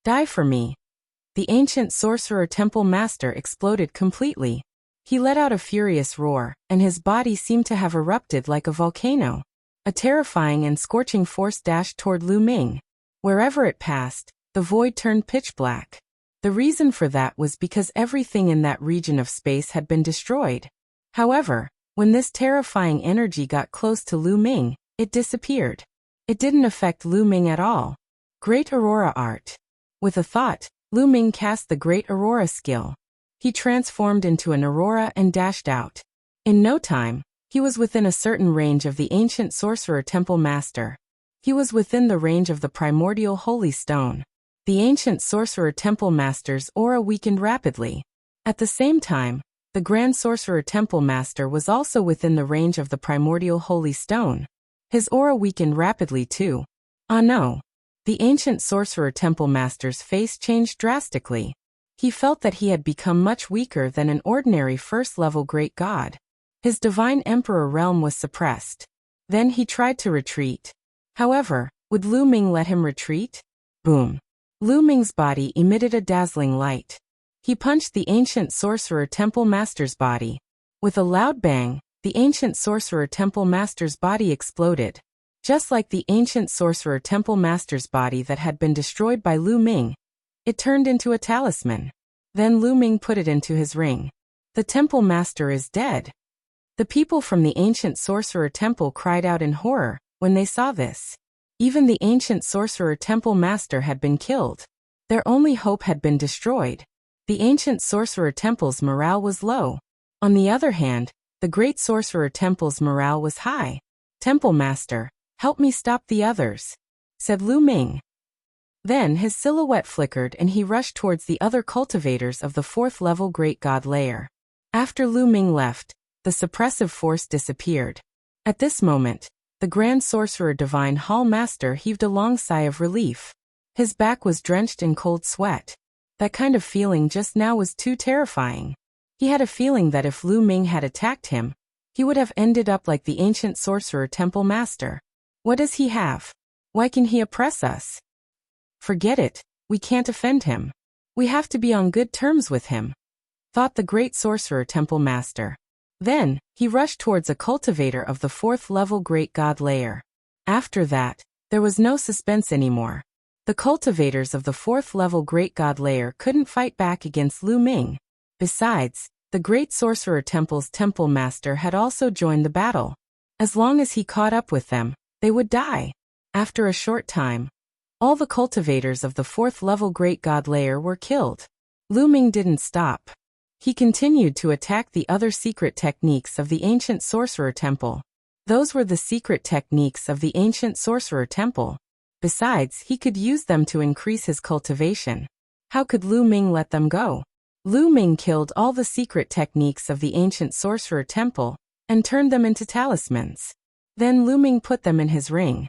Die for me. The ancient sorcerer temple master exploded completely. He let out a furious roar, and his body seemed to have erupted like a volcano. A terrifying and scorching force dashed toward Lu Ming. Wherever it passed, the void turned pitch black. The reason for that was because everything in that region of space had been destroyed. However, when this terrifying energy got close to Lu Ming, it disappeared. It didn't affect Lu Ming at all. Great Aurora Art. With a thought, Lu Ming cast the Great Aurora skill. He transformed into an aurora and dashed out. In no time, he was within a certain range of the ancient sorcerer temple master. He was within the range of the primordial holy stone. The ancient sorcerer temple master's aura weakened rapidly. At the same time, the grand sorcerer temple master was also within the range of the primordial holy stone. His aura weakened rapidly too. Ah no. The ancient sorcerer temple master's face changed drastically. He felt that he had become much weaker than an ordinary first-level great god. His divine emperor realm was suppressed. Then he tried to retreat. However, would Lu Ming let him retreat? Boom. Lu Ming's body emitted a dazzling light. He punched the ancient sorcerer temple master's body. With a loud bang, the ancient sorcerer temple master's body exploded. Just like the ancient sorcerer temple master's body that had been destroyed by Lu Ming, it turned into a talisman. Then Lu Ming put it into his ring. The temple master is dead. The people from the ancient sorcerer temple cried out in horror when they saw this. Even the ancient sorcerer temple master had been killed. Their only hope had been destroyed. The ancient sorcerer temple's morale was low. On the other hand, the great sorcerer temple's morale was high. Temple master, help me stop the others, said Lu Ming. Then his silhouette flickered and he rushed towards the other cultivators of the fourth-level great god layer. After Lu Ming left, the suppressive force disappeared. At this moment, the grand sorcerer divine hall master heaved a long sigh of relief. His back was drenched in cold sweat. That kind of feeling just now was too terrifying. He had a feeling that if Lu Ming had attacked him, he would have ended up like the ancient sorcerer temple master. What does he have? Why can he oppress us? Forget it, we can't offend him. We have to be on good terms with him, thought the great sorcerer temple master. Then, he rushed towards a cultivator of the 4th level Great God layer. After that, there was no suspense anymore. The cultivators of the 4th level Great God layer couldn't fight back against Lu Ming. Besides, the Great Sorcerer Temple's Temple Master had also joined the battle. As long as he caught up with them, they would die. After a short time, all the cultivators of the 4th level Great God layer were killed. Lu Ming didn't stop. He continued to attack the other secret techniques of the Ancient Sorcerer Temple. Those were the secret techniques of the Ancient Sorcerer Temple. Besides, he could use them to increase his cultivation. How could Lu Ming let them go? Lu Ming killed all the secret techniques of the Ancient Sorcerer Temple and turned them into talismans. Then Lu Ming put them in his ring.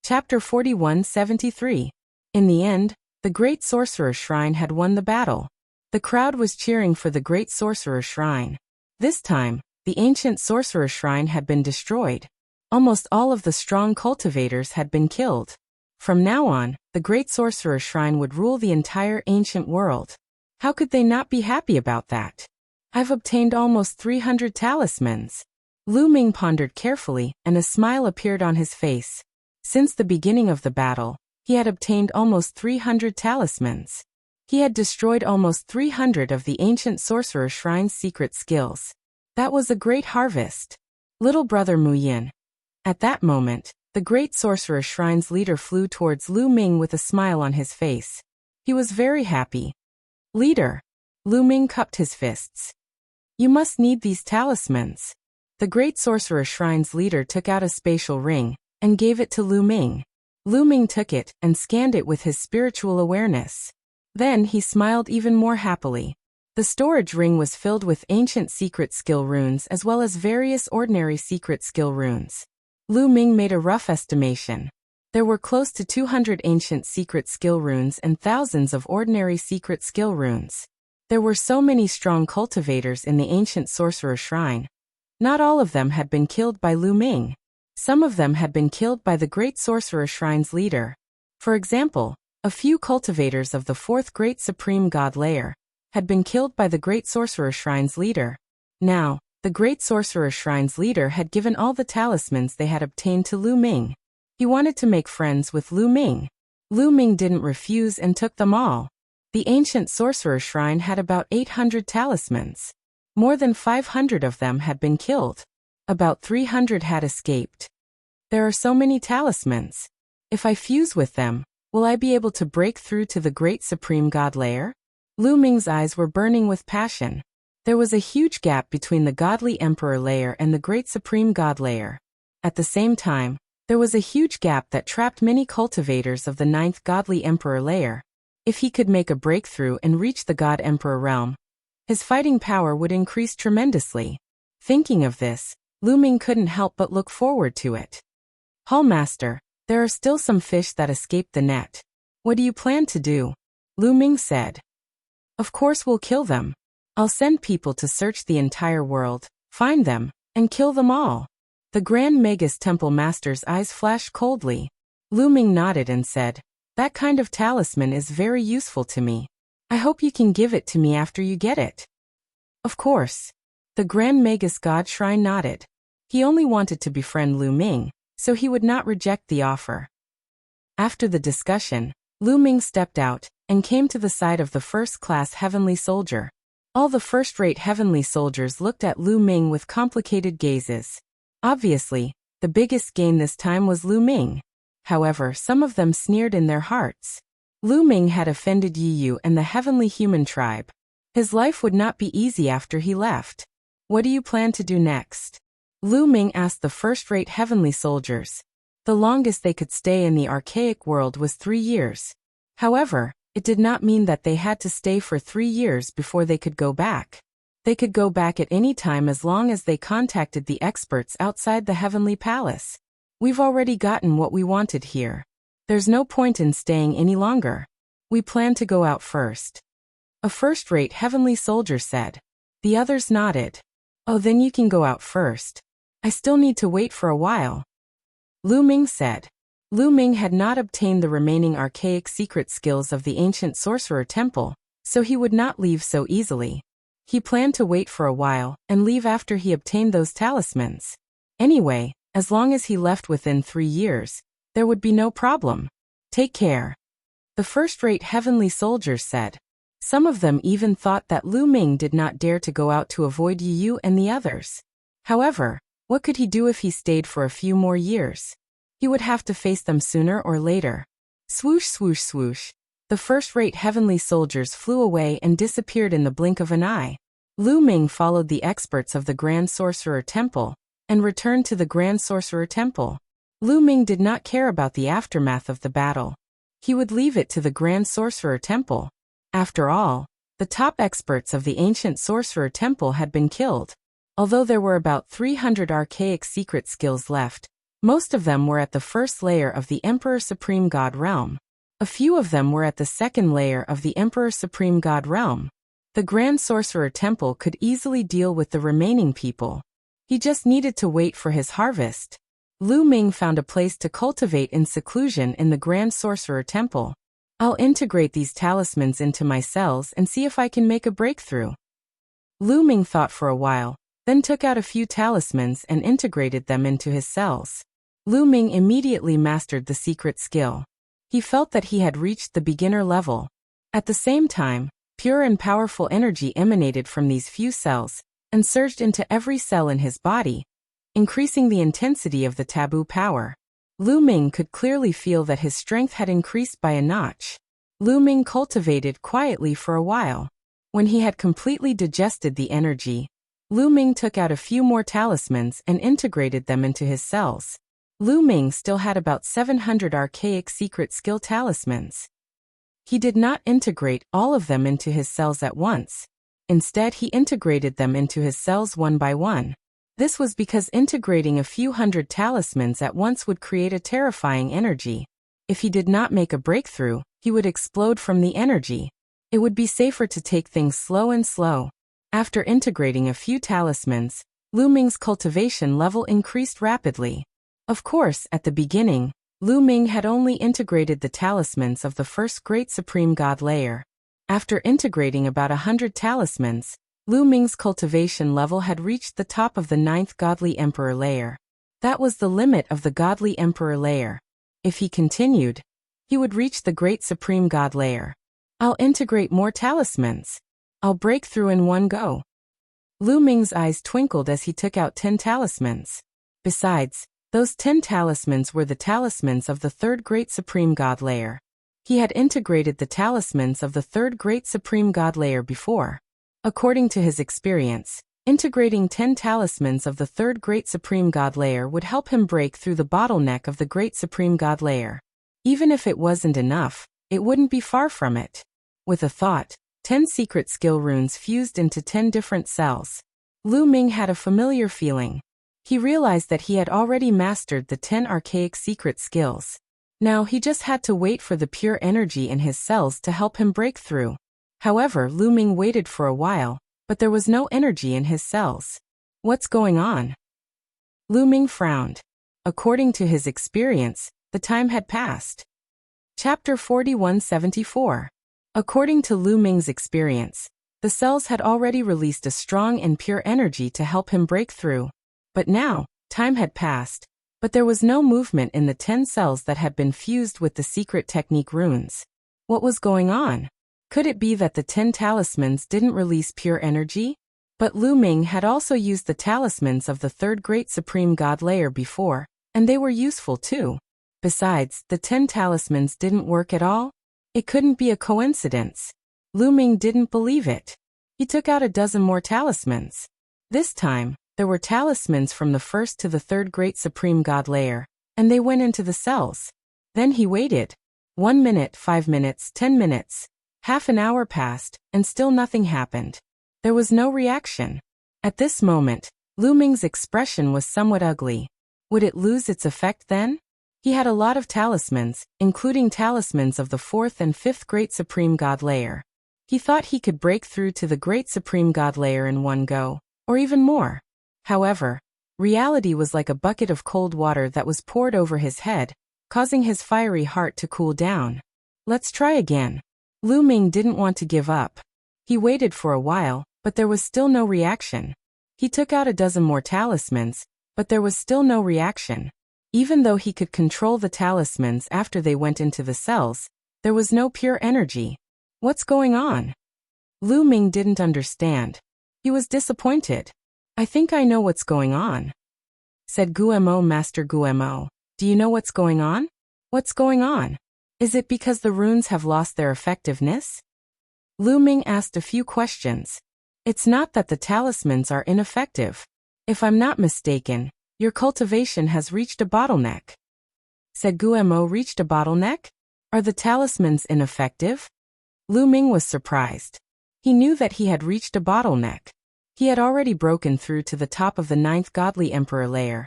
Chapter 4173. In the end, the Great Sorcerer Shrine had won the battle. The crowd was cheering for the Great Sorcerer Shrine. This time, the Ancient Sorcerer Shrine had been destroyed. Almost all of the strong cultivators had been killed. From now on, the Great Sorcerer Shrine would rule the entire ancient world. How could they not be happy about that? I've obtained almost 300 talismans. Lu Ming pondered carefully, and a smile appeared on his face. Since the beginning of the battle, he had obtained almost 300 talismans. He had destroyed almost 300 of the Ancient Sorcerer Shrine's secret skills. That was a great harvest. Little brother Mu Yin. At that moment, the Great Sorcerer Shrine's leader flew towards Lu Ming with a smile on his face. He was very happy. Leader. Lu Ming cupped his fists. You must need these talismans. The Great Sorcerer Shrine's leader took out a spatial ring and gave it to Lu Ming. Lu Ming took it and scanned it with his spiritual awareness. Then he smiled even more happily. The storage ring was filled with ancient secret skill runes as well as various ordinary secret skill runes. Lu Ming made a rough estimation. There were close to 200 ancient secret skill runes and thousands of ordinary secret skill runes. There were so many strong cultivators in the Ancient Sorcerer Shrine. Not all of them had been killed by Lu Ming. Some of them had been killed by the Great Sorcerer Shrine's leader. For example, a few cultivators of the 4th Great Supreme God layer had been killed by the Great Sorcerer Shrine's leader. Now, the Great Sorcerer Shrine's leader had given all the talismans they had obtained to Lu Ming. He wanted to make friends with Lu Ming. Lu Ming didn't refuse and took them all. The Ancient Sorcerer Shrine had about 800 talismans. More than 500 of them had been killed. About 300 had escaped. There are so many talismans. If I fuse with them, will I be able to break through to the Great Supreme God layer? Lu Ming's eyes were burning with passion. There was a huge gap between the Godly Emperor layer and the Great Supreme God layer. At the same time, there was a huge gap that trapped many cultivators of the 9th Godly Emperor layer. If he could make a breakthrough and reach the God Emperor realm, his fighting power would increase tremendously. Thinking of this, Lu Ming couldn't help but look forward to it. Hallmaster, there are still some fish that escaped the net. What do you plan to do? Lu Ming said. Of course we'll kill them. I'll send people to search the entire world, find them, and kill them all. The Grand Magus Temple Master's eyes flashed coldly. Lu Ming nodded and said, that kind of talisman is very useful to me. I hope you can give it to me after you get it. Of course. The Grand Magus God Shrine nodded. He only wanted to befriend Lu Ming, so he would not reject the offer. After the discussion, Lu Ming stepped out and came to the side of the first-class heavenly soldier. All the first-rate heavenly soldiers looked at Lu Ming with complicated gazes. Obviously, the biggest gain this time was Lu Ming. However, some of them sneered in their hearts. Lu Ming had offended Yi Yu and the heavenly human tribe. His life would not be easy after he left. What do you plan to do next? Lu Ming asked the first-rate heavenly soldiers. The longest they could stay in the archaic world was 3 years. However, it did not mean that they had to stay for 3 years before they could go back. They could go back at any time as long as they contacted the experts outside the heavenly palace. We've already gotten what we wanted here. There's no point in staying any longer. We plan to go out first. A first-rate heavenly soldier said. The others nodded. Oh, then you can go out first. I still need to wait for a while. Lu Ming said. Lu Ming had not obtained the remaining archaic secret skills of the Ancient Sorcerer Temple, so he would not leave so easily. He planned to wait for a while and leave after he obtained those talismans. Anyway, as long as he left within 3 years, there would be no problem. Take care. The first-rate heavenly soldiers said. Some of them even thought that Lu Ming did not dare to go out to avoid Yu and the others. However, what could he do if he stayed for a few more years? He would have to face them sooner or later. Swoosh, swoosh, swoosh. The first-rate heavenly soldiers flew away and disappeared in the blink of an eye. Lu Ming followed the experts of the Grand Sorcerer Temple and returned to the Grand Sorcerer Temple. Lu Ming did not care about the aftermath of the battle. He would leave it to the Grand Sorcerer Temple. After all, the top experts of the ancient Sorcerer Temple had been killed. Although there were about 300 archaic secret skills left, most of them were at the first layer of the Emperor Supreme God realm. A few of them were at the second layer of the Emperor Supreme God realm. The Grand Sorcerer Temple could easily deal with the remaining people. He just needed to wait for his harvest. Lu Ming found a place to cultivate in seclusion in the Grand Sorcerer Temple. I'll integrate these talismans into my cells and see if I can make a breakthrough. Lu Ming thought for a while, then took out a few talismans and integrated them into his cells. Lu Ming immediately mastered the secret skill. He felt that he had reached the beginner level. At the same time, pure and powerful energy emanated from these few cells and surged into every cell in his body, increasing the intensity of the taboo power. Lu Ming could clearly feel that his strength had increased by a notch. Lu Ming cultivated quietly for a while. When he had completely digested the energy, Lu Ming took out a few more talismans and integrated them into his cells. Lu Ming still had about 700 archaic secret skill talismans. He did not integrate all of them into his cells at once. Instead, he integrated them into his cells one by one. This was because integrating a few hundred talismans at once would create a terrifying energy. If he did not make a breakthrough, he would explode from the energy. It would be safer to take things slow and slow. After integrating a few talismans, Lu Ming's cultivation level increased rapidly. Of course, at the beginning, Lu Ming had only integrated the talismans of the first Great Supreme God layer. After integrating about 100 talismans, Lu Ming's cultivation level had reached the top of the 9th Godly Emperor layer. That was the limit of the Godly Emperor layer. If he continued, he would reach the Great Supreme God layer. I'll integrate more talismans. I'll break through in one go. Lu Ming's eyes twinkled as he took out 10 talismans. Besides, those 10 talismans were the talismans of the 3rd Great Supreme God layer. He had integrated the talismans of the 3rd Great Supreme God layer before. According to his experience, integrating 10 talismans of the 3rd Great Supreme God layer would help him break through the bottleneck of the Great Supreme God layer. Even if it wasn't enough, it wouldn't be far from it. With a thought, 10 secret skill runes fused into 10 different cells. Lu Ming had a familiar feeling. He realized that he had already mastered the 10 archaic secret skills. Now he just had to wait for the pure energy in his cells to help him break through. However, Lu Ming waited for a while, but there was no energy in his cells. What's going on? Lu Ming frowned. According to his experience, the time had passed. Chapter 4174. According to Lu Ming's experience, the cells had already released a strong and pure energy to help him break through. But now, time had passed, but there was no movement in the 10 cells that had been fused with the secret technique runes. What was going on? Could it be that the 10 talismans didn't release pure energy? But Lu Ming had also used the talismans of the 3rd Great Supreme God layer before, and they were useful too. Besides, the 10 talismans didn't work at all? It couldn't be a coincidence. Lu Ming didn't believe it. He took out a dozen more talismans. This time, there were talismans from the 1st to the 3rd Great Supreme God layer, and they went into the cells. Then he waited. 1 minute, 5 minutes, 10 minutes. Half an hour passed, and still nothing happened. There was no reaction. At this moment, Lu Ming's expression was somewhat ugly. Would it lose its effect then? He had a lot of talismans, including talismans of the 4th and 5th Great Supreme God layer. He thought he could break through to the Great Supreme God layer in one go, or even more. However, reality was like a bucket of cold water that was poured over his head, causing his fiery heart to cool down. Let's try again. Lu Ming didn't want to give up. He waited for a while, but there was still no reaction. He took out a dozen more talismans, but there was still no reaction. Even though he could control the talismans after they went into the cells, there was no pure energy. What's going on? Lu Ming didn't understand. He was disappointed. I think I know what's going on, said Guemo. Master Guemo, do you know what's going on? What's going on? Is it because the runes have lost their effectiveness? Lu Ming asked a few questions. It's not that the talismans are ineffective. If I'm not mistaken, your cultivation has reached a bottleneck, said Guemo. Reached a bottleneck? Are the talismans ineffective? Lu Ming was surprised. He knew that he had reached a bottleneck. He had already broken through to the top of the 9th Godly Emperor layer,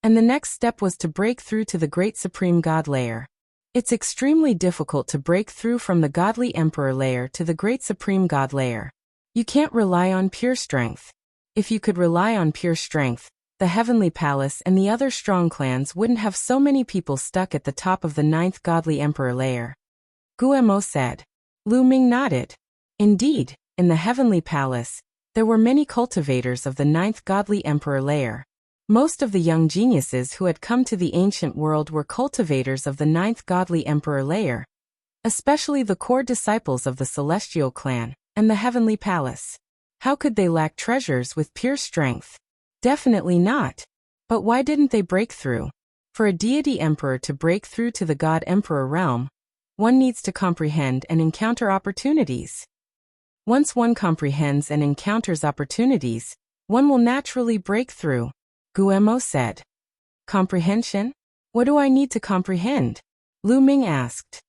and the next step was to break through to the Great Supreme God layer. It's extremely difficult to break through from the Godly Emperor layer to the Great Supreme God layer. You can't rely on pure strength. If you could rely on pure strength, the Heavenly Palace and the other strong clans wouldn't have so many people stuck at the top of the 9th Godly Emperor layer, Guemo said. Lu Ming nodded. Indeed, in the Heavenly Palace, there were many cultivators of the 9th Godly Emperor layer. Most of the young geniuses who had come to the ancient world were cultivators of the 9th Godly Emperor layer, especially the core disciples of the Celestial Clan and the Heavenly Palace. How could they lack treasures with pure strength? Definitely not. But why didn't they break through? For a deity emperor to break through to the God Emperor realm, one needs to comprehend and encounter opportunities. Once one comprehends and encounters opportunities, one will naturally break through, Guemo said. Comprehension? What do I need to comprehend? Lu Ming asked.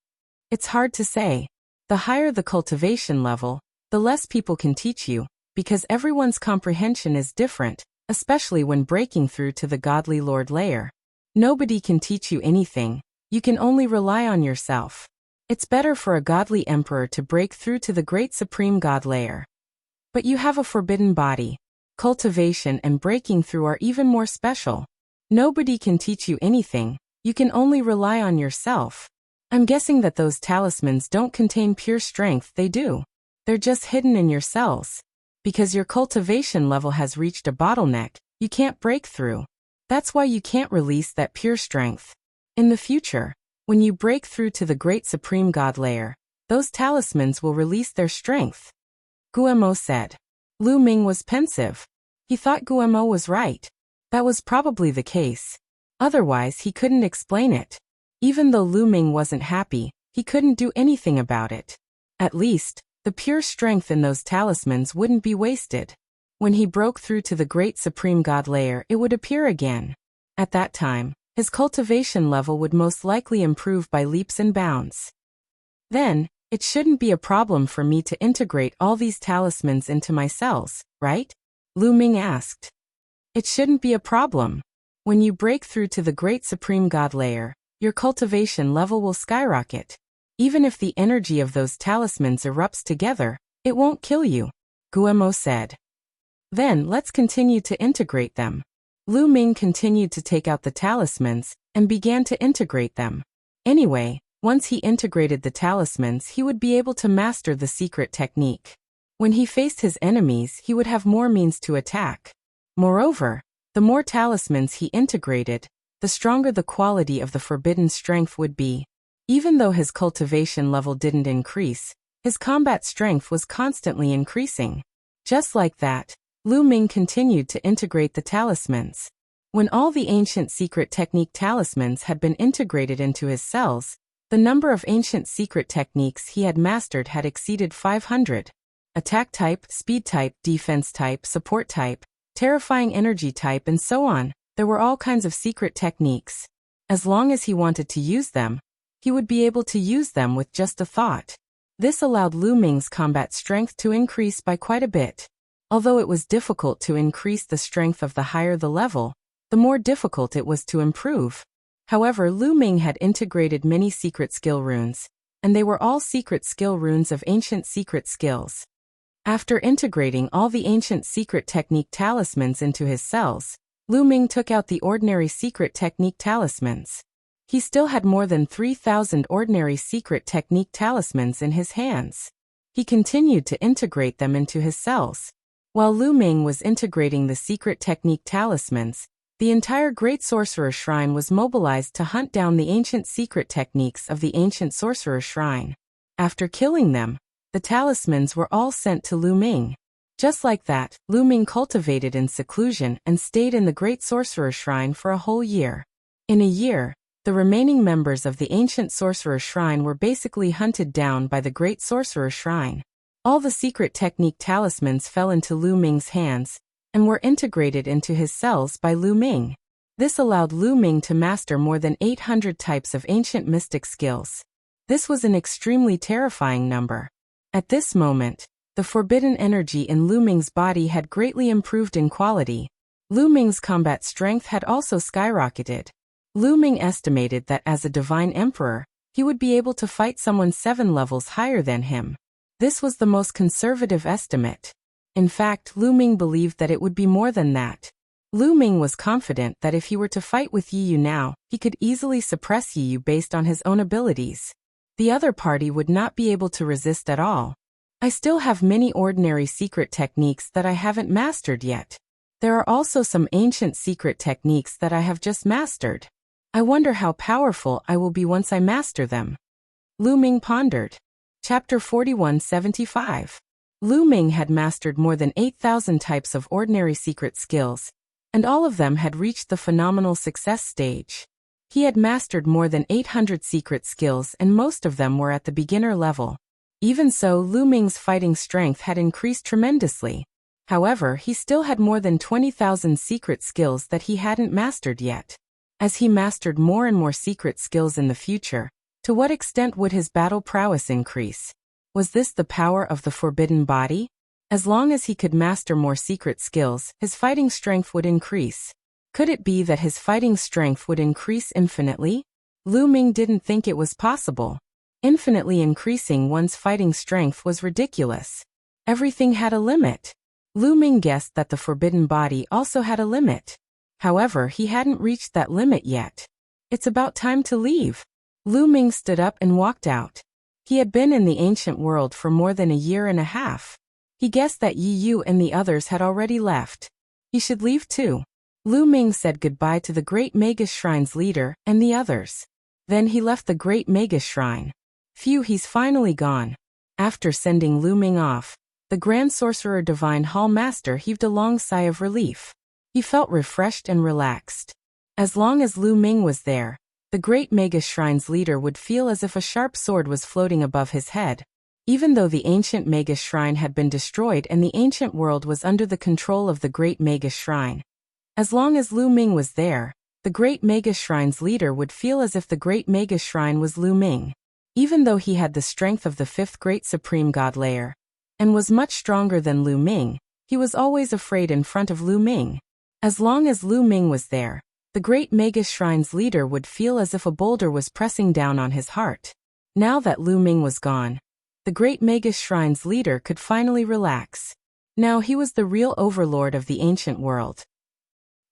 It's hard to say. The higher the cultivation level, the less people can teach you, because everyone's comprehension is different, especially when breaking through to the Godly Lord layer. Nobody can teach you anything. You can only rely on yourself. It's better for a godly emperor to break through to the Great Supreme God layer. But you have a forbidden body. Cultivation and breaking through are even more special. Nobody can teach you anything. You can only rely on yourself. I'm guessing that those talismans don't contain pure strength. They do. They're just hidden in your cells. Because your cultivation level has reached a bottleneck, you can't break through. That's why you can't release that pure strength. In the future, when you break through to the Great Supreme God layer, those talismans will release their strength, Guemo said. Lu Ming was pensive. He thought Guemo was right. That was probably the case. Otherwise he couldn't explain it. Even though Lu Ming wasn't happy, he couldn't do anything about it. At least, the pure strength in those talismans wouldn't be wasted. When he broke through to the Great Supreme God layer, it would appear again. At that time, his cultivation level would most likely improve by leaps and bounds. Then, it shouldn't be a problem for me to integrate all these talismans into my cells, right? Lu Ming asked. It shouldn't be a problem. When you break through to the Great Supreme God layer, your cultivation level will skyrocket. Even if the energy of those talismans erupts together, it won't kill you, Guemo said. Then let's continue to integrate them. Lu Ming continued to take out the talismans and began to integrate them. Anyway, once he integrated the talismans, he would be able to master the secret technique. When he faced his enemies, he would have more means to attack. Moreover, the more talismans he integrated, the stronger the quality of the forbidden strength would be. Even though his cultivation level didn't increase, his combat strength was constantly increasing. Just like that, Lu Ming continued to integrate the talismans. When all the ancient secret technique talismans had been integrated into his cells, the number of ancient secret techniques he had mastered had exceeded 500. Attack type, speed type, defense type, support type, terrifying energy type, and so on. There were all kinds of secret techniques. As long as he wanted to use them, he would be able to use them with just a thought. This allowed Lu Ming's combat strength to increase by quite a bit. Although it was difficult to increase the strength of the higher the level, the more difficult it was to improve. However, Lu Ming had integrated many secret skill runes, and they were all secret skill runes of ancient secret skills. After integrating all the ancient secret technique talismans into his cells, Lu Ming took out the ordinary secret technique talismans. He still had more than 3,000 ordinary secret technique talismans in his hands. He continued to integrate them into his cells. While Lu Ming was integrating the secret technique talismans, the entire Great Sorcerer Shrine was mobilized to hunt down the ancient secret techniques of the ancient Sorcerer Shrine. After killing them, the talismans were all sent to Lu Ming. Just like that, Lu Ming cultivated in seclusion and stayed in the Great Sorcerer Shrine for a whole year. In a year, the remaining members of the ancient Sorcerer Shrine were basically hunted down by the Great Sorcerer Shrine. All the secret technique talismans fell into Lu Ming's hands and were integrated into his cells by Lu Ming. This allowed Lu Ming to master more than 800 types of ancient mystic skills. This was an extremely terrifying number. At this moment, the forbidden energy in Lu Ming's body had greatly improved in quality. Lu Ming's combat strength had also skyrocketed. Lu Ming estimated that as a divine emperor, he would be able to fight someone 7 levels higher than him. This was the most conservative estimate. In fact, Lu Ming believed that it would be more than that. Lu Ming was confident that if he were to fight with Yi Yu now, he could easily suppress Yi Yu based on his own abilities. The other party would not be able to resist at all. I still have many ordinary secret techniques that I haven't mastered yet. There are also some ancient secret techniques that I have just mastered. I wonder how powerful I will be once I master them. Lu Ming pondered. Chapter 4175. Lu Ming had mastered more than 8,000 types of ordinary secret skills, and all of them had reached the phenomenal success stage. He had mastered more than 800 secret skills and most of them were at the beginner level. Even so, Lu Ming's fighting strength had increased tremendously. However, he still had more than 20,000 secret skills that he hadn't mastered yet. As he mastered more and more secret skills in the future, to what extent would his battle prowess increase? Was this the power of the forbidden body? As long as he could master more secret skills, his fighting strength would increase. Could it be that his fighting strength would increase infinitely? Lu Ming didn't think it was possible. Infinitely increasing one's fighting strength was ridiculous. Everything had a limit. Lu Ming guessed that the forbidden body also had a limit. However, he hadn't reached that limit yet. It's about time to leave. Lu Ming stood up and walked out. He had been in the ancient world for more than a year and a half. He guessed that Yi Yu and the others had already left. He should leave too. Lu Ming said goodbye to the Great Magus Shrine's leader and the others. Then he left the Great Magus Shrine. Phew, he's finally gone. After sending Lu Ming off, the Grand Sorcerer Divine Hall Master heaved a long sigh of relief. He felt refreshed and relaxed. As long as Lu Ming was there, the Great Magus Shrine's leader would feel as if a sharp sword was floating above his head. Even though the ancient Magus Shrine had been destroyed and the ancient world was under the control of the Great Magus Shrine, as long as Lu Ming was there, the Great Magus Shrine's leader would feel as if the Great Magus Shrine was Lu Ming. Even though he had the strength of the 5th Great Supreme God Layer, and was much stronger than Lu Ming, he was always afraid in front of Lu Ming. As long as Lu Ming was there, the Great Magus Shrine's leader would feel as if a boulder was pressing down on his heart. Now that Lu Ming was gone, the Great Magus Shrine's leader could finally relax. Now he was the real overlord of the ancient world.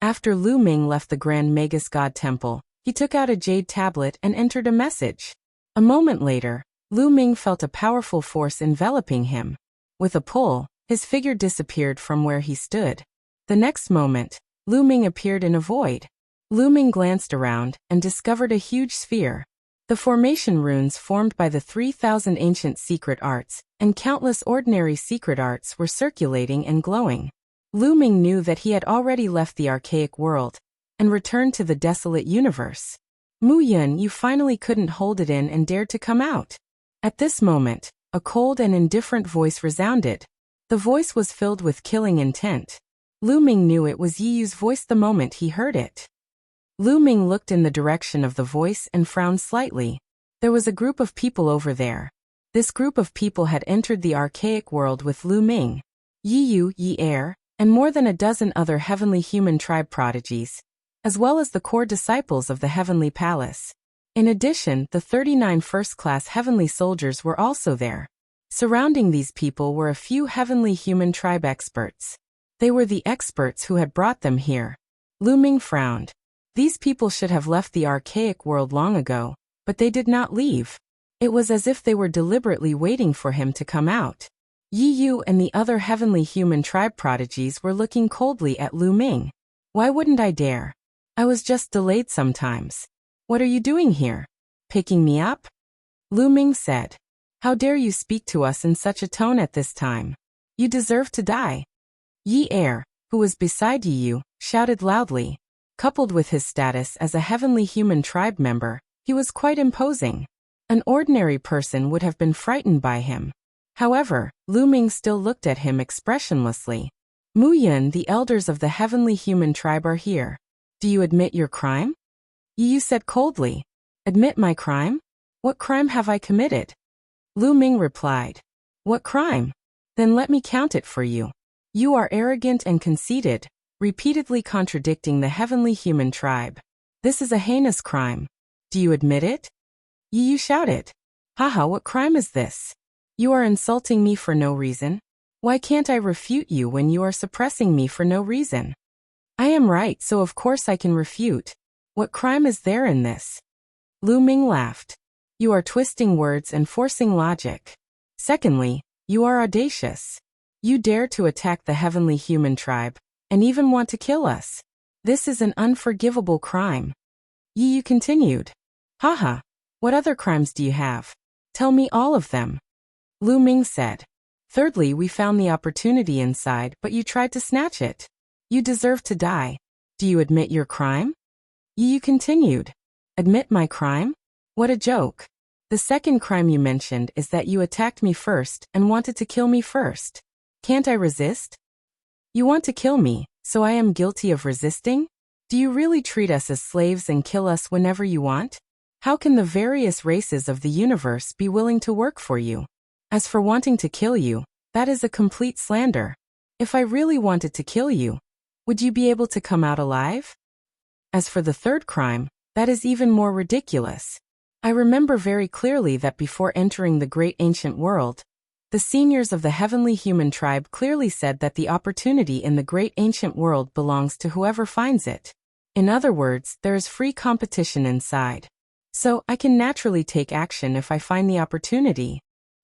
After Lu Ming left the Grand Magus God Temple, he took out a jade tablet and entered a message. A moment later, Lu Ming felt a powerful force enveloping him. With a pull, his figure disappeared from where he stood. The next moment, Lu Ming appeared in a void. Lu Ming glanced around and discovered a huge sphere. The formation runes formed by the 3,000 ancient secret arts and countless ordinary secret arts were circulating and glowing. Lu Ming knew that he had already left the archaic world and returned to the desolate universe. Mu Yun, you finally couldn't hold it in and dared to come out. At this moment, a cold and indifferent voice resounded. The voice was filled with killing intent. Lu Ming knew it was Yi Yu's voice the moment he heard it. Lu Ming looked in the direction of the voice and frowned slightly. There was a group of people over there. This group of people had entered the archaic world with Lu Ming, Yi Yu, Yi Er, and more than a dozen other heavenly human tribe prodigies, as well as the core disciples of the heavenly palace. In addition, the 39 first-class heavenly soldiers were also there. Surrounding these people were a few heavenly human tribe experts. They were the experts who had brought them here. Lu Ming frowned. These people should have left the archaic world long ago, but they did not leave. It was as if they were deliberately waiting for him to come out. Yi Yu and the other heavenly human tribe prodigies were looking coldly at Lu Ming. Why wouldn't I dare? I was just delayed sometimes. What are you doing here? Picking me up? Lu Ming said. How dare you speak to us in such a tone at this time? You deserve to die. Yi Er, who was beside Yi Yu, shouted loudly. Coupled with his status as a heavenly human tribe member, he was quite imposing. An ordinary person would have been frightened by him. However, Lu Ming still looked at him expressionlessly. Mu Yun, the elders of the heavenly human tribe are here. Do you admit your crime? Yi Yu said coldly. Admit my crime? What crime have I committed? Lu Ming replied. What crime? Then let me count it for you. You are arrogant and conceited, repeatedly contradicting the heavenly human tribe. This is a heinous crime. Do you admit it? Yi Yu shouted. Haha, what crime is this? You are insulting me for no reason. Why can't I refute you when you are suppressing me for no reason? I am right, so of course I can refute. What crime is there in this? Lu Ming laughed. You are twisting words and forcing logic. Secondly, you are audacious. You dare to attack the heavenly human tribe, and even want to kill us. This is an unforgivable crime. Yi Yu continued. Haha, what other crimes do you have? Tell me all of them. Lu Ming said. Thirdly, we found the opportunity inside, but you tried to snatch it. You deserve to die. Do you admit your crime? Yi Yu continued. Admit my crime? What a joke. The second crime you mentioned is that you attacked me first and wanted to kill me first. Can't I resist? You want to kill me, so I am guilty of resisting? Do you really treat us as slaves and kill us whenever you want? How can the various races of the universe be willing to work for you? As for wanting to kill you, that is a complete slander. If I really wanted to kill you, would you be able to come out alive? As for the third crime, that is even more ridiculous. I remember very clearly that before entering the great ancient world, the seniors of the heavenly human tribe clearly said that the opportunity in the great ancient world belongs to whoever finds it. In other words, there is free competition inside. So, I can naturally take action if I find the opportunity.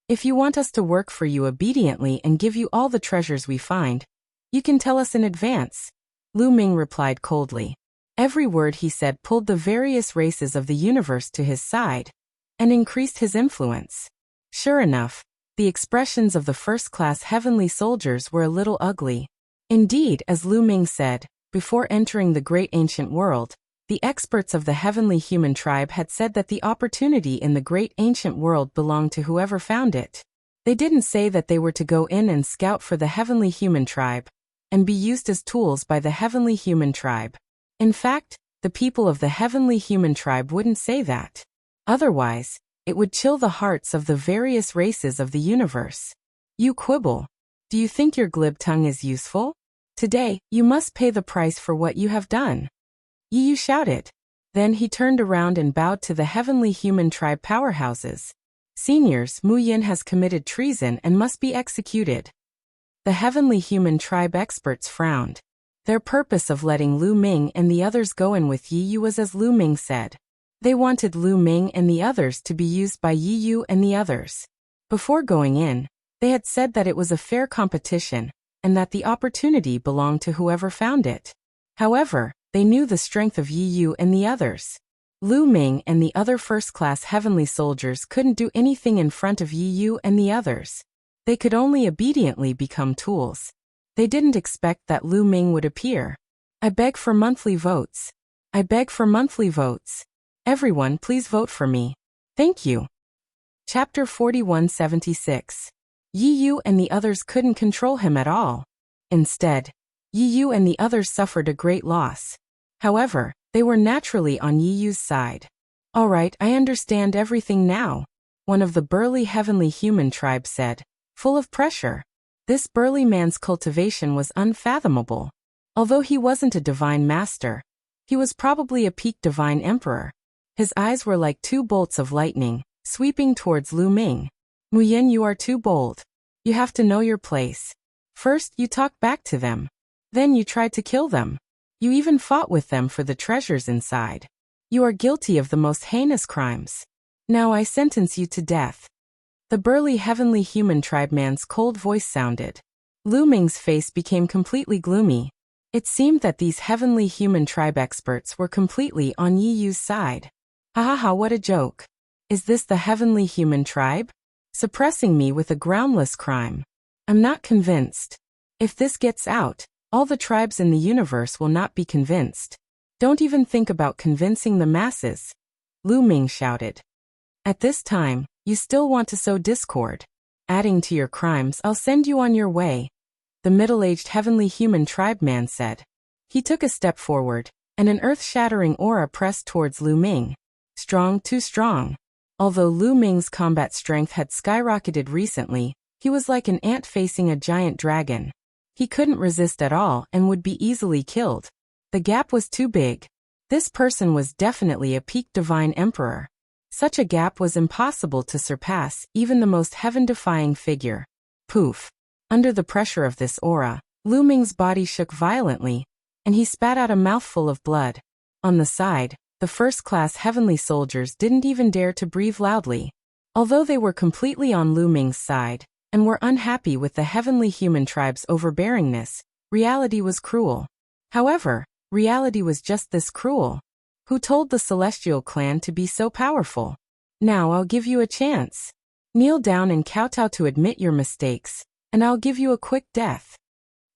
If you want us to work for you obediently and give you all the treasures we find, you can tell us in advance. Lu Ming replied coldly. Every word he said pulled the various races of the universe to his side and increased his influence. Sure enough, the expressions of the first-class heavenly soldiers were a little ugly. Indeed, as Lu Ming said, before entering the great ancient world, the experts of the heavenly human tribe had said that the opportunity in the great ancient world belonged to whoever found it. They didn't say that they were to go in and scout for the heavenly human tribe and be used as tools by the heavenly human tribe. In fact, the people of the heavenly human tribe wouldn't say that. Otherwise, it would chill the hearts of the various races of the universe. You quibble. Do you think your glib tongue is useful? Today, you must pay the price for what you have done. Yi Yu shouted. Then he turned around and bowed to the heavenly human tribe powerhouses. Seniors, Mu Yin has committed treason and must be executed. The heavenly human tribe experts frowned. Their purpose of letting Lu Ming and the others go in with Yi Yu was as Lu Ming said. They wanted Lu Ming and the others to be used by Yi Yu and the others. Before going in, they had said that it was a fair competition, and that the opportunity belonged to whoever found it. However, they knew the strength of Yi Yu and the others. Lu Ming and the other first-class heavenly soldiers couldn't do anything in front of Yi Yu and the others. They could only obediently become tools. They didn't expect that Lu Ming would appear. I beg for monthly votes. I beg for monthly votes. Everyone, please vote for me. Thank you. Chapter 4176. Yi Yu and the others couldn't control him at all. Instead, Yi Yu and the others suffered a great loss. However, they were naturally on Yi Yu's side. All right, I understand everything now, one of the burly heavenly human tribe said, full of pressure. This burly man's cultivation was unfathomable. Although he wasn't a divine master, he was probably a peak divine emperor. His eyes were like two bolts of lightning, sweeping towards Lu Ming. Mu Yin, you are too bold. You have to know your place. First, you talked back to them. Then you tried to kill them. You even fought with them for the treasures inside. You are guilty of the most heinous crimes. Now I sentence you to death. The burly heavenly human tribeman's cold voice sounded. Lu Ming's face became completely gloomy. It seemed that these heavenly human tribe experts were completely on Yi Yu's side. Ha ha ha, what a joke. Is this the heavenly human tribe? Suppressing me with a groundless crime. I'm not convinced. If this gets out, all the tribes in the universe will not be convinced. Don't even think about convincing the masses. Lu Ming shouted. At this time, you still want to sow discord. Adding to your crimes, I'll send you on your way. The middle-aged heavenly human tribeman said. He took a step forward, and an earth-shattering aura pressed towards Lu Ming. Strong, too strong. Although Lu Ming's combat strength had skyrocketed recently, he was like an ant facing a giant dragon. He couldn't resist at all and would be easily killed. The gap was too big. This person was definitely a peak divine emperor. Such a gap was impossible to surpass, even the most heaven-defying figure. Poof. Under the pressure of this aura, Lu Ming's body shook violently, and he spat out a mouthful of blood. On the side, the first-class heavenly soldiers didn't even dare to breathe loudly. Although they were completely on Lu Ming's side, and were unhappy with the heavenly human tribe's overbearingness, reality was cruel. However, reality was just this cruel. Who told the celestial clan to be so powerful? Now I'll give you a chance. Kneel down and kowtow to admit your mistakes, and I'll give you a quick death.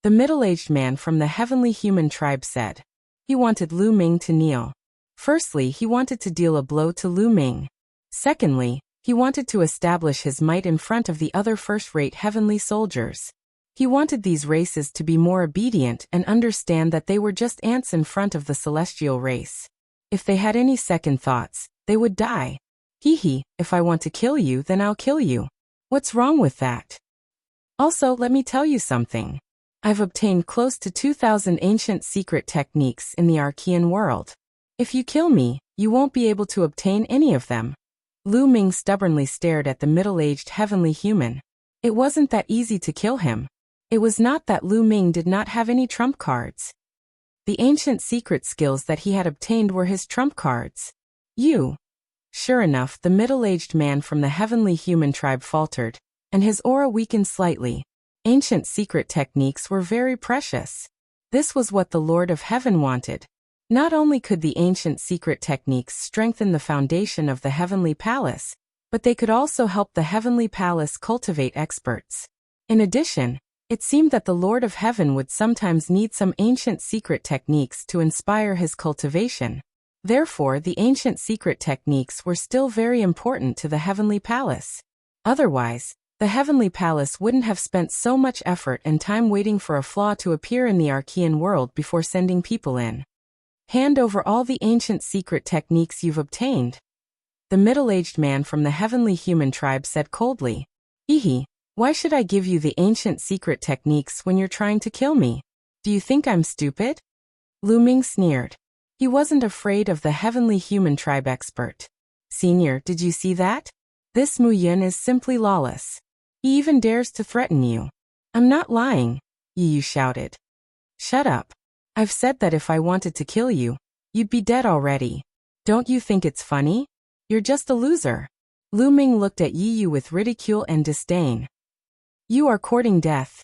The middle-aged man from the heavenly human tribe said. He wanted Lu Ming to kneel. Firstly, he wanted to deal a blow to Lu Ming. Secondly, he wanted to establish his might in front of the other first-rate heavenly soldiers. He wanted these races to be more obedient and understand that they were just ants in front of the celestial race. If they had any second thoughts, they would die. Hee hee, if I want to kill you, then I'll kill you. What's wrong with that? Also, let me tell you something. I've obtained close to 2,000 ancient secret techniques in the Archean world. If you kill me, you won't be able to obtain any of them. Lu Ming stubbornly stared at the middle-aged heavenly human. It wasn't that easy to kill him. It was not that Lu Ming did not have any trump cards. The ancient secret skills that he had obtained were his trump cards. You. Sure enough, the middle-aged man from the heavenly human tribe faltered, and his aura weakened slightly. Ancient secret techniques were very precious. This was what the Lord of Heaven wanted. Not only could the ancient secret techniques strengthen the foundation of the heavenly palace, but they could also help the heavenly palace cultivate experts. In addition, it seemed that the Lord of Heaven would sometimes need some ancient secret techniques to inspire his cultivation. Therefore, the ancient secret techniques were still very important to the heavenly palace. Otherwise, the heavenly palace wouldn't have spent so much effort and time waiting for a flaw to appear in the Archean world before sending people in. Hand over all the ancient secret techniques you've obtained. The middle-aged man from the heavenly human tribe said coldly. Hee, why should I give you the ancient secret techniques when you're trying to kill me? Do you think I'm stupid? Lu Ming sneered. He wasn't afraid of the heavenly human tribe expert. Senior, did you see that? This Mu Yun is simply lawless. He even dares to threaten you. I'm not lying, Yi Yu shouted. Shut up. I've said that if I wanted to kill you, you'd be dead already. Don't you think it's funny? You're just a loser. Lu Ming looked at Yi Yu with ridicule and disdain. You are courting death.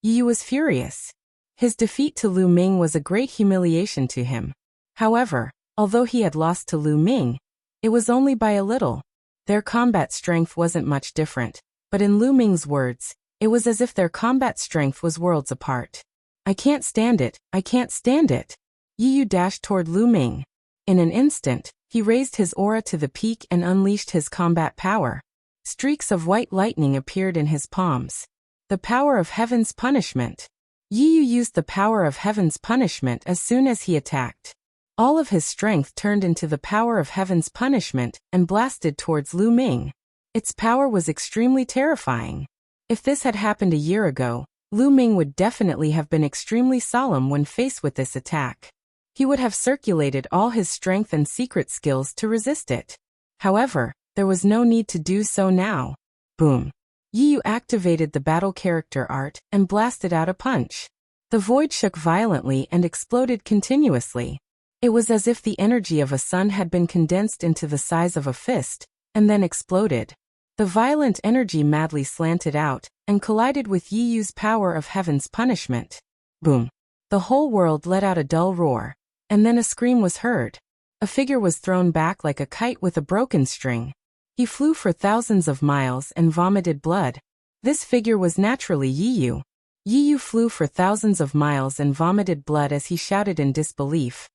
Yi Yu was furious. His defeat to Lu Ming was a great humiliation to him. However, although he had lost to Lu Ming, it was only by a little. Their combat strength wasn't much different, but in Lu Ming's words, it was as if their combat strength was worlds apart. I can't stand it, I can't stand it. Yi Yu dashed toward Lu Ming. In an instant, he raised his aura to the peak and unleashed his combat power. Streaks of white lightning appeared in his palms. The power of heaven's punishment. Yi Yu used the power of heaven's punishment as soon as he attacked. All of his strength turned into the power of heaven's punishment and blasted towards Lu Ming. Its power was extremely terrifying. If this had happened a year ago, Lu Ming would definitely have been extremely solemn when faced with this attack. He would have circulated all his strength and secret skills to resist it. However, there was no need to do so now. Boom. Yi Yu activated the battle character art and blasted out a punch. The void shook violently and exploded continuously. It was as if the energy of a sun had been condensed into the size of a fist, and then exploded. The violent energy madly slanted out and collided with Yi Yu's power of heaven's punishment. Boom! The whole world let out a dull roar, and then a scream was heard. A figure was thrown back like a kite with a broken string. He flew for thousands of miles and vomited blood. This figure was naturally Yi Yu. Yi Yu flew for thousands of miles and vomited blood as he shouted in disbelief.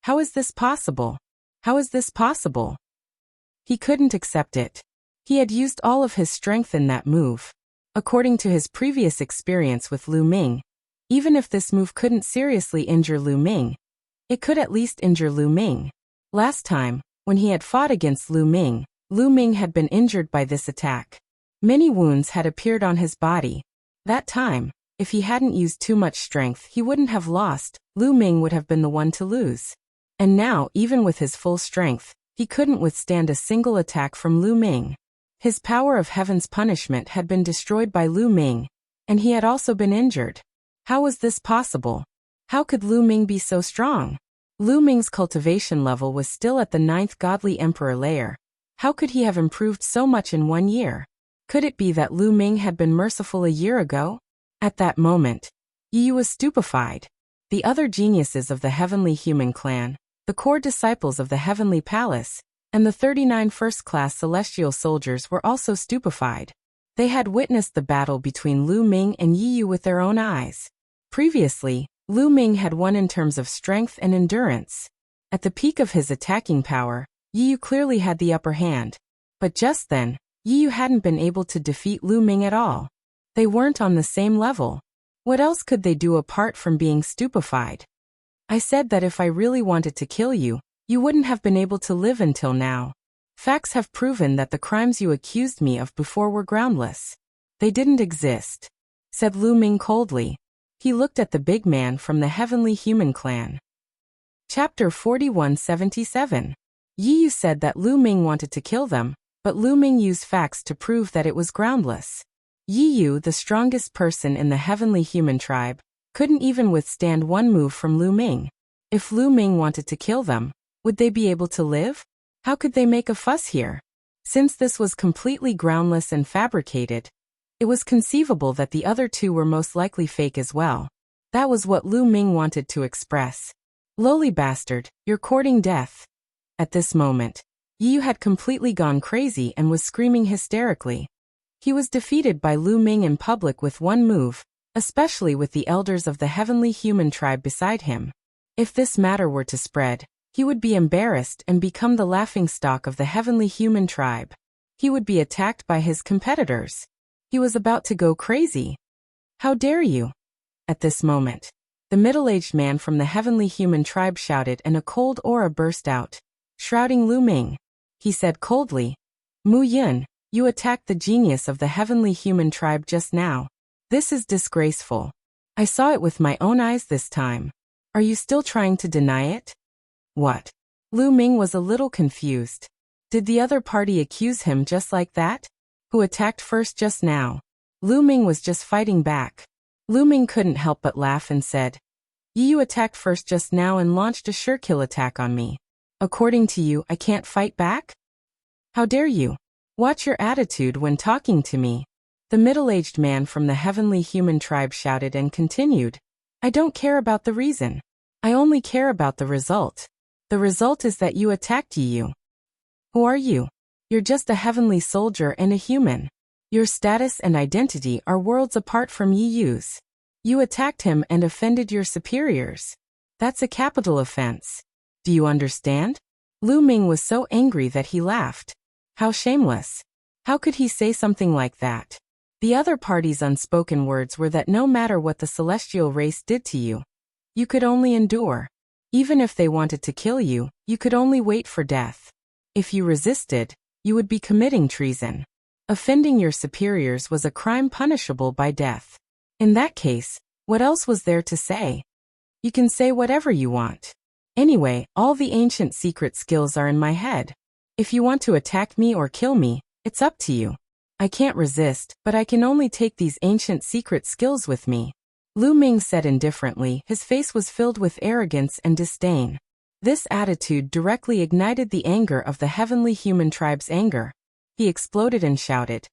How is this possible? How is this possible? He couldn't accept it. He had used all of his strength in that move. According to his previous experience with Lu Ming, even if this move couldn't seriously injure Lu Ming, it could at least injure Lu Ming. Last time, when he had fought against Lu Ming had been injured by this attack. Many wounds had appeared on his body. That time, if he hadn't used too much strength, he wouldn't have lost. Lu Ming would have been the one to lose. And now, even with his full strength, he couldn't withstand a single attack from Lu Ming. His power of heaven's punishment had been destroyed by Lu Ming, and he had also been injured. How was this possible? How could Lu Ming be so strong? Lu Ming's cultivation level was still at the 9th godly emperor layer. How could he have improved so much in 1 year? Could it be that Lu Ming had been merciful a year ago? At that moment, Yi Yu was stupefied. The other geniuses of the heavenly human clan, the core disciples of the heavenly palace, and the 39 first-class celestial soldiers were also stupefied. They had witnessed the battle between Lu Ming and Yi Yu with their own eyes. Previously, Lu Ming had won in terms of strength and endurance. At the peak of his attacking power, Yi Yu clearly had the upper hand. But just then, Yi Yu hadn't been able to defeat Lu Ming at all. They weren't on the same level. What else could they do apart from being stupefied? I said that if I really wanted to kill you, you wouldn't have been able to live until now. Facts have proven that the crimes you accused me of before were groundless. They didn't exist, said Lu Ming coldly. He looked at the big man from the heavenly human clan. Chapter 4177. Yi Yu said that Lu Ming wanted to kill them, but Lu Ming used facts to prove that it was groundless. Yi Yu, the strongest person in the heavenly human tribe, couldn't even withstand one move from Lu Ming. If Lu Ming wanted to kill them, would they be able to live? How could they make a fuss here? Since this was completely groundless and fabricated, it was conceivable that the other two were most likely fake as well. That was what Lu Ming wanted to express. Lowly bastard, you're courting death. At this moment, Yi Yu had completely gone crazy and was screaming hysterically. He was defeated by Lu Ming in public with one move, especially with the elders of the heavenly human tribe beside him. If this matter were to spread, he would be embarrassed and become the laughingstock of the heavenly human tribe. He would be attacked by his competitors. He was about to go crazy. How dare you? At this moment, the middle-aged man from the heavenly human tribe shouted and a cold aura burst out, shrouding Lu Ming. He said coldly, Mu Yun, you attacked the genius of the heavenly human tribe just now. This is disgraceful. I saw it with my own eyes this time. Are you still trying to deny it? What? Lu Ming was a little confused. Did the other party accuse him just like that? Who attacked first just now? Lu Ming was just fighting back. Lu Ming couldn't help but laugh and said, Yi Yu attacked first just now and launched a sure-kill attack on me. According to you, I can't fight back? How dare you? Watch your attitude when talking to me. The middle-aged man from the heavenly human tribe shouted and continued, I don't care about the reason. I only care about the result. The result is that you attacked Yi Yu. Who are you? You're just a heavenly soldier and a human. Your status and identity are worlds apart from Yi Yu's. You attacked him and offended your superiors. That's a capital offense. Do you understand? Lu Ming was so angry that he laughed. How shameless. How could he say something like that? The other party's unspoken words were that no matter what the celestial race did to you, you could only endure. Even if they wanted to kill you, you could only wait for death. If you resisted, you would be committing treason. Offending your superiors was a crime punishable by death. In that case, what else was there to say? You can say whatever you want. Anyway, all the ancient secret skills are in my head. If you want to attack me or kill me, it's up to you. I can't resist, but I can only take these ancient secret skills with me. Lu Ming said indifferently. His face was filled with arrogance and disdain. This attitude directly ignited the anger of the heavenly human tribe's anger. He exploded and shouted.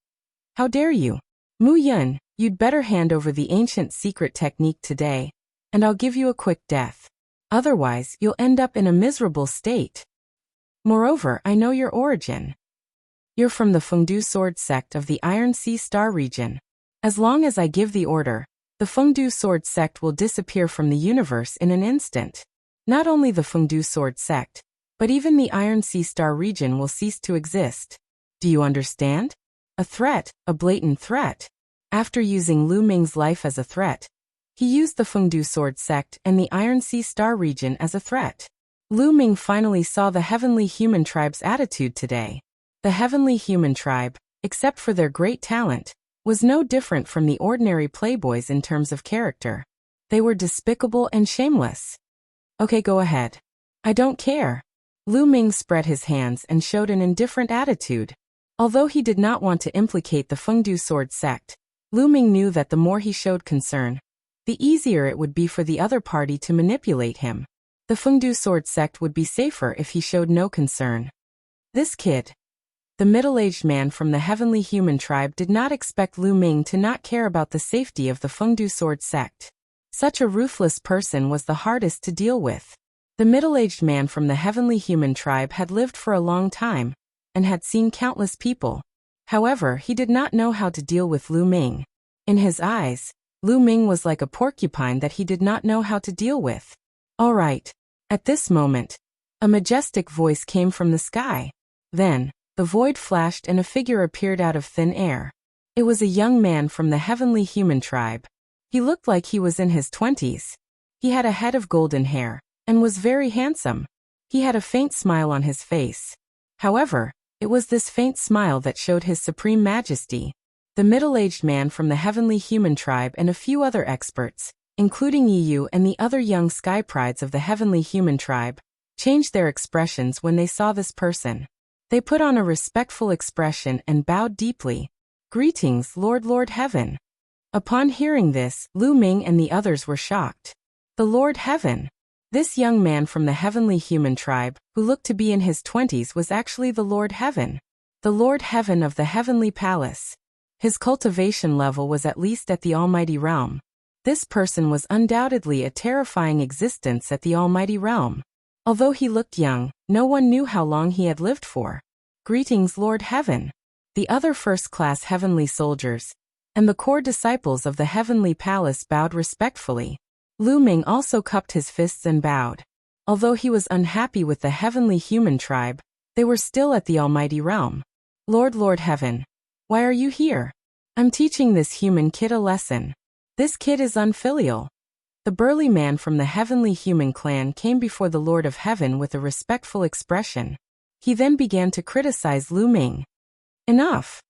How dare you? Mu Yun, you'd better hand over the ancient secret technique today, and I'll give you a quick death. Otherwise, you'll end up in a miserable state. Moreover, I know your origin. You're from the Fengdu Sword sect of the Iron Sea Star region. As long as I give the order, the Fengdu Sword sect will disappear from the universe in an instant. Not only the Fengdu Sword sect, but even the Iron Sea Star region will cease to exist. Do you understand? A threat, a blatant threat. After using Lu Ming's life as a threat, he used the Fengdu Sword sect and the Iron Sea Star region as a threat. Lu Ming finally saw the Heavenly Human Tribe's attitude today. The Heavenly Human Tribe, except for their great talent, was no different from the ordinary playboys in terms of character. They were despicable and shameless. Okay, go ahead. I don't care. Lu Ming spread his hands and showed an indifferent attitude. Although he did not want to implicate the Fengdu Sword sect, Lu Ming knew that the more he showed concern, the easier it would be for the other party to manipulate him. The Fengdu Sword sect would be safer if he showed no concern. This kid, the middle-aged man from the Heavenly Human Tribe, did not expect Lu Ming to not care about the safety of the Fengdu Sword sect. Such a ruthless person was the hardest to deal with. The middle-aged man from the Heavenly Human Tribe had lived for a long time, and had seen countless people. However, he did not know how to deal with Lu Ming. In his eyes, Lu Ming was like a porcupine that he did not know how to deal with. All right. At this moment, a majestic voice came from the sky. Then, the void flashed and a figure appeared out of thin air. It was a young man from the Heavenly Human Tribe. He looked like he was in his 20s. He had a head of golden hair, and was very handsome. He had a faint smile on his face. However, it was this faint smile that showed his supreme majesty. The middle-aged man from the Heavenly Human Tribe and a few other experts, including Yu and the other young sky prides of the Heavenly Human Tribe, changed their expressions when they saw this person. They put on a respectful expression and bowed deeply. Greetings, Lord Heaven. Upon hearing this, Lu Ming and the others were shocked. The Lord Heaven. This young man from the Heavenly Human Tribe, who looked to be in his 20s, was actually the Lord Heaven. The Lord Heaven of the Heavenly Palace. His cultivation level was at least at the Almighty Realm. This person was undoubtedly a terrifying existence at the Almighty Realm. Although he looked young, no one knew how long he had lived for. Greetings, Lord Heaven. The other first-class heavenly soldiers, and the core disciples of the Heavenly Palace bowed respectfully. Lu Ming also cupped his fists and bowed. Although he was unhappy with the Heavenly Human Tribe, they were still at the Almighty Realm. Lord Heaven. Why are you here? I'm teaching this human kid a lesson. This kid is unfilial. The burly man from the Heavenly Human clan came before the Lord of Heaven with a respectful expression. He then began to criticize Lu Ming. Enough.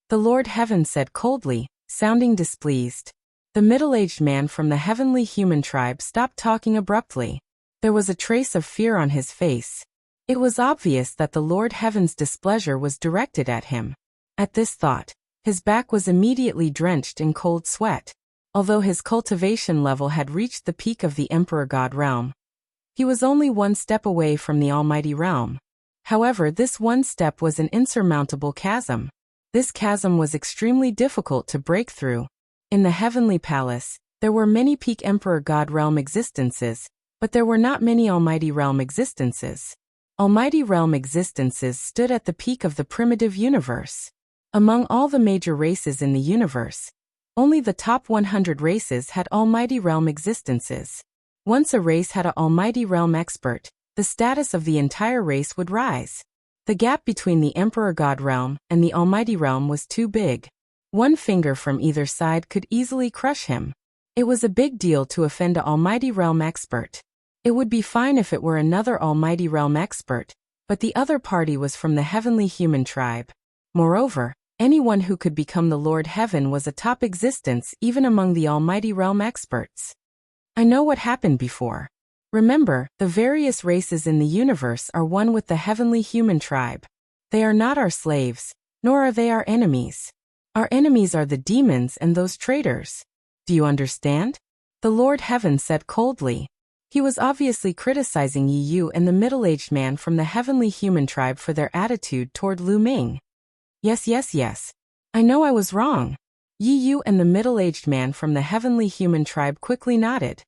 The Lord Heaven said coldly, sounding displeased. The middle-aged man from the Heavenly Human Tribe stopped talking abruptly. There was a trace of fear on his face. It was obvious that the Lord Heaven's displeasure was directed at him. At this thought, his back was immediately drenched in cold sweat. Although his cultivation level had reached the peak of the Emperor God realm, he was only one step away from the Almighty Realm. However, this one step was an insurmountable chasm. This chasm was extremely difficult to break through. In the Heavenly Palace, there were many peak Emperor God realm existences, but there were not many Almighty Realm existences. Almighty Realm existences stood at the peak of the primitive universe. Among all the major races in the universe, only the top 100 races had Almighty Realm existences. Once a race had an Almighty Realm expert, the status of the entire race would rise. The gap between the Emperor God realm and the Almighty Realm was too big. One finger from either side could easily crush him. It was a big deal to offend an Almighty Realm expert. It would be fine if it were another Almighty Realm expert, but the other party was from the Heavenly Human Tribe. Moreover, anyone who could become the Lord Heaven was a top existence even among the Almighty Realm experts. I know what happened before. Remember, the various races in the universe are one with the Heavenly Human Tribe. They are not our slaves, nor are they our enemies. Our enemies are the demons and those traitors. Do you understand? The Lord Heaven said coldly. He was obviously criticizing Yu and the middle-aged man from the Heavenly Human Tribe for their attitude toward Lu Ming. Yes, yes, yes. I know I was wrong. Yi Yu and the middle-aged man from the heavenly human tribe quickly nodded.